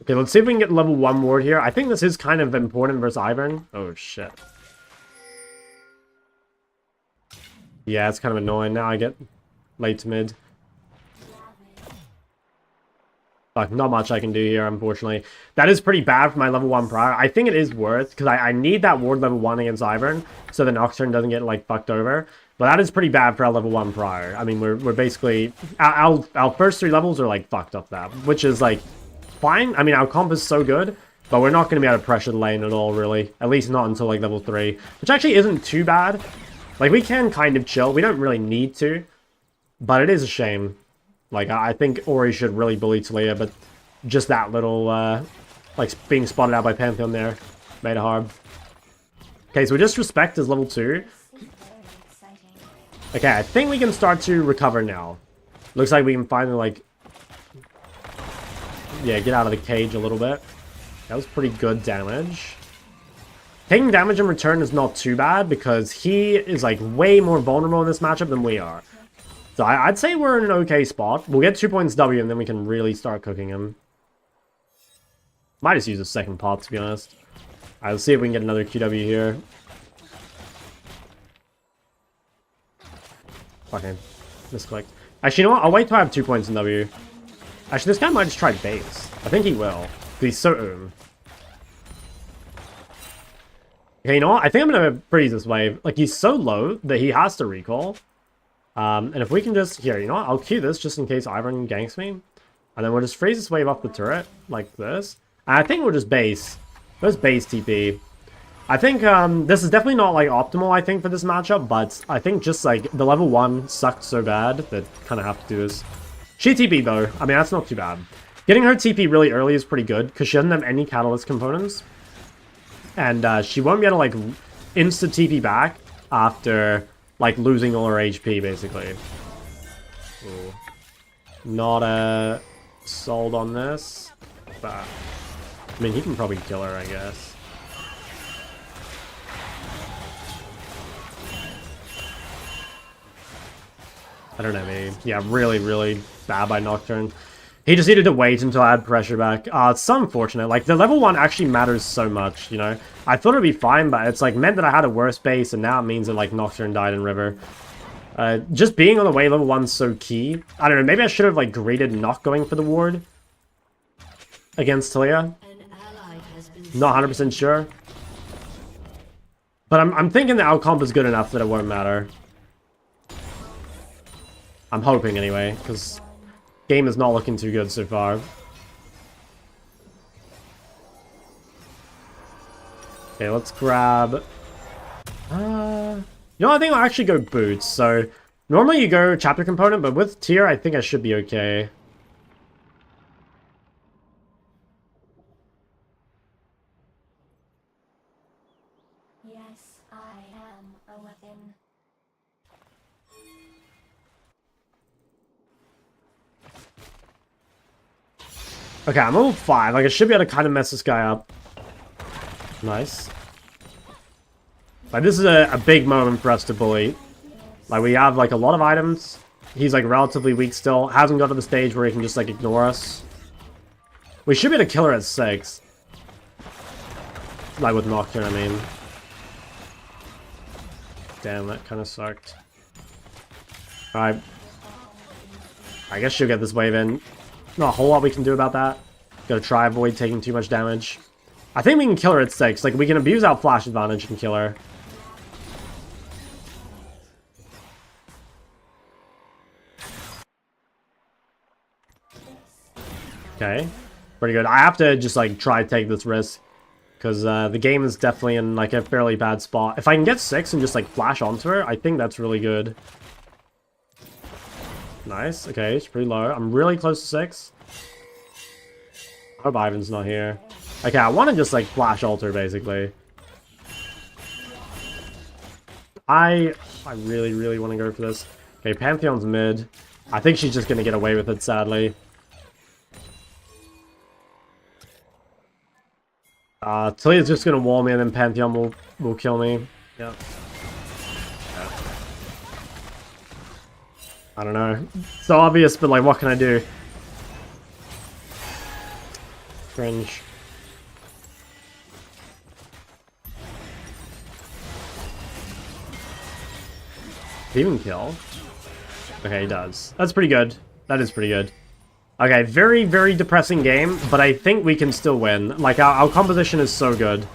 Okay, let's see if we can get level 1 ward here. I think this is kind of important versus Ivern. Oh, shit. Yeah, it's kind of annoying. Now I get late to mid. Fuck, not much I can do here, unfortunately. That is pretty bad for my level 1 prior. I think it is worth, because I need that ward level 1 against Ivern, so the Nocturne doesn't get, like, fucked over. But that is pretty bad for our level 1 prior. I mean, we're basically... Our first 3 levels are, like, fucked up that, which is, like, fine. I mean, our comp is so good, but we're not going to be able to pressure the lane at all, really. At least not until, like, level 3, which actually isn't too bad. Like, we can kind of chill. We don't really need to, but it is a shame. Like, I think Ori should really bully Talia, but just that little, like, being spotted out by Pantheon there made it hard. Okay, so we just respect his level 2. Okay, I think we can start to recover now. Looks like we can finally, like... Yeah, get out of the cage a little bit. That was pretty good damage. Taking damage in return is not too bad, because he is, like, way more vulnerable in this matchup than we are. So I'd say we're in an okay spot. We'll get 2 points W, and then we can really start cooking him. Might just use a second pot, to be honest. Alright, let's see if we can get another QW here. Okay, misclicked. Actually, you know what? I'll wait till I have 2 points in W. Actually, this guy might just try base. I think he will, because he's so Okay, you know what? I think I'm going to freeze this wave. Like, he's so low that he has to recall. And if we can just... Here, you know what? I'll queue this just in case Ivern ganks me. And then we'll just freeze this wave off the turret, like this. And I think we'll just base. Let's base TP. I think this is definitely not, like, optimal, I think, for this matchup. But I think just, like, the level 1 sucked so bad that kind of have to do this. She TP, though. I mean, that's not too bad. Getting her TP really early is pretty good, because she doesn't have any catalyst components. And she won't be able to, like, insta-TP back after... like, losing all her HP, basically. Ooh. Not, sold on this. But, I mean, he can probably kill her, I guess. I don't know, maybe. Yeah, really, really bad by Nocturne. He just needed to wait until I had pressure back. It's so unfortunate. Like, the level 1 actually matters so much, you know? I thought it would be fine, but it's, like, meant that I had a worse base, and now it means that, like, Nocturne died in River. Just being on the way level 1's so key. I don't know, maybe I should have, like, greeted not going for the ward against Talia. Not 100% sure. But I'm thinking that our comp is good enough that it won't matter. I'm hoping, anyway, because... game is not looking too good so far. Okay, let's grab... you know, I think I'll actually go boots. So, normally you go chapter component, but with tier, I think I should be okay. Yes, I am a weapon. Okay, I'm level 5. Like, I should be able to kind of mess this guy up. Nice. Like, this is a big moment for us to bully. Like, we have, like, a lot of items. He's, like, relatively weak still. Hasn't got to the stage where he can just, like, ignore us. We should be able to kill her at 6. Like, with Nocturne, I mean. Damn, that kind of sucked. Alright. I guess she'll get this wave in. Not a whole lot we can do about that. Gotta try avoid taking too much damage. I think we can kill her at 6. Like, we can abuse our flash advantage and kill her. Okay. Pretty good. I have to just, like, try to take this risk. Because the game is definitely in, like, a fairly bad spot. If I can get 6 and just, like, flash onto her, I think that's really good. Nice. Okay, it's pretty low. I'm really close to 6. I hope Ivan's not here. Okay, I want to just, like, flash alter, basically. I really, really want to go for this. Okay, Pantheon's mid. I think she's just going to get away with it, sadly. Talia's just going to wall me, and then Pantheon will kill me. Yep. I don't know. It's so obvious, but like, what can I do? Cringe. Did he even kill? Okay, he does. That's pretty good. That is pretty good. Okay, very, very depressing game, but I think we can still win. Like, our composition is so good.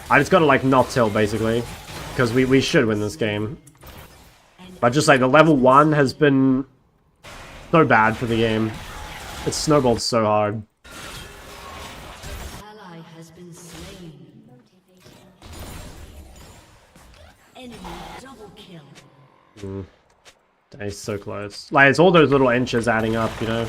I just gotta, like, not tilt, basically. Because we should win this game. But just, like, the level 1 has been so bad for the game. It's snowballed so hard. Ally has been slain. Enemy double kill. He's so close. Like, it's all those little inches adding up, you know?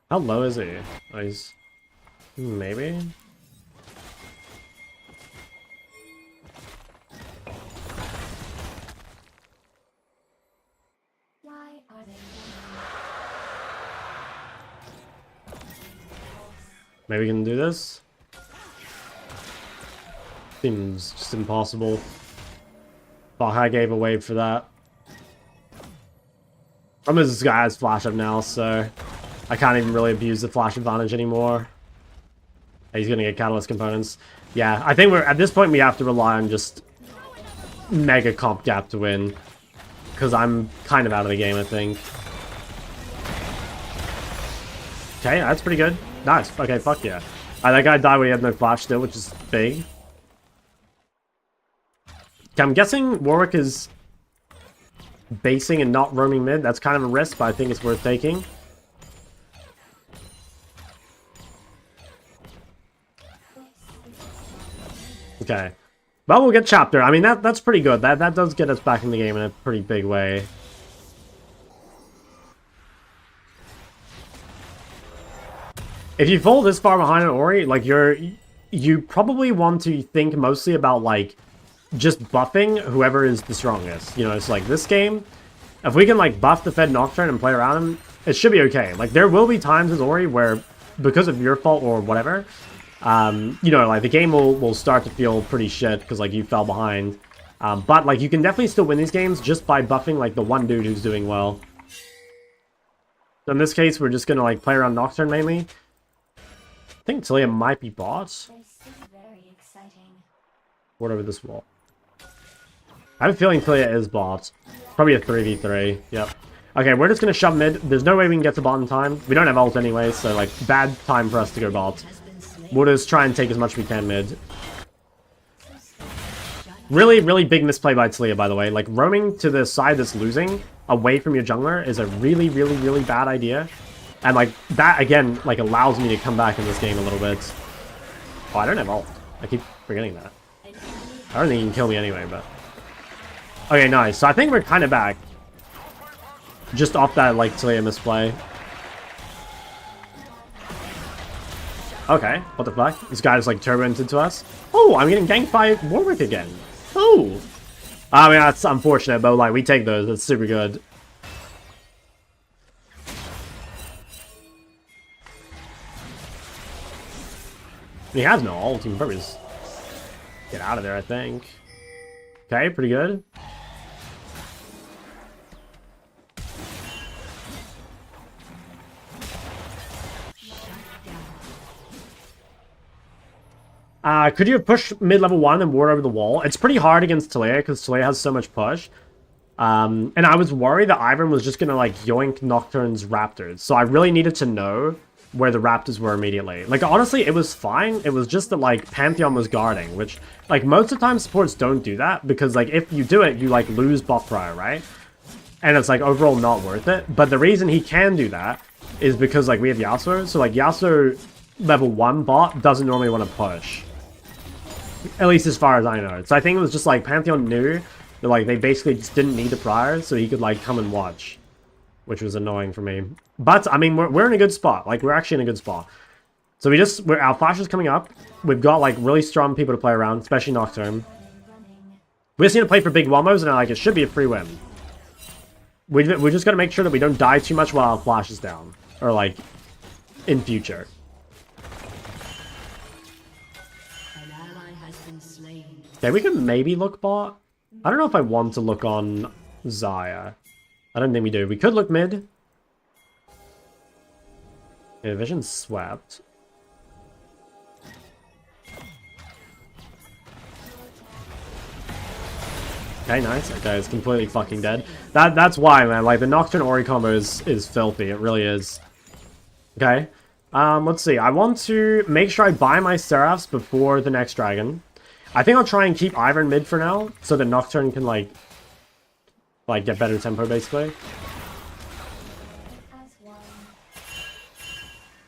How low is he? Oh, he's... Maybe? Why are they Maybe we can do this? Seems just impossible. Fuck, I gave a wave for that. Problem is this guy has flash up now, so I can't even really abuse the flash advantage anymore. He's gonna get catalyst components. Yeah, I think we're at this point we have to rely on just mega comp gap to win. Because I'm kind of out of the game, I think. Okay, that's pretty good. Nice. Okay, fuck yeah. That guy died when he had no flash still, which is big. Okay, I'm guessing Warwick is basing and not roaming mid. That's kind of a risk, but I think it's worth taking. Okay. Well, we'll get chapter. I mean, that's pretty good. That does get us back in the game in a pretty big way. If you fall this far behind an Ori, like, you probably want to think mostly about, like, just buffing whoever is the strongest. You know, it's like this game, if we can, like, buff the Fed Nocturne and play around him, it should be okay. Like, there will be times with Ori where, because of your fault or whatever, you know, like, the game will start to feel pretty shit because, like, you fell behind. But, like, you can definitely still win these games just by buffing, like, the one dude who's doing well. So in this case, we're just gonna, like, play around Nocturne mainly. I think Talia might be bot. They seem very exciting. Ward over this wall. I have a feeling Talia is bot. Probably a 3v3. Yep. Okay, we're just gonna shove mid. There's no way we can get to bot in time. We don't have ult anyway, so, like, bad time for us to go bot. We'll just try and take as much as we can mid. Really, really big misplay by Talia, by the way. Like, roaming to the side that's losing away from your jungler is a really, really, really bad idea. And, like, that, again, like, allows me to come back in this game a little bit. Oh, I don't have ult. I keep forgetting that. I don't think he can kill me anyway, but... Okay, nice. So I think we're kind of back. Just off that, like, Talia misplay. Okay, what the fuck? This guy's, like, turboed into us. Oh, I'm getting ganked by Warwick again. Oh! I mean, that's unfortunate, but, like, we take those. That's super good. He has no ult. He can probably just get out of there, I think. Okay, pretty good. Could you have pushed mid-level 1 and ward over the wall? It's pretty hard against Talia because Talia has so much push. And I was worried that Ivern was just going to, like, yoink Nocturne's Raptors. So I really needed to know where the Raptors were immediately. Like, honestly, it was fine. It was just that, like, Pantheon was guarding, which, like, most of the time supports don't do that because, like, if you do it, you, like, lose buff prior, right? And it's, like, overall not worth it. But the reason he can do that is because, like, we have Yasuo. So, like, Yasuo level 1 bot doesn't normally want to push. At least as far as I know. So I think it was just, like, Pantheon knew that, like, they basically just didn't need the prior, so he could, like, come and watch. Which was annoying for me. But, I mean, we're in a good spot. Like, we're actually in a good spot. So our flash is coming up. We've got, like, really strong people to play around, especially Nocturne. We just need to play for big wombos, and, like, it should be a free win. We just gotta make sure that we don't die too much while our flash is down. Or, like, in future. has been slain. Okay, we could maybe look bot. I don't know if I want to look on Xayah. I don't think we do. We could look mid. Okay, vision swept. Okay, nice. Okay, it's completely fucking dead. That's why, man. Like, the Nocturne Ori combo is filthy. It really is. Okay. Let's see. I want to make sure I buy my Seraphs before the next dragon. I think I'll try and keep Ivern mid for now, so that Nocturne can, like get better tempo, basically.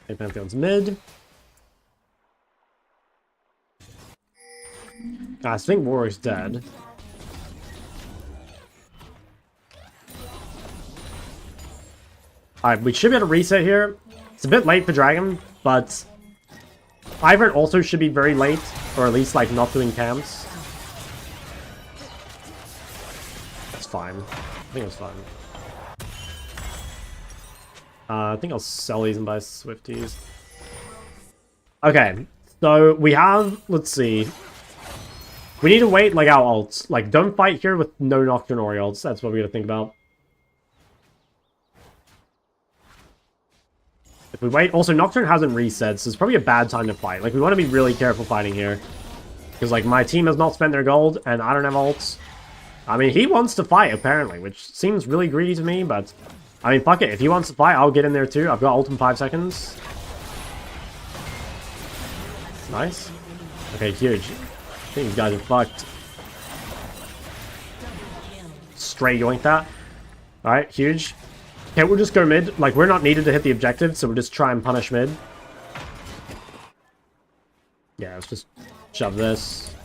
Okay, Pantheon's mid. I think Warwick's dead. Alright, we should be able to reset here. It's a bit late for Dragon, but Ivern also should be very late, or at least, like, not doing camps. That's fine. I think it's fine. I think I'll sell these and buy Swifties. Okay, so we have, let's see. We need to wait, like, our ults. Like, don't fight here with no Nocturne Ori ults. That's what we gotta think about. If we wait, also Nocturne hasn't reset, so it's probably a bad time to fight. Like, we want to be really careful fighting here. Because, like, my team has not spent their gold, and I don't have ults. I mean, he wants to fight, apparently, which seems really greedy to me, but... I mean, fuck it. If he wants to fight, I'll get in there too. I've got ult in 5 seconds. Nice. Okay, huge. I think these guys are fucked. Straight yoink that. Alright, huge. Okay, we'll just go mid. Like, we're not needed to hit the objective, so we'll just try and punish mid. Yeah, let's just shove this.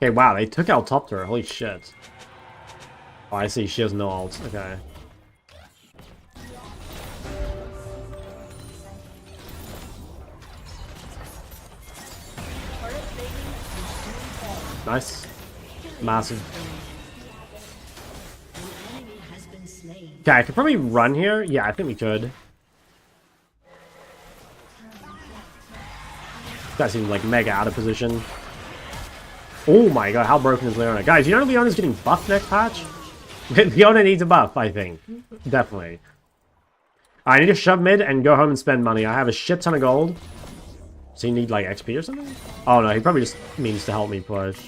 Okay, wow, they took out top turret. Holy shit. Oh, I see. She has no ult. Okay. Nice. Massive. Okay, I could probably run here. Yeah, I think we could. This guy seems like mega out of position. Oh my god, how broken is Leona? Guys, you know Leona's getting buffed next patch? Leona needs a buff, I think. Definitely. I need to shove mid and go home and spend money. I have a shit ton of gold. Does he need, like, XP or something? Oh no, he probably just means to help me push.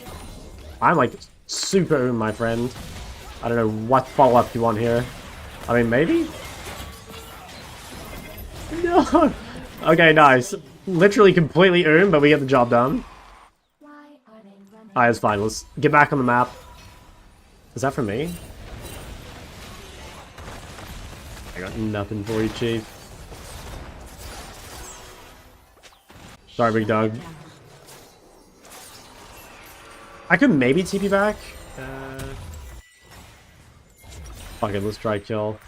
I'm, like, super my friend. I don't know what follow-up you want here. I mean, maybe? No! Okay, nice. Literally completely but we get the job done. Alright, it's fine. Let's get back on the map. Is that for me? I got nothing for you, Chief. Sorry, big dog. I could maybe TP back. Fuck it, let's try kill.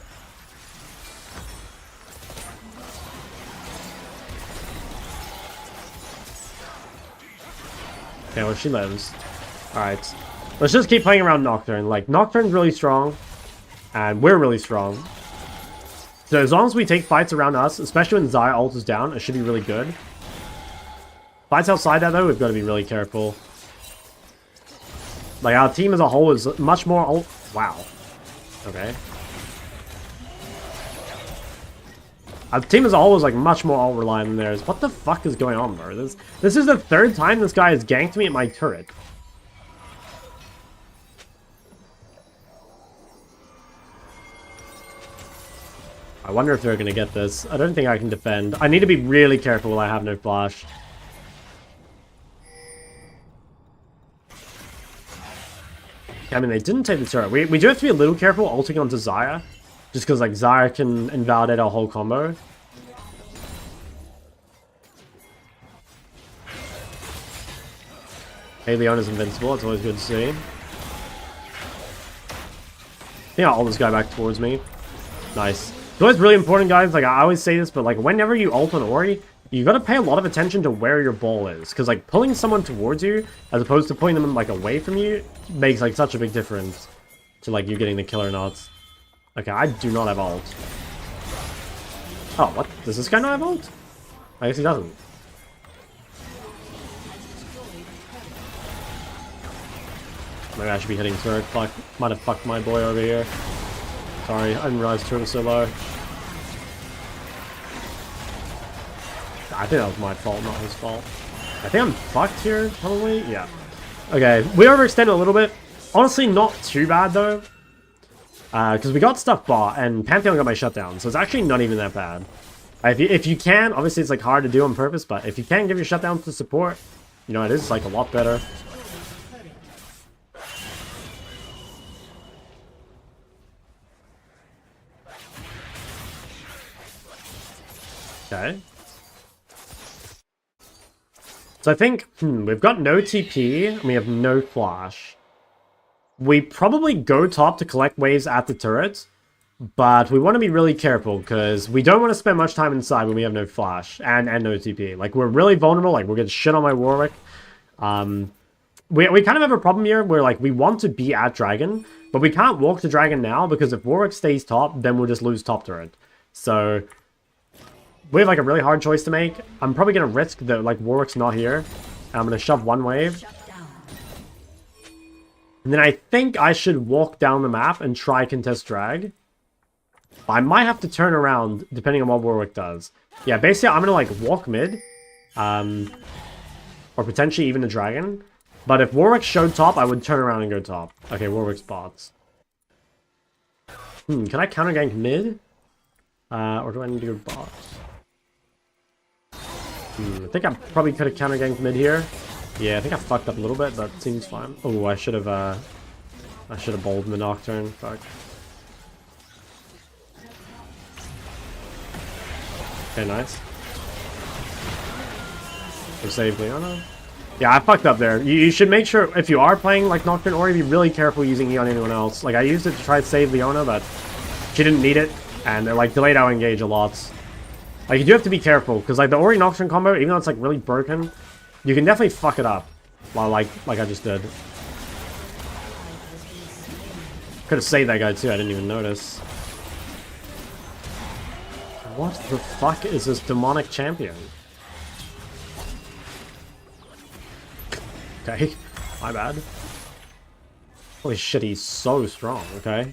Okay, well, she lives. Alright. Let's just keep playing around Nocturne. Like, Nocturne's really strong. And we're really strong. So as long as we take fights around us, especially when Xayah ult is down, it should be really good. Fights outside that, though, we've got to be really careful. Like, our team as a whole is much more ult... Wow. Okay. Our team as a whole is, like, much more ult reliant than theirs. What the fuck is going on, bro? This is the third time this guy has ganked me at my turret. I wonder if they're gonna get this. I don't think I can defend. I need to be really careful while I have no flash. I mean, they didn't take the turret. We do have to be a little careful ulting onto Xayah. Just because, like, Xayah can invalidate our whole combo. Hey, Leona's invincible. It's always good to see. I think I'll ult this guy back towards me. Nice. It's always really important, guys. Like, I always say this, but, like, whenever you ult on Ori, you gotta pay a lot of attention to where your ball is. Because, like, pulling someone towards you, as opposed to pulling them, like, away from you, makes, like, such a big difference to, like, you getting the kill or not. Okay, I do not have ult. Oh, what? Does this guy not have ult? I guess he doesn't. Maybe I should be hitting turret. Fuck. Might have fucked my boy over here. Sorry, I didn't realize turret was so low. I think that was my fault, not his fault. I think I'm fucked here, probably? Yeah. Okay, we overextended a little bit. Honestly, not too bad, though. Because we got stuff bought, and Pantheon got my shutdown, so it's actually not even that bad. If you can, obviously it's like hard to do on purpose, but if you can give your shutdown to support, you know, it is like a lot better. Okay. So I think, we've got no TP, and we have no flash. We probably go top to collect waves at the turrets, but we want to be really careful, because we don't want to spend much time inside when we have no flash, and no TP. Like, we're really vulnerable, like, we're getting shit on my Warwick. We kind of have a problem here, where, like, we want to be at Dragon, but we can't walk to Dragon now, because if Warwick stays top, then we'll just lose top turret. So we have like a really hard choice to make. I'm probably gonna risk that like Warwick's not here. And I'm gonna shove one wave. And then I think I should walk down the map and try contest drag. I might have to turn around depending on what Warwick does. Yeah, basically I'm gonna like walk mid. Or potentially even a dragon. But if Warwick showed top, I would turn around and go top. Okay, Warwick's bots. Can I counter gank mid? Or do I need to go bot? I think I probably could have counter ganked mid here. Yeah, I think I fucked up a little bit, but seems fine. Oh, I should have bowled the Nocturne. Fuck. Okay, nice. So save Leona. Yeah, I fucked up there. You should make sure, if you are playing like Nocturne Ori, be really careful using E on anyone else. Like, I used it to try to save Leona, but she didn't need it. And they're like delayed out engage a lot. Like, you do have to be careful, because like the Ori Nocturne combo, even though it's like really broken, you can definitely fuck it up. Well, like I just did. Could have saved that guy too, I didn't even notice. What the fuck is this demonic champion? Okay, my bad. Holy shit, he's so strong, okay?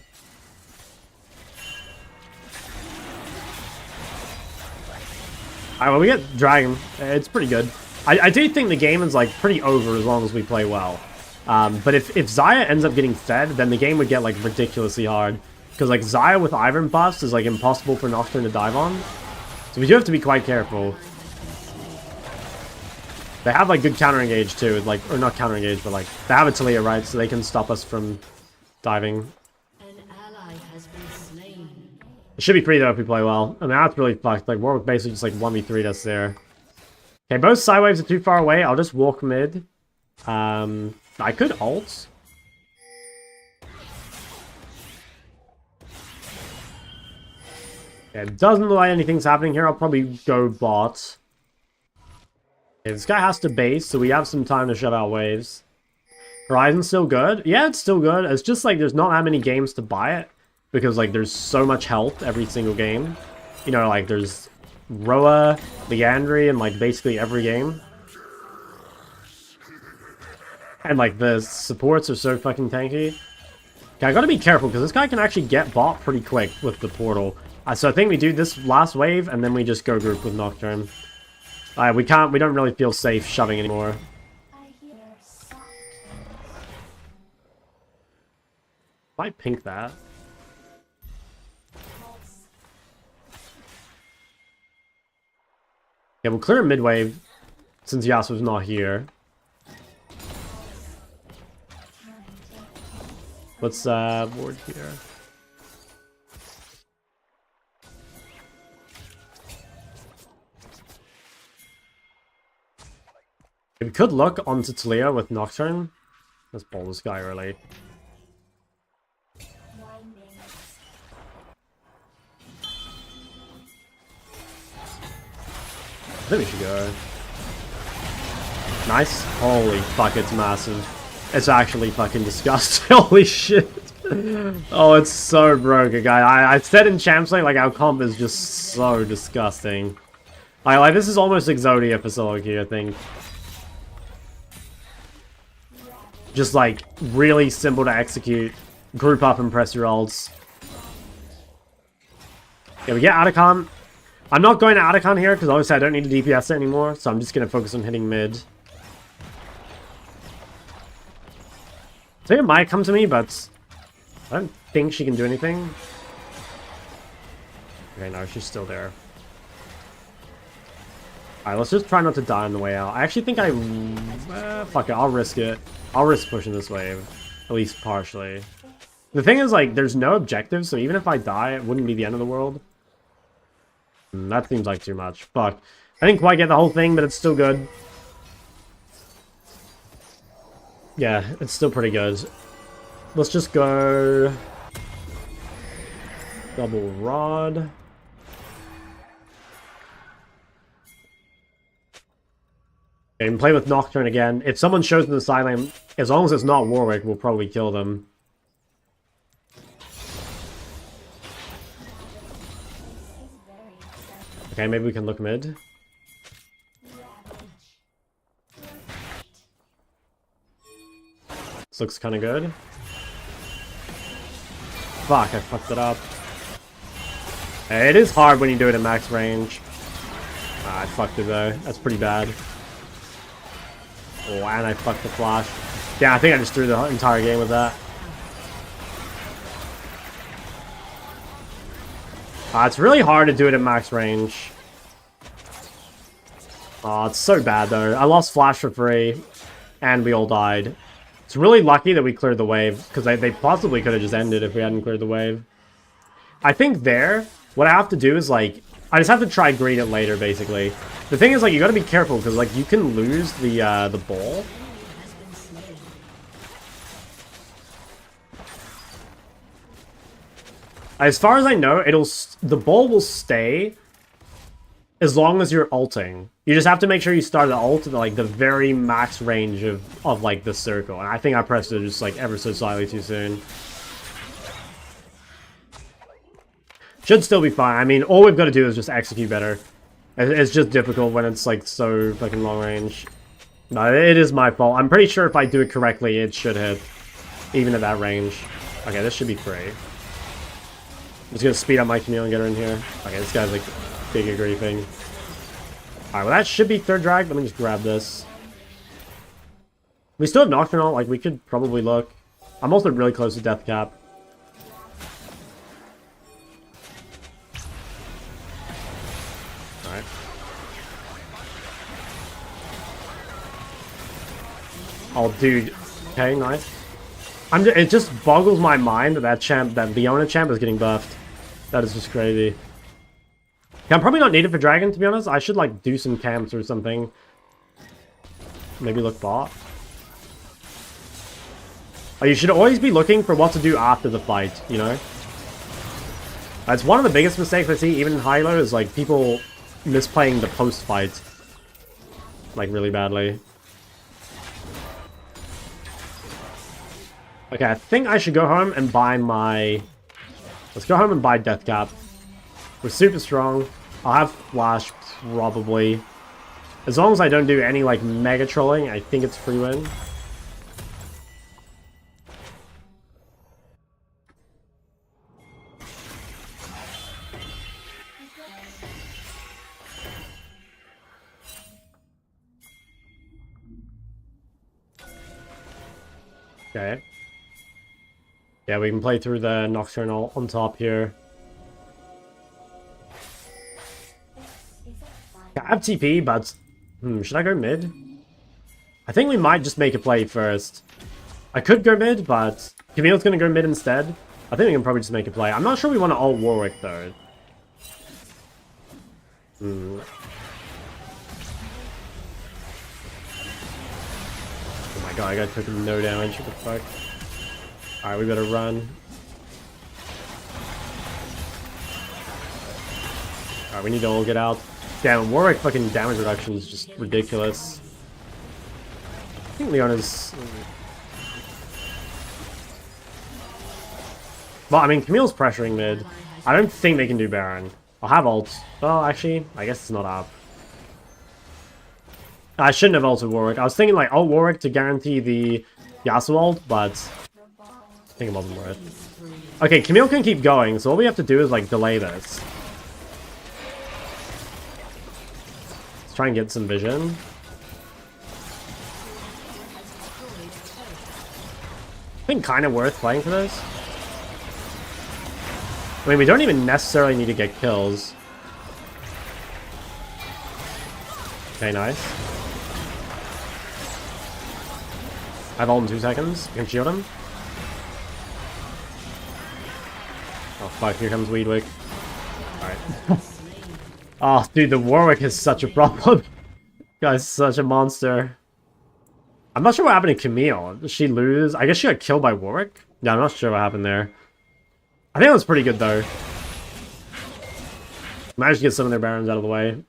Alright, well, we get Dragon. It's pretty good. I do think the game is, like, pretty over as long as we play well. But if Xayah ends up getting fed, then the game would get, like, ridiculously hard. Because, like, Xayah with Ivern buffs is, like, impossible for Nocturne to dive on. So we do have to be quite careful. They have, like, good counter-engage, too. Like, or not counter-engage, but, like, they have a Talia, right? So they can stop us from diving. It should be pretty though if we play well. I mean, that's really fucked. Like, Warwick basically just like 1v3'd us there. Okay, both side waves are too far away. I'll just walk mid. I could ult. Yeah, it doesn't look like anything's happening here. I'll probably go bot. Okay, this guy has to base, so we have some time to shove out waves. Horizon's still good. Yeah, it's still good. It's just like there's not that many games to buy it. Because, like, there's so much health every single game. You know, like, there's Roa, Leandry, and, like, basically every game. And, like, the supports are so fucking tanky. Okay, I gotta be careful, because this guy can actually get bot pretty quick with the portal. So I think we do this last wave, and then we just go group with Nocturne. We don't really feel safe shoving anymore. Might pink that. Yeah, we'll clear mid-wave, since Yasuo's not here. Let's, ward here. We could look onto Talia with Nocturne. Let's bowl this guy early. I think we should go. Nice. Holy fuck, it's massive. It's actually fucking disgusting. Holy shit. Oh, it's so broken, guy. I said in Champs League, like, our comp is just so disgusting. Like, this is almost Exodia for solo queue, I think. Just, like, really simple to execute. Group up and press your ults. Yeah, we get Atacon. I'm not going to Atacon here, because obviously I don't need to DPS it anymore, so I'm just going to focus on hitting mid. So it might come to me, but I don't think she can do anything. Okay, no, she's still there. Alright, let's just try not to die on the way out. I actually think fuck it, I'll risk it. I'll risk pushing this wave. At least partially. The thing is, like, there's no objective, so even if I die, it wouldn't be the end of the world. That seems like too much. Fuck. I didn't quite get the whole thing, but it's still good. Yeah, it's still pretty good. Let's just go... Double rod. Okay, you can play with Nocturne again. If someone shows in the side lane, as long as it's not Warwick, we'll probably kill them. Okay, maybe we can look mid. This looks kind of good. Fuck, I fucked it up. It is hard when you do it at max range. I fucked it though. That's pretty bad. Oh, and I fucked the flash. Yeah, I think I just threw the entire game with that. It's really hard to do it at max range. Oh, it's so bad though. I lost flash for free, and we all died. It's really lucky that we cleared the wave, because they possibly could have just ended if we hadn't cleared the wave. I think there, what I have to do is, like, I just have to try greed it later, basically. The thing is, like, you gotta be careful, because, like, you can lose the ball. As far as I know, the ball will stay as long as you're ulting. You just have to make sure you start the ult at, like, the very max range of like, the circle. And I think I pressed it just, like, ever so slightly too soon. Should still be fine. I mean, all we've got to do is just execute better. It's just difficult when it's, like, so fucking long range. No, it is my fault. I'm pretty sure if I do it correctly, it should hit. Even at that range. Okay, this should be free. I'm just gonna speed up my Camille and get her in here. Okay, this guy's, like, big griefing. Alright, well that should be third drag. Let me just grab this. We still have Nocturnal, like we could probably look. I'm also really close to death cap. Alright. Oh dude. Okay, nice. It just boggles my mind that that Leona champ is getting buffed. That is just crazy. I'm probably not needed for Dragon, to be honest. I should, like, do some camps or something. Maybe look bot. Oh, you should always be looking for what to do after the fight, you know? That's one of the biggest mistakes I see, even in Hilo, is, like, people misplaying the post-fight. Like, really badly. Okay, I think I should go home and buy my... Let's go home and buy Death Cap. We're super strong. I'll have Flash, probably. As long as I don't do any, like, mega trolling, I think it's free win. Okay. Yeah, we can play through the Nocturnal on top here. I have TP, but... should I go mid? I think we might just make a play first. I could go mid, but... Camille's gonna go mid instead. I think we can probably just make a play. I'm not sure we want to ult Warwick, though. Oh my god, I got took no damage. What the fuck? Alright, we better run. Alright, we need to all get out. Damn, Warwick fucking damage reduction is just ridiculous. I think Leona's... Well, I mean, Camille's pressuring mid. I don't think they can do Baron. I'll have ult. Well, actually, I guess it's not up. I shouldn't have ulted Warwick. I was thinking, like, ult Warwick to guarantee the Yasuo ult, but I think it wasn't worth it. Okay, Camille can keep going, so all we have to do is, like, delay this. Let's try and get some vision. I think kind of worth playing for this. I mean, we don't even necessarily need to get kills. Okay, nice. I have ult in 2 seconds. You can shield him. Oh fuck, here comes Weedwick. Alright. Oh, dude, the Warwick is such a problem. Guy's such a monster. I'm not sure what happened to Camille. Did she lose? I guess she got killed by Warwick? Yeah, I'm not sure what happened there. I think it was pretty good, though. Managed to get some of their Barons out of the way.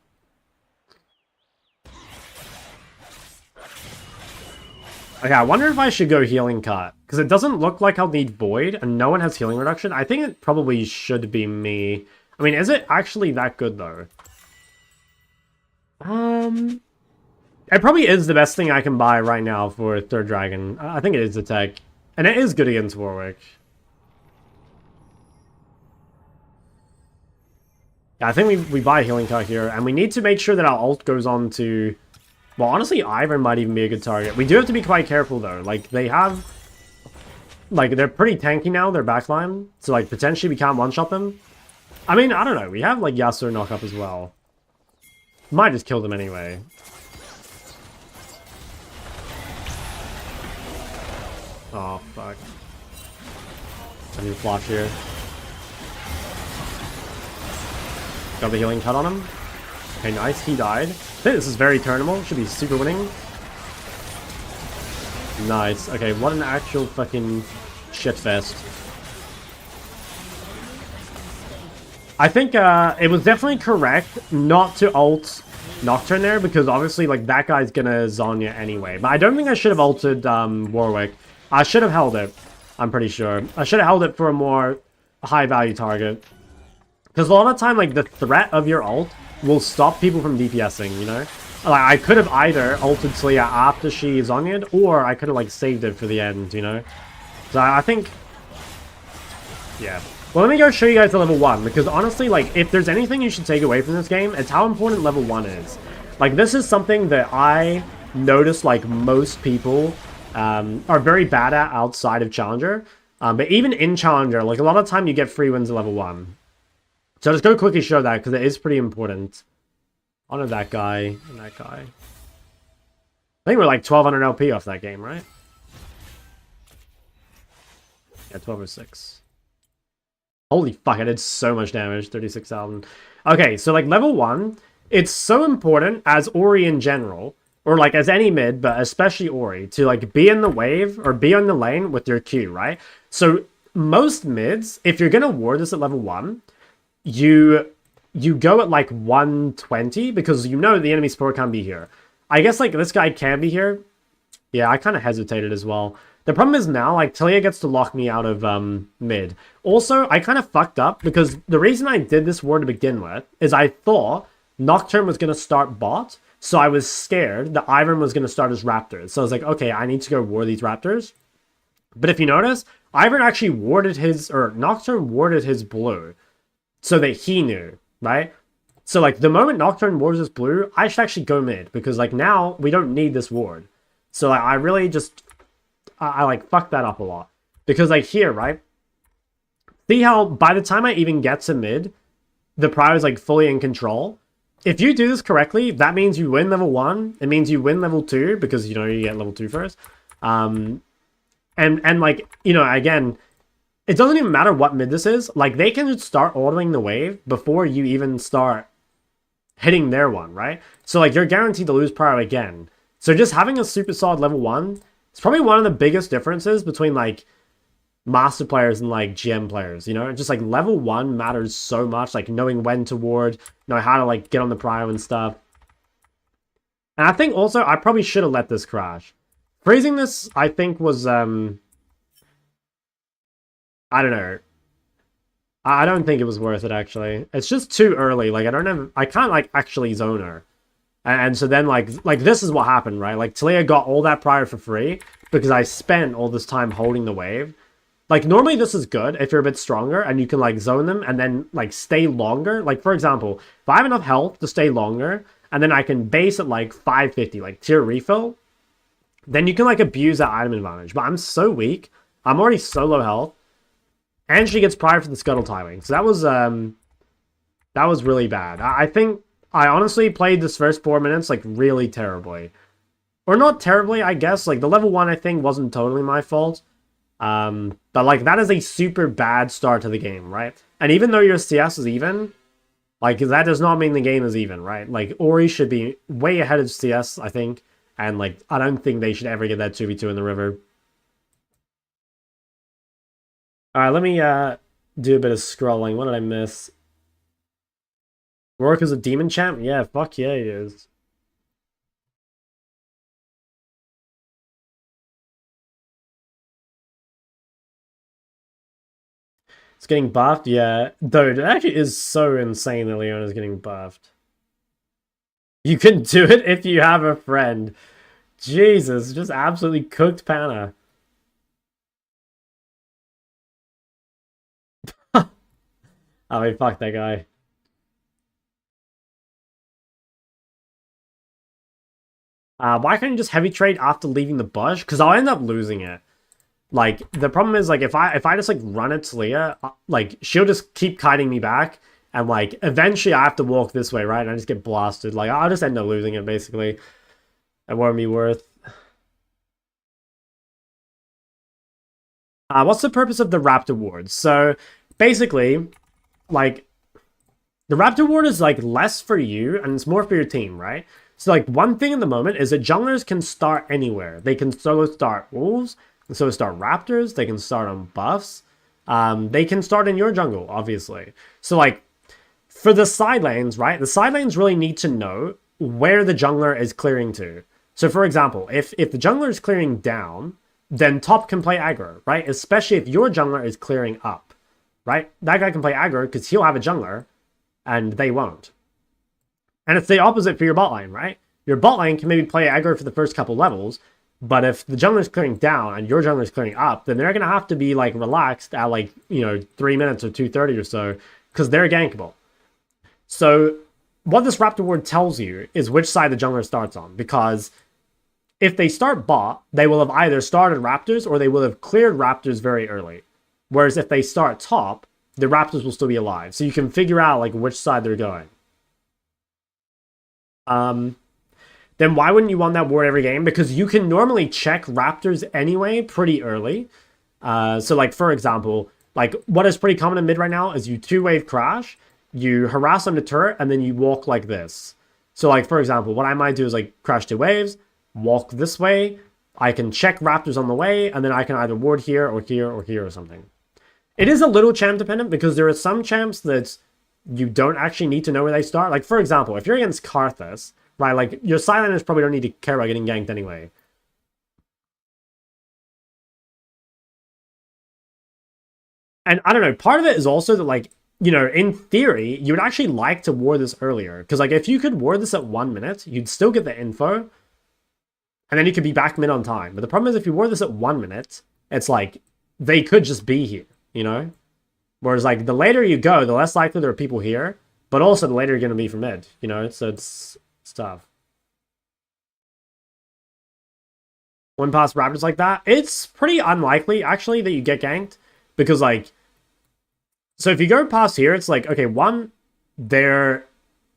Okay, I wonder if I should go Healing Cut. Because it doesn't look like I'll need Void, and no one has Healing Reduction. I think it probably should be me. I mean, is it actually that good, though? It probably is the best thing I can buy right now for Third Dragon. I think it is the tech. And it is good against Warwick. Yeah, I think we buy Healing Cut here, and we need to make sure that our ult goes on to... Well, honestly, Ivern might even be a good target. We do have to be quite careful, though. Like, they have... Like, they're pretty tanky now, their backline. So, like, potentially we can't one-shot them. I mean, I don't know. We have, like, Yasuo knock-up as well. Might just kill them anyway. Oh, fuck. I need to flash here. Got the Healing Cut on him. Okay, nice. He died. I think this is very turnable. Should be super winning. Nice. Okay, what an actual fucking shitfest. I think it was definitely correct not to ult Nocturne there, because obviously, like, that guy's gonna Zhonya anyway. But I don't think I should have ulted Warwick. I should have held it, I'm pretty sure. I should have held it for a more high-value target. Because a lot of the time, like, the threat of your ult will stop people from DPSing, you know? Like, I could have either ulted Talia after she Zhonya'd, or I could have, like, saved it for the end, you know? So I think... Yeah. Well, let me go show you guys the level 1, because honestly, like, if there's anything you should take away from this game, it's how important level 1 is. Like, this is something that I notice, like, most people are very bad at outside of Challenger. But even in Challenger, like, a lot of the time you get free wins at level 1. So just go quickly show that, because it is pretty important. Honor that guy and that guy. I think we're like 1200 LP off that game, right? Yeah, 1206. Holy fuck, I did so much damage. 36,000. Okay, so like level 1, it's so important as Ori in general, or like as any mid, but especially Ori, to like be in the wave or be on the lane with your Q, right? So most mids, if you're gonna ward this at level 1, you go at like 120 because you know the enemy support can't be here. I guess like this guy can be here. Yeah, I kind of hesitated as well. The problem is now, like, Talia gets to lock me out of mid. Also, I kind of fucked up because the reason I did this ward to begin with is I thought Nocturne was going to start bot, so I was scared that Ivern was going to start as Raptors. So I was like, okay, I need to go ward these Raptors. But if you notice, Ivern actually warded his, or Nocturne warded his blue so that he knew, right? So, like, the moment Nocturne wards his blue, I should actually go mid because, like, now we don't need this ward. So, like, I really just... I like fucked that up a lot because like here, right? See how by the time I even get to mid, the Prior is like fully in control. If you do this correctly, that means you win level 1. It means you win level 2 because you know you get level 2 first. And like, you know, again, it doesn't even matter what mid this is. Like they can just start ordering the wave before you even start hitting their one, right? So like you're guaranteed to lose Prior again. So just having a super solid level 1. It's probably one of the biggest differences between, like, Master players and, like, GM players, you know? Just, like, level 1 matters so much, like, knowing when to ward, know how to, like, get on the Prio and stuff. And I think also, I probably should have let this crash. Freezing this, I think, was, I don't know. I don't think it was worth it, actually. It's just too early. Like, I can't, like, actually zone her. And so then, like, this is what happened, right? Like, Talia got all that prior for free because I spent all this time holding the wave. Like, normally this is good if you're a bit stronger and you can, like, zone them and then, like, stay longer. Like, for example, if I have enough health to stay longer and then I can base at, like, 550, like, tier refill, then you can, like, abuse that item advantage. But I'm so weak. I'm already so low health. And she gets prior for the scuttle timing. So that was really bad. I think I honestly played this first 4 minutes, like, really terribly. Or not terribly, I guess. Like, the level 1, I think, wasn't totally my fault. But, like, that is a super bad start to the game, right? And even though your CS is even, like, that does not mean the game is even, right? Like, Ori should be way ahead of CS, I think. And, like, I don't think they should ever get that 2v2 in the river. Alright, let me, do a bit of scrolling. What did I miss? Rourke is a demon champ? Yeah, fuck yeah, he is. It's getting buffed? Yeah. Dude, it actually is so insane that Leona's getting buffed. You can do it if you have a friend. Jesus, just absolutely cooked Panna. I mean, fuck that guy. Why can't you just heavy trade after leaving the bush? Because I'll end up losing it. Like, the problem is, like, if I just, like, run at Talia, like, she'll just keep kiting me back. And, like, eventually I have to walk this way, right? And I just get blasted. Like, I'll just end up losing it, basically. It won't be worth. What's the purpose of the Raptor Ward? So, basically, like, the Raptor Ward is, like, less for you, and it's more for your team, right? So, like, one thing in the moment is that junglers can start anywhere. They can solo start wolves, and solo start raptors, they can start on buffs. They can start in your jungle, obviously. So, like, for the side lanes, right? The side lanes really need to know where the jungler is clearing to. So, for example, if the jungler is clearing down, then top can play aggro, right? Especially if your jungler is clearing up, right? That guy can play aggro because he'll have a jungler, and they won't. And it's the opposite for your bot lane, right? Your bot lane can maybe play aggro for the first couple levels, but if the jungler is clearing down and your jungler is clearing up, then they're going to have to be, like, relaxed at, like, 3 minutes or 2:30 or so, because they're gankable. So what this Raptor Ward tells you is which side the jungler starts on, because if they start bot, they will have either started Raptors or they will have cleared Raptors very early. Whereas if they start top, the Raptors will still be alive. So you can figure out, like, which side they're going. Then why wouldn't you want that ward every game? Because you can normally check Raptors anyway pretty early. So, like, for example, like, what is pretty common in mid right now is you 2-wave crash, you harass on the turret, and then you walk like this. So, like, for example, what I might do is, like, crash 2 waves, walk this way, I can check Raptors on the way, and then I can either ward here or here or here or something. It is a little champ dependent because there are some champs that you don't actually need to know where they start. Like, for example, if you're against Karthus, right, like, your sideliners probably don't need to care about getting ganked anyway. And I don't know, part of it is also that, like, in theory, you would actually like to ward this earlier. Because, like, if you could ward this at 1 minute, you'd still get the info. And then you could be back mid on time. But the problem is if you ward this at 1 minute, it's like, they could just be here, Whereas, like, the later you go, the less likely there are people here. But also, the later you're going to be from mid, So it's tough. One past Raptors like that, it's pretty unlikely, actually, that you get ganked. Because, like, so if you go past here, it's like, okay, one, their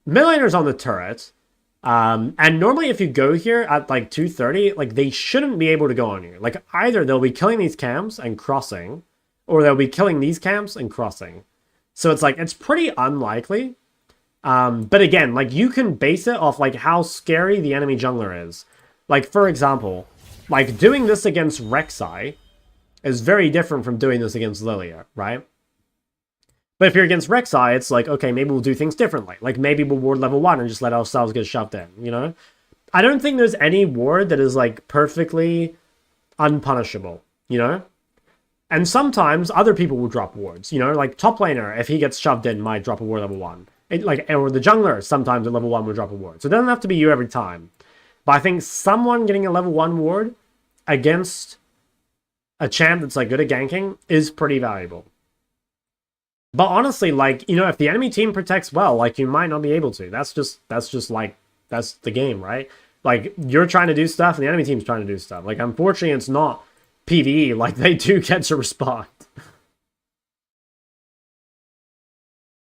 mid laner's on the turret. And normally if you go here at, like, 2:30, like, they shouldn't be able to go on here. Like, either they'll be killing these camps and crossing, or they'll be killing these camps and crossing. So it's like, it's pretty unlikely. But again, like, you can base it off, like, how scary the enemy jungler is. Like, for example, like, doing this against Rek'Sai is very different from doing this against Lilia, right? But if you're against Rek'Sai, it's like, okay, maybe we'll do things differently. Like, maybe we'll ward level 1 and just let ourselves get shoved in, I don't think there's any ward that is, like, perfectly unpunishable, And sometimes other people will drop wards. You know, like top laner, if he gets shoved in, might drop a ward level 1. Or the jungler, sometimes at level 1 will drop a ward. So it doesn't have to be you every time. But I think someone getting a level 1 ward against a champ that's like good at ganking is pretty valuable. But honestly, like, you know, if the enemy team protects well, like, you might not be able to. That's just like, that's the game, right? Like, you're trying to do stuff and the enemy team's trying to do stuff. Like, unfortunately, it's not PvE. Like, they do get to respond.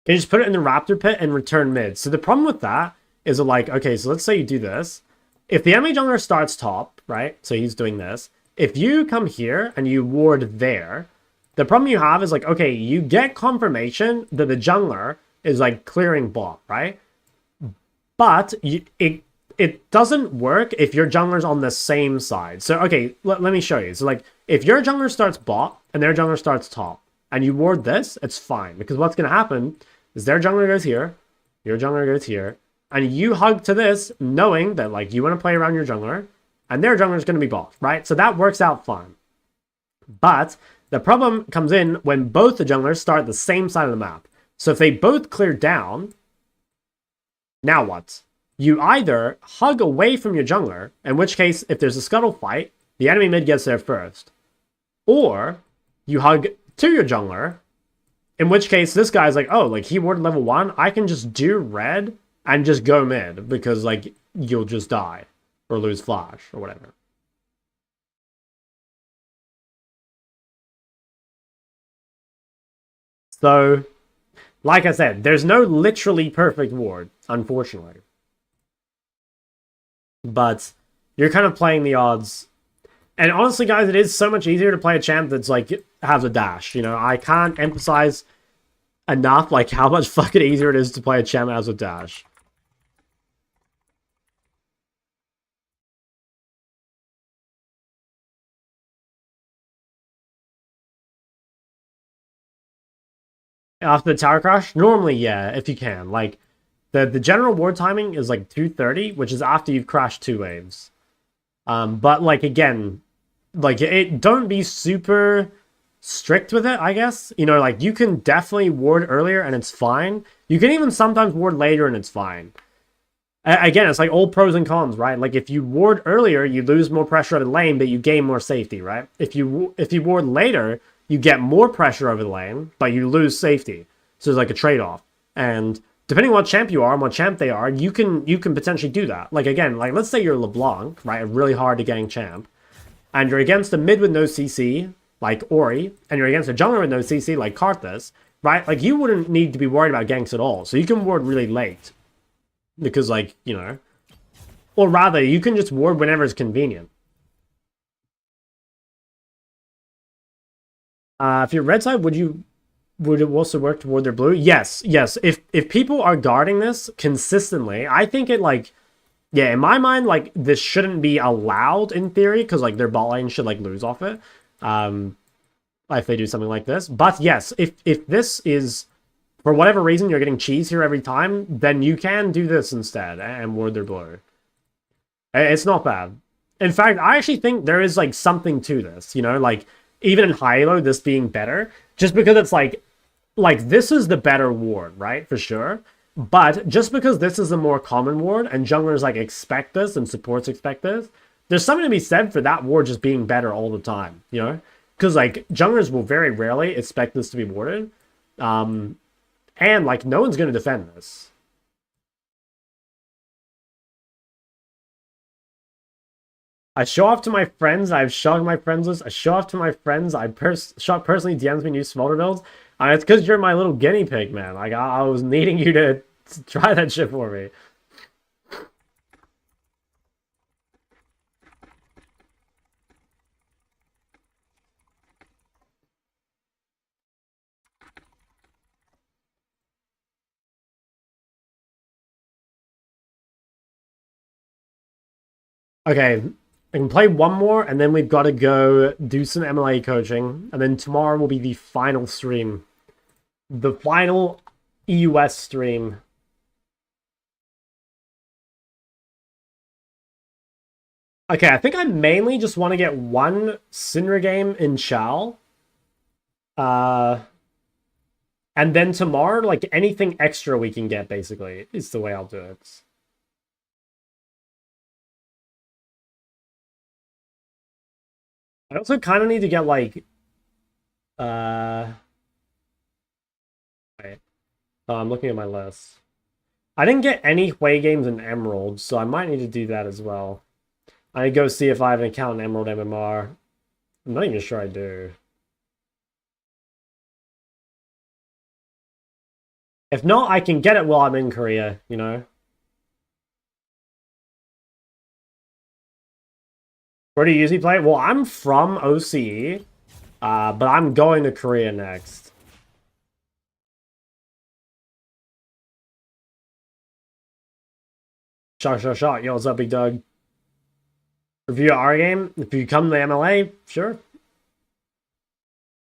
Can you just put it in the raptor pit and return mid? So the problem with that is like, okay, so let's say you do this. If the enemy jungler starts top, right? So he's doing this. If you come here and you ward there, the problem you have is like, okay, you get confirmation that the jungler is like clearing bot, right? But it doesn't work if your jungler's on the same side. So, okay, let me show you. So, like, if your jungler starts bot and their jungler starts top, and you ward this, it's fine. Because what's going to happen is their jungler goes here, your jungler goes here, and you hug to this knowing that, like, you want to play around your jungler, and their jungler is going to be bot, right? So that works out fine. But the problem comes in when both the junglers start the same side of the map. So if they both clear down, now what? You either hug away from your jungler, in which case, if there's a scuttle fight, the enemy mid gets there first. Or you hug to your jungler, in which case this guy's like, oh, like he warded level 1, I can just do red and just go mid, because like you'll just die or lose flash or whatever. So, like I said, there's no literally perfect ward, unfortunately. But you're kind of playing the odds. And honestly, guys, it is so much easier to play a champ that's like has a dash. You know, I can't emphasize enough like how much fucking easier it is to play a champ that has a dash. After the tower crash, normally, yeah, if you can. Like, the general ward timing is like 2:30, which is after you've crashed 2 waves. But like again, like don't be super strict with it, I guess. You know, like you can definitely ward earlier and it's fine. You can even sometimes ward later and it's fine. Again, it's like all pros and cons, right? Like if you ward earlier, you lose more pressure over the lane, but you gain more safety, right? If you ward later, you get more pressure over the lane, but you lose safety. So there's like a trade-off. And depending on what champ you are and what champ they are, you can potentially do that. Like again, like let's say you're LeBlanc, right? A really hard to gang champ. And you're against a mid with no CC, like Ori, and you're against a jungler with no CC, like Karthus, right? Like you wouldn't need to be worried about ganks at all. So you can ward really late. Because like, you know. Or rather, you can just ward whenever it's convenient. If you're red side, would it also work toward their blue? Yes. If people are guarding this consistently, I think it like, yeah, in my mind, like this shouldn't be allowed in theory because like their bot lane should like lose off it, if they do something like this. But yes, if this is for whatever reason you're getting cheese here every time, then you can do this instead and ward their blue. It's not bad. In fact, I actually think there is like something to this. You know, like. Even in high elo, this being better, just because it's like this is the better ward, right? For sure. But just because this is a more common ward and junglers like expect this and supports expect this, there's something to be said for that ward just being better all the time, you know? Because like junglers will very rarely expect this to be warded. And like no one's going to defend this. I show off to my friends. I've shocked my friends list. I show off to my friends. Shock personally DMs me new smolder builds. It's because you're my little guinea pig, man. Like I was needing you to try that shit for me. Okay. I can play one more, and then we've got to go do some MLA coaching, and then tomorrow will be the final stream. The final EUS stream. Okay, I think I mainly just want to get one Syndra game in Chal, Uh, and then tomorrow, like anything extra we can get, basically, is the way I'll do it. I also kind of need to get like, wait. Oh, I'm looking at my list. I didn't get any Hui games in Emerald, so I might need to do that as well. I need to go see if I have an account in Emerald MMR. I'm not even sure I do. If not, I can get it while I'm in Korea, you know? Where do you usually play? Well, I'm from OCE, but I'm going to Korea next. Shot. Yo, what's up, Big Doug? Review our game. If you come to the MLA, sure.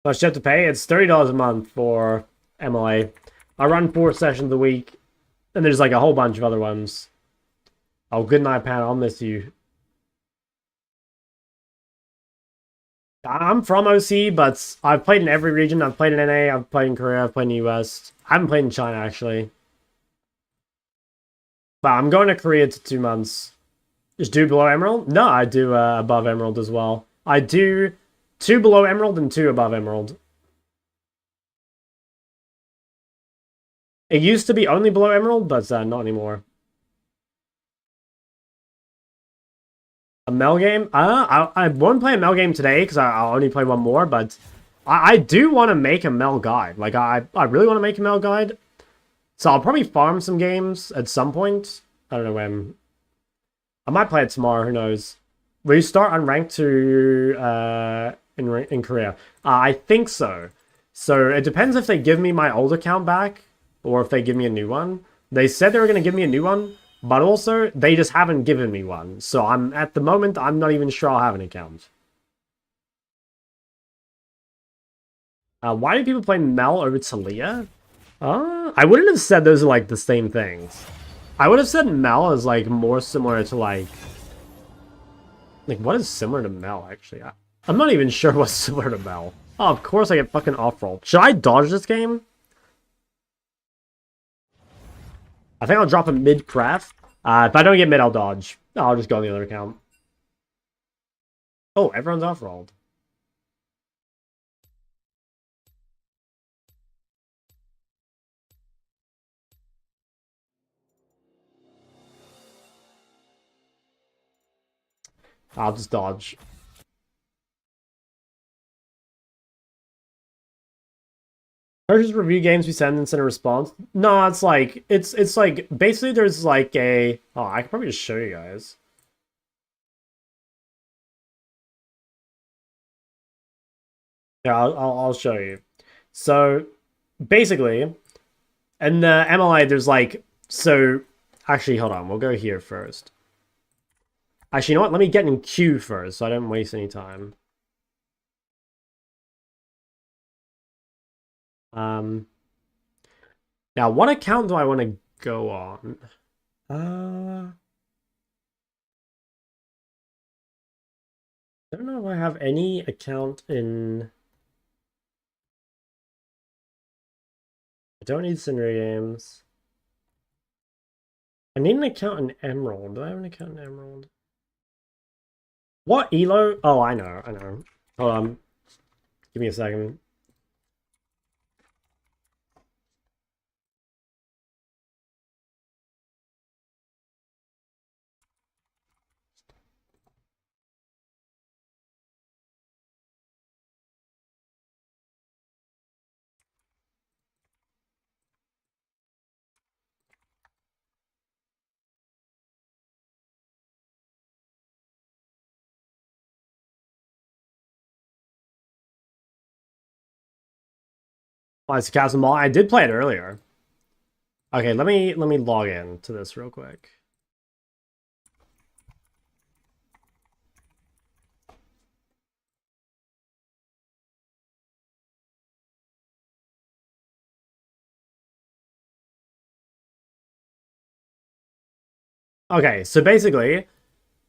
Much you have to pay? It's $30 a month for MLA. I run 4 sessions a week, and there's like a whole bunch of other ones. Oh, good night, Pat. I'll miss you. I'm from OC, but I've played in every region. I've played in NA, I've played in Korea, I've played in the US. I haven't played in China, actually. But I'm going to Korea to 2 months. Just do below Emerald? No, I do above Emerald as well. I do 2 below Emerald and 2 above Emerald. It used to be only below Emerald, but not anymore. A Mel game? I won't play a Mel game today because I'll only play one more, but I do want to make a Mel guide. Like, I really want to make a Mel guide. So I'll probably farm some games at some point. I don't know when. I might play it tomorrow, who knows. Will you start unranked in Korea? I think so. So it depends if they give me my old account back or if they give me a new one. They said they were going to give me a new one, but also they just haven't given me one. So at the moment, I'm not even sure I'll have an account. Why do people play Mel over Talia? I wouldn't have said those are like the same things. I would have said Mel is like more similar to like what is similar to Mel actually? I'm not even sure what's similar to Mel. Oh, of course I get fucking off-roll. Should I dodge this game? I think I'll drop a mid-craft. If I don't get mid, I'll dodge. I'll just go on the other account. Oh, everyone's off-rolled. I'll just dodge. Purchase review games we send and send a response. No, it's like it's like basically there's like a I can probably just show you guys. Yeah, I'll show you. So basically, in the MLA, there's like actually hold on, we'll go here first. Actually, you know what? Let me get in queue first so I don't waste any time. Now what account do I want to go on? I don't know if I have any account in. I don't need scenario games. I need an account in Emerald. Do I have an account in Emerald? What elo? Oh, I know. Hold on. Give me a second. Oh, it's Castle Mall. I did play it earlier. Okay, let me log in to this real quick. Okay, so basically,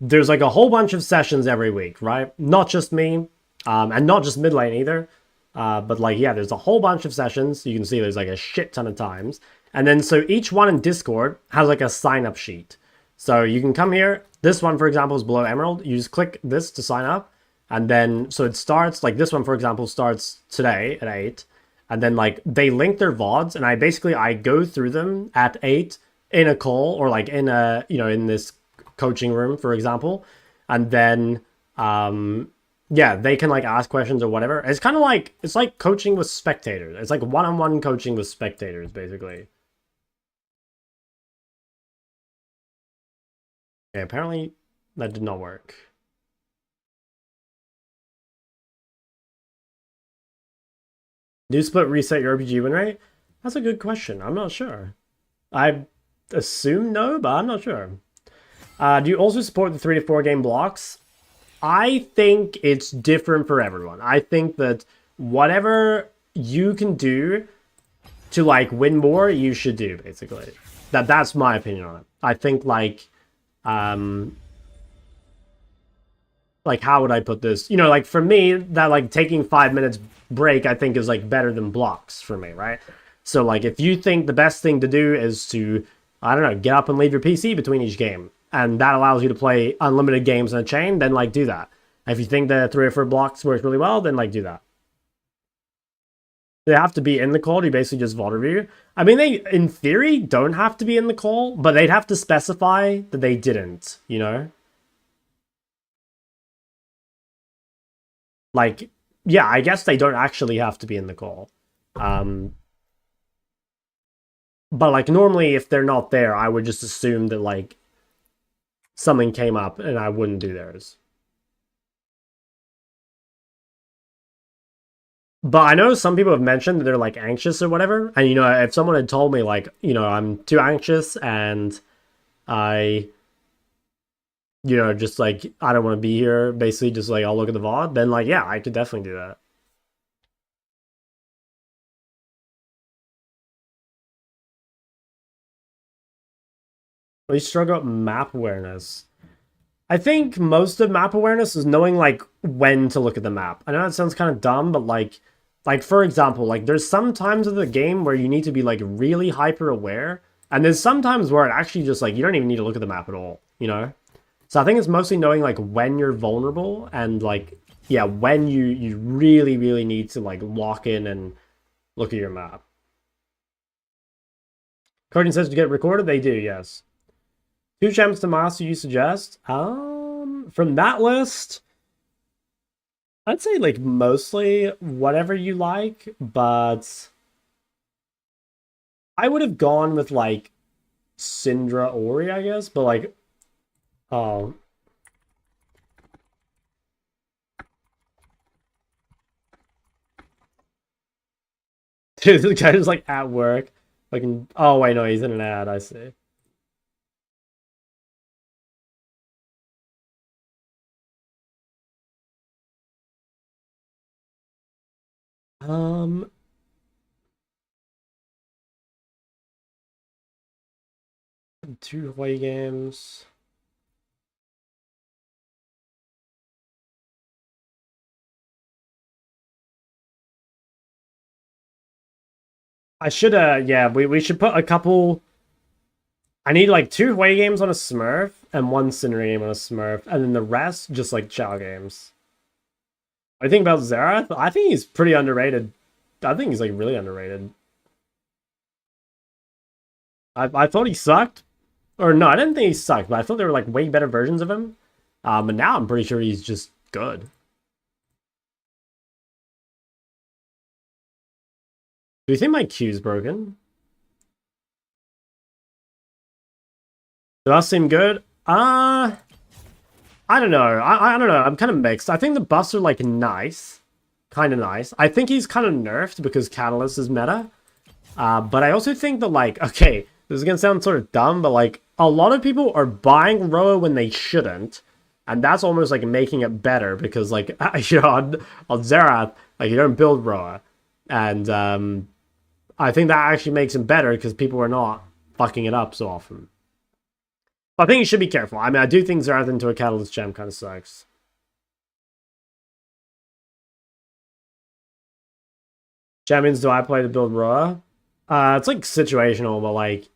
there's like a whole bunch of sessions every week, right? Not just me, and not just mid lane either. But like, yeah, there's a whole bunch of sessions. You can see there's like a shit ton of times. And then so each one in Discord has like a sign up sheet. So you can come here. This one, for example, is below Emerald. You just click this to sign up. And then, so it starts, like this one, for example, starts today at 8. And then like they link their VODs and I go through them at 8 in a call or like in a, you know, in this coaching room, for example. And then, yeah, they can like ask questions or whatever. It's kind of like, it's like coaching with spectators. It's like one-on-one coaching with spectators, basically. Okay, apparently that did not work. Do split reset your RPG win rate? That's a good question. I'm not sure. I assume no, but I'm not sure. Do you also support the 3 to 4 game blocks? I think it's different for everyone. I think that whatever you can do to like win more, you should do, basically. That's my opinion on it. I think like how would I put this? You know, like for me, that like taking 5 minutes break, I think is like better than blocks for me, right? So like if you think the best thing to do is to, I don't know, get up and leave your PC between each game, and that allows you to play unlimited games in a chain, then like do that. If you think the 3 or 4 blocks works really well, then like do that. They have to be in the call, you basically just VOD review. I mean, they, in theory, don't have to be in the call, but they'd have to specify that they didn't, you know? Like, yeah, I guess they don't actually have to be in the call. But like normally if they're not there, I would just assume that like something came up and I wouldn't do theirs. But I know some people have mentioned that they're like anxious or whatever. And you know, if someone had told me like, you know, I'm too anxious and I, you know, just like, I don't want to be here, basically just like, I'll look at the VOD, then like, yeah, I could definitely do that. We struggle with map awareness. I think most of map awareness is knowing like when to look at the map. I know that sounds kind of dumb, but like for example, like there's some times of the game where you need to be like really hyper aware, and there's sometimes where it actually just like you don't even need to look at the map at all, you know? So I think it's mostly knowing like when you're vulnerable and like, yeah, when you really, really need to like lock in and look at your map. Coding says to get recorded, they do, yes. 2 champs to master you suggest? From that list, I'd say like mostly whatever you like, but I would have gone with like Syndra Ori, I guess, but like, oh. Dude, this guy is like at work. Like, oh wait, no, he's in an ad, I see. Um, 2 away games. I should, yeah, we should put a couple. I need like 2 away games on a Smurf and 1 Cinder game on a Smurf, and then the rest just like Chow games. I think about Xerath, I think he's pretty underrated. I think he's like really underrated. I thought he sucked. Or no, I didn't think he sucked, but I thought there were like way better versions of him. But now I'm pretty sure he's just good. Do you think my queue's broken? Do that seem good? I don't know. I don't know. I'm kind of mixed. I think the buffs are like nice. Kind of nice. I think he's kind of nerfed because Catalyst is meta. But I also think that like, okay, this is going to sound sort of dumb, but like a lot of people are buying Roa when they shouldn't. And that's almost like making it better because like, you know, on Xerath, like you don't build Roa. And I think that actually makes him better because people are not fucking it up so often. But I think you should be careful. I mean, I do think Xerath into a Catalyst gem kind of sucks. Champions do I play to build Roa? It's like situational, but like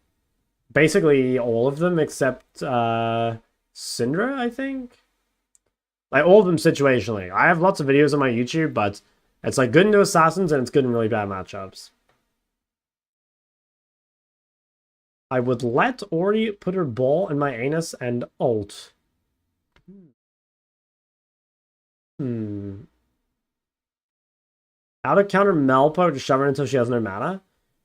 basically all of them except Syndra, I think. Like all of them situationally. I have lots of videos on my YouTube, but it's like good into assassins and it's good in really bad matchups. I would let Ori put her ball in my anus and ult. How to counter Melpo to shove her until she has no mana?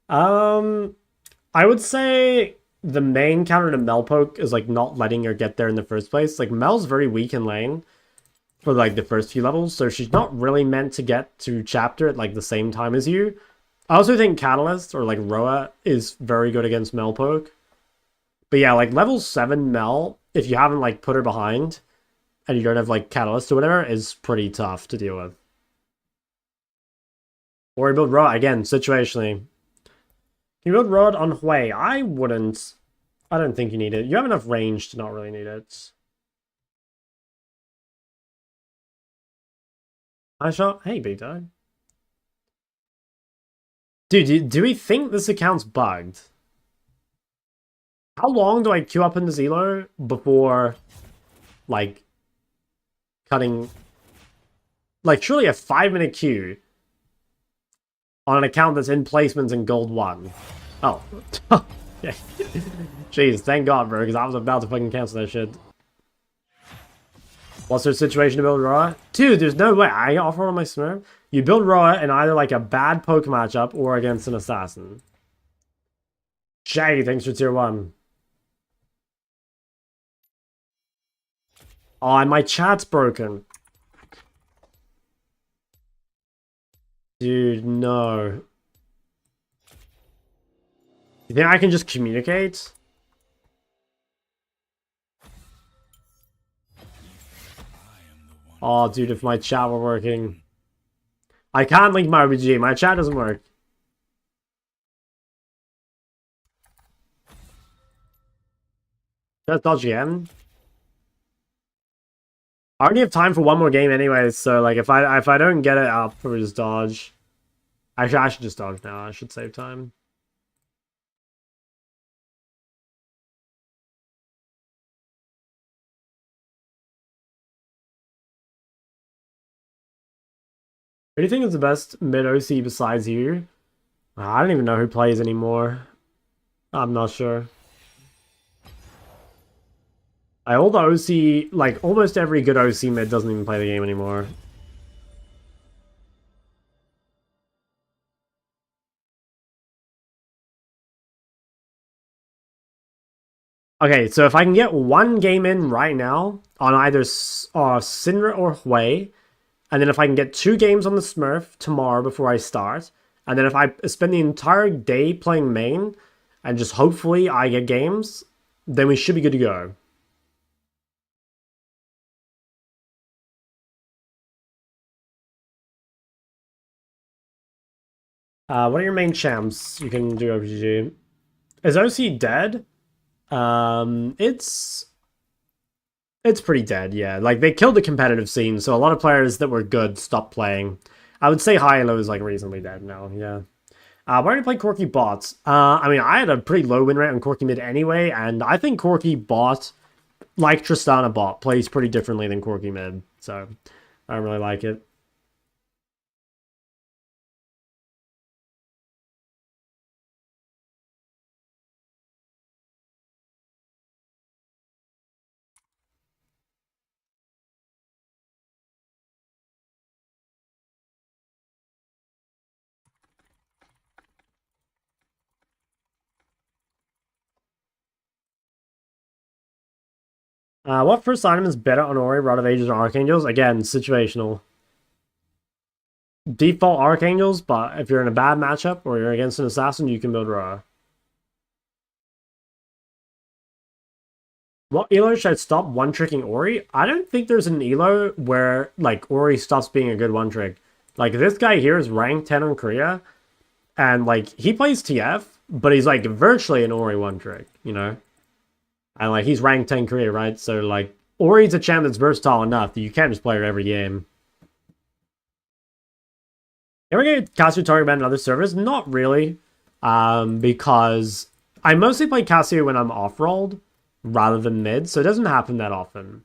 I would say the main counter to Melpoke is like not letting her get there in the first place. Like Mel's very weak in lane for like the first few levels, so she's not really meant to get to chapter at like the same time as you. I also think Catalyst or like Roa is very good against Melpoke. But yeah, like level 7 Mel, if you haven't like put her behind and you don't have like Catalyst or whatever, is pretty tough to deal with. Or build Roa again, situationally. Can you build Rod on Hui? I wouldn't. I don't think you need it. You have enough range to not really need it. I shot. Hey, big dog. Dude, do we think this account's bugged? How long do I queue up into Zelo before, like, cutting... Like, surely a 5-minute queue on an account that's in placements in Gold 1. Oh. Yeah. Jeez, thank God, bro, because I was about to fucking cancel that shit. What's their situation to build Roa? Dude, there's no way. I offer on my Smurf. You build Roa in either like a bad poke matchup or against an assassin. Jay, thanks for tier 1. Oh, and my chat's broken. Dude, no. You think I can just communicate? Oh, dude, if my chat were working. I can't link my OBG. My chat doesn't work. That's dodgy again. I only have time for one more game anyway, so like if I don't get it, I'll probably just dodge. Actually, I should just dodge now. I should save time. Who do you think is the best mid OC besides you? I don't even know who plays anymore. I'm not sure. All the OC, like almost every good OC mid doesn't even play the game anymore. Okay, so if I can get one game in right now on either Syndra or Hui, and then if I can get 2 games on the Smurf tomorrow before I start, and then if I spend the entire day playing main, and just hopefully I get games, then we should be good to go. What are your main champs you can do OPGG? Is OC dead? It's pretty dead, yeah. Like, they killed the competitive scene, so a lot of players that were good stopped playing. I would say high and low is, like, reasonably dead now, yeah. Why do you play Corki bots? I mean, I had a pretty low win rate on Corki mid anyway, and I think Corki bot, like Tristana bot, plays pretty differently than Corki mid, so I don't really like it. What first item is better on Ori, Rod of Ages, or Archangels? Again, situational. Default Archangels, but if you're in a bad matchup or you're against an assassin, you can build Ra. What elo should I stop one-tricking Ori? I don't think there's an elo where, like, Ori stops being a good one-trick. Like, this guy here is rank 10 on Korea, and, like, he plays TF, but he's, like, virtually an Ori one-trick, you know? And, like, he's rank 10 Korea, right? So, like, Ori's a champ that's versatile enough that you can't just play her every game. Can we get Casio target ban on other servers? Not really. Because I mostly play Casio when I'm off-rolled rather than mid, so it doesn't happen that often.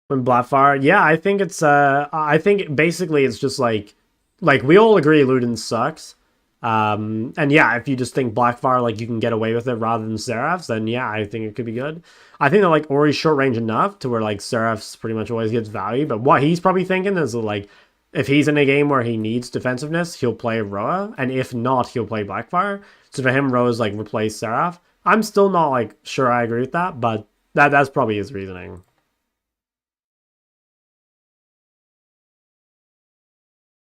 When Blackfire, yeah, I think it's I think basically it's just like we all agree Luden sucks. And yeah, if you just think Blackfire like you can get away with it rather than Seraphs, then yeah, I think it could be good. I think that like Ori's short range enough to where like Seraphs pretty much always gets value, but what he's probably thinking is like if he's in a game where he needs defensiveness, he'll play Roa, and if not, he'll play Blackfire. So for him, Roa's like replace Seraph. I'm still not like sure I agree with that, but that's probably his reasoning.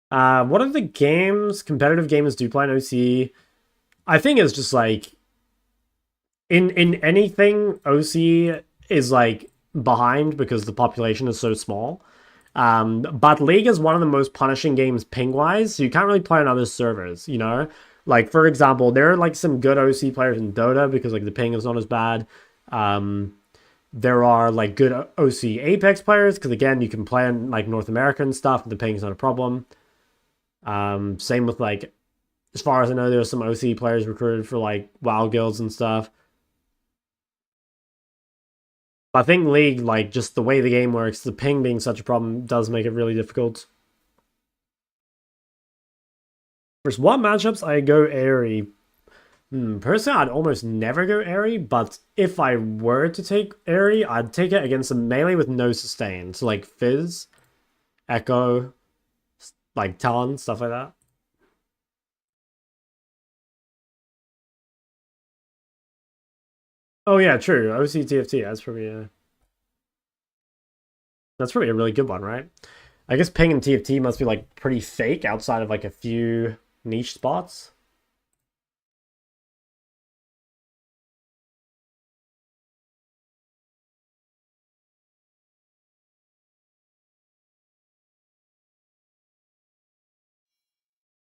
What are the games, competitive games do you play in OC? I think it's just like in anything OC is like behind because the population is so small. But League is one of the most punishing games ping-wise, so you can't really play on other servers, you know? Like, for example, there are like some good OC players in Dota because like the ping is not as bad. There are like good OC Apex players because again, you can play in like North America and stuff, and the ping is not a problem. Same with like, as far as I know, there's some OC players recruited for like WoW guilds and stuff. I think League, like just the way the game works, the ping being such a problem does make it really difficult. First, what matchups I go Airy? Personally, I'd almost never go Airy, but if I were to take Airy, I'd take it against a melee with no sustain. So like Fizz, Echo, like Talon, stuff like that. Oh yeah, true. OC TFT, that's probably a really good one, right? I guess ping and TFT must be like pretty fake outside of like a few niche spots.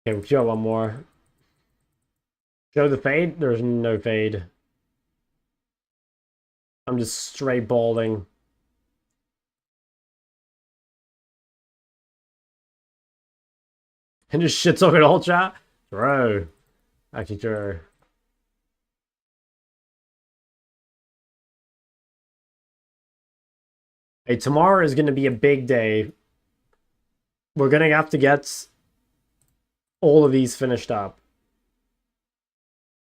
Okay, we'll show one more. Show the fade? There's no fade. I'm just straight balding. And just shit talking all chat? Bro. Actually, true. Hey, tomorrow is going to be a big day. We're going to have to get all of these finished up.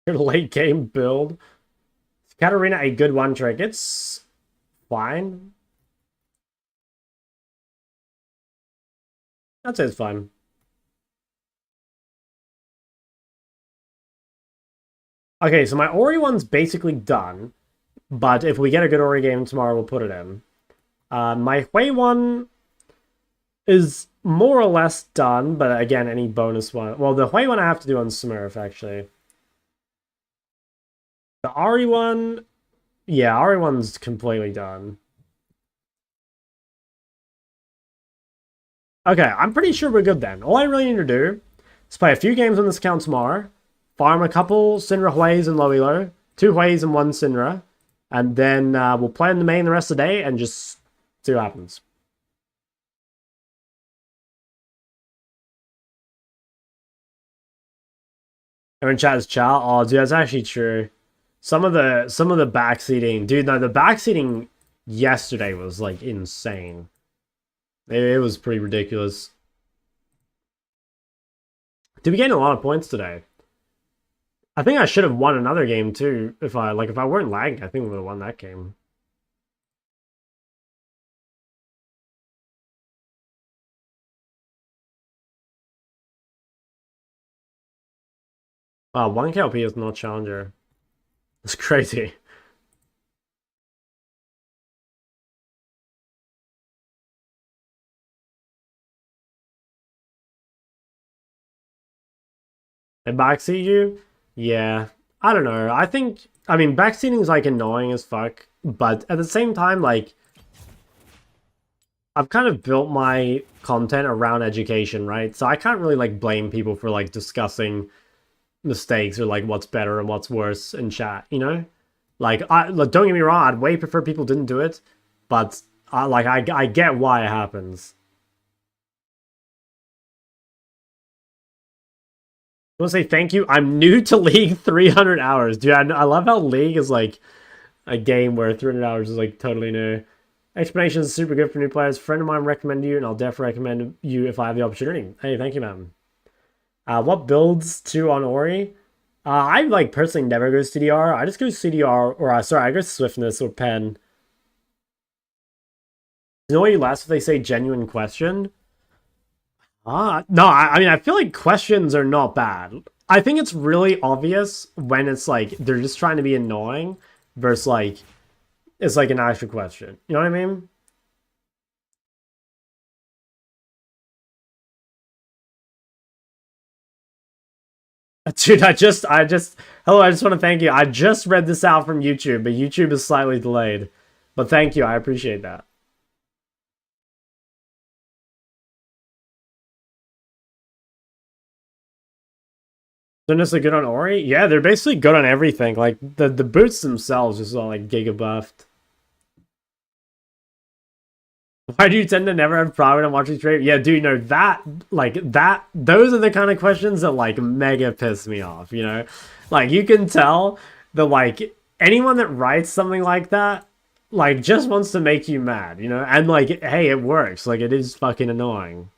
Your late game build. Is Katarina a good one trick? It's fine. I'd say it's fine. Okay, so my Ori one's basically done. But if we get a good Ori game tomorrow, we'll put it in. My Hui one is more or less done, but again, any bonus one. Well, the Hui one I have to do on Smurf, actually. The Ari one, yeah, Ari one's completely done. Okay, I'm pretty sure we're good then. All I really need to do is play a few games on this account tomorrow, farm a couple Syndra Hueys and low elo, 2 Hueys and 1 Syndra, and then we'll play in the main the rest of the day and just see what happens. Everyone chat is chat. Oh, dude, that's actually true. Some of the backseating, dude. No, the backseating yesterday was like insane. It was pretty ridiculous. Did we gain a lot of points today? I think I should have won another game too. If I weren't lagging, I think we would have won that game. Wow, 1 KLP is not challenger. That's crazy. They backseat you? Yeah. I don't know. I mean, backseating is like annoying as fuck, but at the same time, like, I've kind of built my content around education, right? So I can't really like blame people for like discussing mistakes or like what's better and what's worse in chat, you know? Like, don't get me wrong, I'd way prefer people didn't do it, but I get why it happens. I want to say thank you. I'm new to League 300 hours. Dude, I love how League is like a game where 300 hours is like totally new. Explanations is super good for new players. A friend of mine recommended you, and I'll definitely recommend you if I have the opportunity. Hey, thank you, man. What builds to on Ori? I like personally never go CDR. I just go CDR, or sorry, I go Swiftness or Pen. You know what you last if they say genuine question? No, I mean, I feel like questions are not bad. I think it's really obvious when it's like they're just trying to be annoying versus like it's like an actual question. You know what I mean? Dude, hello, I just want to thank you. I just read this out from YouTube, but YouTube is slightly delayed. But thank you, I appreciate that. They're necessarily good on Ori? Yeah, they're basically good on everything. Like the boots themselves is all like giga buffed. Why do you tend to never have problem when watching stream? Yeah, dude, no, those are the kind of questions that like mega piss me off, you know? Like you can tell that like anyone that writes something like that like just wants to make you mad, you know? And like hey, it works. Like it is fucking annoying.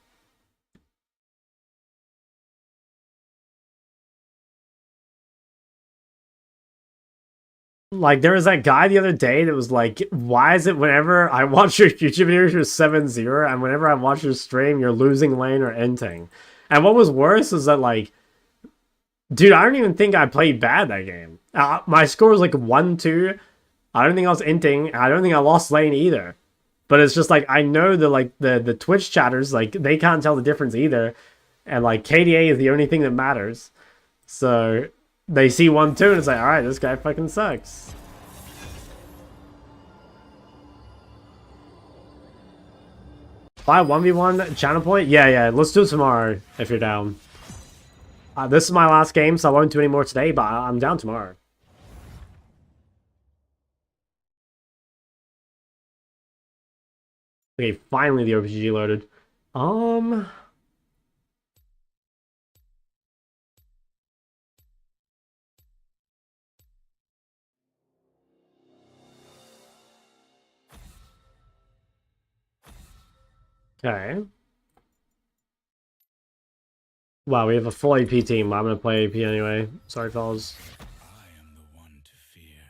Like there was that guy the other day that was like, why is it whenever I watch your YouTube videos you're 7-0 and whenever I watch your stream you're losing lane or inting? And what was worse is that like, dude, I don't even think I played bad that game. My score was like 1-2. I don't think I was inting. I don't think I lost lane either. But it's just like I know that like the Twitch chatters like they can't tell the difference either, and like KDA is the only thing that matters. So they see 1-2 and it's like, all right, this guy fucking sucks. Buy 1v1 channel point? Yeah, let's do it tomorrow if you're down. This is my last game, so I won't do any more today, but I'm down tomorrow. Okay, finally the RPG loaded. Okay. Wow, we have a full AP team. I'm gonna play AP anyway. Sorry, fellas. I am the one to fear.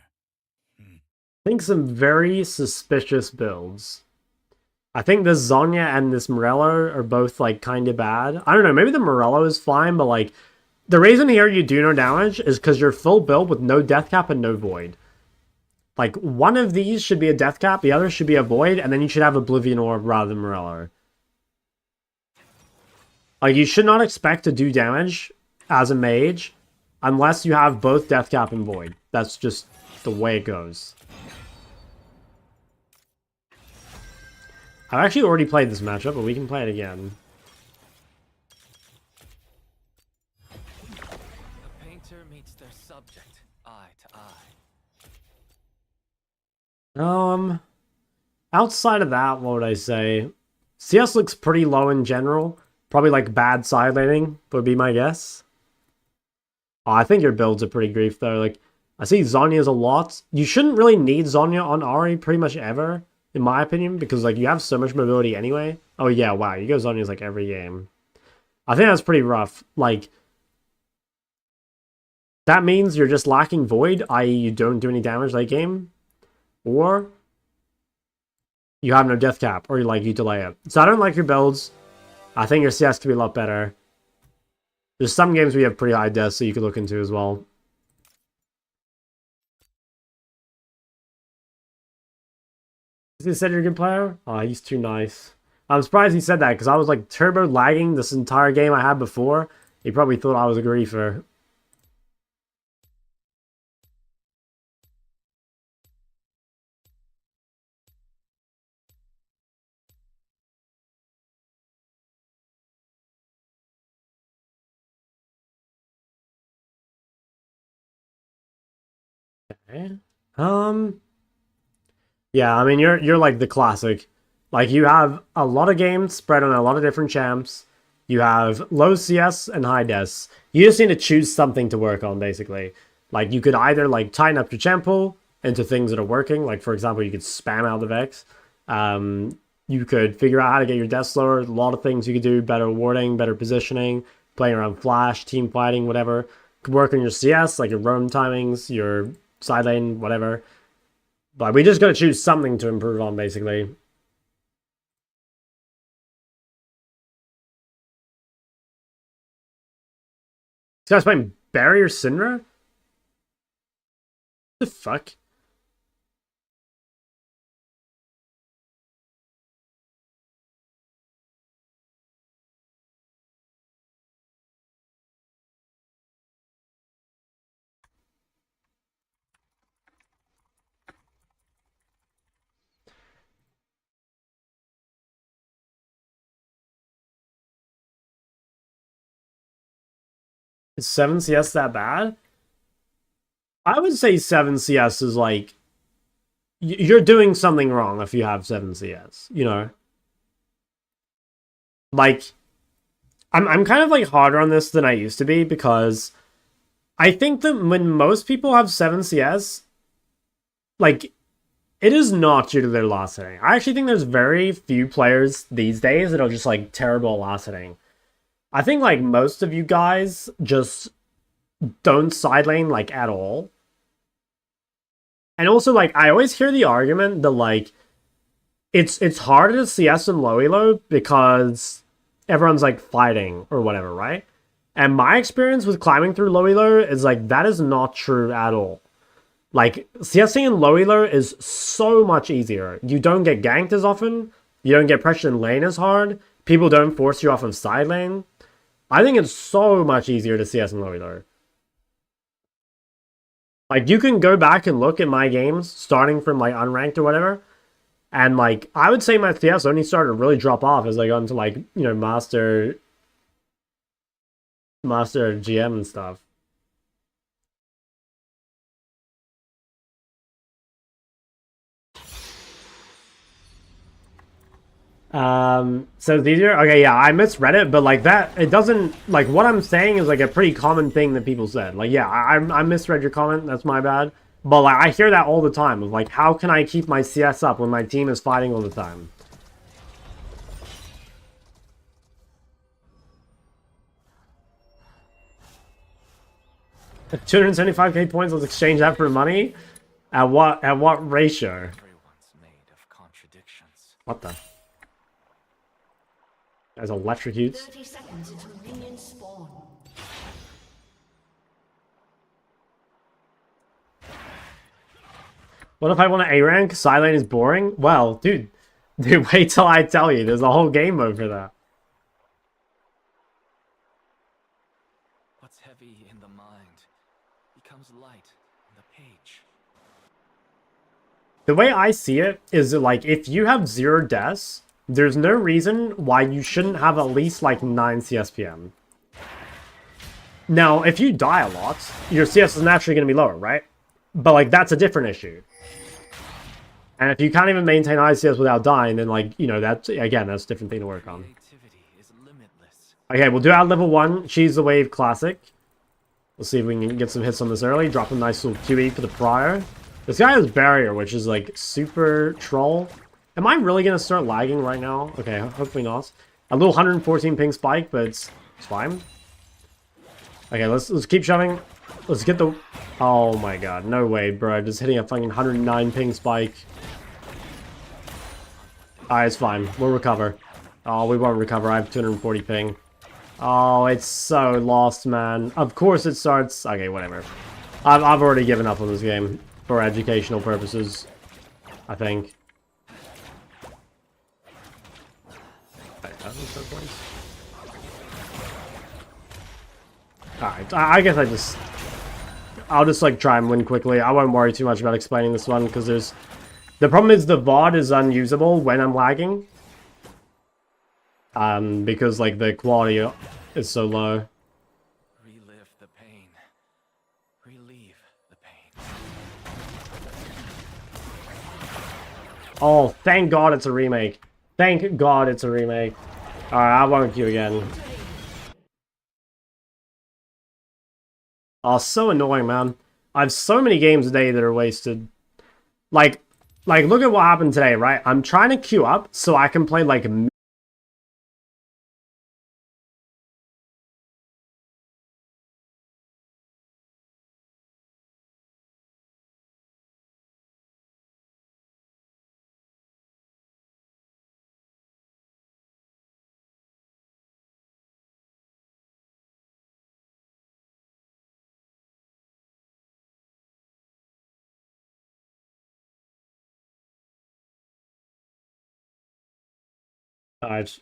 I think some very suspicious builds. I think this Zonya and this Morello are both like kind of bad. I don't know, maybe the Morello is fine, but like the reason here you do no damage is because you're full build with no death cap and no void. Like one of these should be a death cap, the other should be a void, and then you should have Oblivion Orb rather than Morello. Like you should not expect to do damage as a mage unless you have both death cap and void. That's just the way it goes. I've actually already played this matchup, but we can play it again. A painter meets their subject, eye to eye. Outside of that, what would I say? CS looks pretty low in general. Probably like bad side laning would be my guess. Oh, I think your builds are pretty grief though. Like I see Zonya's a lot. You shouldn't really need Zonya on Ahri pretty much ever, in my opinion, because like you have so much mobility anyway. Oh yeah, wow, you go Zonya's like every game. I think that's pretty rough. Like that means you're just lacking Void, i.e. you don't do any damage late game, or you have no death cap, or like you delay it. So I don't like your builds. I think your CS could be a lot better. There's some games we have pretty high deaths so you could look into as well. He said you're a good player? Oh, he's too nice. I'm surprised he said that because I was like turbo lagging this entire game I had before. He probably thought I was a griefer. Okay. Yeah, I mean you're like the classic. Like you have a lot of games spread on a lot of different champs. You have low CS and high des. You just need to choose something to work on, basically. Like you could either like tighten up your champ pool into things that are working. Like for example, you could spam out the Vex. You could figure out how to get your death slower. A lot of things you could do: better warding, better positioning, playing around flash, team fighting, whatever. Could work on your CS, like your roam timings, your side lane, whatever. But we just gotta choose something to improve on, basically. This guy's playing Barrier Syndra? The fuck? Is 7 CS that bad? I would say 7 CS is like... You're doing something wrong if you have 7 CS, you know? Like... I'm kind of like harder on this than I used to be because I think that when most people have 7 CS, like, it is not due to their last hitting. I actually think there's very few players these days that are just like terrible at last hitting. I think like most of you guys just don't side lane like at all. And also like I always hear the argument that like it's harder to CS in low elo because everyone's like fighting or whatever, right? And my experience with climbing through low elo is like that is not true at all. Like CSing in low elo is so much easier. You don't get ganked as often. You don't get pressured in lane as hard. People don't force you off of side lane. I think it's so much easier to CS in low elo. Like you can go back and look at my games starting from like unranked or whatever. And like I would say my CS only started to really drop off as I got into like, you know, master GM and stuff. So it's easier? Okay, yeah, I misread it, but like that, it doesn't, like what I'm saying is like a pretty common thing that people said. Like, yeah, I misread your comment, that's my bad. But like, I hear that all the time of like, how can I keep my CS up when my team is fighting all the time? At 275k points, let's exchange that for money? At what ratio? Everyone's made of contradictions. What the? As electrocutes. 30 seconds until minions spawn. What if I want to A rank? Side lane is boring? Well, dude, wait till I tell you. There's a whole game mode for that. What's heavy in the mind becomes light on the page. The way I see it is that, like, if you have 0 deaths, there's no reason why you shouldn't have at least, like, 9 CSPM. Now, if you die a lot, your CS is naturally going to be lower, right? But, like, that's a different issue. And if you can't even maintain high CS without dying, then, like, you know, that's, again, that's a different thing to work on. Creativity is limitless. Okay, we'll do our level 1, She's the Wave Classic. We'll see if we can get some hits on this early. Drop a nice little QE for the Prior. This guy has Barrier, which is, like, super troll. Am I really going to start lagging right now? Okay, hopefully not. A little 114 ping spike, but it's fine. Okay, let's keep shoving. Let's get the... Oh my god, no way, bro. Just hitting a fucking 109 ping spike. Alright, it's fine. We'll recover. Oh, we won't recover. I have 240 ping. Oh, it's so lost, man. Of course it starts... Okay, whatever. I've already given up on this game for educational purposes, I think. Alright, I guess I'll just like try and win quickly. I won't worry too much about explaining this one because there's... The problem is the VOD is unusable when I'm lagging. Because like the quality is so low. Relive the pain. Relieve the pain. Oh, thank God it's a remake. Thank God it's a remake. Alright, I won't queue again. Oh, so annoying, man. I have so many games a day that are wasted. Like, look at what happened today, right? I'm trying to queue up so I can play, like, Alright.